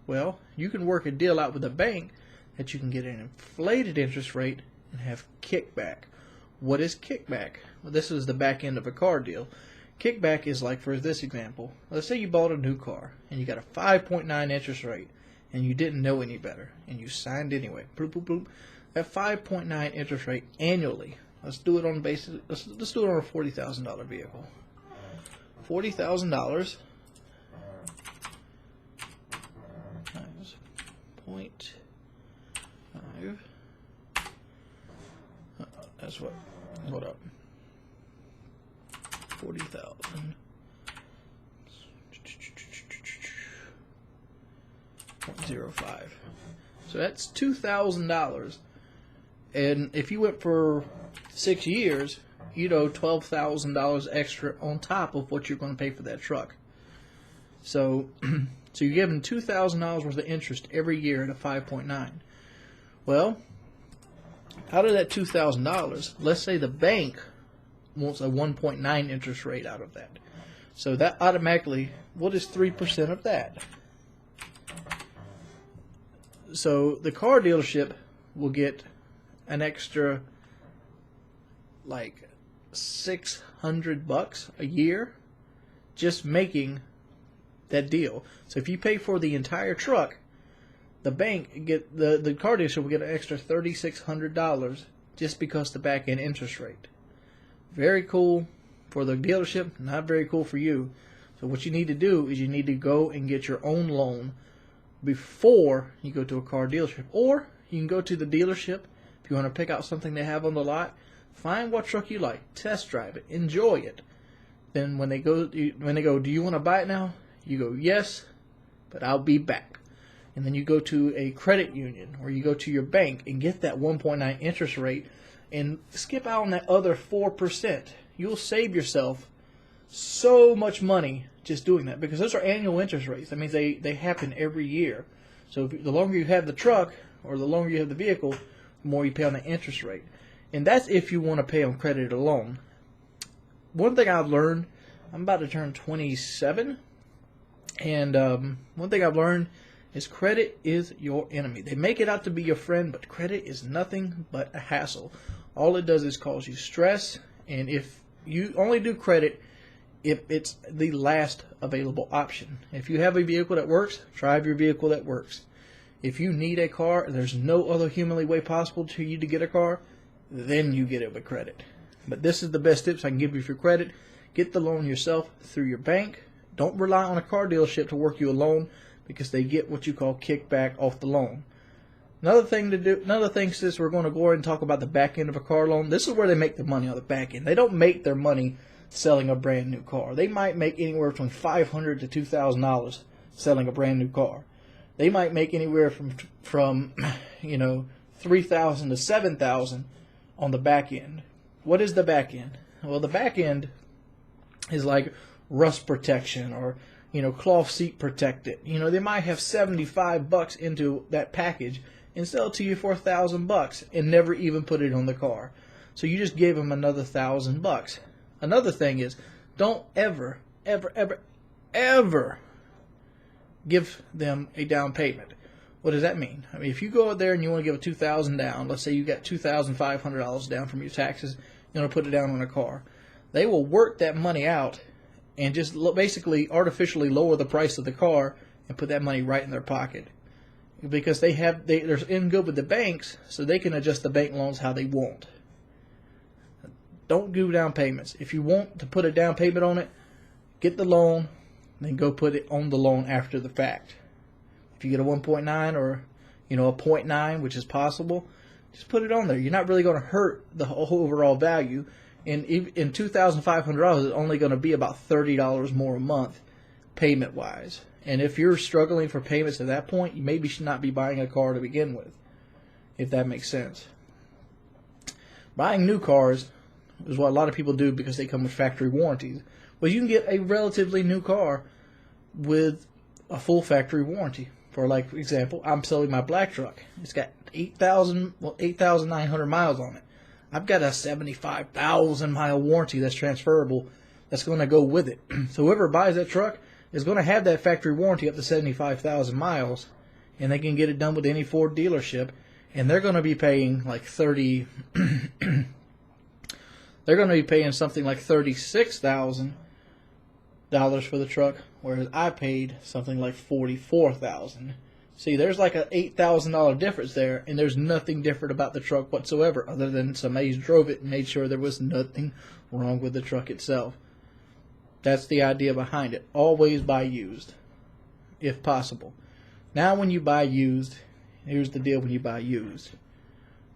S4: Well, you can work a deal out with a bank that you can get an inflated interest rate and have kickback. What is kickback? Well, this is the back end of a car deal. Kickback is like, for this example, let's say you bought a new car and you got a 5.9 interest rate and you didn't know any better and you signed anyway. Bloop, bloop, bloop. That 5.9 interest rate annually. Let's do it on basis. Let's do it on a $40,000 vehicle. $40,000 times 0.5. That's what. Hold up. 40,000. 0.05. So that's $2,000. And if you went for 6 years, you'd owe $12,000 extra on top of what you're going to pay for that truck. So, so you're giving $2,000 worth of interest every year at a 5.9. Well, out of that $2,000, let's say the bank wants a 1.9 interest rate out of that. So that automatically, what is 3% of that? So the car dealership will get an extra like $600 a year just making that deal. So if you pay for the entire truck, the bank get the car dealership will get an extra $3,600 just because the back end interest rate. Very cool for the dealership, not very cool for you. So what you need to do is you need to go and get your own loan before you go to a car dealership, or you can go to the dealership if you want to pick out something they have on the lot. Find what truck you like, test drive it, enjoy it. Then when they go, do you want to buy it now? You go, yes, but I'll be back. And then you go to a credit union or you go to your bank and get that 1.9 interest rate and skip out on that other 4%. You'll save yourself so much money just doing that, because those are annual interest rates. That means they happen every year. So the longer you have the truck or the longer you have the vehicle, the more you pay on the interest rate. And that's if you want to pay on credit alone. One thing I've learned, I'm about to turn 27, and one thing I've learned is credit is your enemy. They make it out to be your friend, but credit is nothing but a hassle. All it does is cause you stress, and if you only do credit if it's the last available option. If you have a vehicle that works, drive your vehicle that works. If you need a car and there's no other humanly way possible to you to get a car, then you get it with credit. But this is the best tips I can give you for credit. Get the loan yourself through your bank. Don't rely on a car dealership to work you a loan, because they get what you call kickback off the loan. Another thing, since we're going to go ahead and talk about the back end of a car loan, this is where they make their money, on the back end. They don't make their money selling a brand new car. They might make anywhere between $500 to $2,000 selling a brand new car. They might make anywhere from $3,000 to $7,000 on the back end. What is the back end? Well, the back end is like rust protection or cloth seat protected. They might have $75 into that package and sell it to you for $1,000 and never even put it on the car. So you just gave them another $1,000. Another thing is, don't ever give them a down payment. What does that mean? I mean, if you go out there and you want to give a $2,000 down, let's say you got $2,500 down from your taxes, you want to put it down on a car. They will work that money out and just basically artificially lower the price of the car and put that money right in their pocket, because they're in good with the banks, so they can adjust the bank loans how they want. Don't do down payments. If you want to put a down payment on it, get the loan, then go put it on the loan after the fact. If you get a 1.9 or a 0.9, which is possible, just put it on there. You're not really going to hurt the whole overall value. And in $2,500, it's only going to be about $30 more a month payment-wise. And if you're struggling for payments at that point, you maybe should not be buying a car to begin with, if that makes sense. Buying new cars is what a lot of people do because they come with factory warranties. Well, you can get a relatively new car with a full factory warranty. For example, I'm selling my black truck. It's got 8,900 miles on it. I've got a 75,000 mile warranty that's transferable that's going to go with it. So whoever buys that truck, is going to have that factory warranty up to 75,000 miles, and they can get it done with any Ford dealership, and they're going to be paying like 30. They're going to be paying something like $36,000 for the truck, whereas I paid something like $44,000. See, there's like a $8,000 difference there, and there's nothing different about the truck whatsoever, other than somebody drove it and made sure there was nothing wrong with the truck itself. That's the idea behind it. Always buy used, if possible. Now, when you buy used, here's the deal: when you buy used,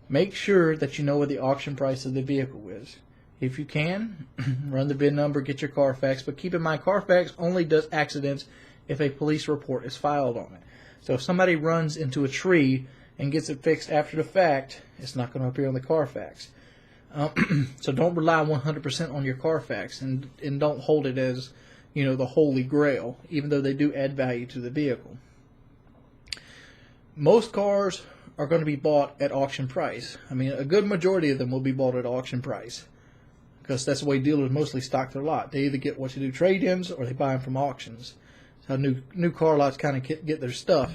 S4: make sure that you know what the auction price of the vehicle is. If you can, run the VIN number, get your Carfax, but keep in mind Carfax only does accidents if a police report is filed on it. So if somebody runs into a tree and gets it fixed after the fact, it's not going to appear on the Carfax. So don't rely 100% on your Carfax, and don't hold it as, the holy grail, even though they do add value to the vehicle. Most cars are going to be bought at auction price. I mean, a good majority of them will be bought at auction price, because that's the way dealers mostly stock their lot. They either get what you do trade-ins, or they buy them from auctions. That's how new car lots kind of get their stuff.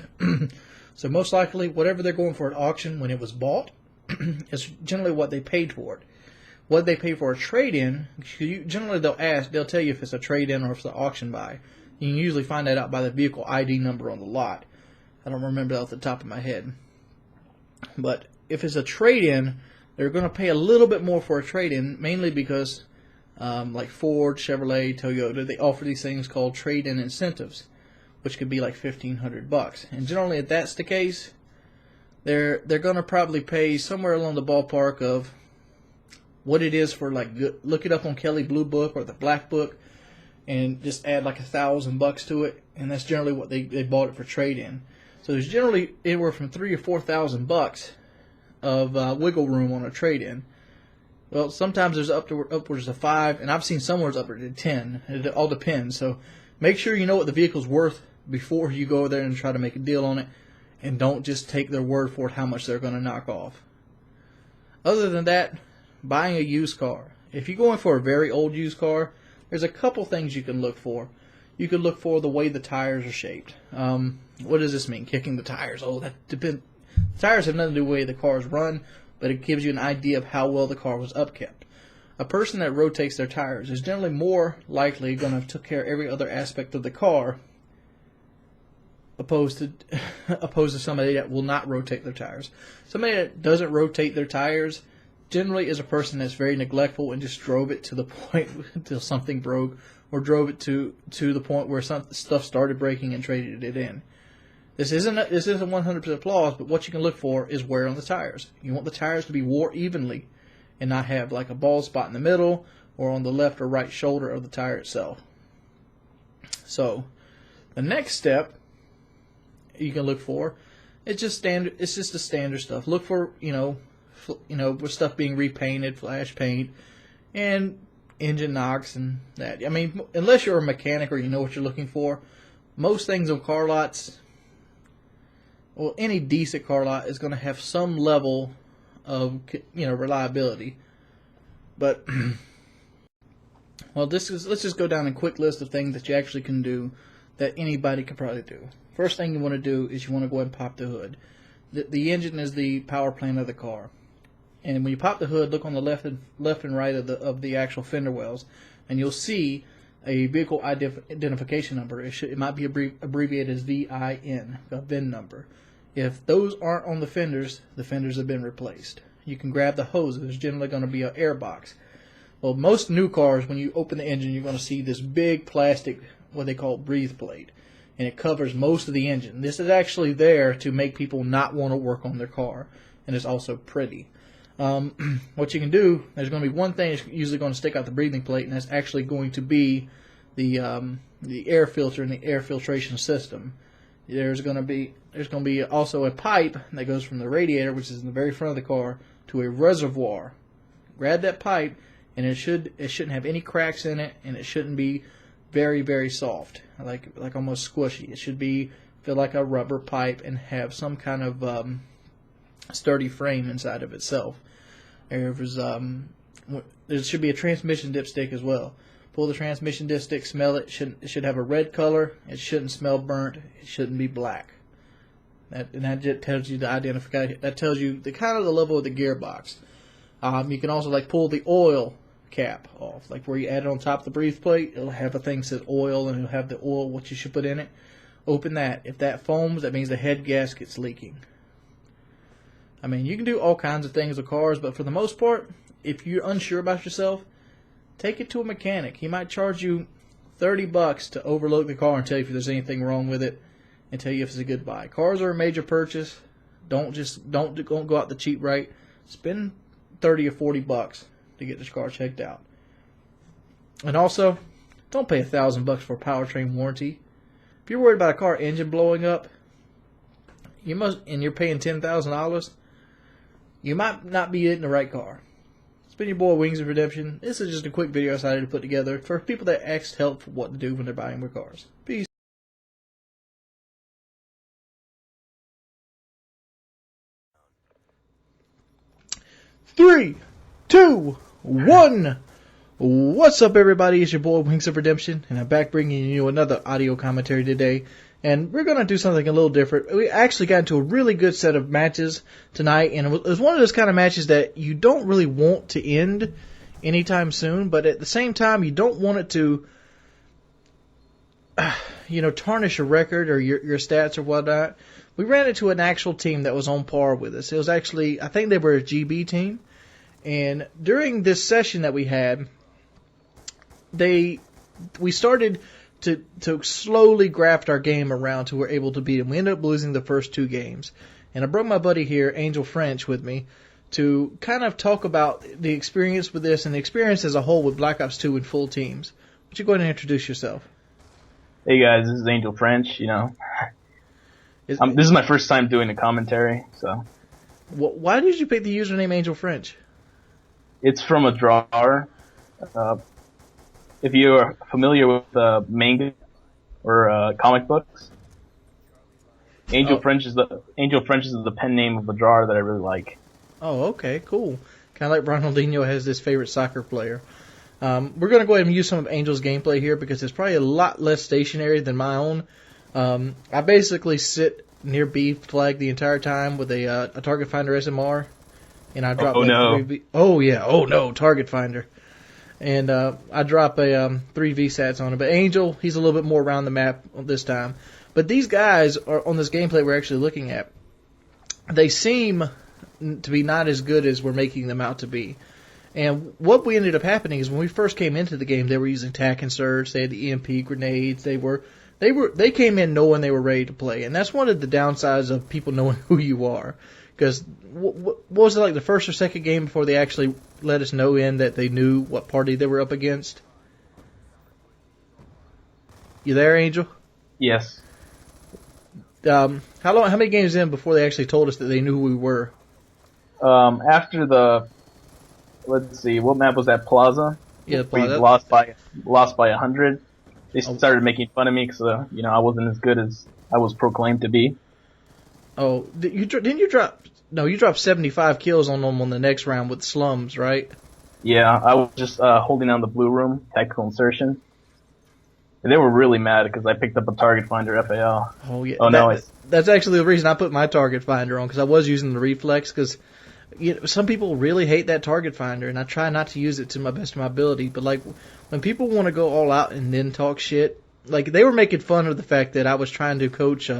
S4: So most likely, whatever they're going for at auction when it was bought is generally what they paid for it. What they pay for a trade-in, generally they'll tell you if it's a trade-in or if it's an auction buy. You can usually find that out by the vehicle ID number on the lot. I don't remember that off the top of my head. But if it's a trade-in, they're going to pay a little bit more for a trade-in, mainly because like Ford, Chevrolet, Toyota, they offer these things called trade-in incentives, which could be like $1,500. And generally, if that's the case, they're going to probably pay somewhere along the ballpark of what it is for, like, look it up on Kelley Blue Book or the Black Book, and just add like $1,000 to it, and that's generally what they bought it for trade-in. So there's generally anywhere from $3,000 or $4,000 of wiggle room on a trade-in. Well, sometimes there's upwards of 5, and I've seen somewhere upwards of 10. It all depends. So make sure you know what the vehicle's worth before you go there and try to make a deal on it, and don't just take their word for it how much they're going to knock off. Other than that, buying a used car. If you're going for a very old used car, there's a couple things you can look for. You can look for the way the tires are shaped. What does this mean? Kicking the tires? Oh, that depends. Tires have nothing to do with the way the cars run, but it gives you an idea of how well the car was upkept. A person that rotates their tires is generally more likely going to take care of every other aspect of the car, opposed to somebody that will not rotate their tires. Somebody that doesn't rotate their tires generally is a person that's very neglectful and just drove it to the point until something broke, or drove it to the point where some stuff started breaking and traded it in. This isn't 100% flaws, but what you can look for is wear on the tires. You want the tires to be wore evenly and not have like a bald spot in the middle or on the left or right shoulder of the tire itself. So the next step you can look for, it's just the standard stuff. Look for with stuff being repainted, flash paint, and engine knocks and that. I mean, unless you're a mechanic or you know what you're looking for, most things on car lots, well, any decent car lot is going to have some level of reliability. But well, let's just go down a quick list of things that you actually can do that anybody can probably do. First thing you want to do is you want to go ahead and pop the hood. The engine is the power plant of the car. And when you pop the hood, look on the left and right of the actual fender wells, and you'll see a vehicle identification number. It might be abbreviated as VIN, a VIN number. If those aren't on the fenders have been replaced. You can grab the hose. There's generally going to be an air box. Well, most new cars, when you open the engine, you're going to see this big plastic, what they call breathe plate, and it covers most of the engine. This is actually there to make people not want to work on their car, and it's also pretty. What you can do, there's going to be one thing that's usually going to stick out the breathing plate, and that's actually going to be the air filter and the air filtration system. There's going to be also a pipe that goes from the radiator, which is in the very front of the car, to a reservoir. Grab that pipe, and it shouldn't have any cracks in it, and it shouldn't be very, very soft, like almost squishy. It should feel like a rubber pipe and have some kind of sturdy frame inside of itself. There should be a transmission dipstick as well. Pull the transmission disc stick, smell it. It should have a red color. It shouldn't smell burnt. It shouldn't be black. That just tells you the identification. That tells you the kind of the level of the gearbox. You can also like pull the oil cap off, like where you add it on top of the breathe plate. It'll have a thing that says oil, and it'll have the oil what you should put in it. Open that. If that foams, that means the head gasket's leaking. I mean, you can do all kinds of things with cars, but for the most part, if you're unsure about yourself, take it to a mechanic. He might charge you $30 to overlook the car and tell you if there's anything wrong with it, and tell you if it's a good buy. Cars are a major purchase. Don't go out the cheap rate. Spend $30 or $40 to get this car checked out. And also, don't pay $1,000 for a powertrain warranty. If you're worried about a car engine blowing up, and you're paying $10,000, you might not be getting the right car. It's been your boy Wings of Redemption. This is just a quick video I decided to put together for people that ask help for what to do when they're buying their cars. Peace. Three, two, one. What's up, everybody? It's your boy Wings of Redemption, and I'm back bringing you another audio commentary today. And we're going to do something a little different. We actually got into a really good set of matches tonight, and it was one of those kind of matches that you don't really want to end anytime soon, but at the same time, you don't want it to, tarnish your record or your stats or whatnot. We ran into an actual team that was on par with us. It was actually, I think they were a GB team, and during this session that we had, we started to slowly graft our game around to we're able to beat them. We ended up losing the first two games. And I brought my buddy here, Angel French, with me to kind of talk about the experience with this and the experience as a whole with Black Ops 2 in full teams. Would you go ahead and introduce yourself?
S13: Hey guys, this is Angel French, this is my first time doing a commentary, so.
S4: Why did you pick the username Angel French?
S13: It's from a drawer. If you're familiar with manga or comic books, Angel French is the pen name of a drawer that I really like. Oh, okay, cool. Kind of like Ronaldinho has his favorite soccer player. We're going to go ahead and use some of Angel's gameplay here because it's probably a lot less stationary than my own. I basically sit near B flag the entire time with a target finder SMR, and I drop target finder. And I drop a 3 VSATs on it. But Angel, he's a little bit more around the map this time. But these guys are on this gameplay we're actually looking at. They seem to be not as good as we're making them out to be. And what we ended up happening is when we first came into the game, they were using tac and surge. They had the EMP grenades. They came in knowing they were ready to play. And that's one of the downsides of people knowing who you are. Because what was it like the first or second game before they actually let us know that they knew what party they were up against? You there, Angel? Yes.
S4: How many games in before they actually told us that they knew who we were?
S13: After let's see, what map was that? Plaza.
S4: Yeah, Plaza.
S13: We lost by 100. They started making fun of me because I wasn't as good as I was proclaimed to be. Oh, didn't you drop? No, you dropped 75 kills on them on the next round with slums, right? Yeah, I was just holding down the blue room, tactical insertion. And they were really mad because I picked up a target finder FAL. Oh yeah. That's actually the reason I put my target finder on, because I was using the reflex. Because some people really hate that target finder, and I try not to use it to my best of my ability. But like when people want to go all out and then talk shit, like they were making fun of the fact that I was trying to coach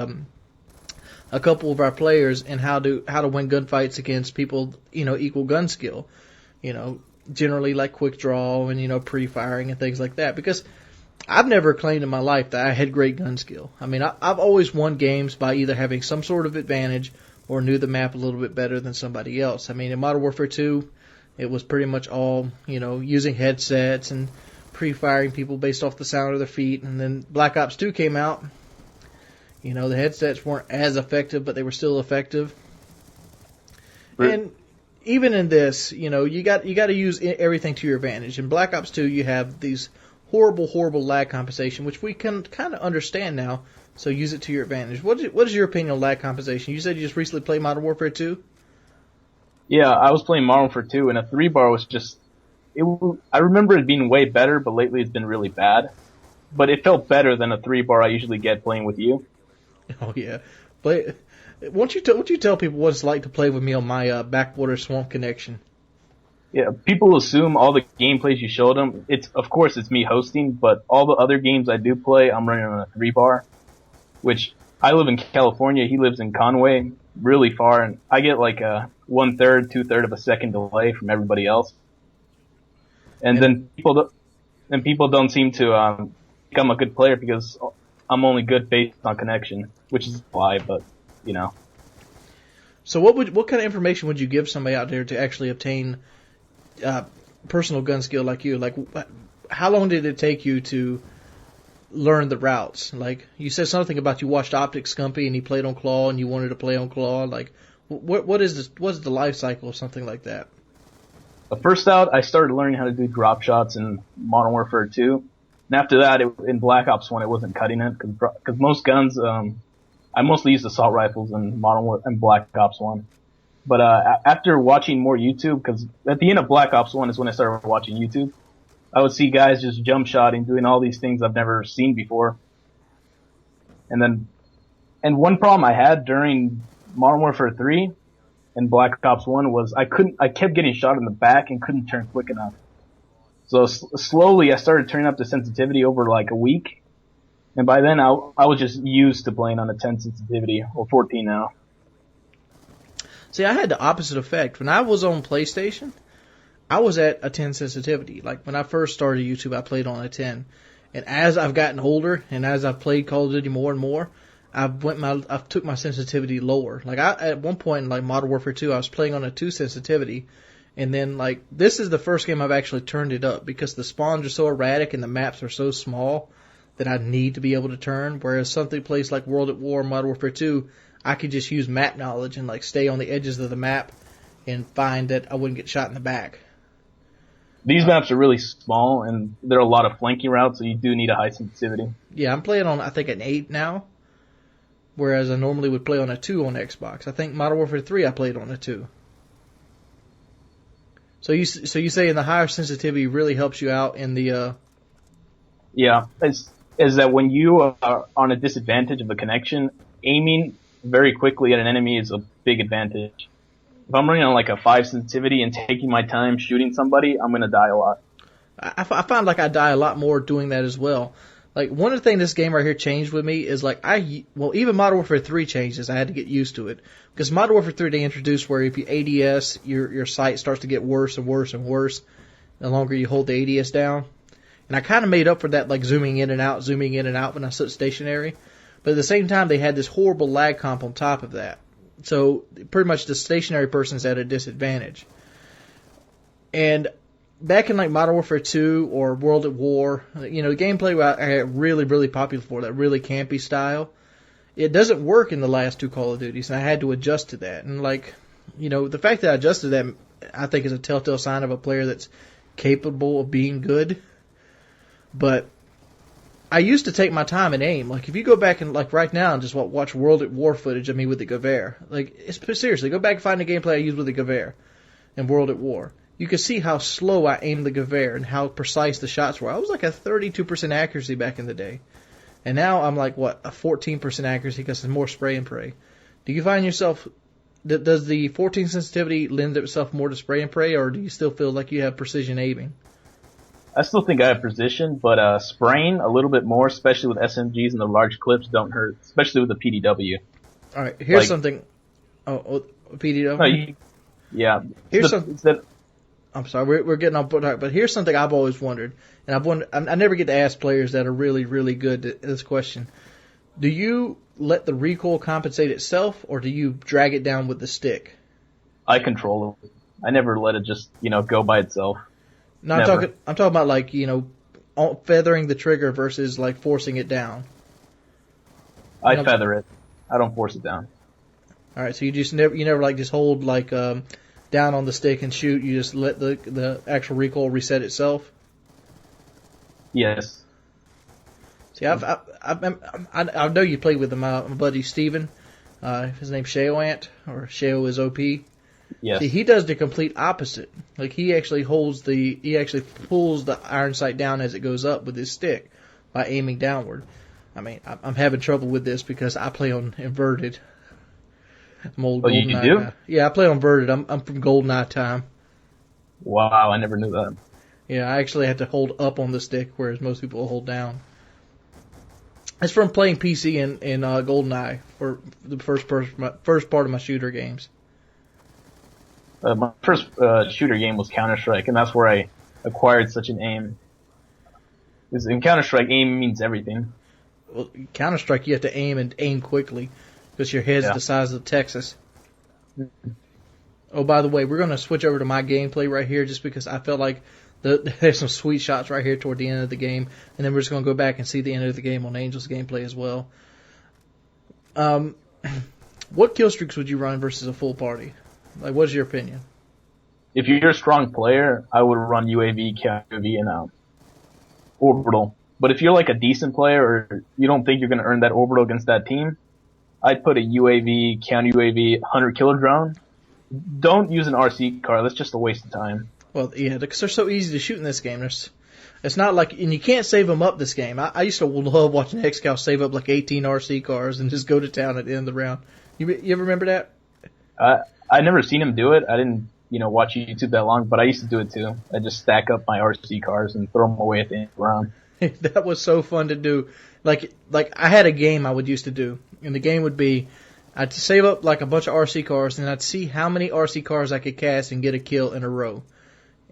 S13: a couple of our players and how to win gunfights against people, equal gun skill, generally like quick draw and pre-firing and things like that. Because I've never claimed in my life that I had great gun skill. I mean, I've always won games by either having some sort of advantage or knew the map a little bit better than somebody else. I mean, in Modern Warfare 2, it was pretty much all using headsets and pre-firing people based off the sound of their feet. And then Black Ops 2 came out. The headsets weren't as effective, but they were still effective. Right. And even in this, you got to use everything to your advantage. In Black Ops 2, you have these horrible lag compensation, which we can kind of understand now. So use it to your advantage. What is your opinion on lag compensation? You said you just recently played Modern Warfare 2? Yeah, I was playing Modern Warfare 2, and a 3-bar was just I remember it being way better, but lately it's been really bad. But it felt better than a 3-bar I usually get playing with you.
S4: Oh yeah, but won't you tell people what it's like to play with me on my backwater swamp connection?
S13: Yeah, people assume all the gameplays you showed them. Of course it's me hosting, but all the other games I do play, I'm running on a 3-bar, which I live in California. He lives in Conway, really far, and I get like a 1/3, 2/3 of a second delay from everybody else. And then people don't seem to become a good player because I'm only good based on connection, which is why. But you know.
S4: So what kind of information would you give somebody out there to actually obtain personal gun skill like you? Like, how long did it take you to learn the routes? Like, you said something about you watched Optic Scumpy and he played on Claw and you wanted to play on Claw. Like, what's the life cycle of something like that?
S13: First out, I started learning how to do drop shots in Modern Warfare 2. And after that, in Black Ops 1, it wasn't cutting it because most guns, I mostly used assault rifles in and Black Ops 1. But after watching more YouTube, because at the end of Black Ops 1 is when I started watching YouTube, I would see guys just jump shotting, doing all these things I've never seen before. And one problem I had during Modern Warfare 3 and Black Ops 1 was I kept getting shot in the back and couldn't turn quick enough. So slowly I started turning up the sensitivity over like a week. And by then I was just used to playing on a 10 sensitivity, or 14 now.
S4: See, I had the opposite effect. When I was on PlayStation, I was at a 10 sensitivity. Like, when I first started YouTube, I played on a 10. And as I've gotten older, and as I've played Call of Duty more and more, I took my sensitivity lower. Like, at one point in, like, Modern Warfare 2, I was playing on a 2 sensitivity. And then, like, this is the first game I've actually turned it up, because the spawns are so erratic and the maps are so small that I need to be able to turn. Whereas something plays like World at War, Modern Warfare 2, I could just use map knowledge and, like, stay on the edges of the map and find that I wouldn't get shot in the back.
S13: These maps are really small, and there are a lot of flanking routes, so you do need a high sensitivity.
S4: Yeah, I'm playing on, I think, an 8 now, whereas I normally would play on a 2 on Xbox. I think Modern Warfare 3 I played on a 2. So you say in the higher sensitivity really helps you out in the...
S13: Yeah, is that when you are on a disadvantage of a connection, aiming very quickly at an enemy is a big advantage. If I'm running on like a 5 sensitivity and taking my time shooting somebody, I'm going to die a lot.
S4: I find like I die a lot more doing that as well. Like, one of the things this game right here changed with me is like even Modern Warfare 3 changes. I had to get used to it. Because Modern Warfare 3 they introduced where if you ADS, your sight starts to get worse and worse and worse the longer you hold the ADS down. And I kind of made up for that, like zooming in and out when I stood stationary. But at the same time, they had this horrible lag comp on top of that. So pretty much the stationary person's at a disadvantage. And back in like Modern Warfare 2 or World at War, you know, the gameplay I got really, really popular for, that really campy style, it doesn't work in the last 2 Call of Duties, and I had to adjust to that. And like, you know, the fact that I adjusted that, I think is a telltale sign of a player that's capable of being good. But I used to take my time and aim. Like, if you go back and, like, right now and just watch World at War footage of me with the Gewehr, like, seriously, go back and find the gameplay I used with the Gewehr in World at War. You can see how slow I aimed the Gewehr and how precise the shots were. I was like a 32% accuracy back in the day. And now I'm like, what, a 14% accuracy because there's more spray and pray. Do you find yourself, does the 14 sensitivity lend itself more to spray and pray, or do you still feel like you have precision aiming?
S13: I still think I have precision, but spraying a little bit more, especially with SMGs and the large clips, don't hurt, especially with the PDW.
S4: All right, here's something. Oh, PDW?
S13: No, yeah.
S4: Here's something. I'm sorry, we're getting off track, but here's something I've always wondered, and I never get to ask players that are really, really good at this question. Do you let the recoil compensate itself, or do you drag it down with the stick?
S13: I control it. I never let it just, go by itself.
S4: No, I'm talking about like, feathering the trigger versus like forcing it down.
S13: I feather it. I don't force it down.
S4: All right, so you never like just hold like down on the stick and shoot. You just let the actual recoil reset itself.
S13: Yes.
S4: See, I know you played with my buddy Steven. His name's Sheo Ant, or Sheo is OP.
S13: Yes.
S4: See, he does the complete opposite. Like he actually pulls the iron sight down as it goes up with his stick by aiming downward. I mean, I'm having trouble with this because I play on inverted. I'm old
S13: Oh, you
S4: GoldenEye
S13: do?
S4: guy. Yeah, I play on inverted. I'm from GoldenEye time.
S13: Wow, I never knew that.
S4: Yeah, I actually have to hold up on the stick, whereas most people will hold down. It's from playing PC in GoldenEye for the first part of my shooter games.
S13: My first shooter game was Counter-Strike, and that's where I acquired such an aim. Because in Counter-Strike, aim means everything.
S4: Well, Counter-Strike, you have to aim quickly because your head's the size of Texas. Oh, by the way, we're going to switch over to my gameplay right here just because I felt like there's some sweet shots right here toward the end of the game, and then we're just going to go back and see the end of the game on Angel's gameplay as well. What kill streaks would you run versus a full party? Like, what's your opinion?
S13: If you're a strong player, I would run UAV, KUV, and orbital. But if you're like a decent player or you don't think you're going to earn that orbital against that team, I'd put a UAV, counter UAV, 100-killer drone. Don't use an RC car. That's just a waste of time.
S4: Well, yeah, because they're so easy to shoot in this game. It's not like, and you can't save them up this game. I used to love watching XCal save up like 18 RC cars and just go to town at the end of the round. You ever remember that?
S13: I never seen him do it. I didn't, watch YouTube that long, but I used to do it too. I just stack up my RC cars and throw them away at the end of the round.
S4: That was so fun to do. Like I had a game I would used to do, and the game would be, I'd save up like a bunch of RC cars, and I'd see how many RC cars I could cast and get a kill in a row.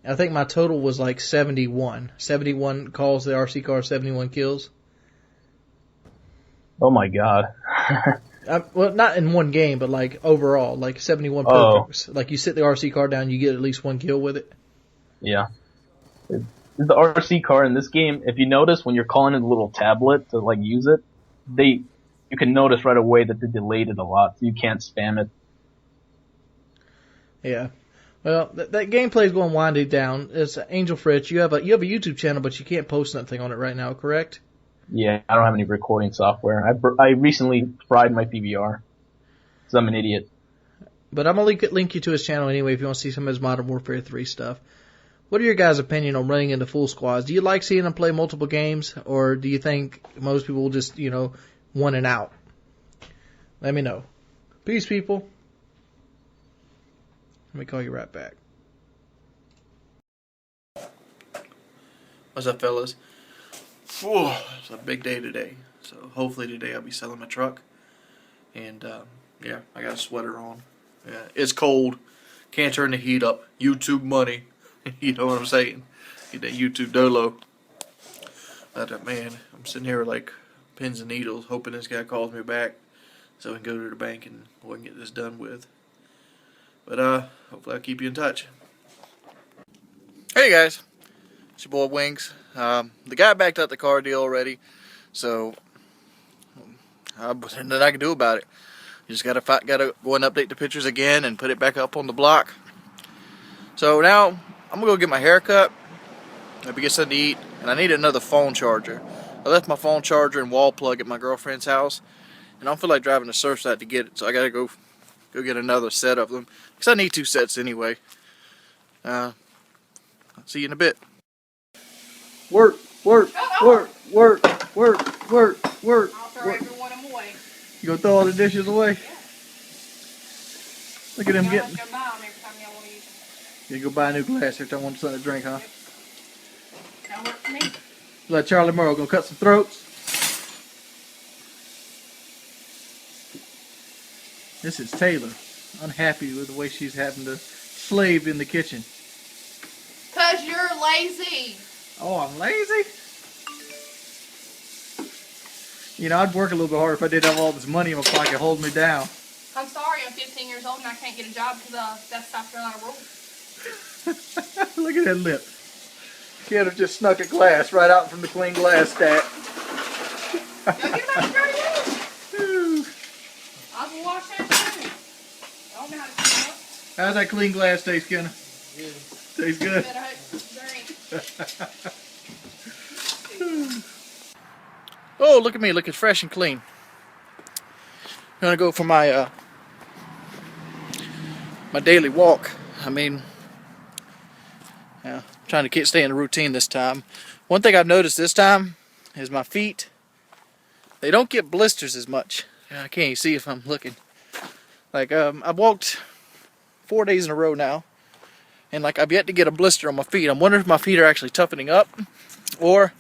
S4: I think my total was like 71. 71 calls the RC car, 71 kills.
S13: Oh my god.
S4: Well, not in one game, but like overall, like 71 pokers. Like you sit the RC car down, you get at least one kill with it.
S13: Yeah. The RC car in this game, if you notice when you're calling in the little tablet to like use it, you can notice right away that they delayed it a lot, so you can't spam it.
S4: Yeah. Well, that gameplay is going winding down. It's Angel Fritz. You have a YouTube channel, but you can't post nothing on it right now, correct?
S13: Yeah, I don't have any recording software. I recently fried my PVR, because I'm an idiot.
S4: But I'm going to link you to his channel anyway if you want to see some of his Modern Warfare 3 stuff. What are your guys' opinion on running into full squads? Do you like seeing them play multiple games, or do you think most people will just, one and out? Let me know. Peace, people. Let me call you right back. What's up, fellas? Whew, it's a big day today. So hopefully today I'll be selling my truck. And yeah, I got a sweater on. Yeah, it's cold. Can't turn the heat up. YouTube money. You know what I'm saying? Get that YouTube dolo. But man, I'm sitting here like pins and needles, hoping this guy calls me back so we can go to the bank and go and get this done with. But hopefully I'll keep you in touch. Hey guys, it's your boy Wings. The guy backed up the car deal already, so nothing I can do about it. You just gotta go and update the pictures again and put it back up on the block. So now I'm gonna go get my hair cut, maybe get something to eat, and I need another phone charger. I left my phone charger and wall plug at my girlfriend's house, and I don't feel like driving to Surfside to get it, so I gotta go get another set of them, because I need 2 sets anyway. I'll see you in a bit. Work.
S12: I'll throw every one of them away.
S4: You gonna throw all the dishes away?
S12: Yeah.
S4: Look at him getting.
S12: Go buy them every time y'all want to use them.
S4: You go buy a new glass every time I want something to drink, huh?
S12: That work for me.
S4: Like Charlie Murrow gonna cut some throats. This is Taylor, unhappy with the way she's having to slave in the kitchen.
S12: 'Cause you're lazy.
S4: Oh, I'm lazy? I'd work a little bit harder if I did have all this money in my pocket holding me down.
S12: I'm sorry, I'm 15 years old and I can't get a job because that stuff's not a rule.
S4: Look at that lip. Kid have just snuck a glass right out from the clean glass stack.
S12: Go get about the I can wash that too. I don't know how to clean up.
S4: How's that clean glass taste, Kenna?
S12: Good.
S4: Tastes good.
S12: Better drink.
S4: Oh, look at me, looking fresh and clean. I'm gonna go for my
S1: my daily walk. I mean, yeah, trying to stay in the routine this time. One thing I've noticed this time is my feet, they don't get blisters as much. I can't even see if I'm looking. Like, I've walked 4 days in a row now, and like I've yet to get a blister on my feet. I'm wondering if my feet are actually toughening up, or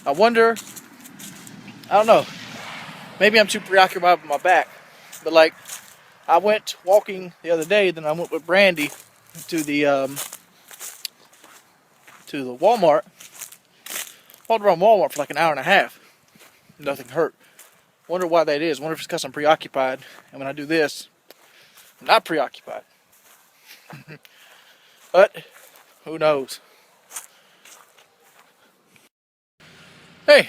S1: I wonder, I don't know, maybe I'm too preoccupied with my back. But like, I went walking the other day, then I went with Brandy to the Walmart. Walked around Walmart for like an hour and a half. Nothing hurt. Wonder why that is. Wonder if it's because I'm preoccupied, and when I do this, I'm not preoccupied. But who knows? Hey,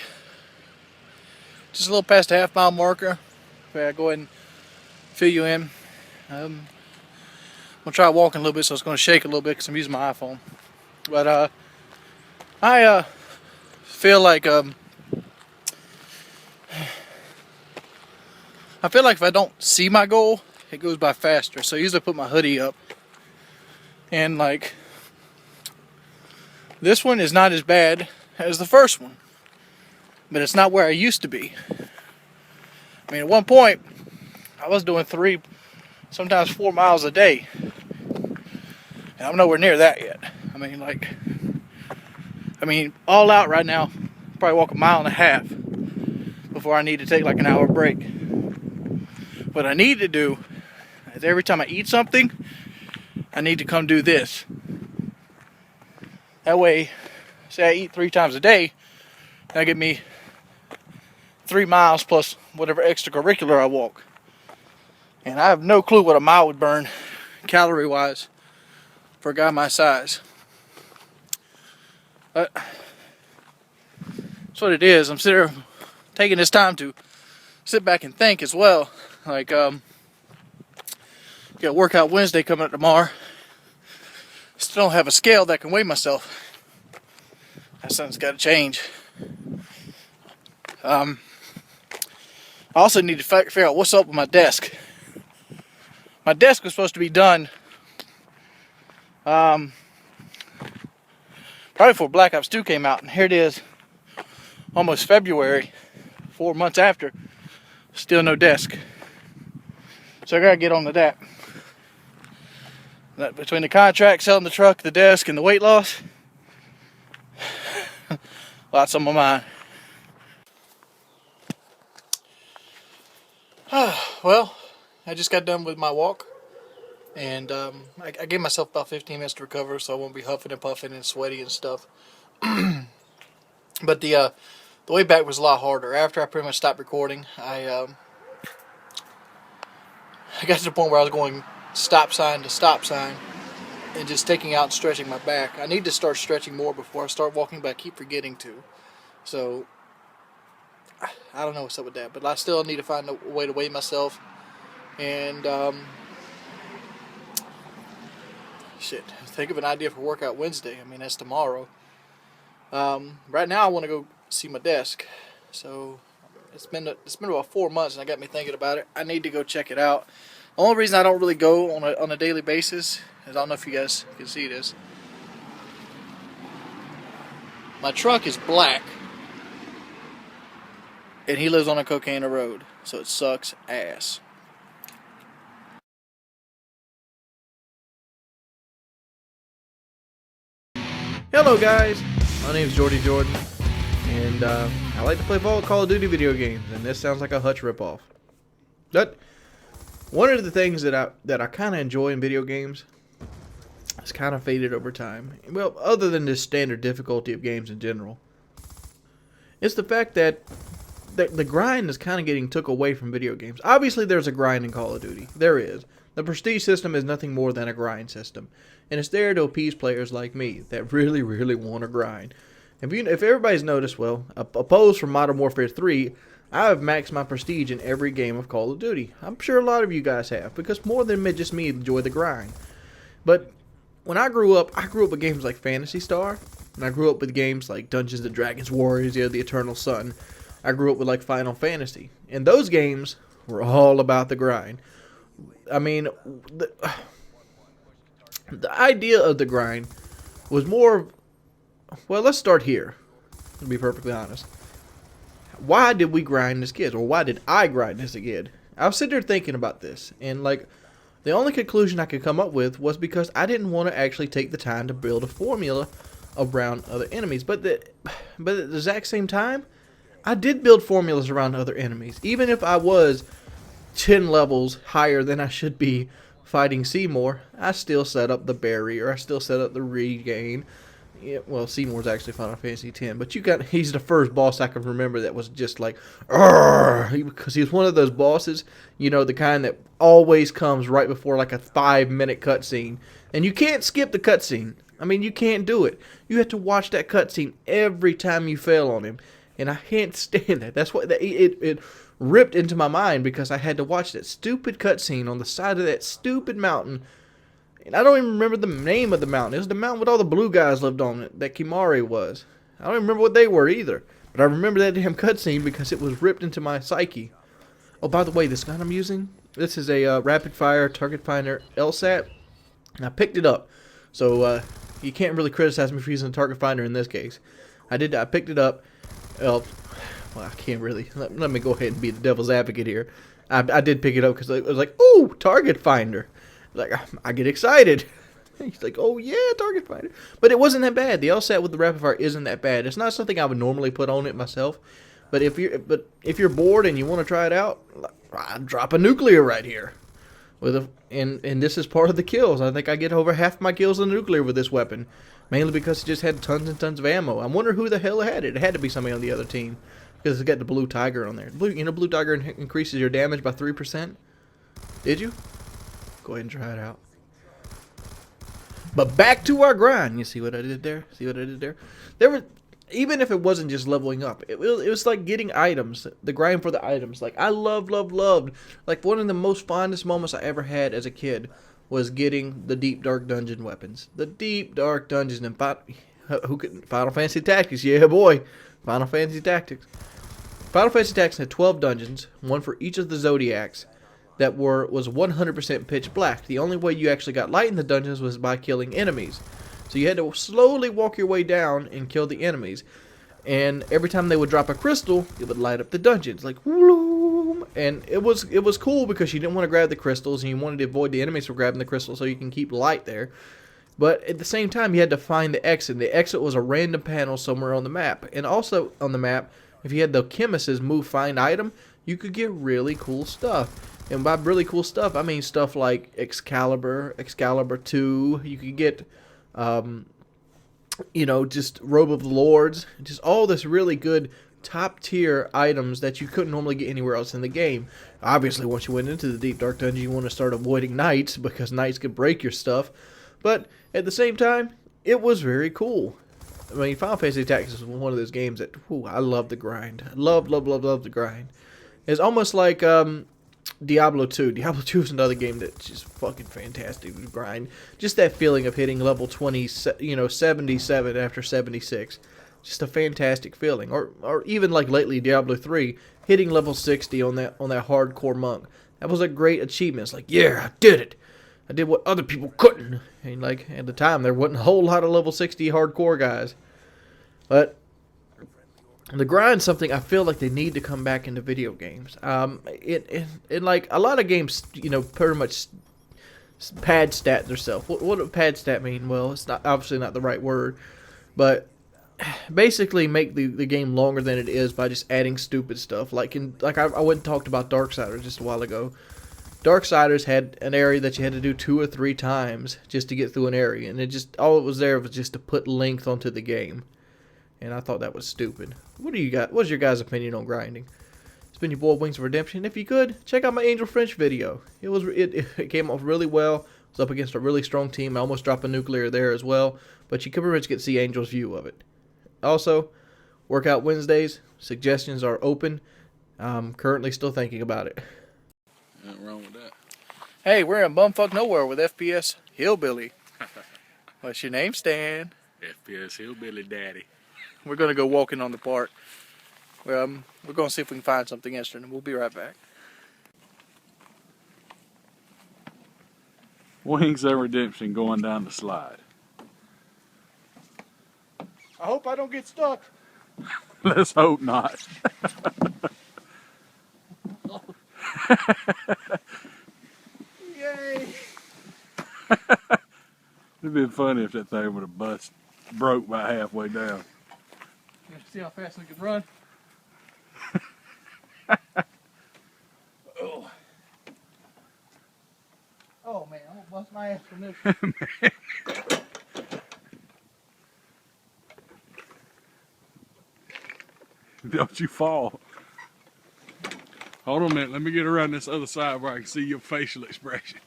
S1: just a little past the half-mile marker. Okay, I go ahead and fill you in. I'm gonna try walking a little bit, so it's gonna shake a little bit because I'm using my iPhone. But I feel like if I don't see my goal, it goes by faster. So I usually put my hoodie up, and like, this one is not as bad as the first one, but it's not where I used to be. I mean, at one point, I was doing 3, sometimes 4 miles a day, and I'm nowhere near that yet. I mean, all out right now, probably walk 1.5 miles before I need to take like an hour break. What I need to do is every time I eat something, I need to come do this. That way, say I eat 3 times a day, that'll give me 3 miles plus whatever extracurricular I walk. And I have no clue what a mile would burn, calorie-wise, for a guy my size. But that's what it is. I'm sitting there taking this time to sit back and think as well. Like, got Workout Wednesday coming up tomorrow. Still don't have a scale that can weigh myself. That something's got to change. I also need to figure out what's up with my desk. My desk was supposed to be done probably before Black Ops 2 came out, and here it is, almost February, 4 months after, still no desk. So I gotta get on to that. Between the contract, selling the truck, the desk, and the weight loss, lots on my mind. Well, I just got done with my walk, and I gave myself about 15 minutes to recover, so I won't be huffing and puffing and sweaty and stuff. But the way back was a lot harder. After I pretty much stopped recording, I got to the point where I was going stop sign to stop sign and just taking out and stretching my back. I need to start stretching more before I start walking, but I keep forgetting to. So I don't know what's up with that, but I still need to find a way to weigh myself. And think of an idea for Workout Wednesday. I mean, that's tomorrow. Right now I want to go see my desk. So it's been about 4 months, and I got me thinking about it. I need to go check it out. The only reason I don't really go on a daily basis is, I don't know if you guys can see this. My truck is black, and he lives on a Cocaine road, so it sucks ass. Hello guys, my name is Jordy Jordan, and I like to play Call of Duty video games, and this sounds like a Hutch ripoff. But one of the things that I kind of enjoy in video games has kind of faded over time. Well, other than the standard difficulty of games in general, it's the fact that the grind is kind of getting took away from video games. Obviously, there's a grind in Call of Duty. There is. The prestige system is nothing more than a grind system, and it's there to appease players like me that really, really want to grind. If everybody's noticed, well, a pose from Modern Warfare 3, I have maxed my prestige in every game of Call of Duty. I'm sure a lot of you guys have, because more than just me enjoy the grind. But when I grew up with games like Phantasy Star, and I grew up with games like Dungeons & Dragons Warriors, the Eternal Sun. I grew up with like Final Fantasy, and those games were all about the grind. I mean, The idea of the grind was more, well, let's start here, to be perfectly honest. Why did we grind as kids? Or why did I grind as a kid? I was sitting there thinking about this, and like, the only conclusion I could come up with was because I didn't want to actually take the time to build a formula around other enemies. But at the exact same time, I did build formulas around other enemies. Even if I was 10 levels higher than I should be fighting Seymour, I still set up the barrier. I still set up the regain. Yeah, well, Seymour's actually Final Fantasy X, but he's the first boss I can remember that was just like, because he was one of those bosses, you know, the kind that always comes right before like a 5-minute cutscene, and you can't skip the cutscene. I mean, you can't do it. You have to watch that cutscene every time you fail on him, and I can't stand that. That's what it ripped into my mind, because I had to watch that stupid cutscene on the side of that stupid mountain. And I don't even remember the name of the mountain. It was the mountain with all the blue guys lived on it, that Kimari was. I don't even remember what they were either. But I remember that damn cutscene because it was ripped into my psyche. Oh, by the way, this gun I'm using, this is a rapid fire target finder LSAT. And I picked it up. So you can't really criticize me for using a target finder in this case. I picked it up. Well, I can't really. Let me go ahead and be the devil's advocate here. I did pick it up because it was like, ooh, target finder. Like, I get excited. He's like, oh yeah, target finder. But it wasn't that bad. The LSAT with the rapid fire isn't that bad. It's not something I would normally put on it myself. But if you're bored and you want to try it out, I'd drop a nuclear right here. And this is part of the kills. I think I get over half my kills in nuclear with this weapon, mainly because it just had tons and tons of ammo. I wonder who the hell had it. It had to be somebody on the other team, because it's got the blue tiger on there. Blue tiger increases your damage by 3%. Did you? Go ahead and try it out. But back to our grind. You see what I did there? See what I did there? Even if it wasn't just leveling up, it was like getting items. The grind for the items. Like, I loved. Like, one of the most fondest moments I ever had as a kid was getting the deep dark dungeon weapons. The deep dark dungeons in Final Fantasy Tactics. Yeah, boy. Final Fantasy Tactics. Final Fantasy Tactics had 12 dungeons, one for each of the Zodiacs, that was 100% pitch black. The only way you actually got light in the dungeons was by killing enemies. So you had to slowly walk your way down and kill the enemies. And every time they would drop a crystal, it would light up the dungeons. Like, whoom! And it was cool because you didn't want to grab the crystals and you wanted to avoid the enemies from grabbing the crystals so you can keep light there. But at the same time, you had to find the exit. The exit was a random panel somewhere on the map. And also on the map, if you had the chemists move find item, you could get really cool stuff. And by really cool stuff, I mean stuff like Excalibur 2. You could get, just Robe of the Lords. Just all this really good top tier items that you couldn't normally get anywhere else in the game. Obviously, once you went into the Deep Dark Dungeon, you want to start avoiding knights because knights could break your stuff. But at the same time, it was very cool. I mean, Final Fantasy Tactics is one of those games that, I love the grind. Love the grind. It's almost like, Diablo 2. Diablo 2 is another game that's just fucking fantastic to grind. Just that feeling of hitting level 77 after 76. Just a fantastic feeling. Or even like lately Diablo 3, hitting level 60 on that hardcore monk. That was a great achievement. It's like, yeah, I did it. I did what other people couldn't. And like at the time there wasn't a whole lot of level 60 hardcore guys. But the grind's something I feel like they need to come back into video games. It like a lot of games, pretty much pad stat themselves. What does pad stat mean? Well, it's not obviously not the right word, but basically make the game longer than it is by just adding stupid stuff. I went and talked about Darksiders just a while ago. Darksiders had an area that you had to do 2 or 3 times just to get through an area, and all it was there was just to put length onto the game. And I thought that was stupid. What's your guys' opinion on grinding? It's been your boy Wings of Redemption. If you could, check out my Angel French video. It came off really well. I was up against a really strong team. I almost dropped a nuclear there as well. But you can pretty much get to see Angel's view of it. Also, Workout Wednesdays. Suggestions are open. I'm currently still thinking about it.
S10: Nothing wrong with that.
S4: Hey, we're in bumfuck nowhere with FPS Hillbilly. What's your name, Stan?
S10: FPS Hillbilly Daddy.
S4: We're going to go walking on the park. We're going to see if we can find something interesting. We'll be right back.
S10: Wings of Redemption going down the slide.
S11: I hope I don't get stuck.
S10: Let's hope not.
S11: Yay!
S10: It'd been funny if that thing would have broke by halfway down.
S1: See how fast we can run? Oh. Oh man, I'm gonna bust my ass from this.
S10: Don't you fall. Hold on a minute. Let me get around this other side where I can see your facial expression.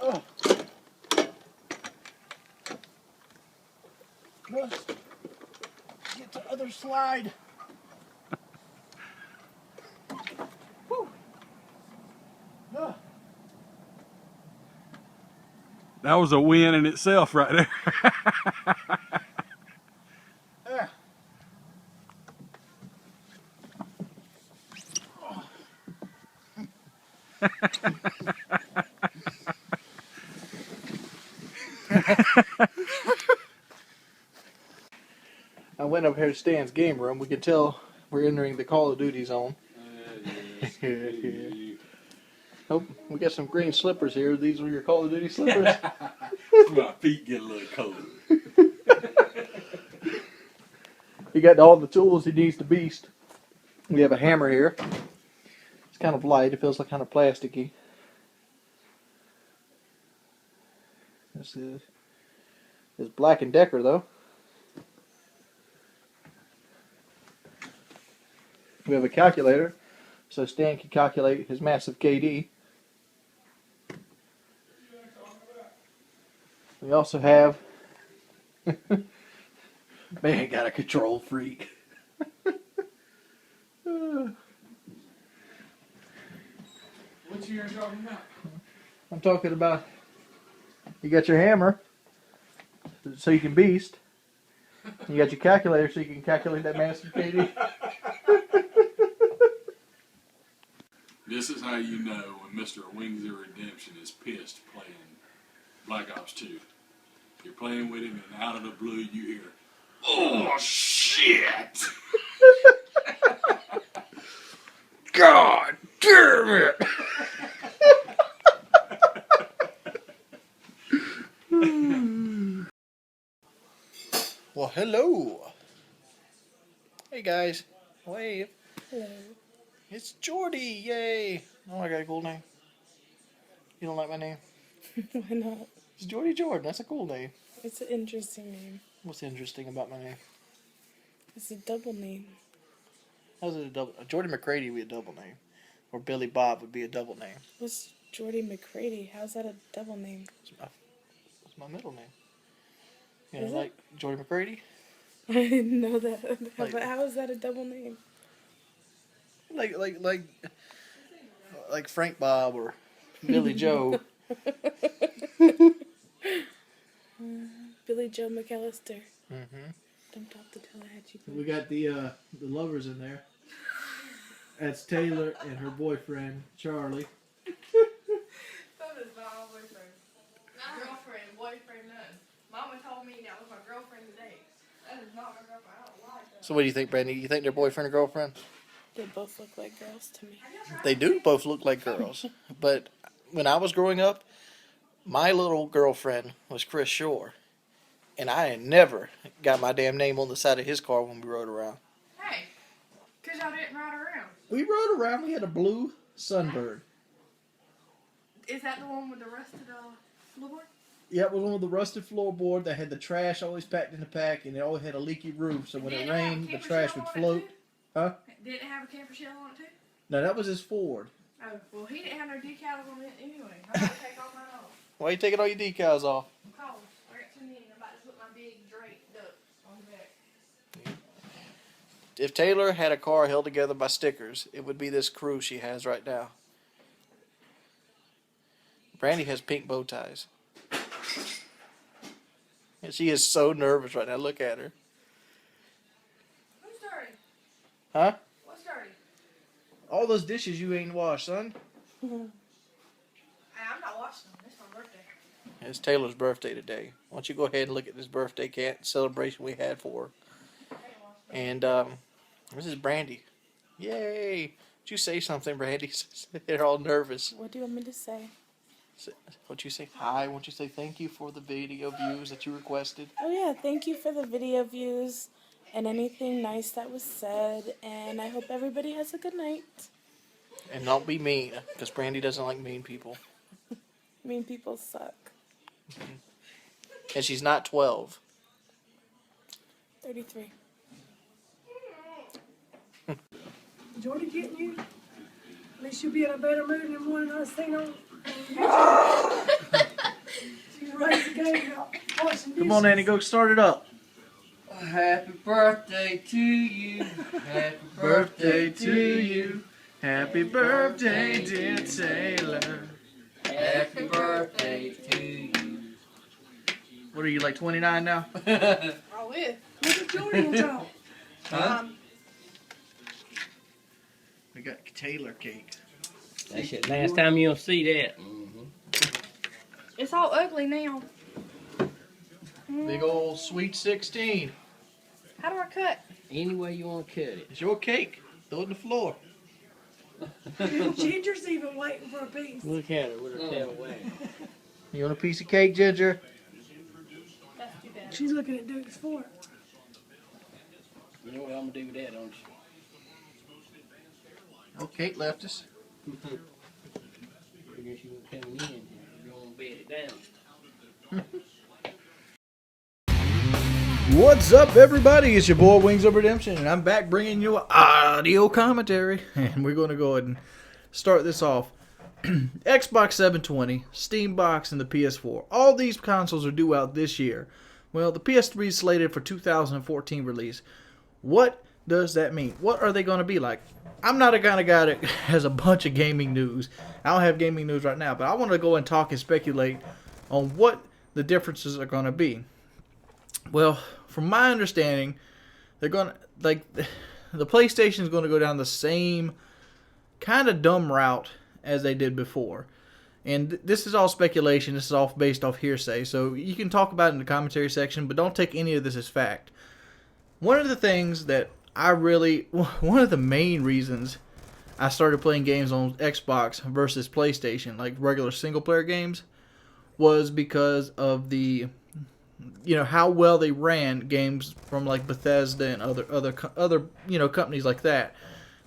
S1: Oh. Let's get the other slide. Whew. Oh.
S10: That was a win in itself right there.
S1: Yeah. I went up here to Stan's game room. We could tell we're entering the Call of Duty zone. Oh, we got some green slippers here. These are your Call of Duty slippers?
S10: My feet get a little cold.
S1: He got all the tools he needs to beast. We have a hammer here. It's kind of light. It feels like kind of plasticky. This is Black & Decker though. We have a calculator, so Stan can calculate his massive KD. We also have man got a control freak.
S10: What you talking about?
S1: I'm talking about you got your hammer so you can beast. You got your calculator so you can calculate that massive KD.
S10: This is how you know when Mr. Wings of Redemption is pissed playing Black Ops 2. You're playing with him and out of the blue you hear, "Oh shit!"
S1: God damn it! Well, hello. Hey guys, wave.
S12: Hello.
S1: It's Jordy, yay! Oh, I got a cool name. You don't like my name?
S12: Why not?
S1: It's Jordy Jordan. That's a cool name.
S12: It's an interesting name.
S1: What's interesting about my name?
S12: It's a double name.
S1: How's it a double? Jordy McCready would be a double name, or Billy Bob would be a double name.
S12: What's Jordy McCready? How's that a double name?
S1: It's my middle name. You know,
S12: Is
S1: like Jordy McCready.
S12: I didn't know that.
S1: Like-
S12: But how is that a double name?
S1: Like Frank Bob or Billy Joe.
S12: Billy Joe McAllister.
S1: Mm-hmm.
S12: Dumped off the Tallahatchie.
S1: We got the lovers in there. That's Taylor and her boyfriend Charlie.
S14: That is not my boyfriend. Not girlfriend, boyfriend, none. Mama told me that was my girlfriend today. That is not my girlfriend. I don't like that.
S1: So what do you think, Brandy? You think they're boyfriend or girlfriend?
S12: They both look like girls to me.
S1: They do both look like girls. But when I was growing up, my little girlfriend was Chris Shore. And I had never got my damn name on the side of his car when we rode around.
S14: Hey, because y'all didn't ride around.
S1: We rode around. We had a blue Sunbird.
S14: Is that the one with the rusted floorboard?
S1: Yeah, it was one with the rusted floorboard that had the trash always packed in the pack, and it always had a leaky roof, so when it rained, the trash would float. Huh?
S14: Did it have a camper shell on it too?
S1: No, that was his Ford.
S14: Oh, well, he didn't have no decals on it anyway. I got to take all mine off.
S1: Why are you taking all your decals off?
S14: Because I got too many. I'm about to put my big Drake ducks on the back.
S1: If Taylor had a car held together by stickers, it would be this crew she has right now. Brandy has pink bow ties. And she is so nervous right now. Look at her.
S14: Who's dirty?
S1: Huh?
S14: What's dirty?
S1: All those dishes you ain't washed, son.
S14: Hey, I'm not washing them. It's my birthday.
S1: It's Taylor's birthday today. Why don't you go ahead and look at this birthday celebration we had for her. And this is Brandy. Yay! Did you say something, Brandy? They're all nervous.
S12: What do you want me to say?
S1: Won't you say hi? Won't you say thank you for the video views that you requested?
S12: Oh yeah, thank you for the video views and anything nice that was said. And I hope everybody has a good night.
S1: And don't be mean, because Brandy doesn't like mean people.
S12: Mean people suck.
S1: And she's not 12.
S12: 33.
S15: Jordy getting you? At least you'll be in a better mood than one of us seen on. She's ready to go now. Washing
S1: Come on,
S15: dishes.
S1: Annie, go start it up.
S16: Happy birthday to you. Happy
S1: Birthday to you. Happy birthday, dear Taylor.
S16: Happy birthday to you.
S1: What are you, like 29 now?
S14: Oh, yeah.
S15: Look at Jordy and talk.
S1: Huh? We got Taylor cake.
S16: That's it. Last time you'll see that.
S14: It's all ugly now.
S1: Big old sweet 16.
S14: How do I cut?
S16: Any way you want to cut it.
S1: It's your cake. Throw it on the floor.
S15: Ginger's even waiting for a piece.
S16: Look at her with her tail wagging.
S1: You want a piece of cake, Ginger?
S14: That's too bad.
S15: She's looking at Duke's fork.
S16: You know what I'm going to do with that, don't you?
S1: Oh, Kate left us.
S16: I guess you were coming in. You're going to bed it down.
S1: What's up, everybody? It's your boy Wings of Redemption, and I'm back bringing you an audio commentary. And we're going to go ahead and start this off. Xbox 720, Steam Box, and the PS4. All these consoles are due out this year. Well, the PS3 is slated for 2014 release. What does that mean? What are they going to be like? I'm not a kind of guy that has a bunch of gaming news. I don't have gaming news right now, but I want to go and talk and speculate on what the differences are going to be. Well, from my understanding, they're going to, like, the PlayStation is going to go down the same kind of dumb route as they did before. And this is all speculation. This is all based off hearsay. So you can talk about it in the commentary section, but don't take any of this as fact. One of the things that one of the main reasons I started playing games on Xbox versus PlayStation, like regular single player games, was because of the, how well they ran games from like Bethesda and other companies like that.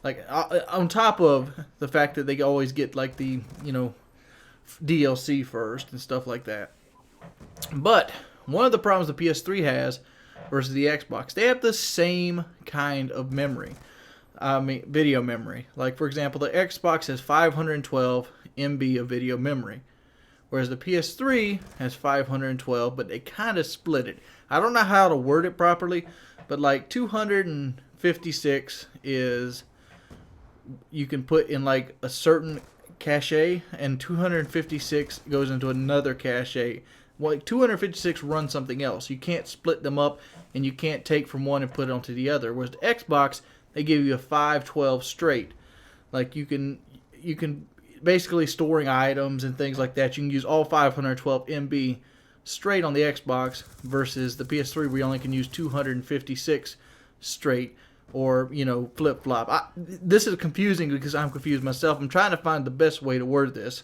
S1: Like on top of the fact that they always get like the DLC first and stuff like that. But one of the problems the PS3 has versus the Xbox, they have the same kind of memory. Video memory. Like, for example, the Xbox has 512 MB of video memory, whereas the PS3 has 512, but they kind of split it. I don't know how to word it properly, but like 256 is you can put in like a certain cache, and 256 goes into another cache. Well, like 256 runs something else. You can't split them up, and you can't take from one and put it onto the other. Whereas the Xbox, they give you a 512 straight. Like you can basically storing items and things like that. You can use all 512 MB straight on the Xbox versus the PS3, where you only can use 256 straight, or flip flop. This is confusing because I'm confused myself. I'm trying to find the best way to word this.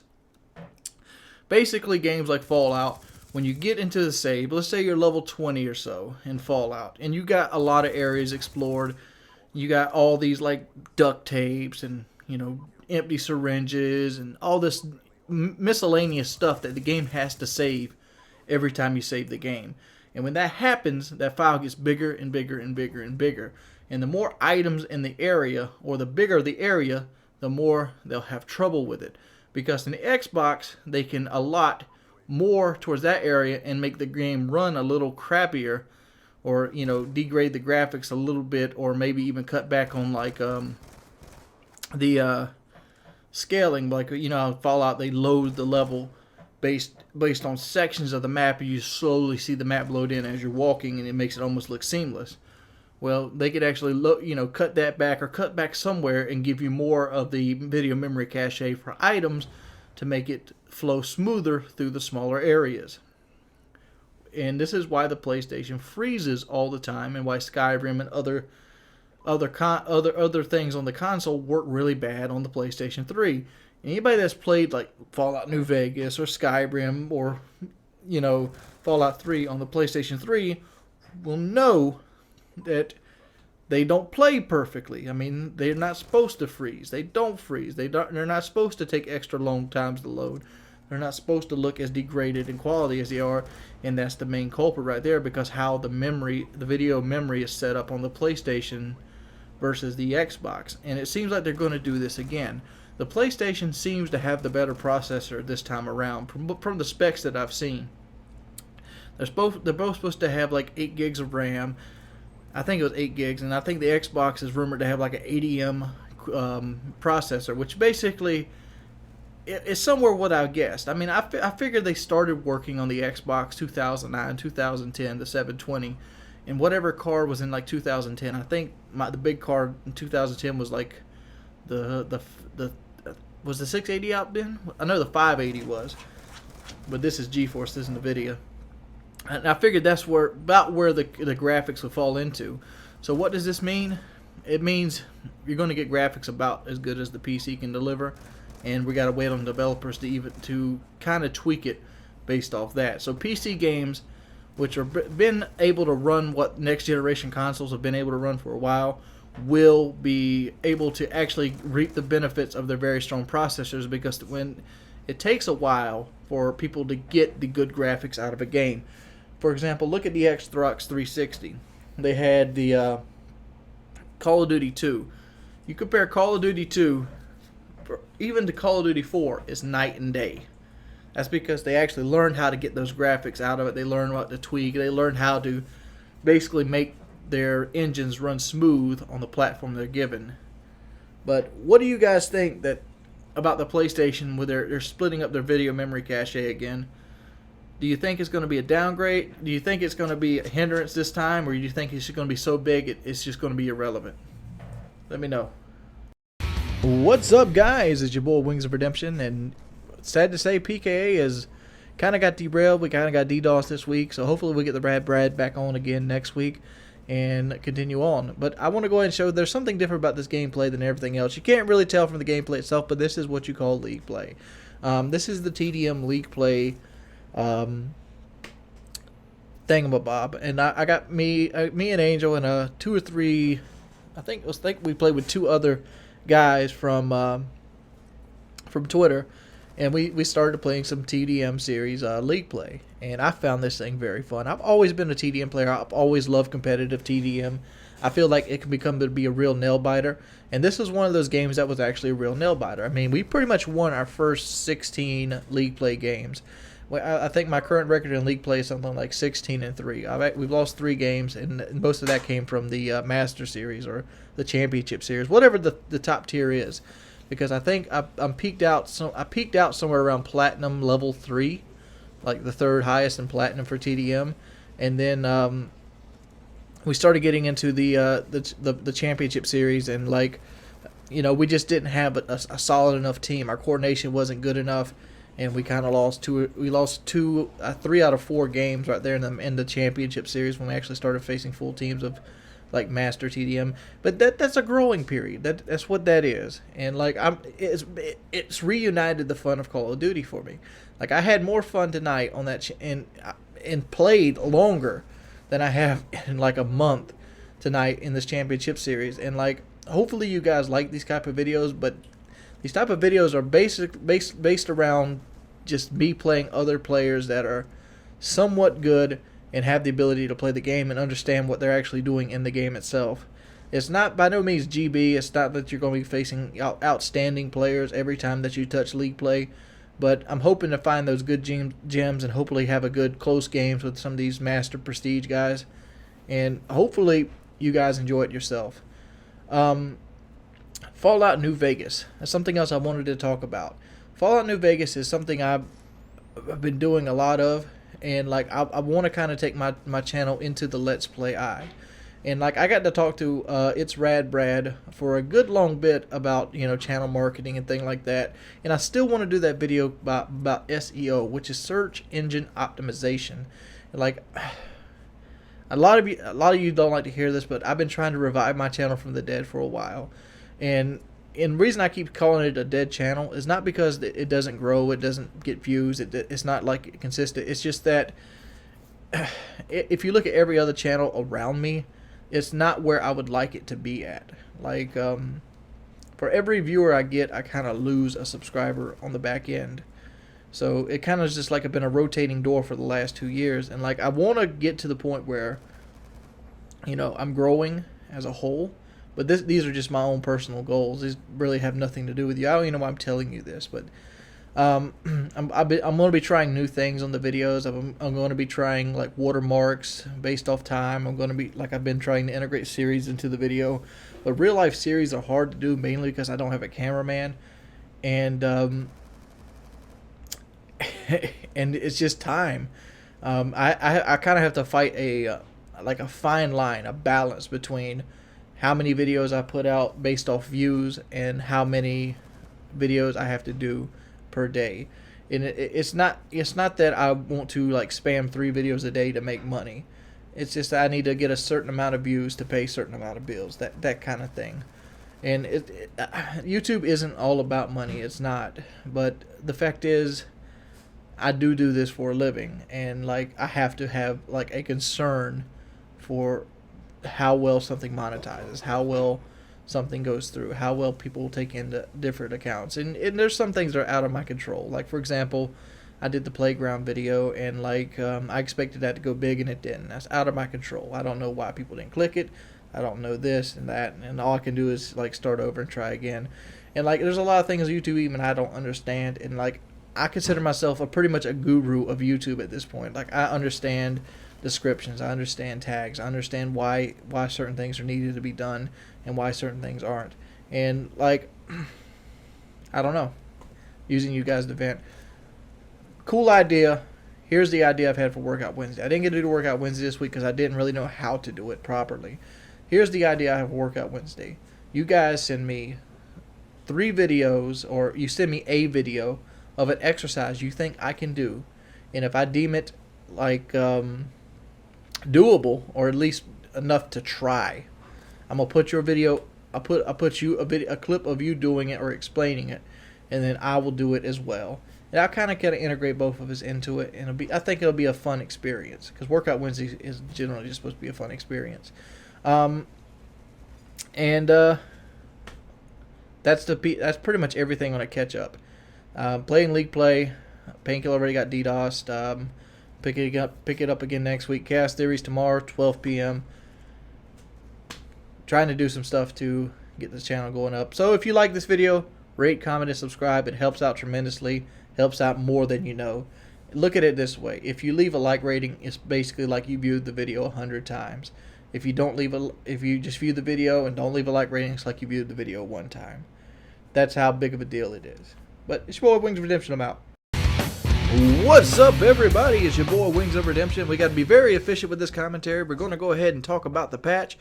S1: Basically, games like Fallout, when you get into the save, let's say you're level 20 or so in Fallout, and you got a lot of areas explored. You got all these like duct tapes and empty syringes and all this miscellaneous stuff that the game has to save every time you save the game. And when that happens, that file gets bigger and bigger and bigger and bigger. And the more items in the area, or the bigger the area, the more they'll have trouble with it. Because in the Xbox, they can allot more towards that area and make the game run a little crappier, or degrade the graphics a little bit, or maybe even cut back on like the scaling. Like Fallout, they load the level based on sections of the map, and you slowly see the map load in as you're walking, and it makes it almost look seamless.
S4: Well, they could actually cut that back or cut back somewhere and give you more of the video memory cache for items to make it flow smoother through the smaller areas. And this is why the PlayStation freezes all the time, and why Skyrim and other things on the console work really bad on the PlayStation 3. Anybody that's played like Fallout New Vegas or Skyrim or Fallout 3 on the PlayStation 3 will know that they don't play perfectly. I mean, they're not supposed to freeze. They don't freeze. They're not supposed to take extra long times to load. They're not supposed to look as degraded in quality as they are, and that's the main culprit right there, because how the video memory is set up on the PlayStation versus the Xbox. And it seems like they're going to do this again. The PlayStation seems to have the better processor this time around from the specs that I've seen. They're both supposed to have like 8 gigs of RAM. I think it was 8 gigs, and I think the Xbox is rumored to have like an 80M processor, which basically is somewhere what I guessed. I mean, I figured they started working on the Xbox 2009, 2010, the 720, and whatever card was in like 2010. I think the big card in 2010 was like was the 680 out then? I know the 580 was, but this is GeForce, this is NVIDIA. And I figured that's about where the graphics would fall into. So what does this mean? It means you're going to get graphics about as good as the PC can deliver, and we got to wait on developers to kind of tweak it based off that. So PC games, which are been able to run what next generation consoles have been able to run for a while, will be able to actually reap the benefits of their very strong processors, because when it takes a while for people to get the good graphics out of a game. For example, look at the Xbox 360. They had the Call of Duty 2. You compare Call of Duty 2 even to Call of Duty 4 is night and day. That's because they actually learned how to get those graphics out of it. They learned what to tweak. They learned how to basically make their engines run smooth on the platform they're given. But what do you guys think about the PlayStation, where they're splitting up their video memory cache again? Do you think it's going to be a downgrade? Do you think it's going to be a hindrance this time, or do you think it's going to be so big it's just going to be irrelevant? Let me know. What's up, guys? It's your boy Wings of Redemption, and sad to say, PKA has kind of got derailed. We kind of got DDoS this week, so hopefully we get the Rad Brad back on again next week and continue on. But I want to go ahead and show there's something different about this gameplay than everything else. You can't really tell from the gameplay itself, but this is what you call league play. This is the TDM league play thingamabob, and I got me and Angel and 2 or 3. I think we played with 2 other guys from Twitter, and we started playing some TDM series league play, and I found this thing very fun. I've always been a TDM player. I've always loved competitive TDM. I feel like it can become to be a real nail biter, and this was one of those games that was actually a real nail biter. I mean, we pretty much won our first 16 league play games. I think my current record in league play is something like 16-3. We've lost 3 games, and most of that came from the Master Series or the Championship Series, whatever the top tier is. Because I think I'm peaked out. So I peaked out somewhere around Platinum level 3, like the 3rd highest in Platinum for TDM, and then we started getting into the Championship Series, and we just didn't have a solid enough team. Our coordination wasn't good enough. And we kind of lost 3 out of 4 games right there in the Championship Series when we actually started facing full teams of like Master TDM. But that's a growing period. That's what that is. And it's reunited the fun of Call of Duty for me. Like, I had more fun tonight on that and played longer than I have in like a month tonight in this Championship Series. And hopefully you guys like these type of videos, but these type of videos are based around just me playing other players that are somewhat good and have the ability to play the game and understand what they're actually doing in the game itself. It's not by no means GB. It's not that you're going to be facing outstanding players every time that you touch league play. But I'm hoping to find those good gems and hopefully have a good close games with some of these Master Prestige guys. And hopefully you guys enjoy it yourself. Fallout New Vegas. That's something else I wanted to talk about. Fallout New Vegas is something I've been doing a lot of, and I want to kind of take my channel into the Let's Play eye.
S1: And like I got to talk to It's Rad Brad for a good long bit about, you know, channel marketing and thing like that. And I still want to do that video about SEO, which is search engine optimization. And like a lot of you don't like to hear this, but I've been trying to revive my channel from the dead for a while. And the reason I keep calling it a dead channel is not because it doesn't grow, it doesn't get views, it's not like consistent. It's just that if you look at every other channel around me, it's not where I would like it to be at. Like, for every viewer I get, I kind of lose a subscriber on the back end. So it kind of just like been a rotating door for the last 2 years. And like, I want to get to the point where, you know, I'm growing as a whole. But these are just my own personal goals. These really have nothing to do with you. I don't even know why I'm telling you this, but I'm going to be trying new things on the videos. I'm going to be trying like watermarks based off time. I'm going to be like I've been trying to integrate series into the video, but real life series are hard to do mainly because I don't have a cameraman, and and it's just time. I kind of have to fight a fine line, a balance between how many videos I put out based off views and how many videos I have to do per day. And it's not that I want to like spam 3 videos a day to make money. It's just that I need to get a certain amount of views to pay a certain amount of bills, that kind of thing. And YouTube isn't all about money, it's not. But the fact is, I do this for a living, and like I have to have like a concern for how well something monetizes, how well something goes through, how well people take into different accounts. And there's some things that are out of my control. Like, for example, I did the playground video, and like I expected that to go big, and it didn't. That's out of my control. I don't know why people didn't click it. I don't know this and that, and all I can do is like start over and try again. And like there's a lot of things YouTube even I don't understand, and like I consider myself pretty much a guru of YouTube at this point. Like I understand descriptions, I understand tags, I understand why certain things are needed to be done and why certain things aren't. And like I don't know, using you guys to vent. Cool idea. Here's the idea I've had for Workout Wednesday. I didn't get to do Workout Wednesday this week because I didn't really know how to do it properly. Here's the idea I have for Workout Wednesday. You guys send me 3 videos, or you send me a video of an exercise you think I can do, and if I deem it like doable, or at least enough to try, I'm gonna put your video. I'll put you a clip of you doing it or explaining it, and then I will do it as well. And I'll kind of integrate both of us into it, and I think it'll be a fun experience because Workout Wednesday is generally just supposed to be a fun experience. That's pretty much everything on a catch up. Playing League Play. Painkiller already got DDoSed. Pick it up again next week. Chaos Theories tomorrow, 12 p.m. Trying to do some stuff to get this channel going up. So if you like this video, rate, comment, and subscribe. It helps out tremendously. Helps out more than you know. Look at it this way: if you leave a like rating, it's basically like you viewed the video 100 times. If you just view the video and don't leave a like rating, it's like you viewed the video 1 time. That's how big of a deal it is. But it's your boy Wings of Redemption. I'm out. What's up, everybody? It's your boy Wings of Redemption. We got to be very efficient with this commentary. We're going to go ahead and talk about the patch.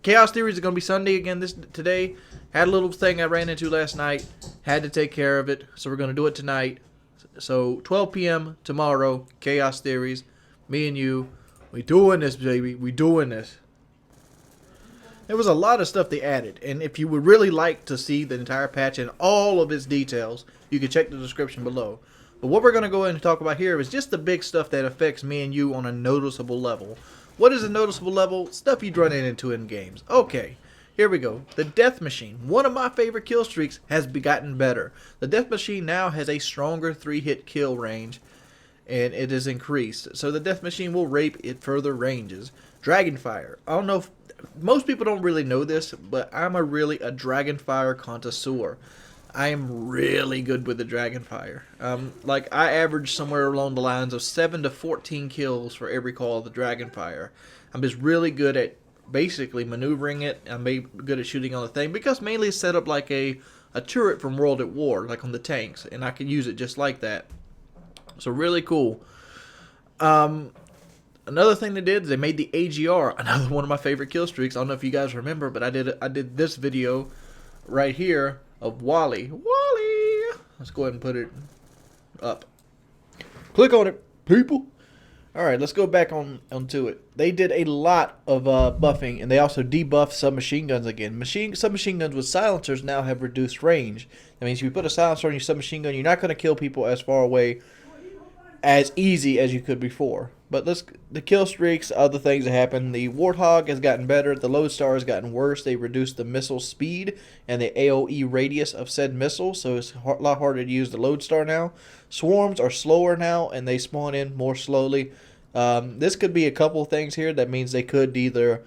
S1: Chaos Theories is going to be Sunday again today. Had a little thing I ran into last night. Had to take care of it, so we're going to do it tonight. So 12 p.m. tomorrow, Chaos Theories. Me and you. We doing this, baby. We doing this. There was a lot of stuff they added, and if you would really like to see the entire patch and all of its details, you can check the description below. But what we're going to go ahead and talk about here is just the big stuff that affects me and you on a noticeable level. What is a noticeable level? Stuff you'd run into in games. Okay, here we go. The Death Machine, one of my favorite kill streaks, has gotten better. The Death Machine now has a stronger 3-hit kill range, and it is increased. So the Death Machine will rape at further ranges. Dragonfire. I don't know if most people don't really know this, but I'm really a Dragonfire connoisseur. I am really good with the Dragonfire. Like I average somewhere along the lines of 7 to 14 kills for every call of the Dragonfire. I'm just really good at basically maneuvering it. I'm good at shooting on the thing because mainly it's set up like a turret from World at War, like on the tanks, and I can use it just like that. So really cool.
S4: another thing they did is they made the AGR, another one of my favorite kill streaks. I don't know if you guys remember, but I did this video right here of Wally. Wally! Let's go ahead and put it up. Click on it, people. All right, let's go back onto it. They did a lot of buffing, and they also debuffed submachine guns again. Submachine guns with silencers now have reduced range. That means if you put a silencer on your submachine gun, you're not going to kill people as far away as easy as you could before. But the kill streaks, other things that happen. The Warthog has gotten better. The Lodestar has gotten worse. They reduced the missile speed and the AOE radius of said missile, so it's a lot harder to use the Lodestar now. Swarms are slower now, and they spawn in more slowly. This could be a couple things here. That means they could either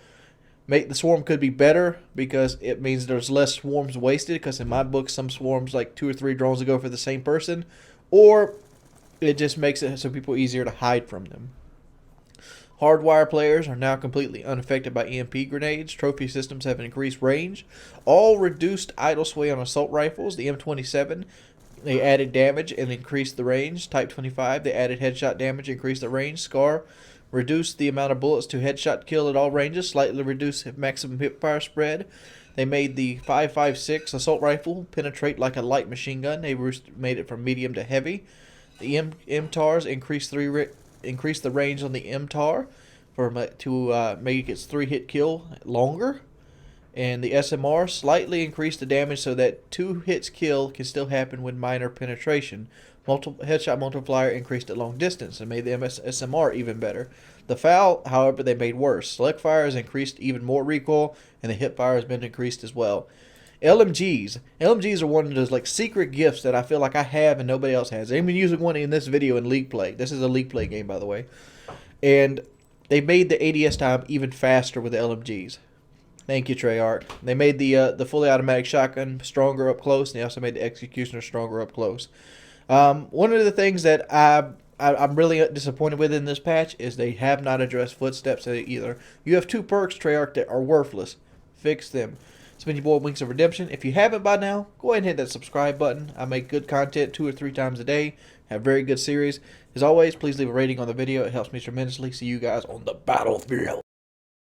S4: make the swarm could be better because it means there's less swarms wasted, because in my book some swarms like 2 or 3 drones will go for the same person, or it just makes it so people easier to hide from them. Hardwire players are now completely unaffected by EMP grenades. Trophy systems have an increased range. All reduced idle sway on assault rifles. The M27, they added damage and increased the range. Type 25, they added headshot damage, increased the range. Scar reduced the amount of bullets to headshot kill at all ranges, slightly reduced maximum hipfire spread. They made the 5.56 assault rifle penetrate like a light machine gun. They made it from medium to heavy. The MTARs increased the range on the MTAR to make its 3-hit kill longer. And the SMR slightly increased the damage so that 2 hits kill can still happen with minor penetration. Headshot multiplier increased at long distance and made the SMR even better. The FAL, however, they made worse. Select fire has increased even more recoil, and the hip fire has been increased as well. LMGs are one of those like secret gifts that I feel like I have and nobody else has. I've been using one in this video in League Play. This is a League Play game, by the way. And they made the ADS time even faster with the LMGs. Thank you, Treyarch. They made the fully automatic shotgun stronger up close, and they also made the Executioner stronger up close. One of the things that I'm really disappointed with in this patch is they have not addressed footsteps either. You have 2 perks, Treyarch, that are worthless. Fix them. It's been your boy Wings of Redemption. If you haven't by now, go ahead and hit that subscribe button. I make good content 2 or 3 times a day. Have very good series. As always, please leave a rating on the video. It helps me tremendously. See you guys on the battlefield.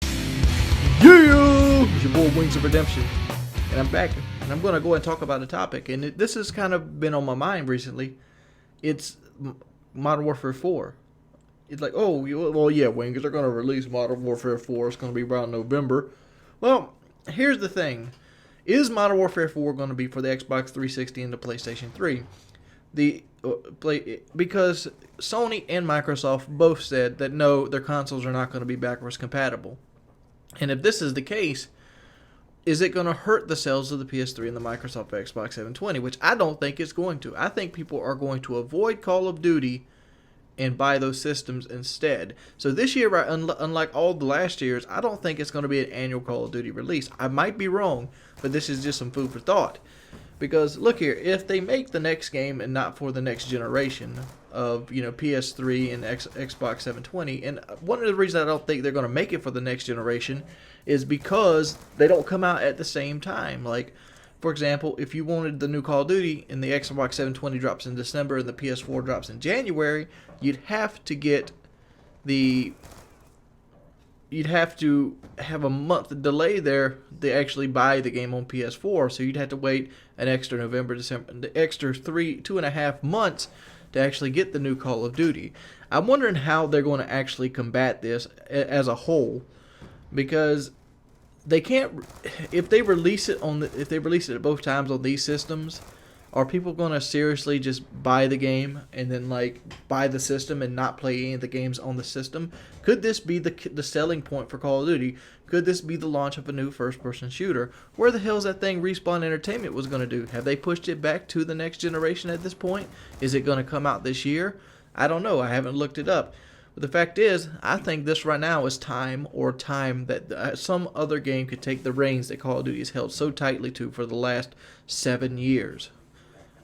S4: Yeah! It's your boy Wings of Redemption. And I'm back. And I'm going to go and talk about a topic. And this has kind of been on my mind recently. It's Modern Warfare 4. It's like, oh, well, yeah, Wings, they're going to release Modern Warfare 4. It's going to be around November. Well, here's the thing. Is Modern Warfare 4 going to be for the Xbox 360 and the PlayStation 3? Because Sony and Microsoft both said that no, their consoles are not going to be backwards compatible. And if this is the case, is it going to hurt the sales of the PS3 and the Microsoft Xbox 720? Which I don't think it's going to. I think people are going to avoid Call of Duty and buy those systems instead. So this year, unlike all the last years, I don't think it's going to be an annual Call of Duty release. I might be wrong, but this is just some food for thought. Because look here, if they make the next game and not for the next generation of PS3 and Xbox 720, and one of the reasons I don't think they're going to make it for the next generation is because they don't come out at the same time. Like, for example, if you wanted the new Call of Duty and the Xbox 720 drops in December and the PS4 drops in January, you'd have to have a month delay there to actually buy the game on PS4. So you'd have to wait an extra November, December, the extra 2.5 months to actually get the new Call of Duty. I'm wondering how they're going to actually combat this as a whole, because they can't. If they release it at both times on these systems, are people going to seriously just buy the game and then buy the system and not play any of the games on the system? Could this be the selling point for Call of Duty? Could this be the launch of a new first-person shooter? Where the hell is that thing Respawn Entertainment was going to do? Have they pushed it back to the next generation at this point? Is it going to come out this year? I don't know. I haven't looked it up. But the fact is, I think this right now is time that some other game could take the reins that Call of Duty has held so tightly to for the last 7 years.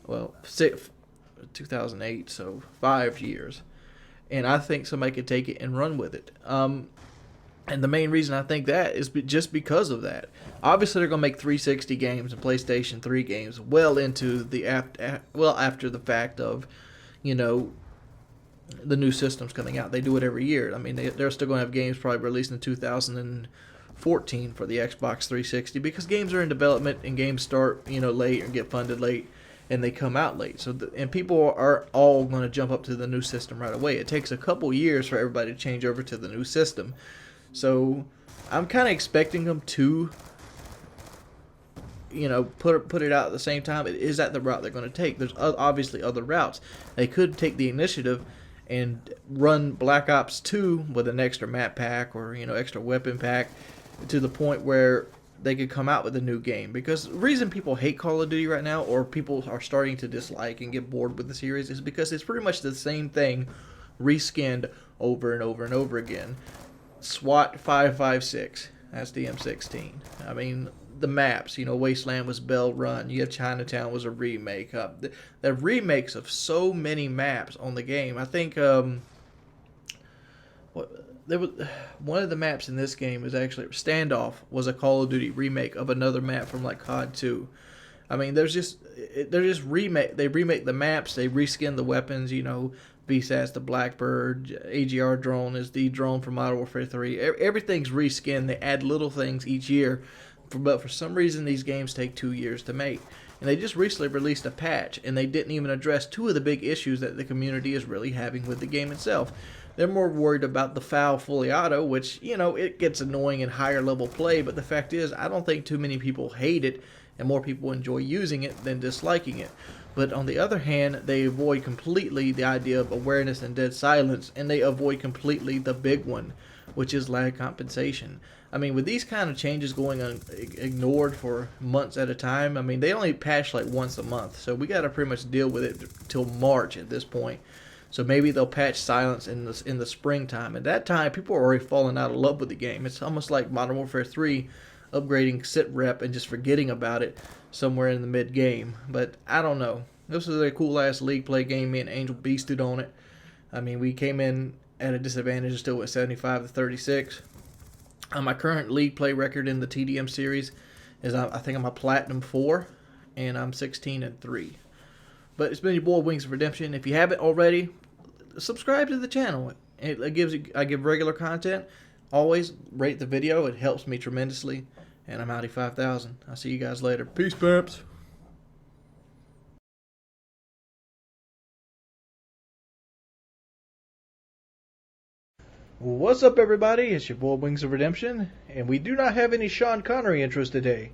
S4: Well, 2008, so 5 years. And I think somebody could take it and run with it. And the main reason I think that is just because of that. Obviously, they're going to make 360 games and PlayStation 3 games well into the after the fact of, the new systems coming out. They do it every year. I mean, they're still going to have games probably released in 2014 for the Xbox 360 because games are in development and games start late and get funded late and they come out late. So and people are all going to jump up to the new system right away. It takes a couple years for everybody to change over to the new system. So I'm kind of expecting them to put it out at the same time. Is that the route they're going to take? There's obviously other routes. They could take the initiative and run Black Ops 2 with an extra map pack or extra weapon pack to the point where they could come out with a new game. Because the reason people hate Call of Duty right now, or people are starting to dislike and get bored with the series, is because it's pretty much the same thing reskinned over and over and over again. SWAT 556, that's the M16. I mean, the maps, Wasteland was Bell Run. You have Chinatown was a remake. The remakes of so many maps on the game. I think there was one of the maps in this game is actually Standoff was a Call of Duty remake of another map from like COD 2. I mean, they're just remake. They remake the maps. They reskin the weapons. VSAT's the Blackbird. AGR drone is the drone from Modern Warfare 3. Everything's reskinned. They add little things each year. But for some reason, these games take 2 years to make. And they just recently released a patch, and they didn't even address two of the big issues that the community is really having with the game itself. They're more worried about the FAL fully auto, which, it gets annoying in higher level play, but the fact is, I don't think too many people hate it, and more people enjoy using it than disliking it. But on the other hand, they avoid completely the idea of awareness and dead silence, and they avoid completely the big one, which is lag compensation. I mean, with these kind of changes going ignored for months at a time, I mean, they only patch like once a month, so we got to pretty much deal with it till March at this point. So maybe they'll patch silence in the springtime. At that time, people are already falling out of love with the game. It's almost like Modern Warfare 3 upgrading sit rep and just forgetting about it somewhere in the mid game. But I don't know. This was a cool ass league play game. Me and Angel beasted on it. I mean, we came in at a disadvantage and still went 75-36. My current league play record in the TDM series is I think I'm a Platinum 4 and I'm 16-3. But it's been your boy Wings of Redemption. If you haven't already, subscribe to the channel. I give regular content. Always rate the video. It helps me tremendously. And I'm Audi 5000. I'll see you guys later. Peace, pimps. What's up, everybody? It's your boy Wings of Redemption, and we do not have any Sean Connery intros today.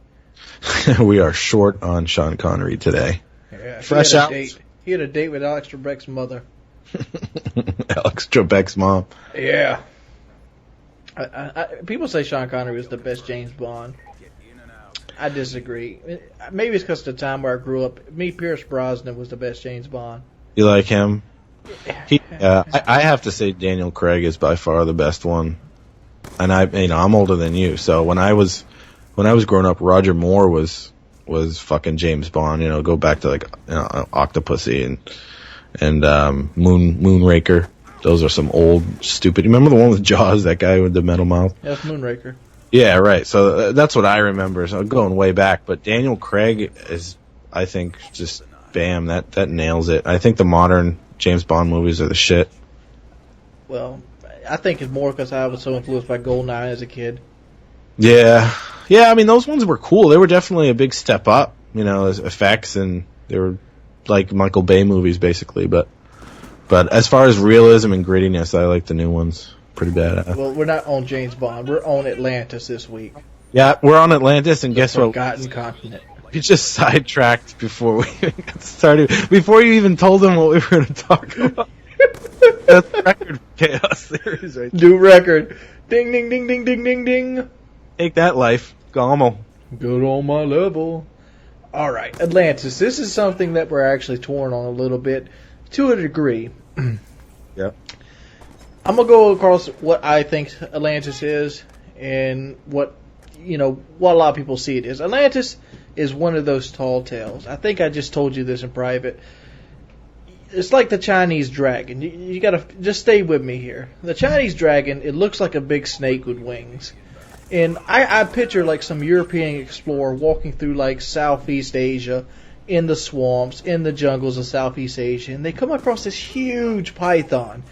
S2: We are short on Sean Connery today.
S4: Yeah,
S2: fresh out.
S4: He had a date with Alex Trebek's mother.
S2: Alex Trebek's mom.
S4: Yeah. People say Sean Connery was the best James Bond. I disagree. Maybe it's because of the time where I grew up. Me, Pierce Brosnan was the best James Bond.
S2: You like him? I have to say Daniel Craig is by far the best one. And I'm older than you, so when I was growing up, Roger Moore was fucking James Bond. Go back to Octopussy and Moonraker. Those are some old stupid. You remember the one with Jaws? That guy with the metal mouth.
S4: Yeah, that's Moonraker.
S2: Yeah, right. So that's what I remember. So going way back, but Daniel Craig is, I think, just bam. That nails it. I think the modern James Bond movies are the shit.
S4: Well, I think it's more because I was so influenced by GoldenEye as a kid.
S2: Yeah. I mean, those ones were cool. They were definitely a big step up, as effects, and they were like Michael Bay movies, basically. But as far as realism and grittiness, I like the new ones. Pretty bad.
S4: Well, we're not on James Bond. We're on Atlantis this week.
S2: Yeah, we're on Atlantis, and guess what?
S4: Forgotten continent.
S2: You just sidetracked before we even got started. Before you even told them what we were going to talk about. That's record chaos series right there.
S4: New record. Ding, ding, ding, ding, ding, ding, ding.
S2: Take that, life. Gommel.
S4: Good on my level. All right, Atlantis. This is something that we're actually torn on a little bit, to a degree.
S2: Yep.
S4: I'm going to go across what I think Atlantis is and what a lot of people see it as. Atlantis is one of those tall tales. I think I just told you this in private. It's like the Chinese dragon. You got to just stay with me here. The Chinese dragon, it looks like a big snake with wings. And I picture like some European explorer walking through like Southeast Asia, in the swamps, in the jungles of Southeast Asia, and they come across this huge python.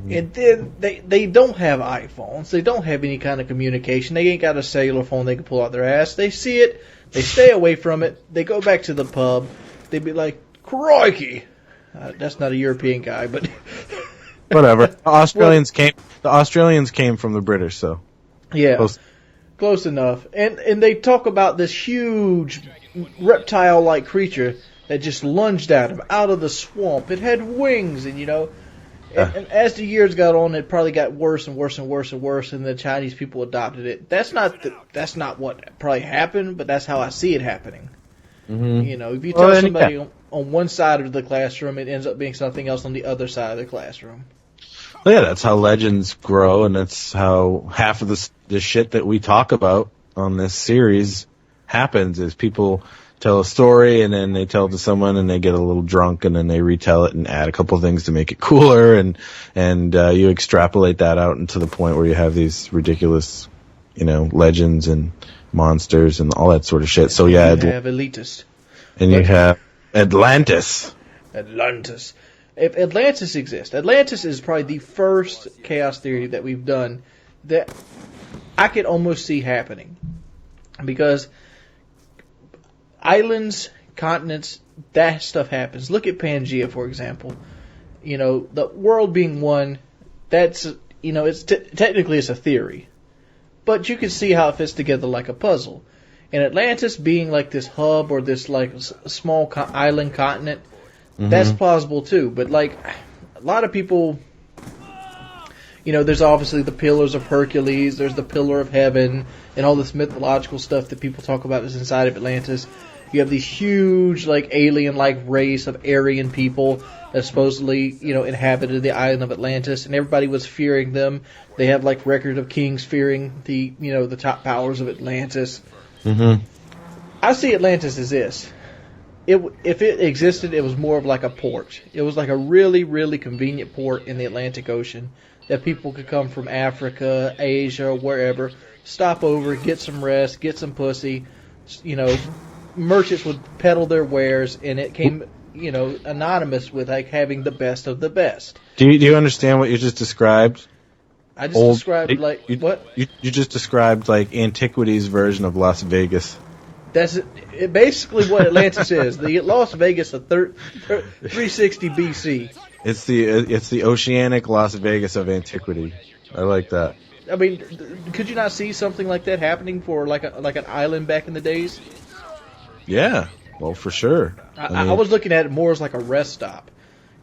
S4: And then they don't have iPhones. They don't have any kind of communication. They ain't got a cellular phone they can pull out their ass. They see it. They stay away from it. They go back to the pub. They'd be like, crikey. That's not a European guy, but...
S2: Whatever. The Australians came from the British, so...
S4: Yeah. Close enough. And they talk about this huge reptile-like creature that just lunged at him out of the swamp. It had wings, and and as the years got on, it probably got worse and worse and worse and worse, and the Chinese people adopted it. That's not what probably happened, but that's how I see it happening.
S2: Mm-hmm.
S4: If you tell somebody on one side of the classroom, it ends up being something else on the other side of the classroom.
S2: Well, yeah, that's how legends grow, and that's how half of the shit that we talk about on this series happens, is people tell a story, and then they tell it to someone, and they get a little drunk, and then they retell it and add a couple things to make it cooler, and you extrapolate that out into the point where you have these ridiculous, legends and monsters and all that sort of shit. So yeah,
S4: you have elitist,
S2: and you have Atlantis.
S4: If Atlantis exists, Atlantis is probably the first chaos theory that we've done that I could almost see happening, because islands, continents, that stuff happens. Look at Pangea, for example. The world being one, that's, technically it's a theory. But you can see how it fits together like a puzzle. And Atlantis being like this hub or this like small island continent, that's plausible too. But like a lot of people, there's obviously the Pillars of Hercules, there's the Pillar of Heaven, and all this mythological stuff that people talk about is inside of Atlantis. You have these huge, like, alien-like race of Aryan people that supposedly, inhabited the island of Atlantis, and everybody was fearing them. They have, like, record of kings fearing the top powers of Atlantis.
S2: Mm-hmm.
S4: I see Atlantis as this. If it existed, it was more of like a port. It was like a really, really convenient port in the Atlantic Ocean that people could come from Africa, Asia, wherever, stop over, get some rest, get some pussy, merchants would peddle their wares, and it came, anonymous with like having the best of the best.
S2: Do you understand what you just described?
S4: I just described what?
S2: You just described like antiquities version of Las Vegas.
S4: That's basically what Atlantis is. The Las Vegas of 360 BC.
S2: It's the oceanic Las Vegas of antiquity. I like that.
S4: I mean, could you not see something like that happening for like an island back in the days?
S2: Yeah, well, for sure.
S4: I was looking at it more as like a rest stop.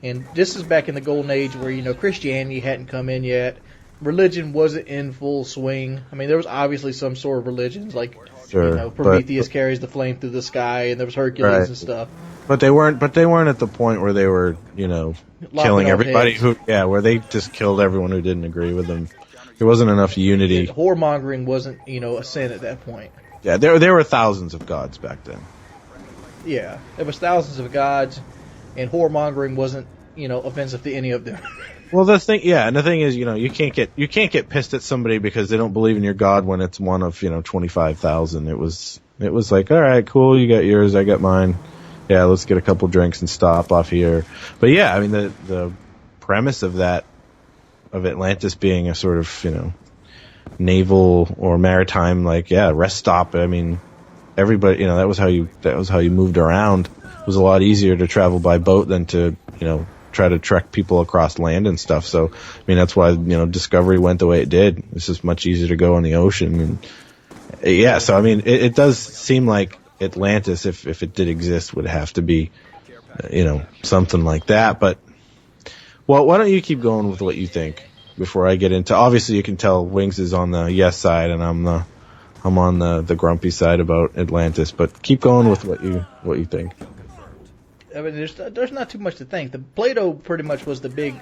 S4: And this is back in the golden age where, Christianity hadn't come in yet. Religion wasn't in full swing. I mean, there was obviously some sort of religions, like, Prometheus carries the flame through the sky, and there was Hercules and stuff.
S2: But they weren't at the point where they were, killing everybody where they just killed everyone who didn't agree with them. There wasn't enough unity.
S4: Whoremongering wasn't, a sin at that point.
S2: Yeah, there were thousands of gods back then.
S4: Yeah, there was thousands of gods, and whoremongering wasn't, offensive to any of them.
S2: Well, the thing is, you can't get pissed at somebody because they don't believe in your god when it's one of 25,000. It was like, all right, cool, you got yours, I got mine. Yeah, let's get a couple drinks and stop off here. But yeah, I mean the premise of Atlantis being a sort of naval or maritime rest stop. I mean, everybody, that was how you moved around. It was a lot easier to travel by boat than to try to trek people across land and stuff. So, I mean, that's why, Discovery went the way it did. It's just much easier to go in the ocean. And yeah, so, I mean, it does seem like Atlantis, if it did exist, would have to be, something like that. But, well, why don't you keep going with what you think before I get into, obviously you can tell Wings is on the yes side and I'm on the grumpy side about Atlantis, but keep going with what you think.
S4: I mean, there's not too much to think. The Plato pretty much was the big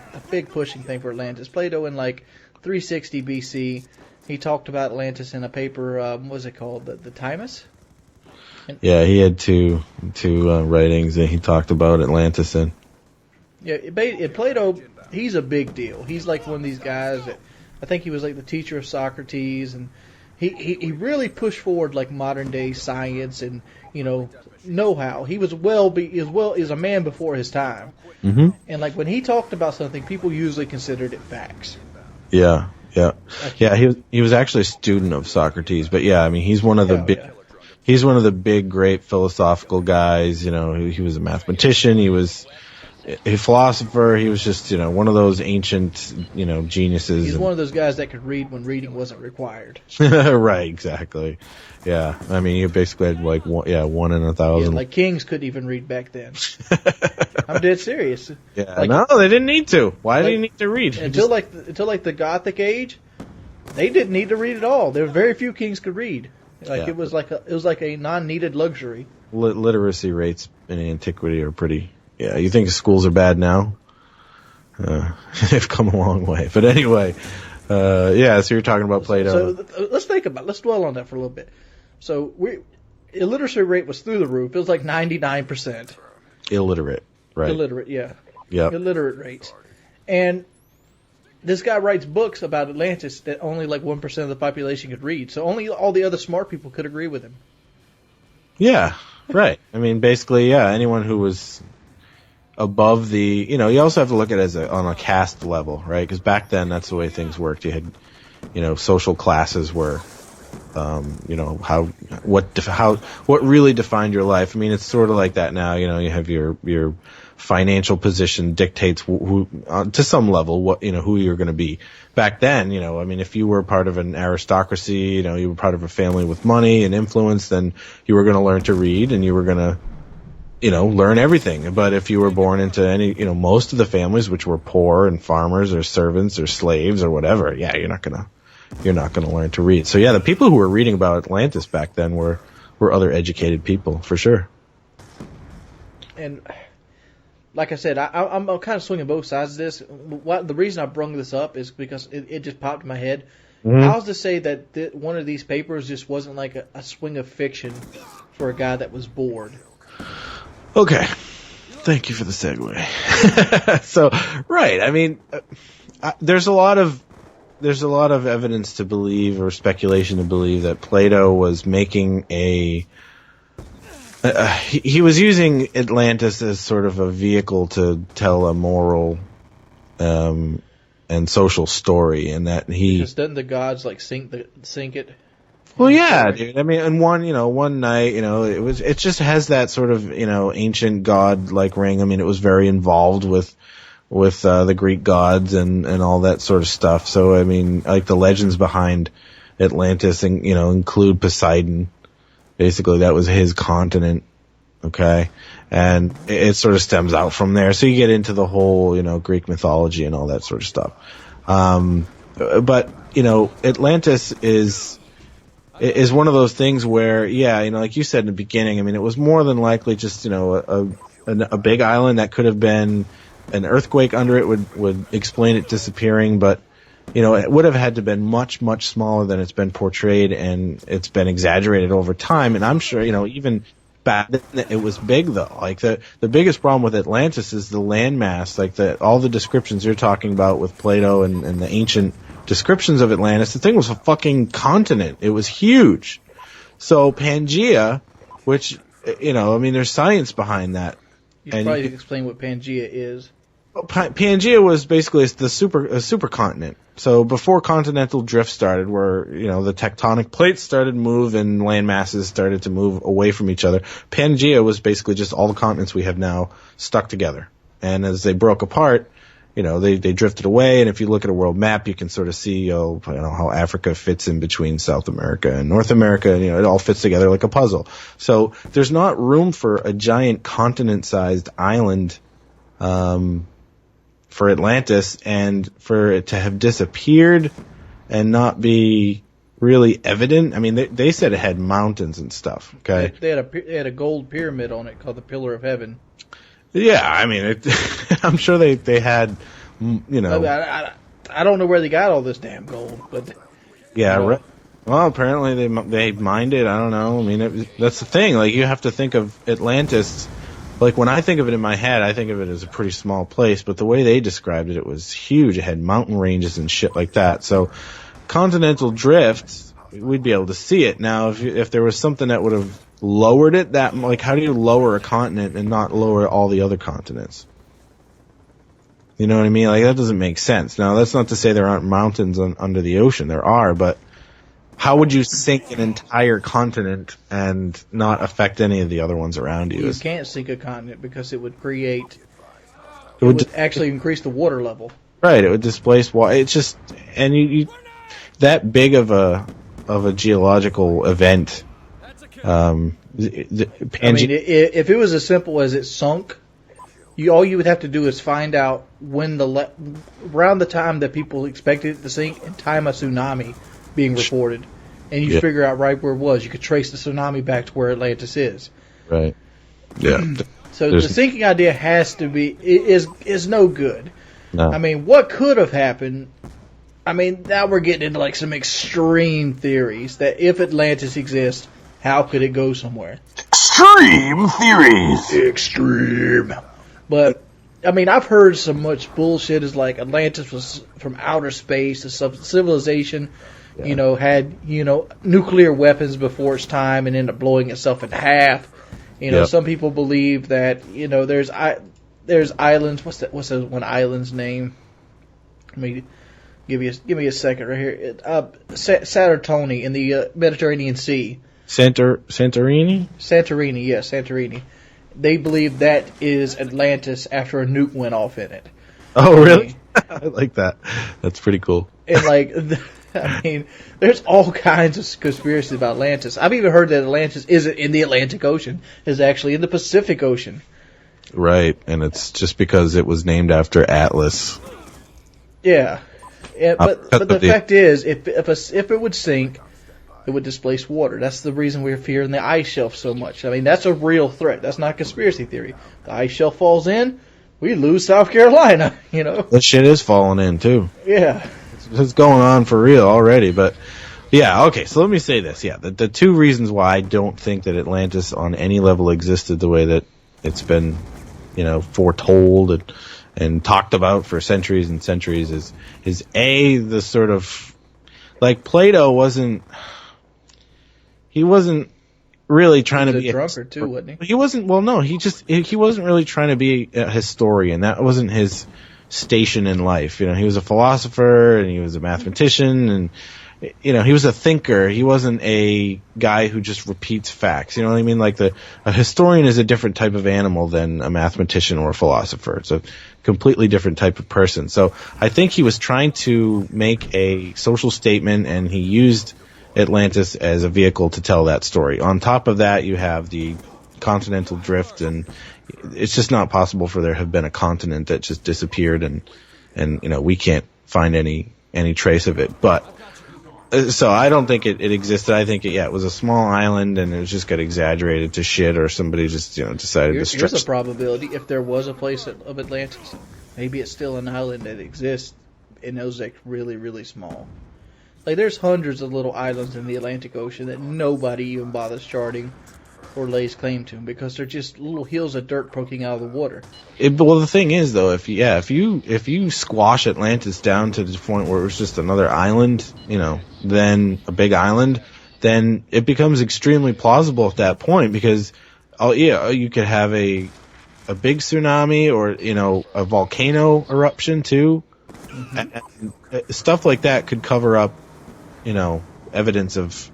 S4: pushing thing for Atlantis. Plato in 360 BC, he talked about Atlantis in a paper. What was it called? The Timus.
S2: Yeah, he had two writings that he talked about Atlantis in.
S4: Yeah, Plato, he's a big deal. He's like one of these guys that I think he was like the teacher of Socrates, and he really pushed forward like modern day science and know-how. He was is a man before his time.
S2: Mm-hmm.
S4: And like when he talked about something, people usually considered it facts.
S2: Yeah. He was actually a student of Socrates, but yeah, I mean, he's one of the big, great philosophical guys. You know, he was a mathematician. He was a philosopher. He was just, one of those ancient, geniuses.
S4: He's one of those guys that could read when reading wasn't required.
S2: Right, exactly. Yeah, I mean, you basically had like one in 1,000.
S4: Yeah, like kings couldn't even read back then. I'm dead serious.
S2: Yeah, no, they didn't need to. Why do you need to read?
S4: Until the Gothic age, they didn't need to read at all. There were very few kings could read. It was like a non-needed luxury.
S2: Literacy rates in antiquity are pretty. Yeah, you think schools are bad now? They've come a long way. But anyway, so you're talking about Plato.
S4: So let's dwell on that for a little bit. So illiteracy rate was through the roof. It was like 99%.
S2: Illiterate, right?
S4: Illiterate, yeah.
S2: Yeah.
S4: Illiterate rates. And this guy writes books about Atlantis that only like 1% of the population could read. So only all the other smart people could agree with him.
S2: Yeah, right. I mean, basically, anyone who was above the, you also have to look at it on a caste level, right? Because back then, that's the way things worked. You had, social classes were, what really defined your life. I mean, it's sort of like that now. You have your financial position dictates who to some level, who you're going to be. Back then, I mean, if you were part of an aristocracy, you were part of a family with money and influence, then you were going to learn to read and you were going to, learn everything. But if you were born into any, most of the families which were poor and farmers or servants or slaves or whatever, you're not going to learn to read. So the people who were reading about Atlantis back then were other educated people, for sure.
S4: And like I said, I'm kind of swinging both sides of this. The reason I brung this up is because it just popped in my head.
S2: Mm-hmm.
S4: How's to say that one of these papers just wasn't like a swing of fiction for a guy that was bored?
S2: Okay. Thank you for the segue. So, right. I mean, there's a lot of evidence to believe or speculation to believe that Plato was making he was using Atlantis as sort of a vehicle to tell a moral and social story, and that
S4: Because doesn't the gods like sink it?
S2: Well, yeah, dude. I mean, and one night, it just has that sort of, ancient god-like ring. I mean, it was very involved with the Greek gods and all that sort of stuff. So, I mean, like the legends behind Atlantis, and include Poseidon. Basically, that was his continent. Okay, and it sort of stems out from there. So you get into the whole, Greek mythology and all that sort of stuff. But Atlantis is one of those things where, like you said in the beginning, I mean, it was more than likely just, a big island that could have been an earthquake under it would explain it disappearing, but, it would have had to been much, much smaller than it's been portrayed, and it's been exaggerated over time. And I'm sure, even back then it was big, though. Like, the biggest problem with Atlantis is the landmass, like all the descriptions you're talking about with Plato and the ancient descriptions of Atlantis, the thing was a fucking continent. It was huge. So Pangaea, which, there's science behind that.
S4: You should probably explain what Pangaea is.
S2: Pangaea was basically a supercontinent. So before continental drift started, where, the tectonic plates started to move and land masses started to move away from each other, Pangaea was basically just all the continents we have now stuck together. And as they broke apart, they drifted away, and if you look at a world map, you can sort of see, how Africa fits in between South America and North America, and, it all fits together like a puzzle. So there's not room for a giant continent-sized island, for Atlantis, and for it to have disappeared and not be really evident. I mean, they said it had mountains and stuff, okay?
S4: They had a gold pyramid on it called the Pillar of Heaven.
S2: Yeah, I mean, I'm sure they had,
S4: I don't know where they got all this damn gold, but
S2: yeah, well, apparently they mined it. I don't know. I mean, that's the thing. Like, you have to think of Atlantis. Like, when I think of it in my head, I think of it as a pretty small place, but the way they described it was huge. It had mountain ranges and shit like that. So, continental drift we'd be able to see it. Now, if there was something that would have lowered it, that like how do you lower a continent and not lower all the other continents? You know what I mean? Like that doesn't make sense. Now, that's not to say there aren't mountains under the ocean. There are, but how would you sink an entire continent and not affect any of the other ones around you?
S4: You can't sink a continent because it would create.
S2: It would
S4: actually increase the water level.
S2: Right, it would displace water. It's just, and you that big of a geological event.
S4: I mean, if it was as simple as it sunk, all you would have to do is find out when around the time that people expected it to sink and time a tsunami being reported, and you figure out right where it was. You could trace the tsunami back to where Atlantis is.
S2: Right. Yeah.
S4: So the sinking idea has to be is no good.
S2: No.
S4: I mean, what could have happened? I mean, now we're getting into like some extreme theories that if Atlantis exists, how could it go somewhere?
S8: Extreme theories.
S4: Extreme. But I mean, I've heard so much bullshit as like Atlantis was from outer space, a civilization, had nuclear weapons before its time and ended up blowing itself in half. Some people believe that there's islands. What's that one island's name? Let me give me a second right here. Saturtoni in the Mediterranean Sea.
S2: Santorini?
S4: Santorini, yes, Santorini. They believe that is Atlantis after a nuke went off in it.
S2: Oh, really? I like that. That's pretty cool.
S4: And I mean, there's all kinds of conspiracies about Atlantis. I've even heard that Atlantis isn't in the Atlantic Ocean; it's actually in the Pacific Ocean.
S2: Right, and it's just because it was named after Atlas.
S4: Yeah, but the fact is, if it would sink, it would displace water. That's the reason we're fearing the ice shelf so much. I mean, that's a real threat. That's not conspiracy theory. The ice shelf falls in, we lose South Carolina.
S2: That shit is falling in too.
S4: Yeah.
S2: It's going on for real already, but yeah, okay, so let me say this. Yeah, the two reasons why I don't think that Atlantis on any level existed the way that it's been, foretold and talked about for centuries and centuries is A, the sort of, like Plato wasn't really trying to be
S4: a drunkard too, wasn't he?
S2: He wasn't, well no, he wasn't really trying to be a historian. That wasn't his station in life. He was a philosopher and he was a mathematician and he was a thinker. He wasn't a guy who just repeats facts. You know what I mean? Like a historian is a different type of animal than a mathematician or a philosopher. It's a completely different type of person. So I think he was trying to make a social statement and he used Atlantis as a vehicle to tell that story. On top of that, you have the continental drift, and it's just not possible for there to have been a continent that just disappeared and we can't find any trace of it. But so I don't think it existed. I think it was a small island and it just got exaggerated to shit, or somebody just decided to stretch.
S4: Here's a probability: if there was a place of Atlantis, maybe it's still an island that exists, and it was like really, really small. Like there's hundreds of little islands in the Atlantic Ocean that nobody even bothers charting or lays claim to because they're just little hills of dirt poking out of the water.
S2: Well, the thing is, though, if you squash Atlantis down to the point where it was just another island, then a big island, then it becomes extremely plausible at that point because, you could have a big tsunami or a volcano eruption too. Mm-hmm. And stuff like that could cover up, evidence of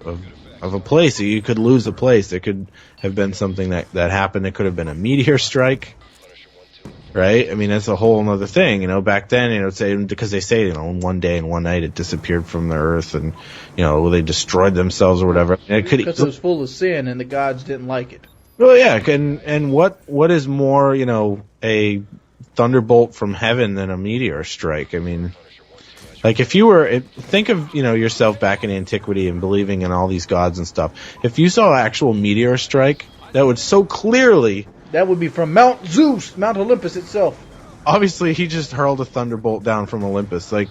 S2: a place. You could lose a place. There could have been something that happened. It could have been a meteor strike, right? I mean, that's a whole other thing. Back then, because they say, in one day and one night it disappeared from the earth and, they destroyed themselves or whatever.
S4: Because it was full of sin and the gods didn't like it.
S2: Well, yeah, and what is more, a thunderbolt from heaven than a meteor strike? I mean, like if you were, think of, yourself back in antiquity and believing in all these gods and stuff. If you saw an actual meteor strike, that would so clearly...
S4: That would be from Mount Zeus, Mount Olympus itself.
S2: Obviously, he just hurled a thunderbolt down from Olympus. Like,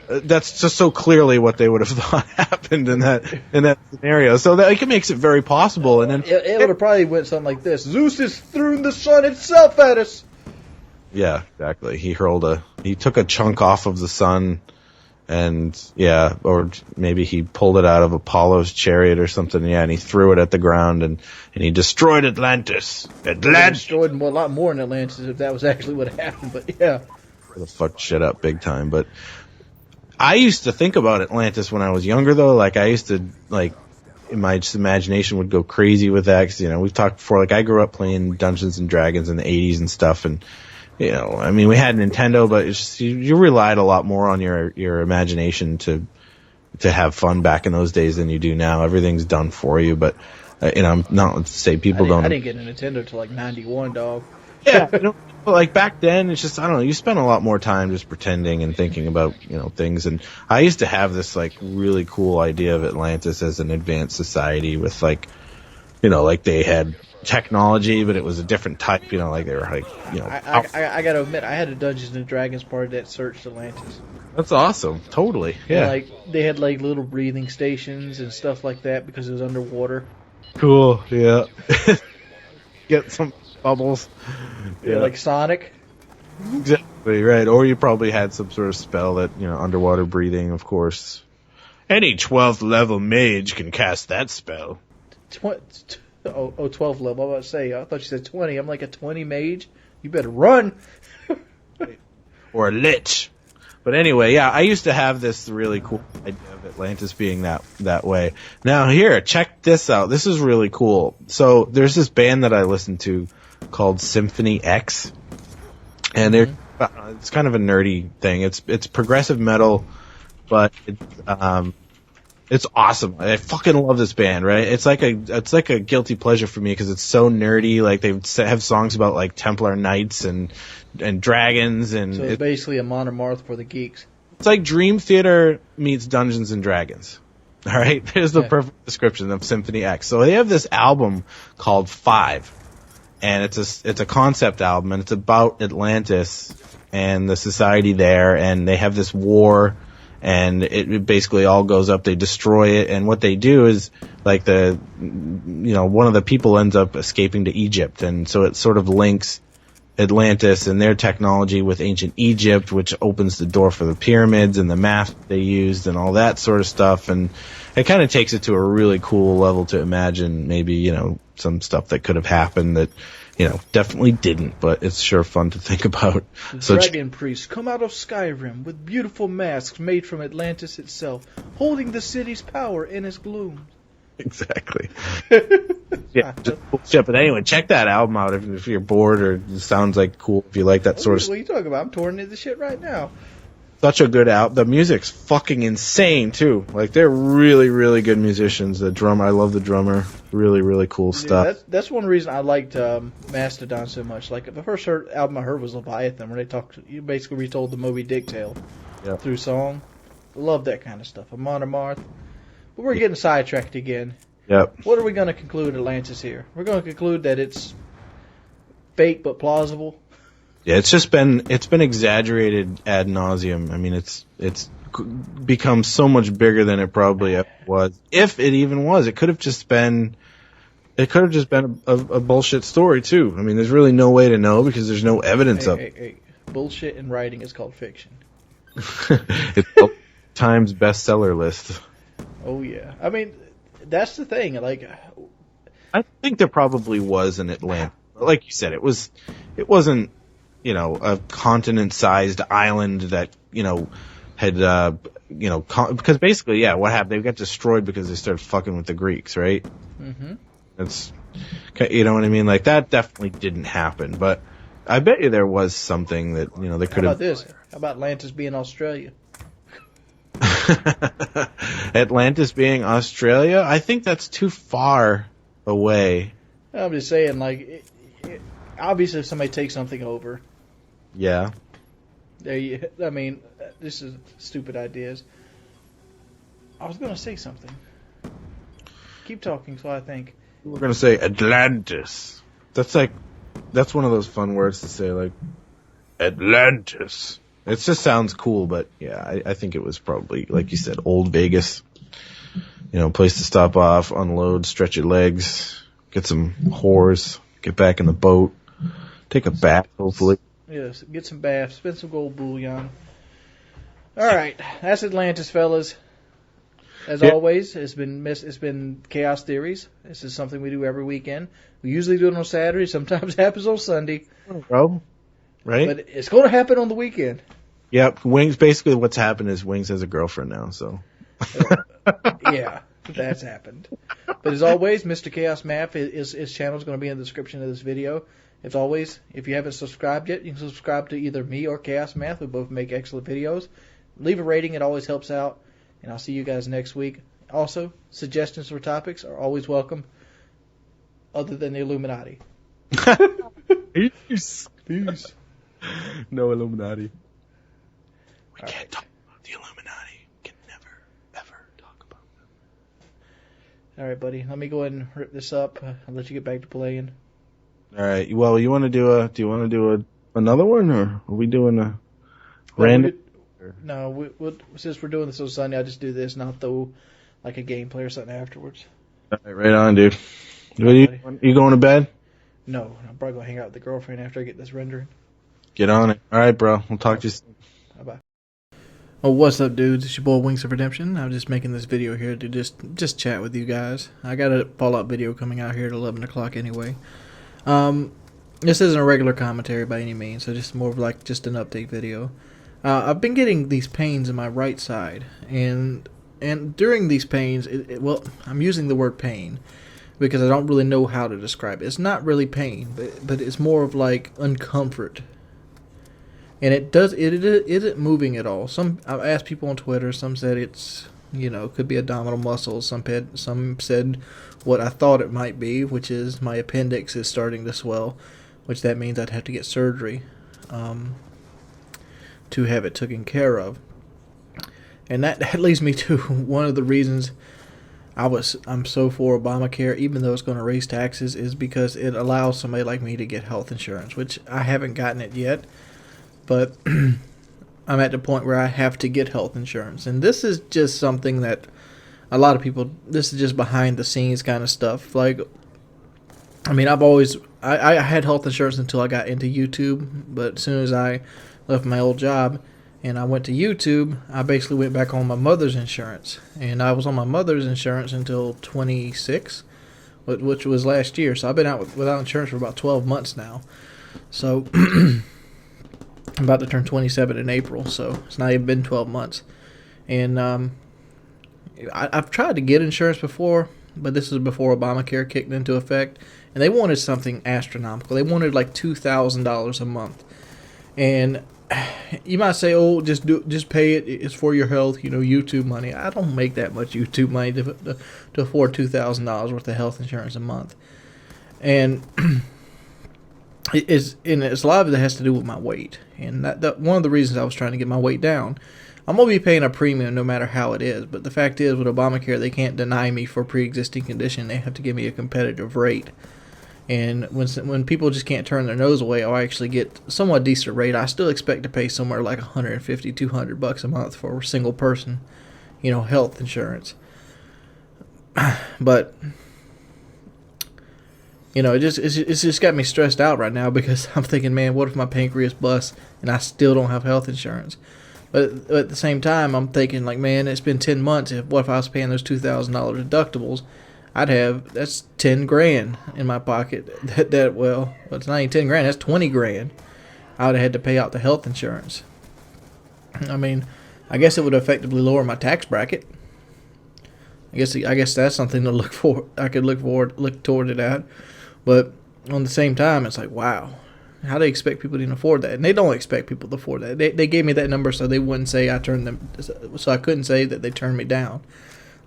S2: that's just so clearly what they would have thought happened in that scenario. So that it makes it very possible. And then
S4: it would have probably went something like this: Zeus is throwing the sun itself at us.
S2: Yeah, exactly. He took a chunk off of the sun And yeah, or maybe he pulled it out of Apollo's chariot or something. Yeah, and he threw it at the ground and he destroyed Atlantis.
S4: They
S2: Atlantis.
S4: destroyed a lot more in Atlantis if that was actually what happened. But yeah,
S2: The fucked shit up big time. But I used to think about Atlantis when I was younger, though. Like I used to like. My just imagination would go crazy with that. 'Cause, we've talked before. Like I grew up playing Dungeons and Dragons in the '80s and stuff, and I mean, we had Nintendo, but it's just, you relied a lot more on your imagination to have fun back in those days than you do now. Everything's done for you, but I'm not to say people don't.
S4: I didn't get a Nintendo till like '91, dog.
S2: Yeah, but like back then, it's just I don't know. You spent a lot more time just pretending and thinking about things. And I used to have this like really cool idea of Atlantis as an advanced society with like they had technology, but it was a different type. Like they were like
S4: I gotta admit, I had a Dungeons and Dragons party that searched Atlantis.
S2: That's awesome. Totally. Yeah.
S4: And, they had like little breathing stations and stuff like that because it was underwater.
S2: Cool. Yeah. Get some bubbles.
S4: Yeah, like Sonic.
S2: Exactly right. Or you probably had some sort of spell that underwater breathing, of course. Any 12th level mage can cast that spell.
S4: 12 level. I was about to say. I thought you said 20. I'm like a 20 mage. You better run.
S2: Or a lich. But anyway, yeah, I used to have this really cool idea of Atlantis being that way. Now here, check this out. This is really cool. So there's this band that I listen to called Symphony X, and it's kind of a nerdy thing. It's progressive metal, but it's awesome. I fucking love this band, right? It's like a guilty pleasure for me because it's so nerdy. Like they have songs about like Templar Knights and dragons, and
S4: so it's basically a Monomarth for the geeks.
S2: It's like Dream Theater meets Dungeons and Dragons. All right, there's the perfect description of Symphony X. So they have this album called 5, and it's a concept album, and it's about Atlantis and the society there, and they have this war. And it basically all goes up. They destroy it, and what they do is like one of the people ends up escaping to Egypt, and so it sort of links Atlantis and their technology with ancient Egypt, which opens the door for the pyramids and the math they used and all that sort of stuff. And it kind of takes it to a really cool level to imagine maybe some stuff that could have happened that. Definitely didn't, but it's sure fun to think about.
S4: The dragon priests come out of Skyrim with beautiful masks made from Atlantis itself, holding the city's power in its gloom.
S2: Exactly. Yeah, just cool shit. But anyway, check that album out if you're bored or it sounds like cool. If you like that sort of
S4: stuff. What are you talking about? I'm touring into shit right now.
S2: Such a good album. The music's fucking insane too. Like they're really, really good musicians. The drummer, I love the drummer. Really, really cool stuff.
S4: That's one reason I liked Mastodon so much. Like the first album I heard was Leviathan, where you basically retold the Moby Dick tale through song. Love that kind of stuff. Amon Amarth. But we're getting sidetracked again.
S2: Yep.
S4: What are we going to conclude Atlantis here? We're going to conclude that it's fake but plausible.
S2: Yeah, it's been exaggerated ad nauseum. I mean, it's become so much bigger than it probably ever was. If it even was, it could have just been a bullshit story too. I mean, there's really no way to know because there's no evidence of it.
S4: Hey. Bullshit in writing is called fiction.
S2: It's Times bestseller list.
S4: Oh yeah, I mean that's the thing. Like,
S2: I think there probably was an Atlantis. Like you said, it wasn't. A continent-sized island that, had, because basically, yeah, what happened? They got destroyed because they started fucking with the Greeks, right?
S4: Mm-hmm.
S2: That's, you know what I mean? Like, that definitely didn't happen, but I bet you there was something that, they could have.
S4: How about this? How about Atlantis being Australia?
S2: Atlantis being Australia? I think that's too far away.
S4: I'm just saying, like, obviously if somebody takes something over.
S2: Yeah.
S4: I mean, this is stupid ideas. I was going to say something. Keep talking so I think.
S2: We're going to say Atlantis. That's one of those fun words to say, like, Atlantis. It just sounds cool, but yeah, I think it was probably, like you said, old Vegas. Place to stop off, unload, stretch your legs, get some whores, get back in the boat, take a bath, hopefully.
S4: Yes, get some baths, spend some gold bullion.
S1: All right, that's Atlantis, fellas. As always, it's been Chaos Theories. This is something we do every weekend. We usually do it on Saturday. Sometimes it happens on Sunday.
S2: Bro, right?
S1: But it's going to happen on the weekend.
S2: Yep. Wings. Basically, what's happened is Wings has a girlfriend now. So.
S1: Yeah, that's happened. But as always, Mr. Chaos Math, his channel is going to be in the description of this video. As always, if you haven't subscribed yet, you can subscribe to either me or Chaos Math. We both make excellent videos. Leave a rating. It always helps out. And I'll see you guys next week. Also, suggestions for topics are always welcome, other than the Illuminati.
S2: Peace. No Illuminati. We can't talk about the Illuminati. We can never, ever talk about them.
S1: All right, buddy. Let me go ahead and rip this up. I'll let you get back to playing.
S2: All right. Well, you want to do another one, or are we doing a random?
S1: No, since we're doing this on Sunday, I'll just do this and I'll throw like a gameplay or something afterwards.
S2: All right on, dude. You going to bed?
S1: No, I'm probably going to hang out with the girlfriend after I get this rendering.
S2: Get on it. All right, bro. We'll talk to you soon.
S1: Bye-bye. Oh, what's up, dudes? It's your boy, Wings of Redemption. I'm just making this video here to just chat with you guys. I got a Fallout video coming out here at 11 o'clock anyway. This isn't a regular commentary by any means, so just more of like just an update video. I've been getting these pains in my right side, and during these pains, well, I'm using the word pain because I don't really know how to describe it. It's not really pain, but it's more of like uncomfort, and it isn't moving at all. I've asked people on Twitter. Some said it's could be abdominal muscles. Some said what I thought it might be, which is my appendix is starting to swell, which that means I'd have to get surgery. To have it taken care of. And that leads me to one of the reasons I'm so for Obamacare, even though it's going to raise taxes, is because it allows somebody like me to get health insurance, which I haven't gotten it yet, but I'm at the point where I have to get health insurance. And this is just something that a lot of people, this is just behind the scenes kind of stuff. Like, I mean, I had health insurance until I got into YouTube, but as soon as I left my old job and I went to YouTube, I basically went back on my mother's insurance, and I was on my mother's insurance until 26, which was last year. So I've been out without insurance for about 12 months now. So I'm about to turn 27 in April, so it's not even been 12 months. And I've tried to get insurance before, but this is before Obamacare kicked into effect, and they wanted something astronomical. They wanted like $2,000 a month. And you might say, "Oh, just pay it. It's for your health." YouTube money. I don't make that much YouTube money to afford $2,000 worth of health insurance a month. And it's a lot of it that has to do with my weight. And that one of the reasons I was trying to get my weight down. I'm gonna be paying a premium no matter how it is. But the fact is, with Obamacare, they can't deny me for pre-existing condition. They have to give me a competitive rate. And when people just can't turn their nose away, I actually get somewhat decent rate. I still expect to pay somewhere like $150, $200 a month for a single person, health insurance. But it's just got me stressed out right now because I'm thinking, man, what if my pancreas busts and I still don't have health insurance? But at the same time, I'm thinking like, man, it's been 10 months. What if I was paying those $2,000 deductibles? That's $10,000 in my pocket. Well, it's not even $10,000. That's $20,000. I would have had to pay out the health insurance. I mean, I guess it would effectively lower my tax bracket. I guess that's something to look for. I could look toward it at. But on the same time, it's like, wow, how do they expect people to even afford that? And they don't expect people to afford that. They gave me that number so they wouldn't say I turned them. So I couldn't say that they turned me down.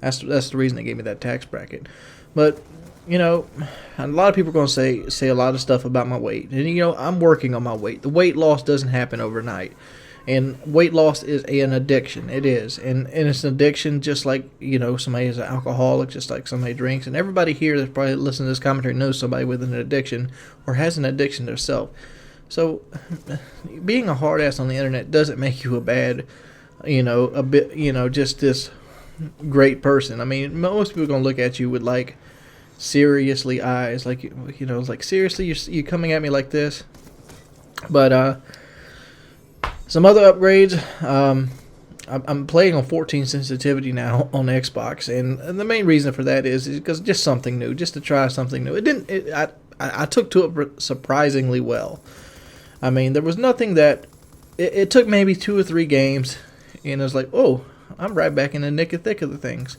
S1: That's the reason they gave me that tax bracket. But, a lot of people are going to say a lot of stuff about my weight. And, I'm working on my weight. The weight loss doesn't happen overnight. And weight loss is an addiction. It is. And it's an addiction just like, somebody is an alcoholic, just like somebody drinks. And everybody here that's probably listening to this commentary knows somebody with an addiction or has an addiction themselves. So, being a hard ass on the internet doesn't make you a bad, just this great person. I mean, most people are going to look at you with like seriously eyes, like like seriously you coming at me like this. But some other upgrades, I'm playing on 14 sensitivity now on Xbox, and the main reason for that is because just something new, just to try something new. I took to it surprisingly well. I mean, there was nothing that it took maybe 2 or 3 games, and I was like, oh, I'm right back in the thick of the things.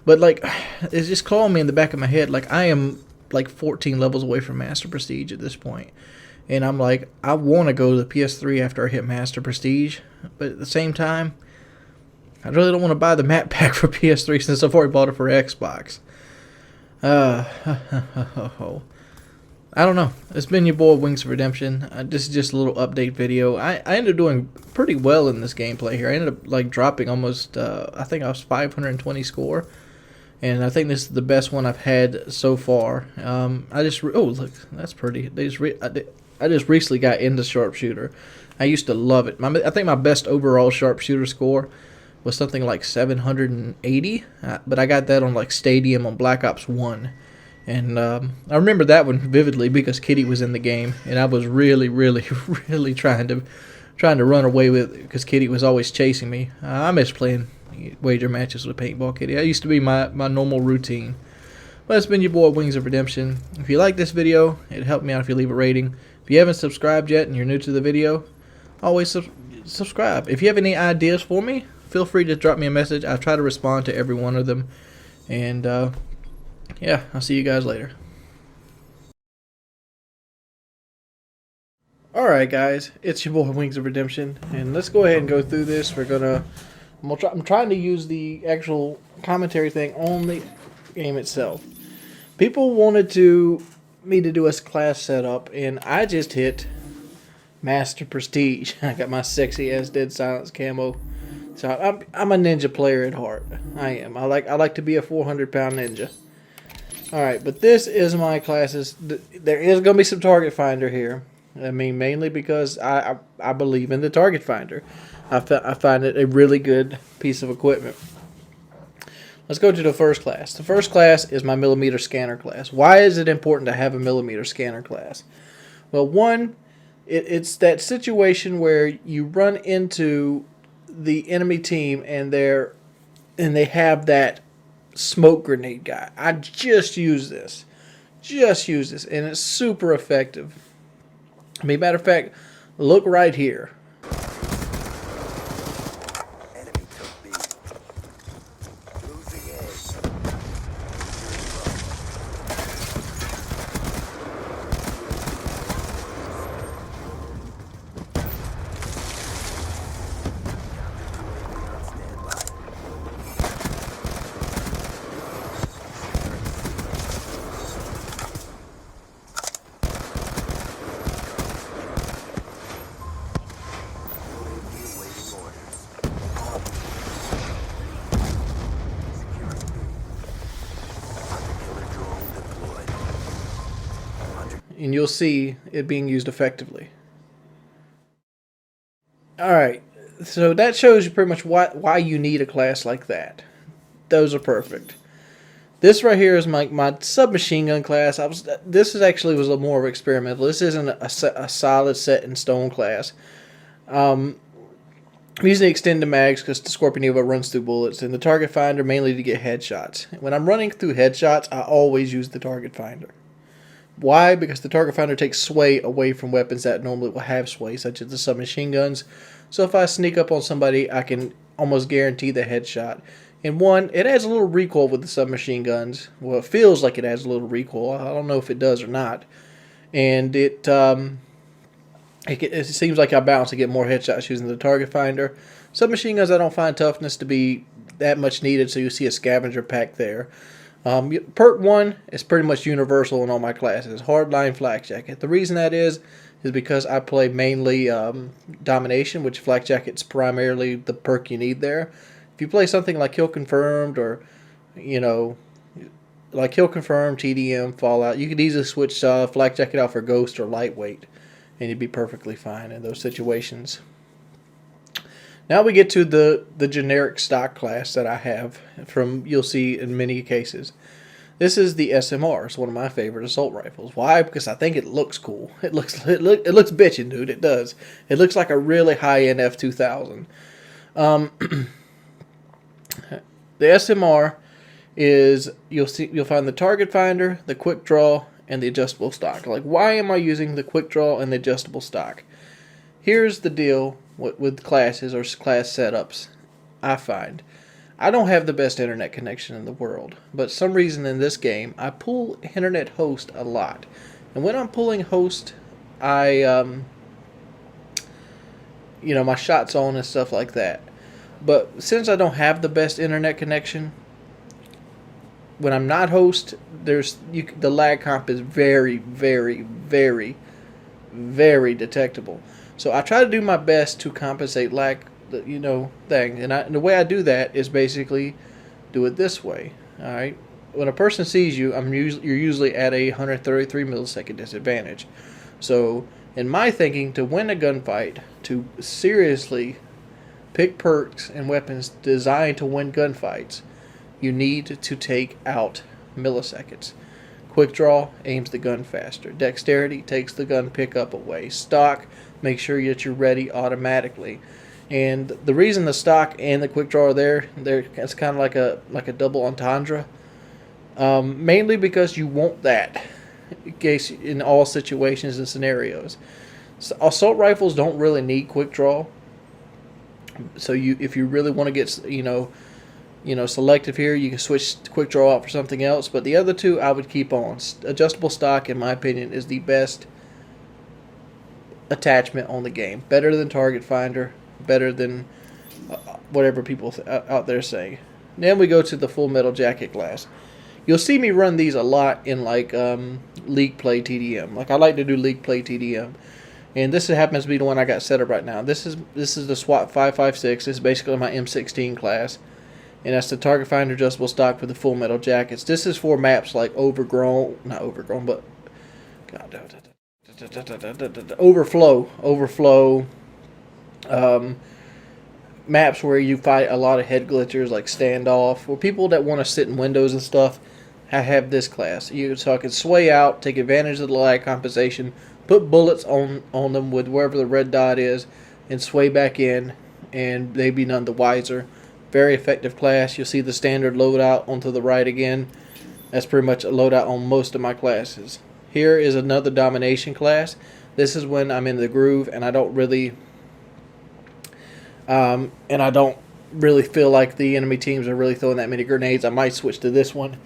S1: But like, it's just calling me in the back of my head, like I am like 14 levels away from Master Prestige at this point. And I'm like, I want to go to the PS3 after I hit Master Prestige, but at the same time, I really don't want to buy the map pack for PS3 since I've already bought it for Xbox. I don't know. It's been your boy Wings of Redemption. This is just a little update video. I ended up doing pretty well in this gameplay here. I ended up like dropping almost, I think I was 520 score. And I think this is the best one I've had so far. Oh look, that's pretty. I just recently got into sharpshooter. I used to love it. I think my best overall sharpshooter score was something like 780, but I got that on like Stadium on Black Ops 1. And I remember that one vividly because Kitty was in the game, and I was really, really, really trying to run away with it because Kitty was always chasing me. I miss playing wager matches with Paintball Kitty. That used to be my normal routine. Well, it's been your boy Wings of Redemption. If you like this video, it'd help me out if you leave a rating. If you haven't subscribed yet and you're new to the video, always subscribe. If you have any ideas for me, feel free to drop me a message. I try to respond to every one of them. And yeah, I'll see you guys later. Alright guys, it's your boy Wings of Redemption, and let's go ahead and go through this. I'm trying to use the actual commentary thing on the game itself. People wanted me to do a class setup, and I just hit Master Prestige. I got my sexy ass Dead Silence camo. So I'm a ninja player at heart. I am. I like to be a 400-pound ninja. Alright, but this is my classes. There is going to be some target finder here. I mean, mainly because I believe in the target finder. I find it a really good piece of equipment. Let's go to the first class. The first class is my millimeter scanner class. Why is it important to have a millimeter scanner class? Well, one, it's that situation where you run into the enemy team and they have that smoke grenade guy. I just use this, and it's super effective. I mean, matter of fact, look right here. And you'll see it being used effectively. Alright, so that shows you pretty much why you need a class like that. Those are perfect. This right here is my submachine gun class. This was a little more experimental. This isn't a solid set in stone class. I'm using the extended mags because the Scorpion Evo runs through bullets, and the target finder mainly to get headshots. When I'm running through headshots, I always use the target finder. Why? Because the target finder takes sway away from weapons that normally will have sway, such as the submachine guns. So if I sneak up on somebody, I can almost guarantee the headshot. And one, it adds a little recoil with the submachine guns. Well, it feels like it adds a little recoil. I don't know if it does or not. And it seems like I bounce to get more headshots using the target finder. Submachine guns, I don't find toughness to be that much needed, so you see a scavenger pack there. Perk 1 is pretty much universal in all my classes. Hardline Flak Jacket. The reason that is because I play mainly Domination, which Flak Jacket's primarily the perk you need there. If you play something like Kill Confirmed or, like Kill Confirmed, TDM, Fallout, you could easily switch Flak Jacket out for Ghost or Lightweight, and you'd be perfectly fine in those situations. Now we get to the generic stock class that I have you'll see in many cases. This is the SMR. It's one of my favorite assault rifles. Why? Because I think it looks cool. It looks bitchin', dude. It does. It looks like a really high-end F2000. The SMR is you'll find the target finder, the quick draw, and the adjustable stock. Like, why am I using the quick draw and the adjustable stock? Here's the deal with classes or class setups. I find I don't have the best internet connection in the world, but some reason in this game I pull internet host a lot, and when I'm pulling host, I my shots on and stuff like that. But since I don't have the best internet connection, when I'm not host, the lag comp is very, very, very, very detectable. So I try to do my best to compensate lag, thing. And the way I do that is basically do it this way. All right. When a person sees you, you're usually at a 133 millisecond disadvantage. So in my thinking, to win a gunfight, to seriously pick perks and weapons designed to win gunfights, you need to take out milliseconds. Quick draw aims the gun faster. Dexterity takes the gun pickup away. Stock makes sure that you're ready automatically. And the reason the stock and the quick draw are there, it's kind of like a double entendre. Mainly because you want that in all situations and scenarios. So assault rifles don't really need quick draw. So if you really want to get selective here, you can switch quick draw out for something else. But the other two I would keep on. Adjustable stock, in my opinion, is the best attachment on the game. Better than target finder. Better than whatever people out there say. Then we go to the full metal jacket class. You'll see me run these a lot in league play TDM. Like, I like to do league play TDM. And this happens to be the one I got set up right now. This is the SWAT 556. This is basically my M16 class. And that's the target finder adjustable stock for the full metal jackets. This is for maps like overflow, maps where you fight a lot of head glitchers like standoff, or people that want to sit in windows and stuff. I have this class. So I can sway out, take advantage of the lag compensation, put bullets on them with wherever the red dot is, and sway back in, and they'd be none the wiser. Very effective class. You'll see the standard loadout onto the right again. That's pretty much a loadout on most of my classes. Here is another domination class. This is when I'm in the groove and I don't really feel like the enemy teams are really throwing that many grenades. I might switch to this one.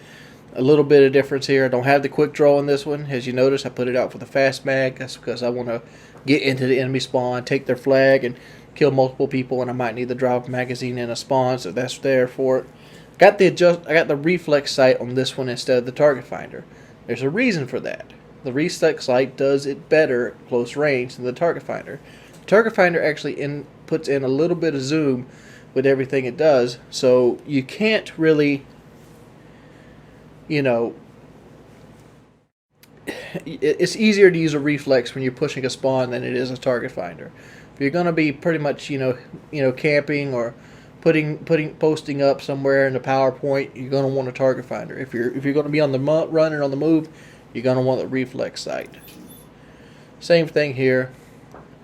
S1: A little bit of difference here. I don't have the quick draw in this one. As you notice, I put it out for the fast mag. That's because I want to get into the enemy spawn, take their flag, and kill multiple people, and I might need to drop a magazine in a spawn, so that's there for it. I got the reflex sight on this one instead of the target finder. There's a reason for that. The reflex sight does it better at close range than the target finder. The target finder actually puts in a little bit of zoom with everything it does, so you can't really, it's easier to use a reflex when you're pushing a spawn than it is a target finder. If you're going to be pretty much, camping or posting up somewhere in the PowerPoint, you're going to want a target finder. If you're going to be on the run and on the move, you're going to want the reflex sight. Same thing here.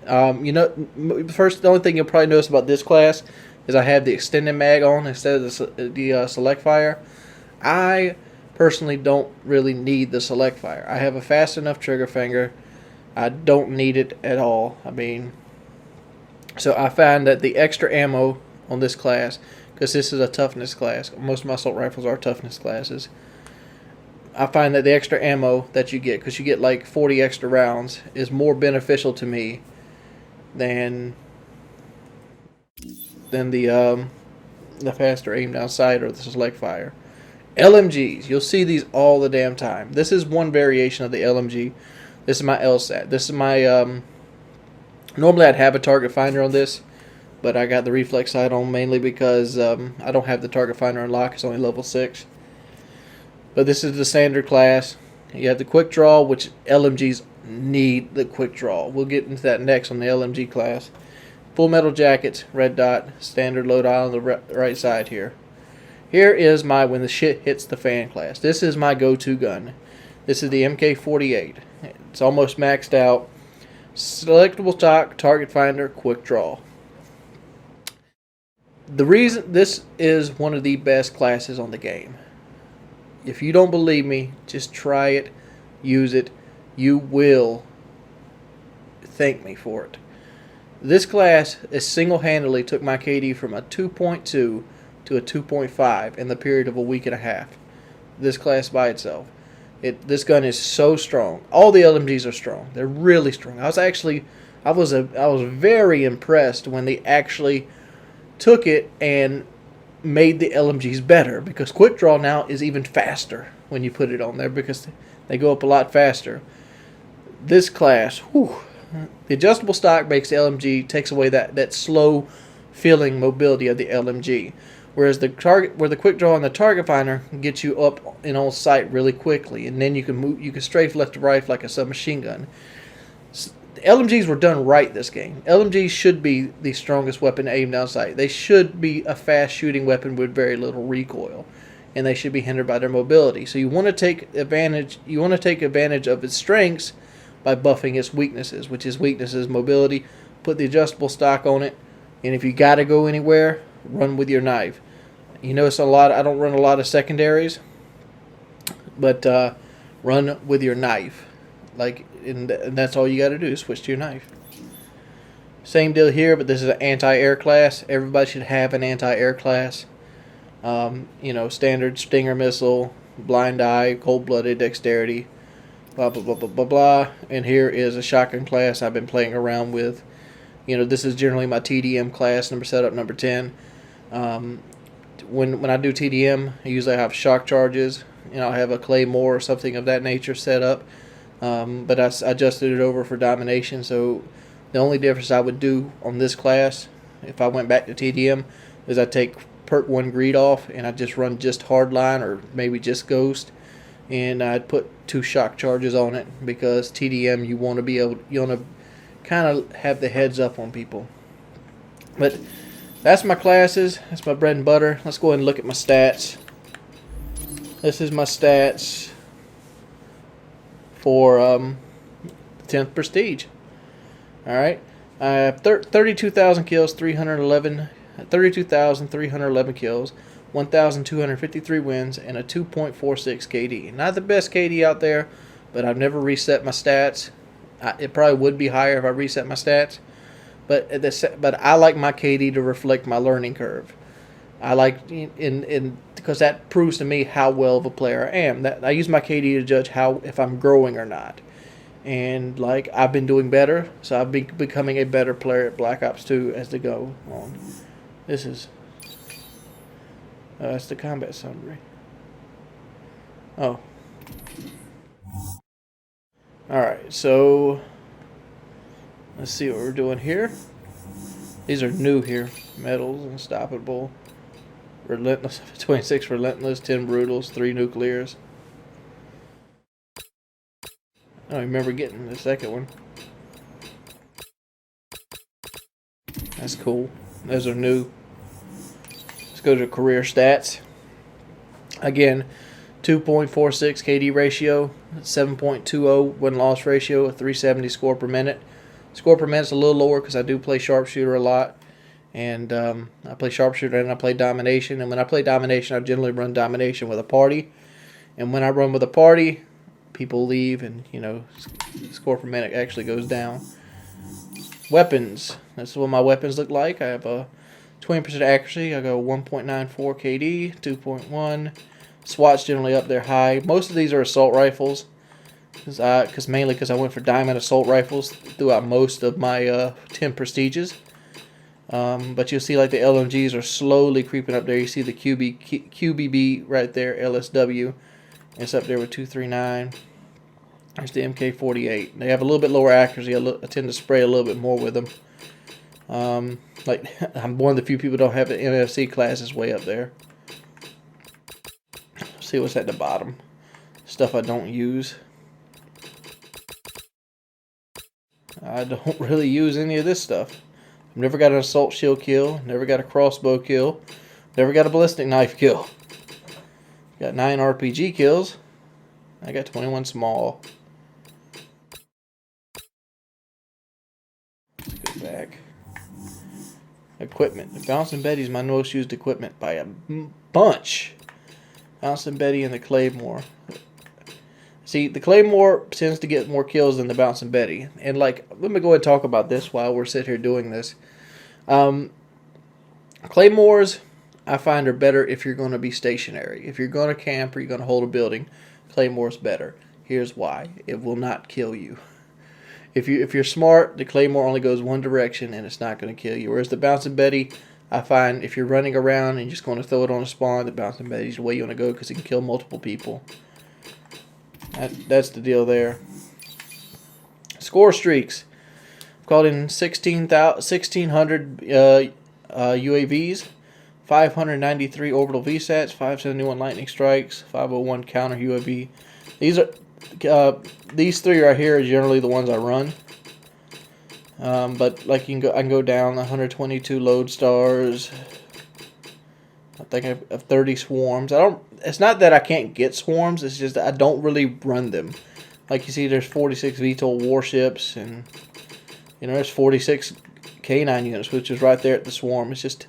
S1: The only thing you'll probably notice about this class is I have the extended mag on instead of the select fire. I personally don't really need the select fire. I have a fast enough trigger finger. I don't need it at all. So I find that the extra ammo on this class, because this is a toughness class, most of my assault rifles are toughness classes, I find that the extra ammo that you get, because you get like 40 extra rounds, is more beneficial to me than the faster aim down sight or the select fire. LMGs, you'll see these all the damn time. This is one variation of the LMG. This is my LSAT. This is my normally I'd have a target finder on this, but I got the reflex sight on mainly because I don't have the target finder unlocked. It's only level 6. But this is the standard class. You have the quick draw, which LMGs need the quick draw. We'll get into that next on the LMG class. Full metal jackets, red dot, standard loadout on the right side here. Here is my when the shit hits the fan class. This is my go-to gun. This is the MK48. It's almost maxed out. Selectable stock, target finder, quick draw. The reason this is one of the best classes on the game. If you don't believe me, just try it, use it. You will thank me for it. This class is single-handedly took my KD from a 2.2 to a 2.5 in the period of a week and a half. This class by itself. This gun is so strong. All the LMGs are strong. They're really strong. I was very impressed when they actually took it and made the LMGs better, because quick draw now is even faster when you put it on there because they go up a lot faster. This class, whew, the adjustable stock makes the LMG, takes away that slow feeling mobility of the LMG, whereas the quick draw and the target finder gets you up and on sight really quickly, and then you can strafe left to right like a submachine gun. The LMGs were done right this game. LMGs should be the strongest weapon to aim down sight. They should be a fast shooting weapon with very little recoil, and they should be hindered by their mobility. So you want to take advantage. You want to take advantage of its strengths by buffing its weaknesses, which is weaknesses mobility. Put the adjustable stock on it, and if you got to go anywhere, run with your knife. You notice a lot. I don't run a lot of secondaries, but run with your knife. And that's all you got to do is switch to your knife. Same deal here, but this is an anti-air class. Everybody should have an anti-air class. Standard Stinger missile, blind eye, cold-blooded, dexterity, blah, blah, blah, blah, blah, blah. And here is a shotgun class I've been playing around with. This is generally my TDM class, setup number 10. When I do TDM, I usually have shock charges. I have a Claymore or something of that nature set up. But I adjusted it over for domination, so the only difference I would do on this class, if I went back to TDM, is I take perk 1 greed off, and I just run just hardline or maybe just ghost, and I'd put 2 shock charges on it, because TDM you want to kind of have the heads up on people. But that's my classes. That's my bread and butter. Let's go ahead and look at my stats. This is my stats for 10th Prestige. Alright. I have 32,000 kills, 32,311 kills, 1,253 wins, and a 2.46 KD. Not the best KD out there, but I've never reset my stats. It probably would be higher if I reset my stats. But I like my KD to reflect my learning curve. I like because that proves to me how well of a player I am. I use my KD to judge if I'm growing or not. And I've been doing better, so I've been becoming a better player at Black Ops 2 as they go on. That's the combat summary. Oh. Alright, so let's see what we're doing here. These are new here. Metals, Unstoppable, Relentless, 26 Relentless, 10 Brutals, 3 Nuclears. I don't remember getting the second one. That's cool. Those are new. Let's go to career stats. Again, 2.46 KD ratio, 7.20 win-loss ratio, a 370 score per minute. Score per minute's a little lower because I do play sharpshooter a lot. And I play sharpshooter and I play domination. And when I play domination, I generally run domination with a party. And when I run with a party, people leave and, score per minute actually goes down. Weapons. This is what my weapons look like. I have a 20% accuracy. I go 1.94 KD, 2.1. SWAT's generally up there high. Most of these are assault rifles. Mainly because I went for diamond assault rifles throughout most of my 10 prestiges. But you'll see the LMGs are slowly creeping up there. You see the QBB right there, LSW. It's up there with 239. There's the MK48. They have a little bit lower accuracy. I tend to spray a little bit more with them. I'm one of the few people who don't have the MFC classes way up there. See what's at the bottom. Stuff I don't use. I don't really use any of this stuff. I've never got an assault shield kill. Never got a crossbow kill. Never got a ballistic knife kill. Got 9 RPG kills. I got 21 small. Let's go back.
S4: Equipment. The Bouncing Betty is my most used equipment by a bunch. Bouncing Betty and the Claymore. See, the Claymore tends to get more kills than the Bouncing Betty. And, like, let me go ahead and talk about this while we're sitting here doing this. Claymores, I find, are better if you're going to be stationary. If you're going to camp or you're going to hold a building, Claymore's better. Here's why. It will not kill you. If you're smart, the Claymore only goes one direction and it's not going to kill you. Whereas the Bouncing Betty, I find if you're running around and just going to throw it on a spawn, the Bouncing Betty's the way you want to go because it can kill multiple people. That's the deal there. Score streaks. I've called in 1,600 UAVs, 593 orbital VSATs, 571 lightning strikes, 501 counter UAV. These three right here are generally the ones I run. But like I can go down 122 lodestars. I think I have 30 swarms. It's not that I can't get swarms. It's just that I don't really run them. Like you see, there's 46 VTOL warships, and there's 46 K9 units, which is right there at the swarm. It's just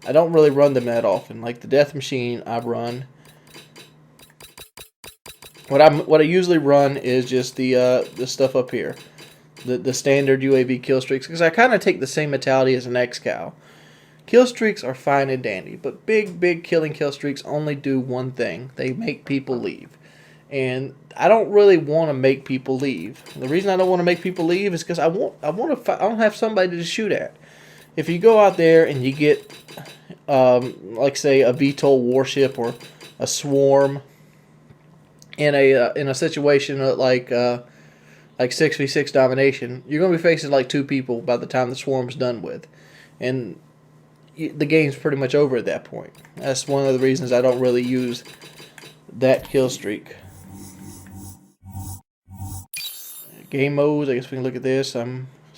S4: I don't really run them that often. Like the Death Machine, I run. What I usually run is just the stuff up here, the standard UAV kill streaks, because I kind of take the same mentality as an XCal. Kill streaks are fine and dandy, but big killing kill streaks only do one thing. They make people leave. And I don't really want to make people leave. The reason I don't want to make people leave is because I don't have somebody to shoot at. If you go out there and you get, like say a VTOL warship or a swarm in a situation like 6v6 domination, you're going to be facing like 2 people by the time the swarm's done with. And the game's pretty much over at that point. That's one of the reasons I don't really use that kill streak. Game modes, I guess we can look at this.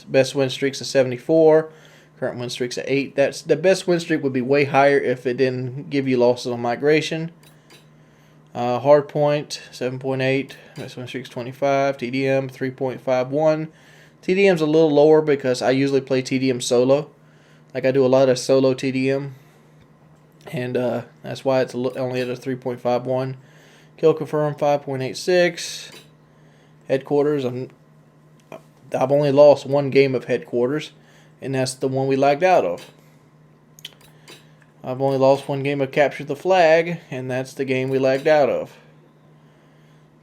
S4: Best win streak's at 74. Current win streak's at 8. The best win streak would be way higher if it didn't give you losses on migration. Hardpoint 7.8. Best win streak's 25. TDM 3.51. TDM's a little lower because I usually play TDM solo. Like I do a lot of solo TDM, and that's why it's only at a 3.51. Kill confirm 5.86. Headquarters, I've only lost one game of headquarters, and that's the one we lagged out of. I've only lost one game of capture the flag, and that's the game we lagged out of.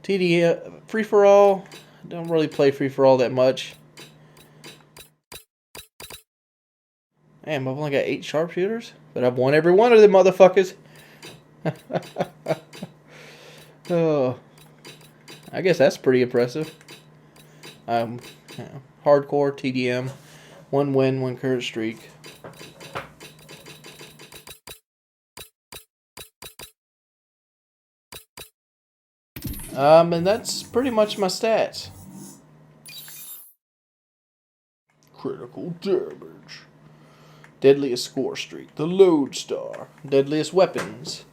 S4: TDM free for all, don't really play free for all that much. Damn, I've only got 8 sharpshooters, but I've won every one of them motherfuckers. Oh, I guess that's pretty impressive. Hardcore TDM, 1 win, 1 current streak. And that's pretty much my stats. Critical damage. Deadliest score streak. The lodestar. Deadliest weapons.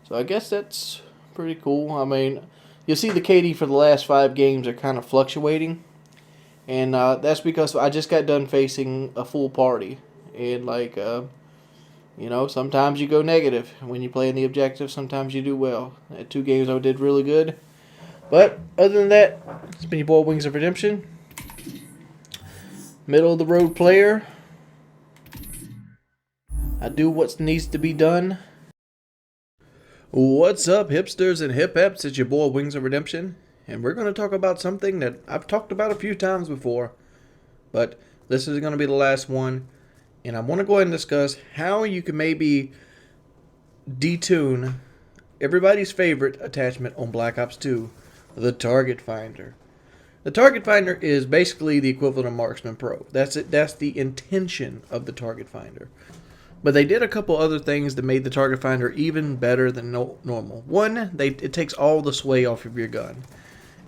S4: So I guess that's pretty cool. I mean, you'll see the KD for the last 5 games are kind of fluctuating. And that's because I just got done facing a full party. And like, sometimes you go negative when you play in the objective. Sometimes you do well. At 2 games I did really good. But other than that, it's been your boy Wings of Redemption. Middle of the road player. I do what needs to be done. What's up, hipsters and hip-heps? It's your boy Wings of Redemption. And we're going to talk about something that I've talked about a few times before. But this is going to be the last one. And I want to go ahead and discuss how you can maybe detune everybody's favorite attachment on Black Ops 2, the Target Finder. The Target Finder is basically the equivalent of Marksman Pro. That's it. That's the intention of the Target Finder. But they did a couple other things that made the Target Finder even better than normal. One, it takes all the sway off of your gun.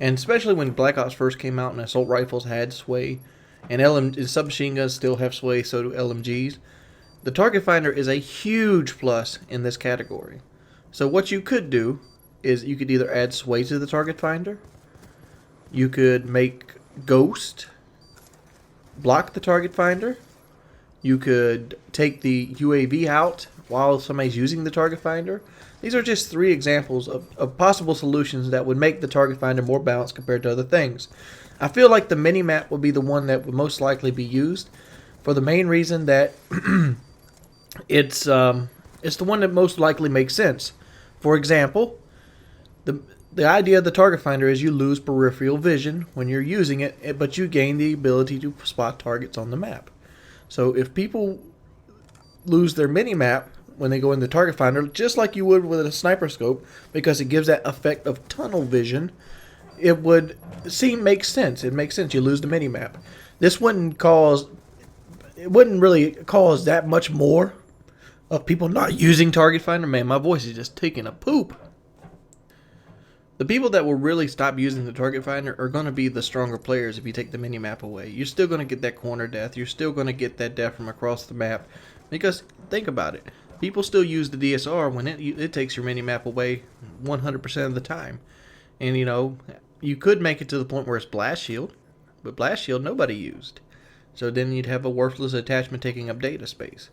S4: And especially when Black Ops first came out and assault rifles had sway, and submachine guns still have sway, so do LMGs. The Target Finder is a huge plus in this category. So what you could do is you could either add sway to the Target Finder, you could make Ghost block the Target Finder, You could take the UAV out while somebody's using the target finder. These are just 3 examples of possible solutions that would make the target finder more balanced compared to other things. I feel like the mini-map would be the one that would most likely be used for the main reason that it's the one that most likely makes sense. For example, the idea of the target finder is you lose peripheral vision when you're using it, but you gain the ability to spot targets on the map. So if people lose their mini-map when they go in the target finder, just like you would with a sniper scope, because it gives that effect of tunnel vision, it would make sense. It makes sense. You lose the mini-map. This wouldn't really cause that much more of people not using target finder. Man, my voice is just taking a poop. The people that will really stop using the target finder are going to be the stronger players if you take the mini-map away. You're still going to get that corner death. You're still going to get that death from across the map. Because, think about it. People still use the DSR when it takes your mini-map away 100% of the time. And, you could make it to the point where it's blast shield. But blast shield nobody used. So then you'd have a worthless attachment taking up data space.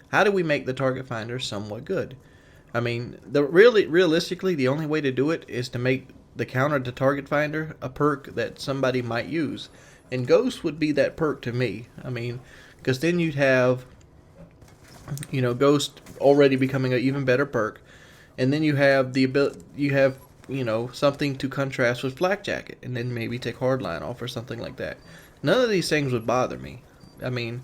S4: How do we make the target finder somewhat good? I mean, realistically, the only way to do it is to make the counter to target finder a perk that somebody might use. And Ghost would be that perk to me. I mean, because then you'd have, Ghost already becoming an even better perk. And then you have the ability, something to contrast with Flak Jacket. And then maybe take Hardline off or something like that. None of these things would bother me. I mean,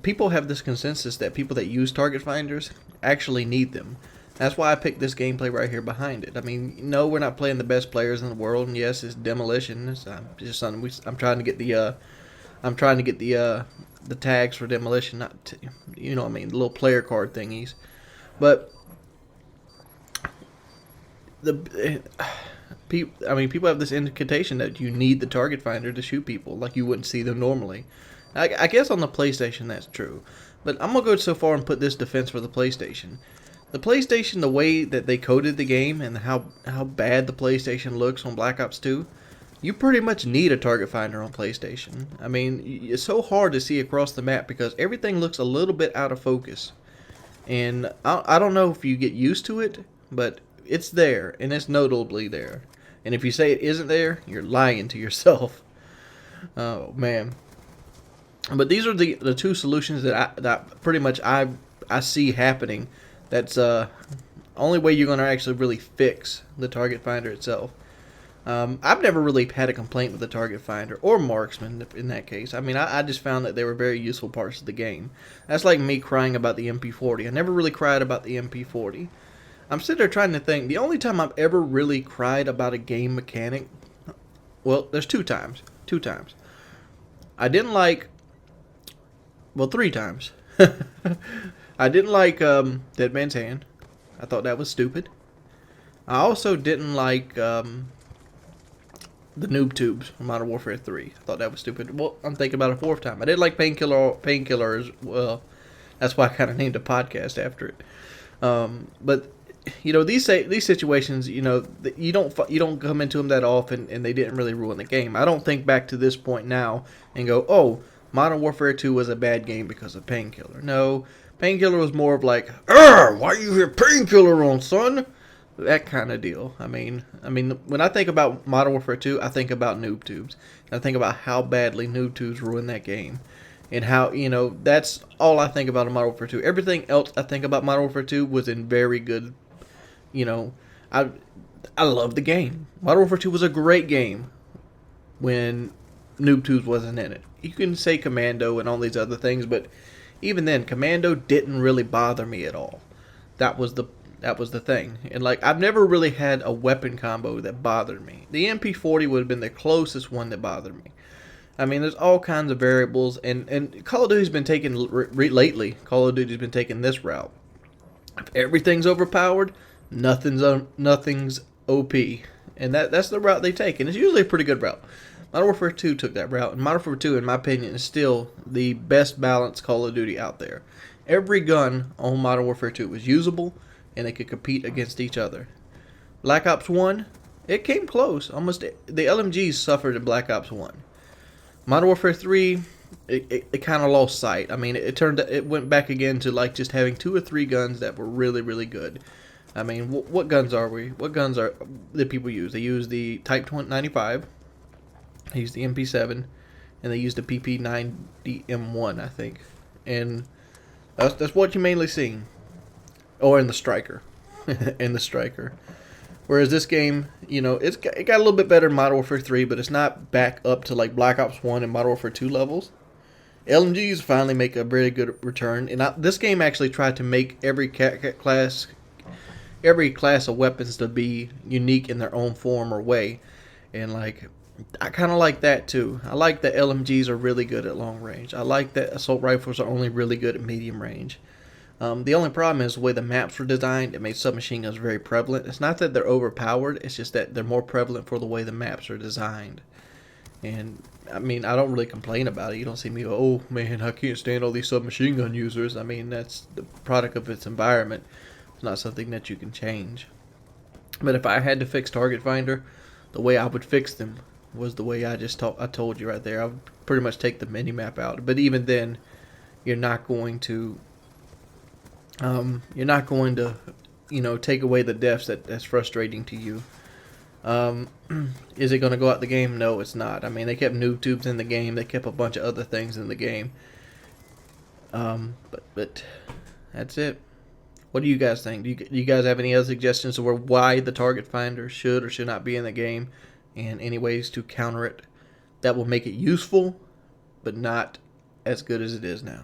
S4: people have this consensus that people that use target finders actually need them. That's why I picked this gameplay right here behind it. I mean, no, we're not playing the best players in the world, and yes, it's demolition. It's just something I'm trying to get the tags for demolition. Not the little player card thingies. But people have this incantation that you need the target finder to shoot people, like you wouldn't see them normally. I guess on the PlayStation that's true, but I'm gonna go so far and put this defense for the PlayStation. The PlayStation, the way that they coded the game and how bad the PlayStation looks on Black Ops 2, you pretty much need a target finder on PlayStation. I mean, it's so hard to see across the map because everything looks a little bit out of focus. And I don't know if you get used to it, but it's there, and it's notably there. And if you say it isn't there, you're lying to yourself. Oh, man. But these are the 2 solutions that pretty much I see happening. That's only way you're going to actually really fix the target finder itself. I've never really had a complaint with the target finder or marksman in that case. I mean, I just found that they were very useful parts of the game. That's like me crying about the MP40. I never really cried about the MP40. I'm sitting there trying to think. The only time I've ever really cried about a game mechanic, well, there's 2 times. 2 times. I didn't like, well, 3 times. I didn't like Dead Man's Hand. I thought that was stupid. I also didn't like the noob tubes from Modern Warfare 3. I thought that was stupid. Well, I'm thinking about a 4th time. I did like Painkiller as well. That's why I kind of named a podcast after it. But these situations, you don't come into them that often, and they didn't really ruin the game. I don't think back to this point now and go, oh, Modern Warfare 2 was a bad game because of Painkiller. No. Painkiller was more of like, why you hear Painkiller on, son? That kind of deal. I mean, when I think about Modern Warfare 2, I think about noob tubes. And I think about how badly noob tubes ruined that game. And how, that's all I think about in Modern Warfare 2. Everything else I think about Modern Warfare 2 was in very good, I love the game. Modern Warfare 2 was a great game when noob tubes wasn't in it. You can say Commando and all these other things, but even then, Commando didn't really bother me at all. That was the thing. And I've never really had a weapon combo that bothered me. The MP40 would have been the closest one that bothered me. I mean, there's all kinds of variables, and Call of Duty's been taking lately. Call of Duty's been taking this route. If everything's overpowered, nothing's OP, and that's the route they take, and it's usually a pretty good route. Modern Warfare 2 took that route, and Modern Warfare 2, in my opinion, is still the best balanced Call of Duty out there. Every gun on Modern Warfare 2 was usable, and they could compete against each other. Black Ops 1, it came close. Almost the LMGs suffered in Black Ops 1. Modern Warfare 3, it kind of lost sight. I mean, it went back again to like just having 2 or 3 guns that were really, really good. I mean, what guns are we? What guns are that people use? They use the Type 95, they use the MP7, and they use the PP90M1, I think. And that's what you mainly see. Or in the Striker. In the Striker. Whereas this game, you know, it got a little bit better in Modern Warfare 3, but it's not back up to like Black Ops 1 and Modern Warfare 2 levels. LMGs finally make a very good return. And this game actually tried to make every class of weapons to be unique in their own form or way. And like, I kind of like that too. I like that LMGs are really good at long range. I like that assault rifles are only really good at medium range. The only problem is the way the maps were designed. It made submachine guns very prevalent. It's not that they're overpowered. It's just that they're more prevalent for the way the maps are designed. And I mean, I don't really complain about it. You don't see me go, oh man, I can't stand all these submachine gun users. I mean, that's the product of its environment. It's not something that you can change. But if I had to fix Target Finder, the way I would fix them was the way I told you right there. I would pretty much take the mini map out. But even then, you're not going to you know, take away the deaths that's frustrating to you. Is it going to go out the game? No, it's not. I mean, they kept noob tubes in the game. They kept a bunch of other things in the game. But that's it. What do you guys think? Do you guys have any other suggestions of why the target finder should or should not be in the game, and any ways to counter it that will make it useful but not as good as it is now?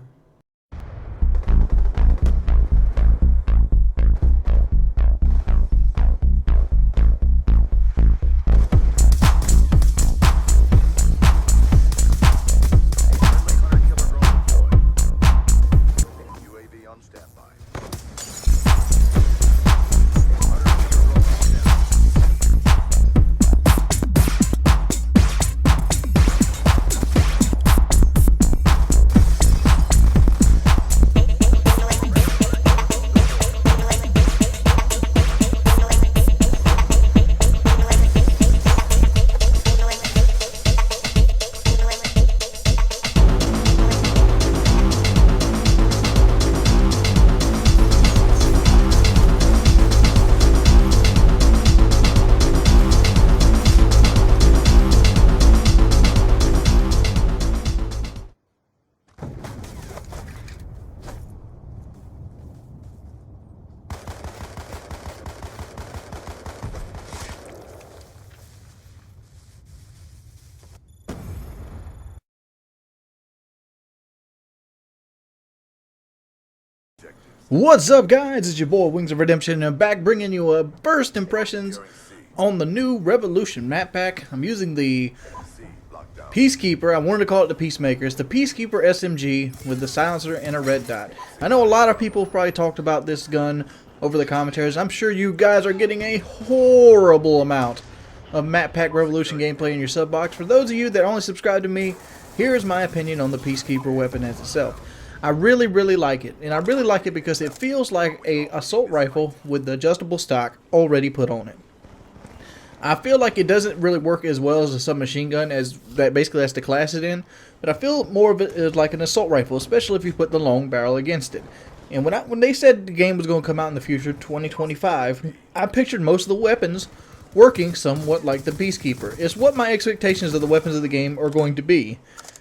S4: What's up, guys? It's your boy Wings of Redemption, and I'm back bringing you a first impressions on the new Revolution map pack. I'm using the Peacekeeper. I wanted to call it the Peacemaker. It's the Peacekeeper SMG with the silencer and a red dot. I know a lot of people probably talked about this gun over the commentaries. I'm sure you guys are getting a horrible amount of map pack Revolution gameplay in your sub box. For those of you that only subscribe to me, here's my opinion on the Peacekeeper weapon as itself. I really, really like it, and I really like it because it feels like a assault rifle with the adjustable stock already put on it. I feel like it doesn't really work as well as a submachine gun, as that basically has to class it in, but I feel more of it is like an assault rifle, especially if you put the long barrel against it. And when they said the game was going to come out in the future, 2025, I pictured most of the weapons working somewhat like the Peacekeeper. It's what my expectations of the weapons of the game are going to be.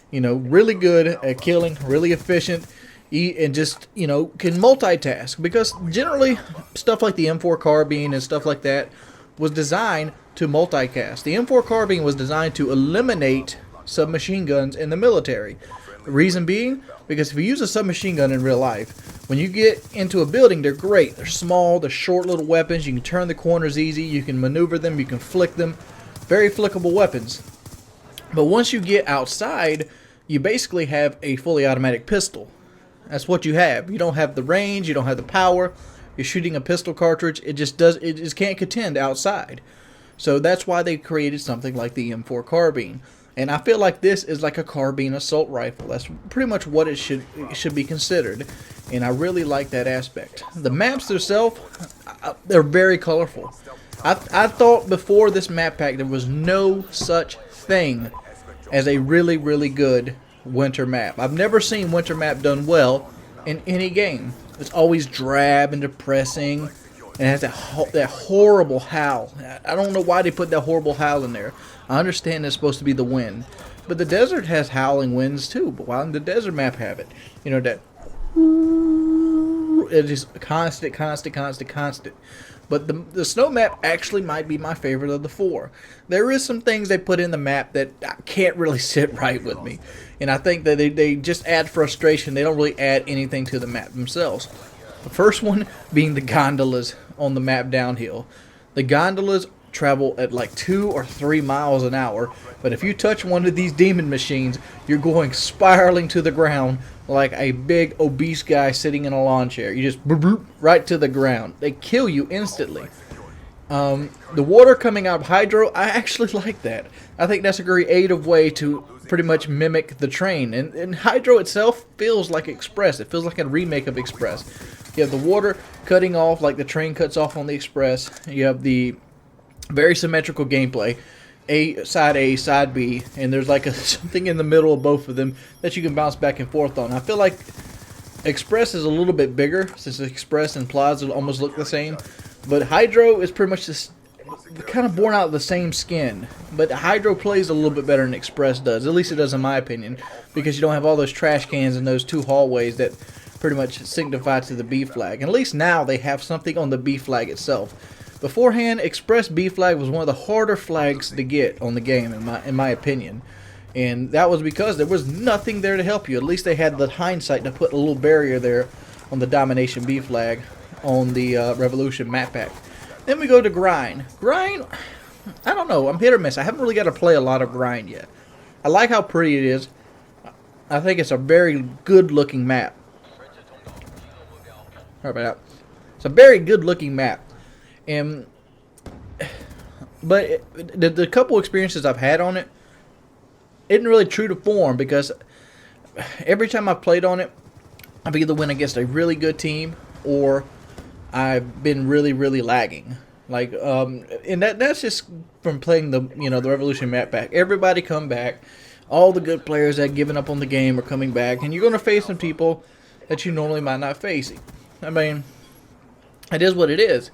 S4: You know, really good at killing, really efficient, and just, you know, can multitask. Because generally, stuff like the M4 carbine and stuff like that was designed to multicast. The M4 carbine was designed to eliminate submachine guns in the military. The reason being, because if you use a submachine gun in real life, when you get into a building, they're great. They're small, they're short little weapons. You can turn the corners easy, you can maneuver them, you can flick them. Very flickable weapons. But once you get outside, you basically have a fully automatic pistol. That's what you have. You don't have the range, you don't have the power. You're shooting a pistol cartridge. It just can't contend outside. So that's why they created something like the M4 carbine. And I feel like this is like a carbine assault rifle. That's pretty much what it should be considered. And I really like that aspect. The maps themselves, they're very colorful. I thought before this map pack there was no such thing as a really, really good winter map. I've never seen winter map done well in any game. It's always drab and depressing, and it has that horrible howl. I don't know why they put that horrible howl in there. I understand it's supposed to be the wind, but the desert has howling winds too. But why didn't the desert map have it? You know, that it's just constant. But the snow map actually might be my favorite of the four. There is some things they put in the map that can't really sit right with me. And I think that they just add frustration. They don't really add anything to the map themselves. The first one being the gondolas on the map downhill. The gondolas travel at like 2 or 3 miles an hour. But if you touch one of these demon machines, you're going spiraling to the ground like a big obese guy sitting in a lawn chair. You just boop, boop, right to the ground. They kill you instantly. The water coming out of hydro, I actually like that. I think that's a creative way to pretty much mimic the train. And hydro itself feels like Express. It feels like a remake of Express. You have the water cutting off like the train cuts off on the Express. You have the very symmetrical gameplay. A, side B, and there's like something in the middle of both of them that you can bounce back and forth on. I feel like Express is a little bit bigger, since Express and Plaza almost look the same, but Hydro is pretty much just kind of born out of the same skin. But Hydro plays a little bit better than Express does, at least it does in my opinion, because you don't have all those trash cans in those two hallways that pretty much signify to the B flag. And at least now they have something on the B flag itself. Beforehand, Express B flag was one of the harder flags to get on the game, in my opinion. And that was because there was nothing there to help you. At least they had the hindsight to put a little barrier there on the Domination B flag on the Revolution map pack. Then we go to Grind. Grind, I don't know, I'm hit or miss. I haven't really got to play a lot of Grind yet. I like how pretty it is. I think it's a very good looking map. Sorry about that. It's a very good looking map. But the couple experiences I've had on it isn't really true to form, because every time I've played on it, I've either went against a really good team or I've been really, really lagging. Like, and that's just from playing the Revolution map pack. Everybody come back. All the good players that have given up on the game are coming back, and you're going to face some people that you normally might not face. I mean, it is what it is.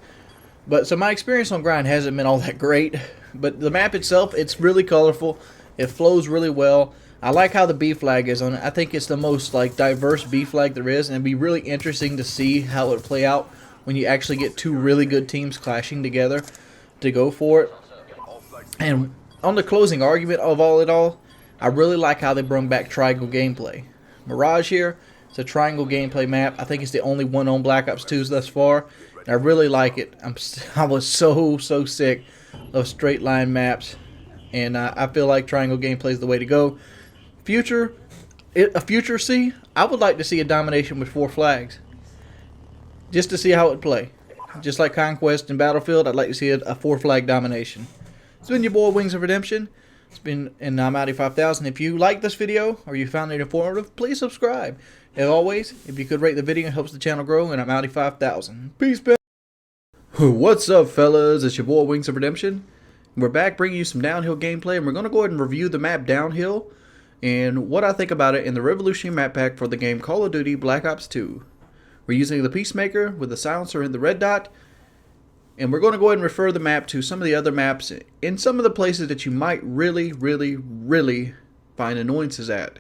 S4: But so my experience on Grind hasn't been all that great, but the map itself, it's really colorful. It flows really well. I like how the B flag is on it. I think it's the most like diverse B flag there is, and it'd be really interesting to see how it would play out when you actually get two really good teams clashing together to go for it. And on the closing argument of all it all, I really like how they brought back triangle gameplay. Mirage here, it's a triangle gameplay map. I think it's the only one on Black Ops 2 thus far. I really like it. I was so sick of straight line maps, and I feel like triangle gameplay is the way to go. A future C, I would like to see a domination with 4 flags, just to see how it would play. Just like Conquest and Battlefield, I'd like to see a 4 flag domination. It's been your boy Wings of Redemption. It's been, and I'm Audi 5000. If you like this video or you found it informative, please subscribe. As always, if you could rate the video, it helps the channel grow, and I'm Audi 5000. Peace, man. What's up, fellas? It's your boy Wings of Redemption. We're back bringing you some downhill gameplay, and we're going to go ahead and review the map Downhill and what I think about it in the Revolution map pack for the game Call of Duty Black Ops 2. We're using the Peacemaker with the silencer and the red dot, and we're going to go ahead and refer the map to some of the other maps in some of the places that you might really find annoyances at.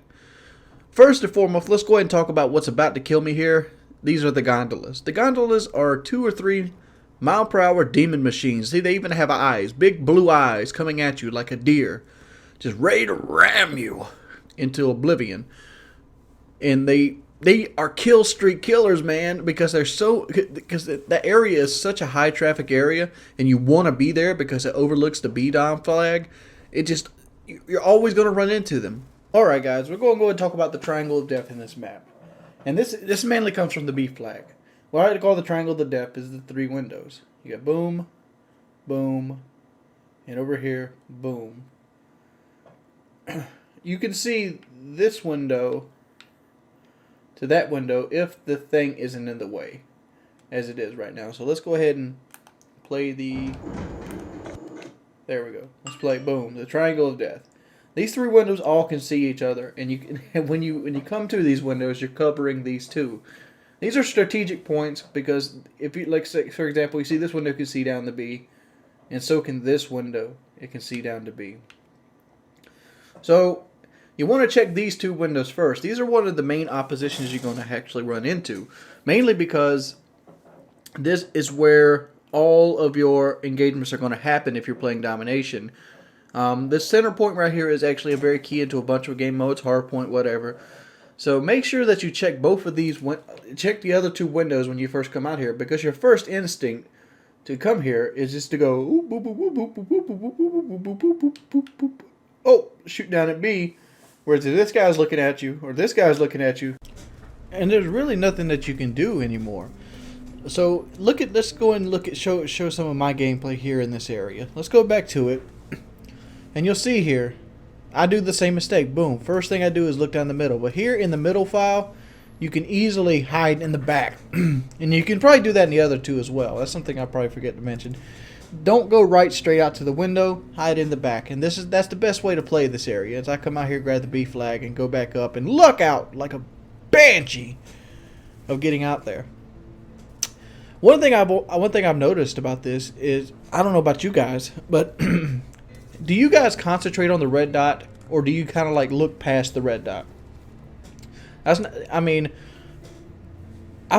S4: First and foremost, let's go ahead and talk about what's about to kill me here. These are the gondolas. The gondolas are 2 or 3 mile-per-hour demon machines. See, they even have eyes, big blue eyes coming at you like a deer, just ready to ram you into oblivion. And they are kill streak killers, man, because that area is such a high traffic area, and you want to be there because it overlooks the B-Dom flag. You're always going to run into them. Alright guys, we're going to go and talk about the Triangle of Death in this map. And this mainly comes from the B flag. What I like to call the Triangle of Death is the 3 windows. You got boom, boom, and over here, boom. You can see this window to that window if the thing isn't in the way, as it is right now. So let's go ahead and play the... There we go. Let's play boom, the Triangle of Death. These 3 windows all can see each other, and you can, and when you come to these windows, you're covering these 2. These are strategic points because if you, like, say, for example, you see this window can see down to B, and so can this window. It can see down to B. So you want to check these 2 windows first. These are one of the main oppositions you're going to actually run into, mainly because this is where all of your engagements are going to happen if you're playing domination. This center point right here is actually a very key into a bunch of game modes, hard point, whatever. So make sure that you check both of these, check the other 2 windows when you first come out here, because your first instinct to come here is just to go, oh, shoot down at B, whereas if this guy's looking at you, or this guy's looking at you, and there's really nothing that you can do anymore. So let's go and look at show some of my gameplay here in this area. Let's go back to it, and you'll see here, I do the same mistake. Boom. First thing I do is look down the middle. But here in the middle file, you can easily hide in the back. And you can probably do that in the other 2 as well. That's something I probably forget to mention. Don't go right straight out to the window. Hide in the back. And that's the best way to play this area. As I come out here, grab the B flag, and go back up and look out like a banshee of getting out there. One thing I've noticed about this is, I don't know about you guys, but do you guys concentrate on the red dot, or do you kind of like look past the red dot? I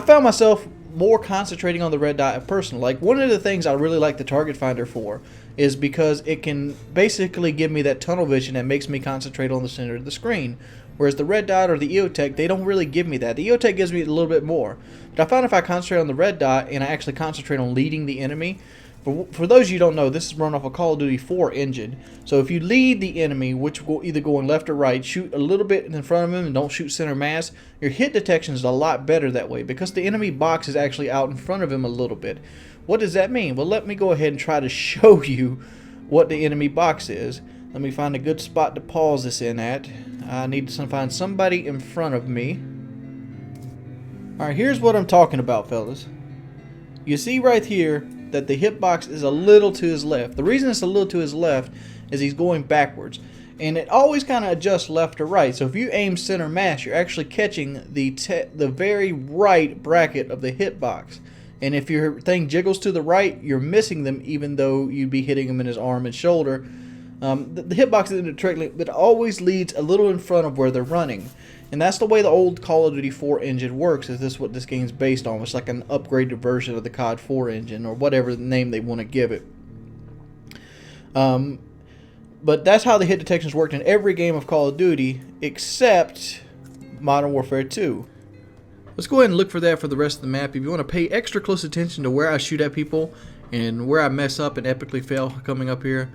S4: found myself more concentrating on the red dot in person. Like, one of the things I really like the target finder for is because it can basically give me that tunnel vision that makes me concentrate on the center of the screen. Whereas the red dot or the EOTech, they don't really give me that. The EOTech gives me a little bit more. But I found if I concentrate on the red dot and I actually concentrate on leading the enemy, for those of you who don't know, this is run off a Call of Duty 4 engine. So if you lead the enemy, which will either go in left or right, shoot a little bit in front of him and don't shoot center mass, your hit detection is a lot better that way because the enemy box is actually out in front of him a little bit. What does that mean? Well, let me go ahead and try to show you what the enemy box is. Let me find a good spot to pause this in at. I need to find somebody in front of me. Alright, here's what I'm talking about, fellas. You see right here that the hitbox is a little to his left. The reason it's a little to his left is he's going backwards. And it always kind of adjusts left or right. So if you aim center mass, you're actually catching the very right bracket of the hitbox. And if your thing jiggles to the right, you're missing them even though you'd be hitting him in his arm and shoulder. The hitbox isn't a trick, but it always leads a little in front of where they're running. And that's the way the old Call of Duty 4 engine works. Is this what this game's based on? It's like an upgraded version of the COD 4 engine, or whatever name they want to give it. But that's how the hit detections worked in every game of Call of Duty, except Modern Warfare 2. Let's go ahead and look for that for the rest of the map. If you want to pay extra close attention to where I shoot at people, and where I mess up and epically fail coming up here,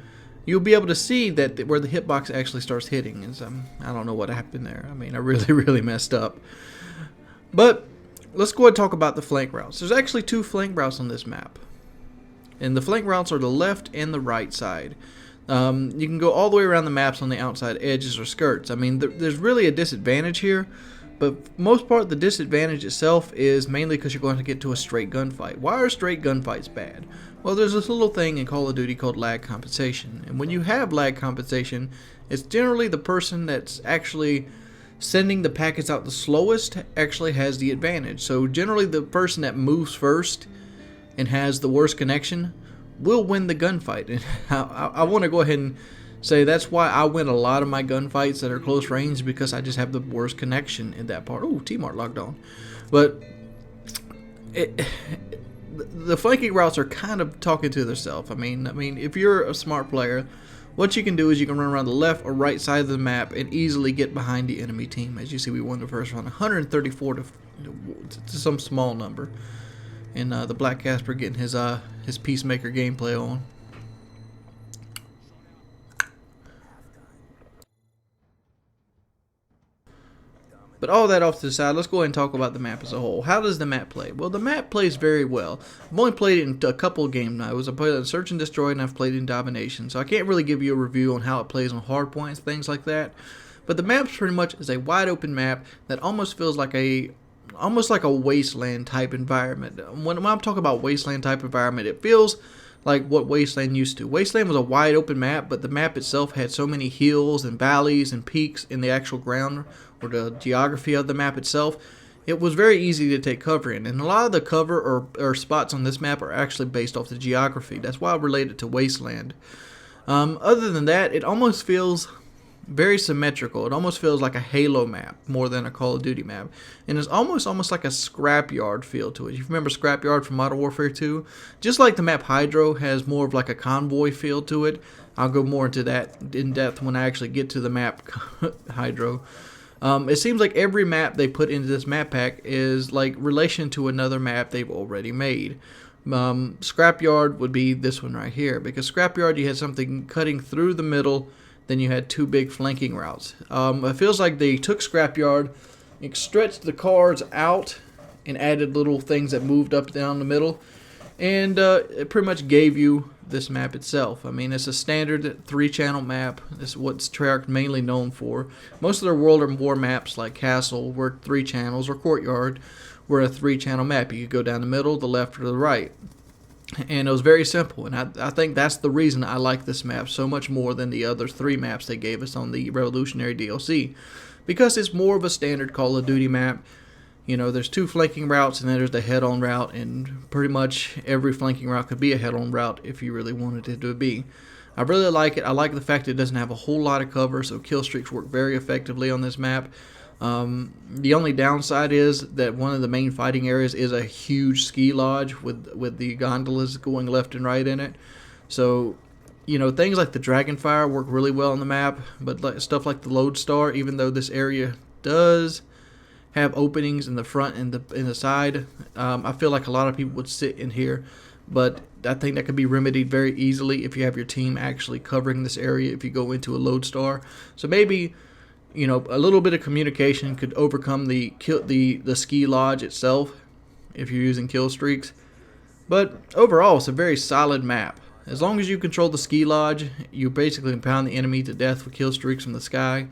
S4: you'll be able to see that where the hitbox actually starts hitting. Is I don't know what happened there. I mean, I really messed up. But let's go ahead and talk about the flank routes. There's actually 2 flank routes on this map, and the flank routes are the left and the right side. You can go all the way around the maps on the outside edges or skirts. I mean, there's really a disadvantage here, but for the most part, the disadvantage itself is mainly because you're going to get to a straight gunfight. Why are straight gunfights bad? Well, there's this little thing in Call of Duty called lag compensation. And when you have lag compensation, it's generally the person that's actually sending the packets out the slowest actually has the advantage. So generally the person that moves first and has the worst connection will win the gunfight. And I want to go ahead and say that's why I win a lot of my gunfights that are close range, because I just have the worst connection in that part. Oh, T-Mart locked on. But the flanking routes are kind of talking to themselves. I mean, if you're a smart player, what you can do is you can run around the left or right side of the map and easily get behind the enemy team. As you see, we won the first round, 134 to some small number. And the Black Casper getting his Peacemaker gameplay on. But all that off to the side, let's go ahead and talk about the map as a whole. How does the map play? Well, the map plays very well. I've only played it in a couple of game nights. I've played it in Search and Destroy, and I've played it in Domination. So I can't really give you a review on how it plays on hard points, things like that. But the map pretty much is a wide open map that almost feels like a wasteland type environment. When I'm talking about wasteland type environment, it feels
S1: like what Wasteland used to. Wasteland was a wide open map, but the map itself had so many hills and valleys and peaks in the actual ground or the geography of the map itself. It was very easy to take cover in, and a lot of the cover or spots on this map are actually based off the geography. That's why I relate it to Wasteland. Other than that, it almost feels very symmetrical. It almost feels like a Halo map more than a Call of Duty map. And it's almost like a scrapyard feel to it. You remember scrapyard from Modern Warfare 2? Just like the map Hydro has more of like a convoy feel to it. I'll go more into that in depth when I actually get to the map Hydro. It seems like every map they put into this map pack is like relation to another map they've already made. Scrapyard would be this one right here, because Scrapyard you had something cutting through the middle, then you had two big flanking routes. It feels like they took Scrapyard, stretched the cars out, and added little things that moved up down the middle, and it pretty much gave you this map itself. I mean, it's a standard 3-channel map. This is what Treyarch mainly known for. Most of their World of War maps, like Castle, were 3 channels, or Courtyard, were a 3-channel map. You could go down the middle, the left, or the right. And it was very simple, and I think that's the reason I like this map so much more than the other 3 maps they gave us on the Revolutionary DLC. Because it's more of a standard Call of Duty map. You know, there's 2 flanking routes, and then there's the head-on route, and pretty much every flanking route could be a head-on route if you really wanted it to be. I really like it. I like the fact it doesn't have a whole lot of cover, so kill streaks work very effectively on this map. The only downside is that one of the main fighting areas is a huge ski lodge with the gondolas going left and right in it. So, you know, things like the Dragonfire work really well on the map, but stuff like the Lodestar, even though this area does have openings in the front and in the side, I feel like a lot of people would sit in here, but I think that could be remedied very easily if you have your team actually covering this area if you go into a Lodestar. So maybe, you know, a little bit of communication could overcome the ski lodge itself if you're using kill streaks. But overall, it's a very solid map. As long as you control the ski lodge, you basically pound the enemy to death with kill streaks from the sky.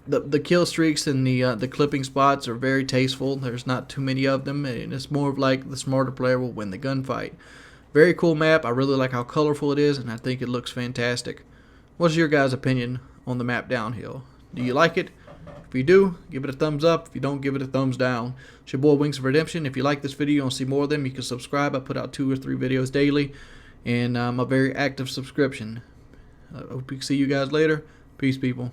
S1: The kill streaks and the clipping spots are very tasteful. There's not too many of them, and it's more of like the smarter player will win the gunfight. Very cool map. I really like how colorful it is, and I think it looks fantastic. What's your guys' opinion on the map Downhill? Do you like it? If you do, give it a thumbs up. If you don't, give it a thumbs down. It's your boy Wings of Redemption. If you like this video and want to see more of them, you can subscribe. I put out 2 or 3 videos daily, and I'm a very active subscription. I hope to see you guys later. Peace, people.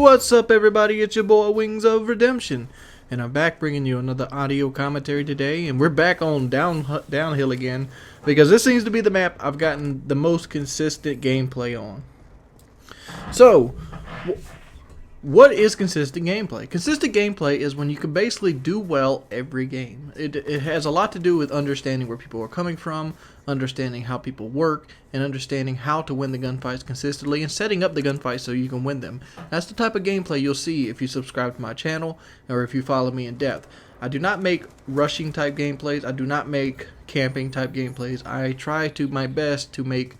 S1: What's up, everybody? It's your boy Wings of Redemption, and I'm back bringing you another audio commentary today. And we're back on Downhill again, because this seems to be the map I've gotten the most consistent gameplay on. So, what is consistent gameplay? Consistent gameplay is when you can basically do well every game. It has a lot to do with understanding where people are coming from, understanding how people work, and understanding how to win the gunfights consistently, and setting up the gunfights so you can win them. That's the type of gameplay you'll see if you subscribe to my channel or if you follow me in depth. I do not make rushing type gameplays. I do not make camping type gameplays. I try to my best to make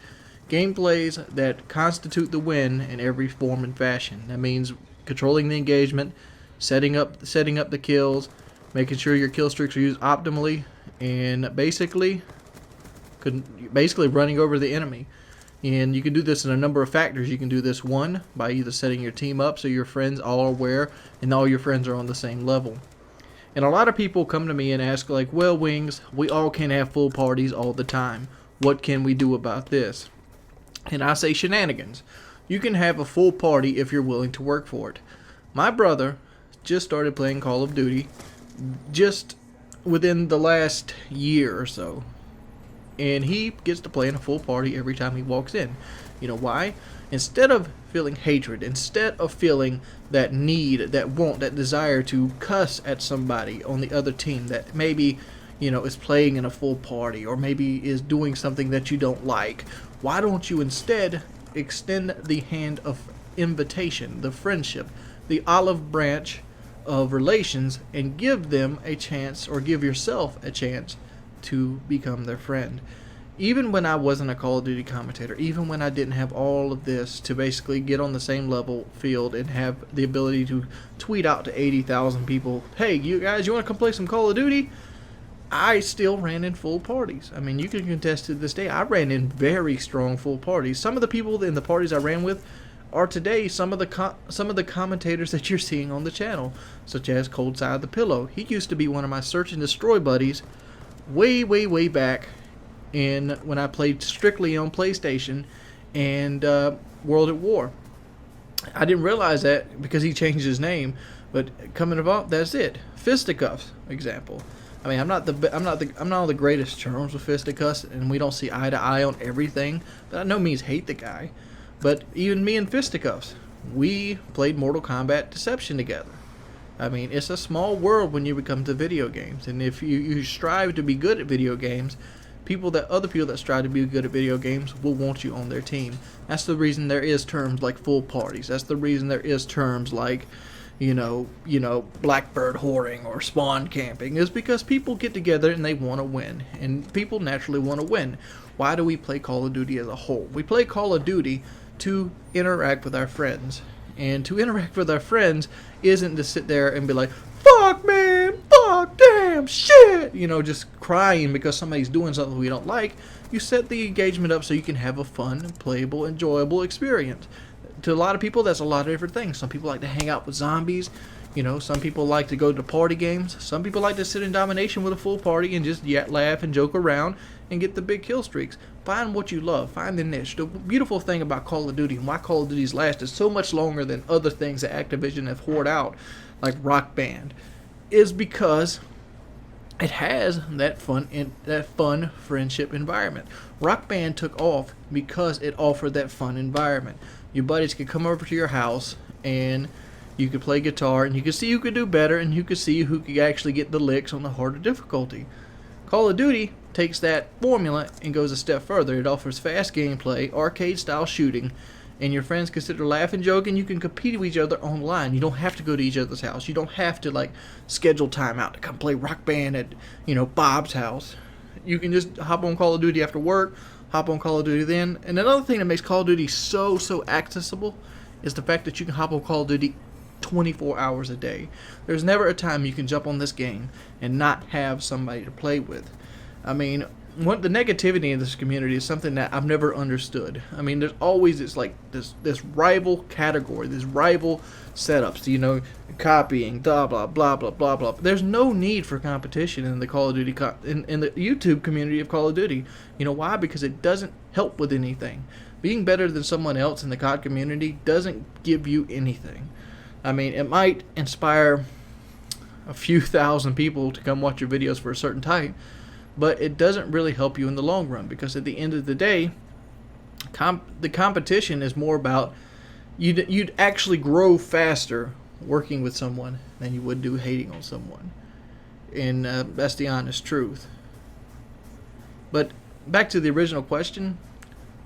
S1: gameplays that constitute the win in every form and fashion. That means controlling the engagement, setting up the kills, making sure your kill streaks are used optimally, and basically running over the enemy. And you can do this in a number of factors. You can do this, one, by either setting your team up so your friends all are aware and all your friends are on the same level. And a lot of people come to me and ask, like, well, Wings, we all can't have full parties all the time. What can we do about this? And I say shenanigans. You can have a full party if you're willing to work for it. My brother just started playing Call of Duty just within the last year or so. And he gets to play in a full party every time he walks in. You know why? Instead of feeling hatred, instead of feeling that need, that want, that desire to cuss at somebody on the other team that maybe, you know, is playing in a full party or maybe is doing something that you don't like, why don't you instead extend the hand of invitation, the friendship, the olive branch of relations, and give them a chance, or give yourself a chance to become their friend. even when I wasn't a Call of Duty commentator, even when I didn't have all of this to basically get on the same level field and have the ability to tweet out to 80,000 people, hey, you guys, you want to come play some Call of Duty? I still ran in full parties. I mean, you can contest to this day, I ran in very strong full parties. Some of the people in the parties I ran with are today some of the commentators that you're seeing on the channel, such as Cold Side of the Pillow. He used to be one of my search and destroy buddies way back when I played strictly on PlayStation and World at War. I didn't realize that because he changed his name, but coming about, that's it. Fisticuffs example. I mean, I'm not on the greatest terms with Fisticuffs, and we don't see eye to eye on everything, but I no means hate the guy. But even me and Fisticuffs, we played Mortal Kombat Deception together. I mean, it's a small world when you become to video games, and if you strive to be good at video games, other people that strive to be good at video games will want you on their team. That's the reason there is terms like full parties. That's the reason there is terms like, blackbird whoring or spawn camping, is because people get together and they want to win, and people naturally want to win. Why do we play Call of Duty as a whole? We play Call of Duty to interact with our friends, and to interact with our friends isn't to sit there and be like, fuck man, fuck, damn, shit, just crying because somebody's doing something we don't like. You set the engagement up so you can have a fun, playable, enjoyable experience. To a lot of people, that's a lot of different things. Some people like to hang out with zombies. Some people like to go to party games. Some people like to sit in domination with a full party and just laugh and joke around and get the big kill streaks. Find what you love. Find the niche. The beautiful thing about Call of Duty and why Call of Duty's lasted so much longer than other things that Activision have hoarded out, like Rock Band, is because it has that fun friendship environment. Rock Band took off because it offered that fun environment. Your buddies could come over to your house and you could play guitar, and you could see who could do better, and you could see who could actually get the licks on the harder difficulty. Call of Duty takes that formula and goes a step further. It offers fast gameplay, arcade-style shooting, and your friends can sit there laugh and joke, and you can compete with each other online. You don't have to go to each other's house. You don't have to schedule time out to come play Rock Band at Bob's house. You can just hop on Call of Duty after work, hop on Call of Duty then. And another thing that makes Call of Duty so accessible is the fact that you can hop on Call of Duty 24 hours a day. There's never a time you can jump on this game and not have somebody to play with. I mean, the negativity in this community is something that I've never understood. I mean, there's always this rival category, this rival setups, copying, blah blah blah blah blah blah. There's no need for competition in the Call of Duty in the YouTube community of Call of Duty. You know why? Because it doesn't help with anything. Being better than someone else in the COD community doesn't give you anything. I mean, it might inspire a few thousand people to come watch your videos for a certain time, but it doesn't really help you in the long run, because at the end of the day, the competition is more about you'd actually grow faster working with someone than you would do hating on someone, and that's the honest truth. But back to the original question,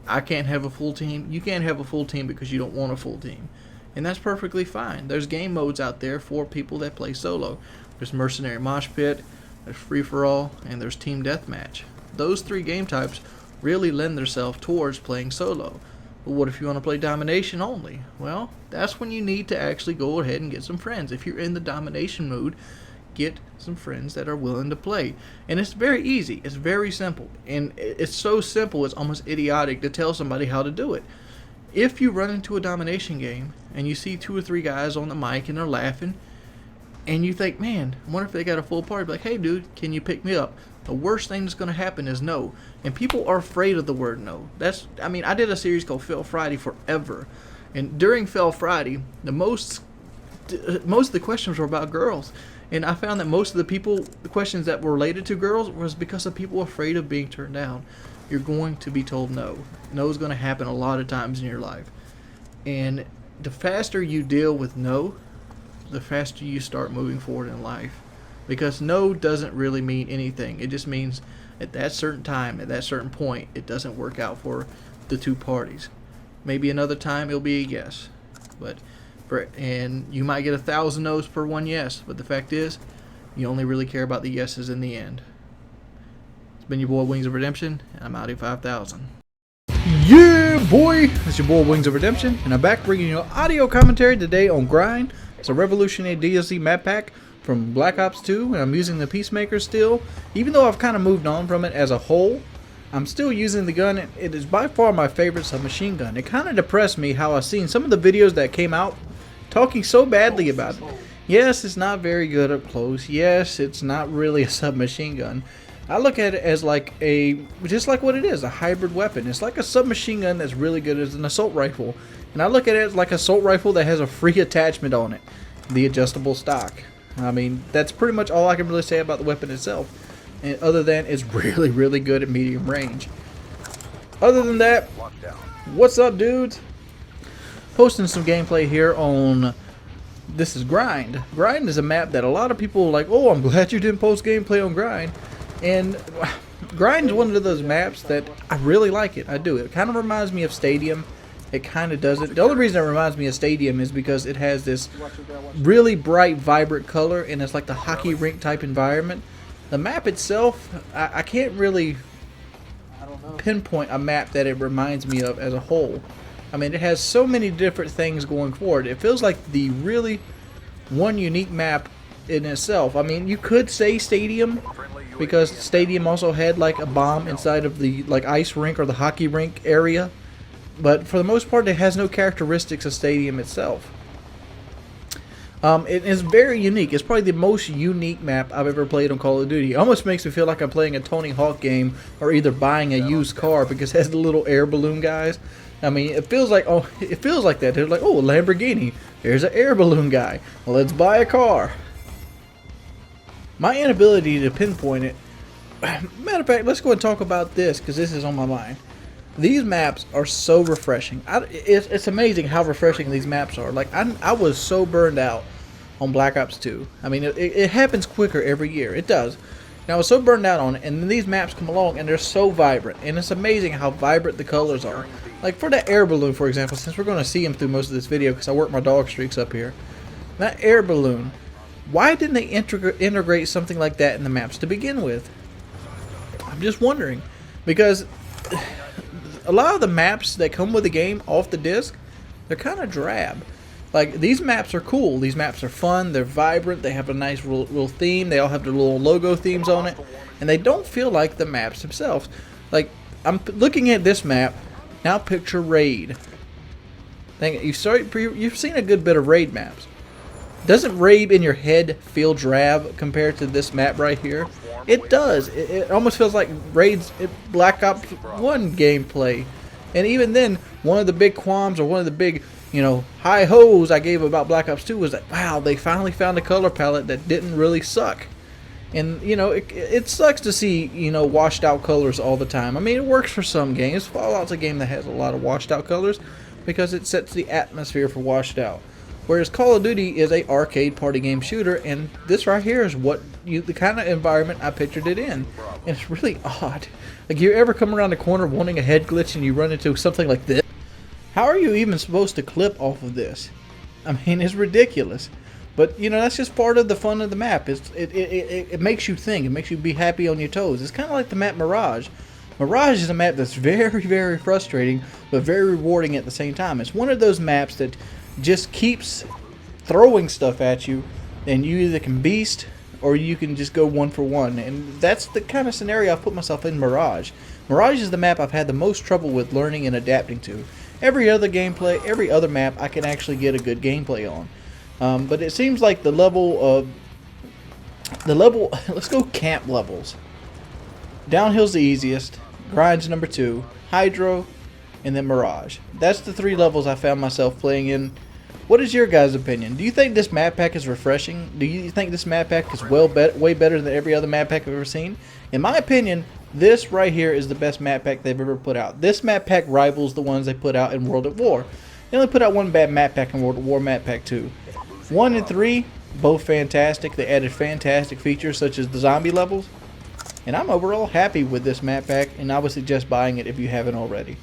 S1: I can't have a full team. You can't have a full team because you don't want a full team. And that's perfectly fine. There's game modes out there for people that play solo. There's Mercenary Mosh Pit, there's Free-for-All, and there's Team Deathmatch. Those three game types really lend themselves towards playing solo. But what if you want to play domination only? Well, that's when you need to actually go ahead and get some friends. If you're in the domination mood, get some friends that are willing to play. And it's very easy. It's very simple. And it's so simple, it's almost idiotic to tell somebody how to do it. If you run into a domination game and you see 2 or 3 guys on the mic and they're laughing, and you think, man, I wonder if they got a full party, like, hey dude, can you pick me up? The worst thing that's going to happen is no. And people are afraid of the word no. I did a series called Fail Friday forever. And during Fail Friday, most of the questions were about girls. And I found that most of the questions that were related to girls was because of people afraid of being turned down. You're going to be told no. No is going to happen a lot of times in your life. And the faster you deal with no, the faster you start moving forward in life. Because no doesn't really mean anything. It just means at that certain time, at that certain point, it doesn't work out for the two parties. Maybe another time it'll be a yes. And you might get 1,000 no's per one yes. But the fact is, you only really care about the yeses in the end. It's been your boy Wings of Redemption, and I'm out 5000. Yeah, boy! It's your boy Wings of Redemption, and I'm back bringing you audio commentary today on Grind. It's a revolutionary DLC map pack from Black Ops 2, and I'm using the Peacemaker still. Even though I've kind of moved on from it as a whole, I'm still using the gun. It is by far my favorite submachine gun. It kind of depressed me how I've seen some of the videos that came out talking so badly about it. Yes, it's not very good up close. Yes, it's not really a submachine gun. I look at it as like just like what it is, a hybrid weapon. It's like a submachine gun that's really good as an assault rifle. And I look at it as like an assault rifle that has a free attachment on it, the adjustable stock. I mean, that's pretty much all I can really say about the weapon itself. And other than it's really, really good at medium range. Other than that, what's up, dudes? Posting some gameplay here on, this is Grind. Grind is a map that a lot of people are like, oh, I'm glad you didn't post gameplay on Grind. And Grind is one of those maps that I really like it. I do. It kind of reminds me of Stadium. It kind of doesn't. The only reason it reminds me of Stadium is because it has this really bright, vibrant color, and it's like the hockey rink type environment. The map itself, I can't really pinpoint a map that it reminds me of as a whole. I mean, it has so many different things going forward. It feels like the really one unique map in itself. I mean, you could say Stadium, because Stadium also had like a bomb inside of the like ice rink or the hockey rink area. But for the most part, it has no characteristics of Stadium itself. It is very unique. It's probably the most unique map I've ever played on Call of Duty. It almost makes me feel like I'm playing a Tony Hawk game or either buying a used car because it has the little air balloon guys. I mean, it feels like that. They're like, oh, Lamborghini. There's an air balloon guy. Well, let's buy a car. My inability to pinpoint it. Matter of fact, let's go and talk about this because this is on my mind. These maps are so refreshing. It's amazing how refreshing these maps are. Like I was so burned out on Black Ops 2. I mean, it happens quicker every year. It does. And I was so burned out on it, and then these maps come along and they're so vibrant, and it's amazing how vibrant the colors are. Like for that air balloon, for example, since we're going to see him through most of this video because I work my dog streaks up here. That air balloon. Why didn't they integrate something like that in the maps to begin with? I'm just wondering. Because a lot of the maps that come with the game off the disc, they're kind of drab. Like, these maps are cool. These maps are fun. They're vibrant. They have a nice little theme. They all have their little logo themes on it. And they don't feel like the maps themselves. Like, I'm looking at this map. Now picture Raid. You've seen a good bit of Raid maps. Doesn't Raid in your head feel drab compared to this map right here? It does. It almost feels like Raid's Black Ops 1 gameplay. And even then, one of the big qualms or one of the big, high hoes I gave about Black Ops 2 was that, wow, they finally found a color palette that didn't really suck. And, it sucks to see, washed out colors all the time. I mean, it works for some games. Fallout's a game that has a lot of washed out colors because it sets the atmosphere for washed out. Whereas Call of Duty is a arcade party game shooter, and this right here is the kind of environment I pictured it in. And it's really odd. Like, you ever come around the corner wanting a head glitch and you run into something like this? How are you even supposed to clip off of this? I mean, it's ridiculous. But, that's just part of the fun of the map. It makes you think. It makes you be happy on your toes. It's kind of like the map Mirage. Mirage is a map that's very, very frustrating, but very rewarding at the same time. It's one of those maps that just keeps throwing stuff at you, and you either can beast or you can just go one for one, and that's the kind of scenario I've put myself in Mirage. Mirage is the map I've had the most trouble with learning and adapting to. Every other map I can actually get a good gameplay on, but it seems like the level let's go camp levels. Downhill's the easiest, Grind's number 2, Hydro, and then Mirage. That's the 3 levels I found myself playing in. What is your guys' opinion? Do you think this map pack is refreshing? Do you think this map pack is way better than every other map pack I've ever seen? In my opinion, this right here is the best map pack they've ever put out. This map pack rivals the ones they put out in World at War. They only put out one bad map pack in World at War, Map Pack 2. 1 and 3, both fantastic. They added fantastic features such as the zombie levels. And I'm overall happy with this map pack, and I would suggest buying it if you haven't already.